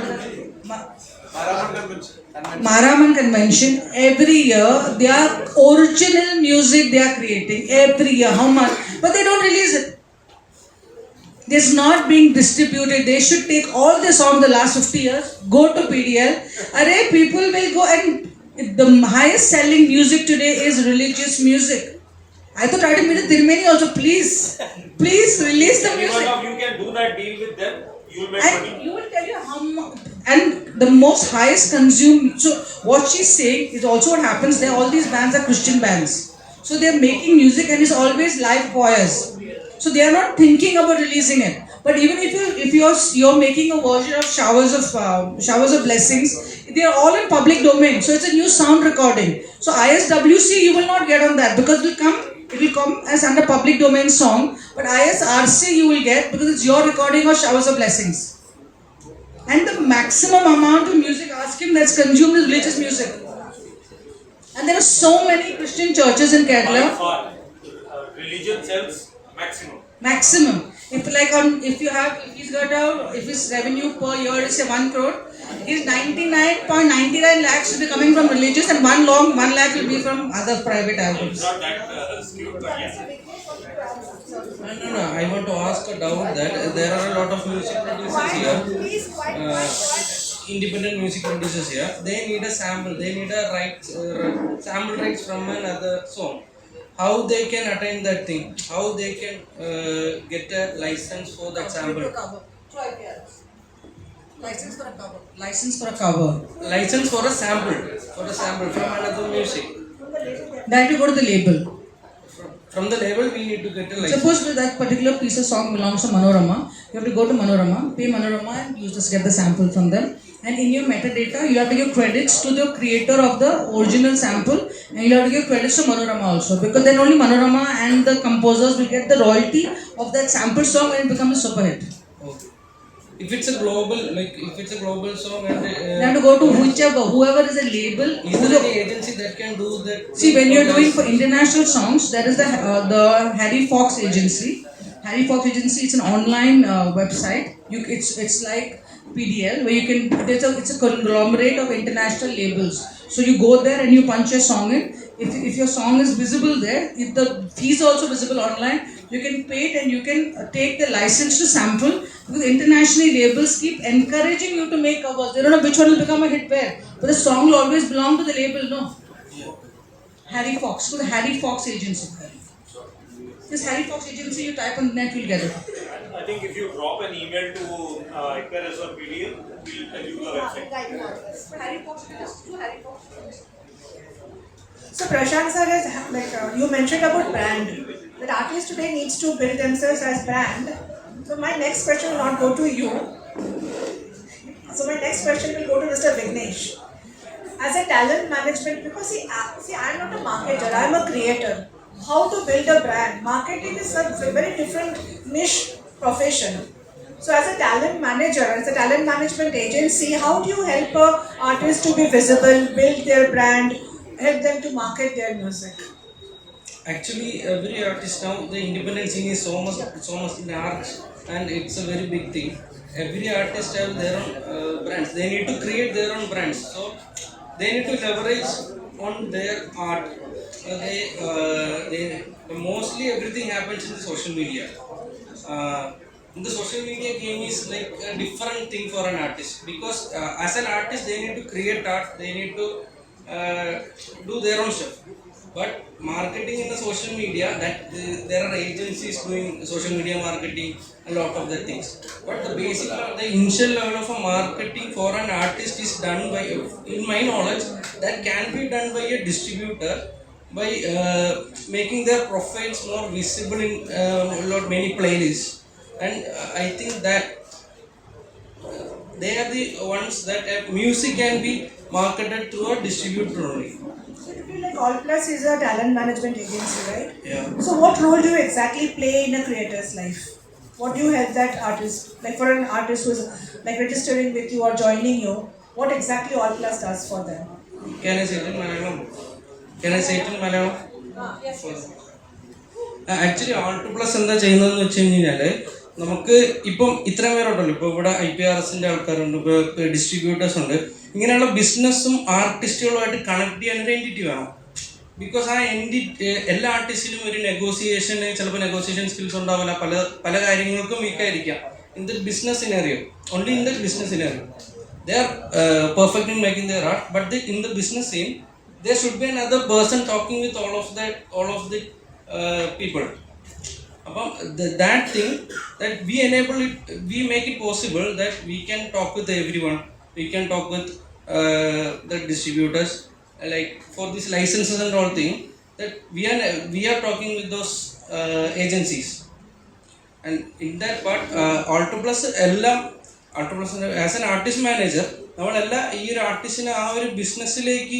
Maraman Convention, every year, their original music they are creating, every year, how much, but they don't release it. It's not being distributed. They should take all the songs the last 50 years, go to PDL, people will go, and the highest selling music today is religious music. I thought I would meet the Tirumeni also, please release the music. You can do that deal with them, you will make money. You will tell you how much. And the most highest consumed, so what she's saying is also what happens there, all these bands are Christian bands. So they're making music and it's always live choirs. So they are not thinking about releasing it. But even if you're making a version of showers of blessings, they are all in public domain. So it's a new sound recording. So ISWC you will not get on that because it will come as under public domain song. But ISRC you will get because it's your recording of showers of blessings. And the maximum amount of music, ask him, that's consumed is religious music. And there are so many Christian churches in Kerala. By far, religion sells Maximum. If his revenue per year is say 1 crore, his 99.99 lakhs will be coming from religious and 1 lakh will be from other private albums. Not that skewed, but yes. No, I want to ask a doubt that there are a lot of music producers here, independent music producers here. They need a sample, they need a sample rights from another song. How they can attain that thing? How they can get a license for that sample? License for a cover. License for a cover. License for a sample from another music. That you go to the label. From the label, we need to get a license. Suppose that particular piece of song belongs to Manorama, you have to go to Manorama, pay Manorama, and you just get the sample from them. And in your metadata, you have to give credits to the creator of the original sample, and you have to give credits to Manorama also, because then only Manorama and the composers will get the royalty of that sample song when it becomes a super hit. Okay. if it's a global, like if it's a global song and You have to go to whoever is a label. is there any agency that can do that? See, when you're doing for international songs, there is the Harry Fox agency. Harry Fox agency, it's an online website. It's like PDL where you can. It's a conglomerate of international labels. So you go there and you punch your song in. If your song is visible there, if the fee is also visible online, you can pay it and you can take the license to sample. Because internationally labels keep encouraging you to make covers. They don't know which one will become a hit where, but the song will always belong to the label. No. Harry Fox, to the Harry Fox agency. This Harry Fox agency, you type on the net, you'll get it. I think if you drop an email to IPRS or PDL, we'll tell you the website. Harry Fox, just do Harry Fox. So Prashant sir, has, you mentioned about brand. That artists today needs to build themselves as brand. So my next question will not go to you. So my next question will go to Mr. Vignesh. As a talent management, because see, I'm not a marketer, I'm a creator. How to build a brand? Marketing is a very different niche profession. So as a talent manager, as a talent management agency, how do you help an artist to be visible, build their brand, help them to market their music? Actually, every artist now, the independent scene is so much large, and it's a very big thing. Every artist have their own brands. They need to create their own brands. So they need to leverage on their art. Mostly everything happens in the social media. The social media game is like a different thing for an artist, because as an artist they need to create art, they need to do their own stuff. But marketing in the social media, that there are agencies doing social media marketing, a lot of the things. But the basic, the initial level of a marketing for an artist is done by, in my knowledge, that can be done by a distributor by making their profiles more visible in many playlists. And I think that they are the ones that music can be marketed through a distributor only. Like All Plus is a talent management agency, right? Yeah. So what role do you exactly play in a creator's life? What do you help that artist? Like for an artist who is like registering with you or joining you, what exactly All Plus does for them? Can I say it in Malayalam? Can I say it in Malayalam? Yes. Actually, All Plus എന്താ ചെയ്യുന്നതെന്ന് വെച്ച് കഴിഞ്ഞാല് നമുക്ക് ഇപ്പം ഇത്രയും പേരുണ്ടല്ലോ, ഇപ്പോൾ ഇവിടെ IPRSന്റെ ആൾക്കാരുണ്ട്, ഇപ്പോൾ ഡിസ്ട്രിബ്യൂട്ടേഴ്സ് ഉണ്ട്. ഇങ്ങനെയുള്ള ബിസിനസ്സും ആർട്ടിസ്റ്റുകളുമായിട്ട് കണക്ട് ചെയ്യാൻ ഒരു എൻറ്റിറ്റി വേണം. ബിക്കോസ് ആ എല്ലാ ആർട്ടിസ്റ്റിനും ഒരു നെഗോസിയേഷന്, ചിലപ്പോൾ നെഗോസിയേഷൻ സ്കിൽസ് ഉണ്ടാവില്ല, പല കാര്യങ്ങൾക്കും വീക്കായിരിക്കാം. In the business scenario, only in the business scenario they are perfect in making their art, but in the business scene there should be another person talking with all of the people. That thing that we enable it, we make it possible that we can talk with everyone. We can talk with the distributors, like for these licenses and all thing, that we are talking with those agencies. And in that part, Alto Plus as an artist manager, നമ്മളെല്ലാം ഈ ഒരു ആർട്ടിസ്റ്റിനെ ആ ഒരു ബിസിനസ്സിലേക്ക്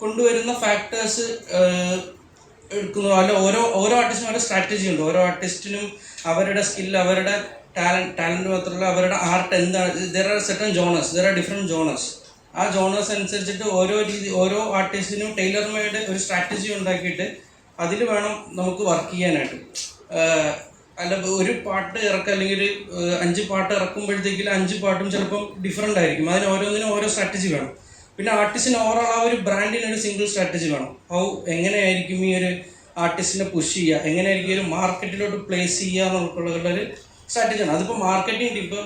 കൊണ്ടുവരുന്ന factors എടുക്കുന്നു. അല്ല, ഓരോ ആർട്ടിസ്റ്റിനും അവരുടെ സ്ട്രാറ്റജി ഉണ്ട്. ഓരോ ആർട്ടിസ്റ്റിനും അവരുടെ സ്കില്ല്, അവരുടെ ടാലൻറ്റ് മാത്രമല്ല, അവരുടെ ആർട്ട് എന്താണ്. There are certain genres, there are different genres. ആ ജോണേഴ്സ് അനുസരിച്ചിട്ട് ഓരോ ആർട്ടിസ്റ്റിനും ടൈലർ മെയ്ഡ് ഒരു സ്ട്രാറ്റജി ഉണ്ടാക്കിയിട്ട് അതിൽ വേണം നമുക്ക് വർക്ക് ചെയ്യാനായിട്ട്. അല്ല, ഒരു പാട്ട് ഇറക്കുക, അല്ലെങ്കിൽ 5 പാട്ട് ഇറക്കുമ്പോഴത്തേക്കും 5 പാട്ടും ചിലപ്പം ഡിഫറെൻ്റ് ആയിരിക്കും. അതിന് ഓരോന്നിനും ഓരോ സ്ട്രാറ്റജി വേണം. പിന്നെ ആർട്ടിസ്റ്റിന് ഓവറോൾ ആ ഒരു ബ്രാൻഡിന് ഒരു സിംഗിൾ സ്ട്രാറ്റജി വേണം. എങ്ങനെയായിരിക്കും ഈ ഒരു ആർട്ടിസ്റ്റിനെ പുഷ് ചെയ്യുക, എങ്ങനെയായിരിക്കും ഒരു മാർക്കറ്റിലോട്ട് പ്ലേസ് ചെയ്യുക എന്നുള്ളൊരു സ്ട്രാറ്റജിയാണ്. അതിപ്പോൾ മാർക്കറ്റിംഗ് ടീം, ഇപ്പോൾ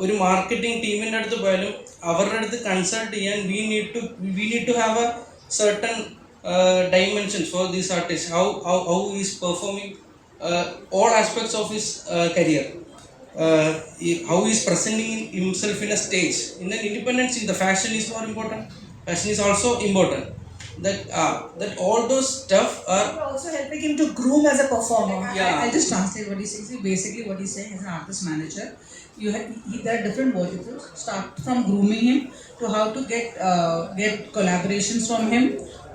ഒരു മാർക്കറ്റിംഗ് ടീമിൻ്റെ അടുത്ത് പോയാലും അവരുടെ അടുത്ത് കൺസൾട്ട് ചെയ്യാൻ we need to have a certain dimensions for this artist, how he is performing all aspects of his career, how he is presenting himself in a stage. In an independent scene, the fashion is more important, fashion is also important. That all those stuff are also helping him to groom as a performer. Yeah. I'll just translate what he's saying. See, basically what he's saying as an artist manager, there are different verticals. Start from grooming him to how to get collaborations from him,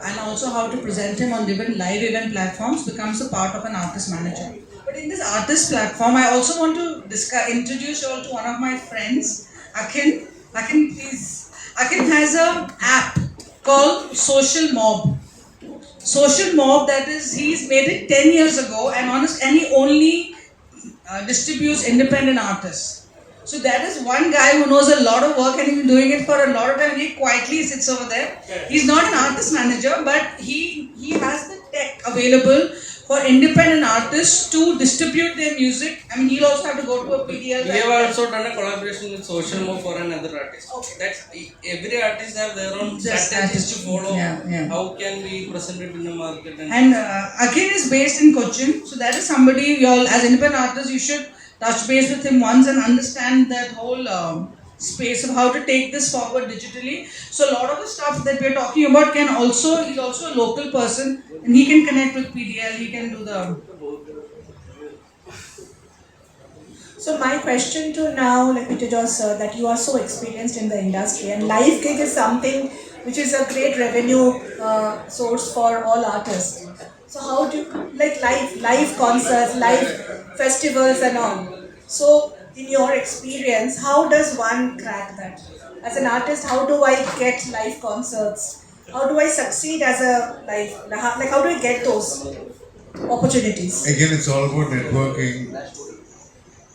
and also how to present him on different live event platforms becomes a part of an artist manager. But But in this artist platform, I also want to introduce you all to one of my friends, Akin. Akin, please. Akin has an app called Social Mob. Social Mob, that is, he's made it 10 years ago, and he only distributes independent artists. So that is one guy who knows a lot of work and he's been doing it for a lot of time. He quietly sits over there. He's not an artist manager, but he has the tech available for independent artists to distribute their music. I mean, he'll also have to go to a PDL. We have also done a collaboration with Social Mo for another artist. Okay. That's every artist have their own strategies to follow. How can we present it in the market? And Akin is based in Kochi, so that is somebody you all, as independent artists, you should touch base with him once and understand that whole space of how to take this forward digitally. So a lot of the stuff that we're talking about he's also a local person and he can connect with PDL, he can do the... So my question to now, like Peter Josh sir, that you are so experienced in the industry and live gig is something which is a great revenue source for all artists. So how do you, like live concerts, live festivals and all. So in your experience, how does one crack that? As an artist, how do I get live concerts? How do I succeed as a live, like how do I get those opportunities? Again, it's all about networking.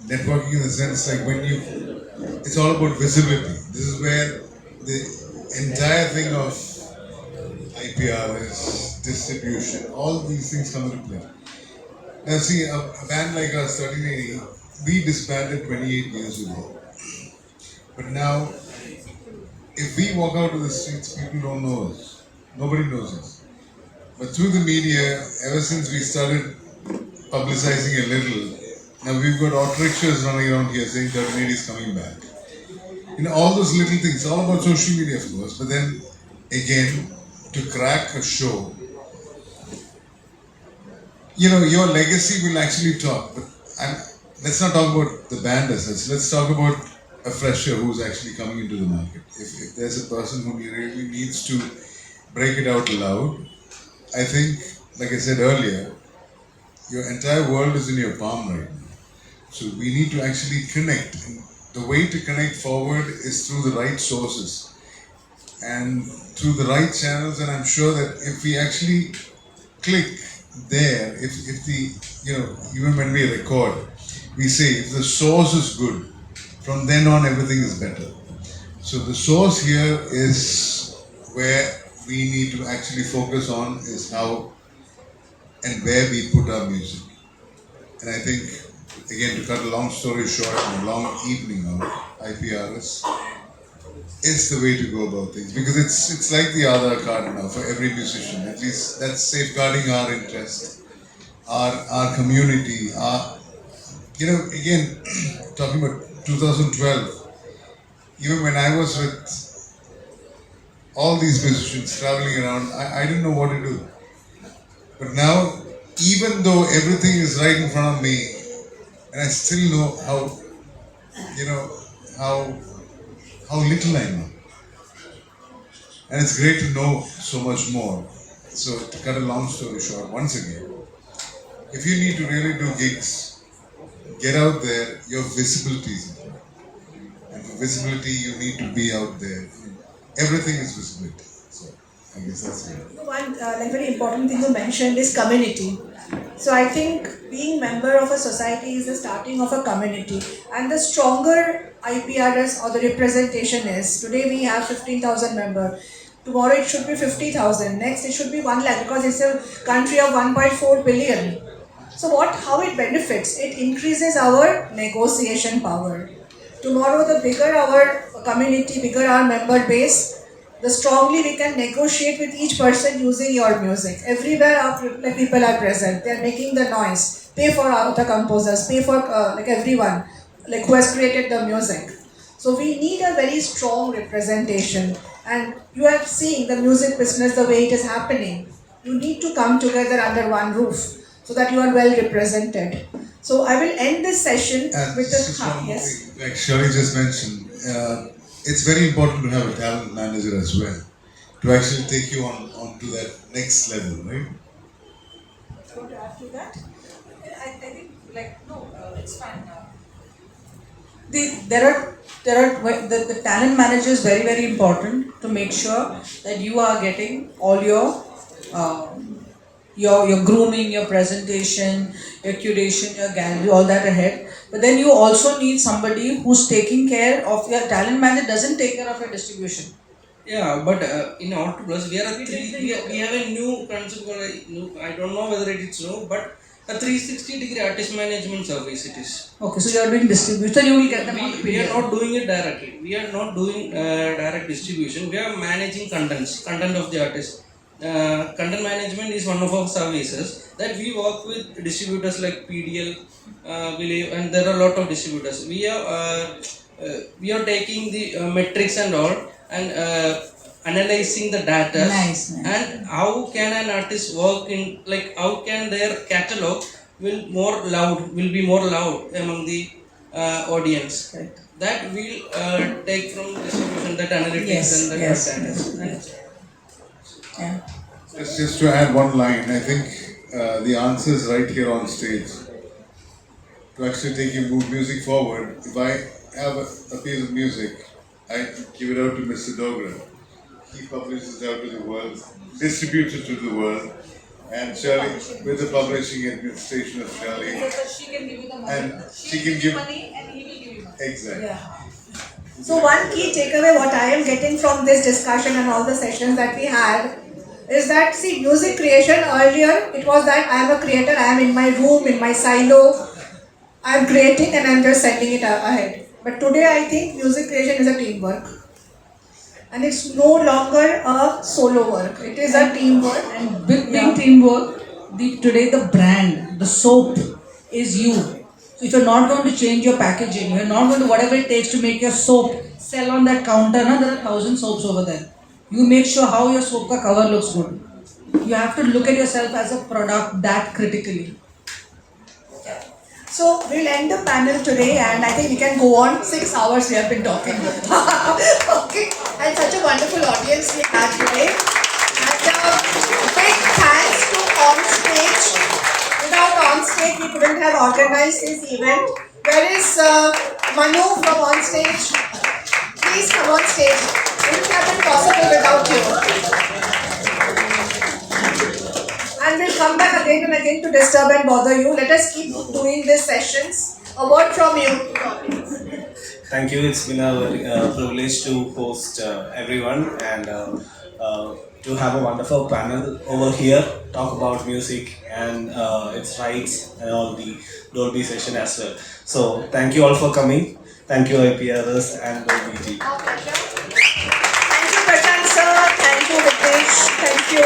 Networking in the sense like it's all about visibility. This is where the entire thing of IPRS, distribution, all these things come into play. Now see, a band like us, 1380, we disbanded 28 years ago. But now, if we walk out to the streets, people don't know us. Nobody knows us. But through the media, ever since we started publicizing a little, now we've got auto rickshaws running around here saying 1380 is coming back. You know, all those little things, all about social media of course, but then again, to crack a show, you know, your legacy will actually talk. But let's not talk about the band as such. Let's talk about a fresher who's actually coming into the market. If there's a person who really needs to break it out loud, I think, like I said earlier, your entire world is in your palm right now. So we need to actually connect. And the way to connect forward is through the right sources and through the right channels. And I'm sure that if we actually click there, if the, you know, even when we record, we say if the source is good, from then on everything is better. So the source here is where we need to actually focus on, is how and where we put our music. And I think, again, to cut a long story short and a long evening of IPRS, is the way to go about things, because it's like the Aadhaar card now for every musician. At least that's safeguarding our interest, our community, you know, again, talking about 2012, even when I was with all these musicians traveling around, I didn't know what to do. But now, even though everything is right in front of me, and I still know how, you know, how little I know. And it's great to know so much more. So to cut a long story short, once again, if you need to really do gigs, get out there, your visibility is important. And for visibility, you need to be out there. Everything is visibility. So I guess that's it. One very important thing you mentioned is community. So I think being member of a society is the starting of a community, and the stronger IPRS or the representation is. Today we have 15,000 members. Tomorrow it should be 50,000. Next it should be 1 lakh, because it's a country of 1.4 billion. So how it benefits? It increases our negotiation power. Tomorrow the bigger our community, bigger our member base, the strongly we can negotiate with each person using your music. Everywhere our people are present. They are making the noise. Pay for the composers, pay for everyone who has created the music. So we need a very strong representation. And you are seeing the music business the way it is happening. You need to come together under one roof so that you are well represented. So I will end this session with the yes. Like Shirley just mentioned, it's very important to have a talent manager as well, to actually take you on to that next level, right? Want to add to that? I think It's fine now. The talent manager is very, very important to make sure that you are getting all your grooming, your presentation, your curation, your gallery, all that ahead. But then you also need somebody who's taking care of your talent manager doesn't take care of your distribution. Yeah, but in Auto Plus, we have a new concept called, I don't know whether it is new, but a 360-degree artist management service it is. Okay, so you are doing distribution, you will get them on We are not doing it directly. We are not doing direct distribution. We are managing content of the artist. Content management is one of our services that we work with distributors like PDL, and there are a lot of distributors. We are taking the metrics and all and analyzing the data. Nice. And how can an artist work in, like how can their catalog will be more loud among the audience. Right. That will take from distribution, that analytics and the data. Yeah. Just to add one line, I think the answer is right here on stage. To actually take your music forward, if I have a piece of music, I give it out to Mr. Dogra. He publishes it out to the world, distributes it to the world, and Shirley, with the publishing administration of Shirley, She can give you the money. and She will give you money and he will give you money. Exactly. Yeah. So one key takeaway what I am getting from this discussion and all the sessions that we had is that, see, music creation earlier, it was that I am a creator, I am in my room, in my silo, I am creating and I am just sending it ahead. But today I think music creation is a teamwork. And it's no longer a solo work, it is a teamwork. And with being teamwork, today the brand, the soap is you. So if you're not going to change your packaging, you're not going to whatever it takes to make your soap sell on that counter, there are 1,000 soaps over there. You make sure how your soap ka cover looks good. You have to look at yourself as a product that critically. So we'll end the panel today and I think we can go on 6 hours we have been talking. Okay, and such a wonderful audience we had today. And big thanks to Onstage. Without Onstage we couldn't have organized this event. Where is Manu from Onstage? Please come on stage. It wouldn't have been possible without you. And we'll come back again and again to disturb and bother you. Let us keep doing these sessions. A word from you. Thank you. It's been a privilege to host everyone and to have a wonderful panel over here, talk about music and its rights and all the Dolby session as well. So thank you all for coming. Thank you IPRS and Dolby G. Thank you Prashant sir. Thank you Vitesh. Thank you.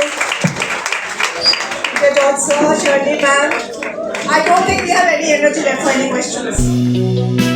Good job sir. Shirley ma'am. I don't think we have any energy left for any questions.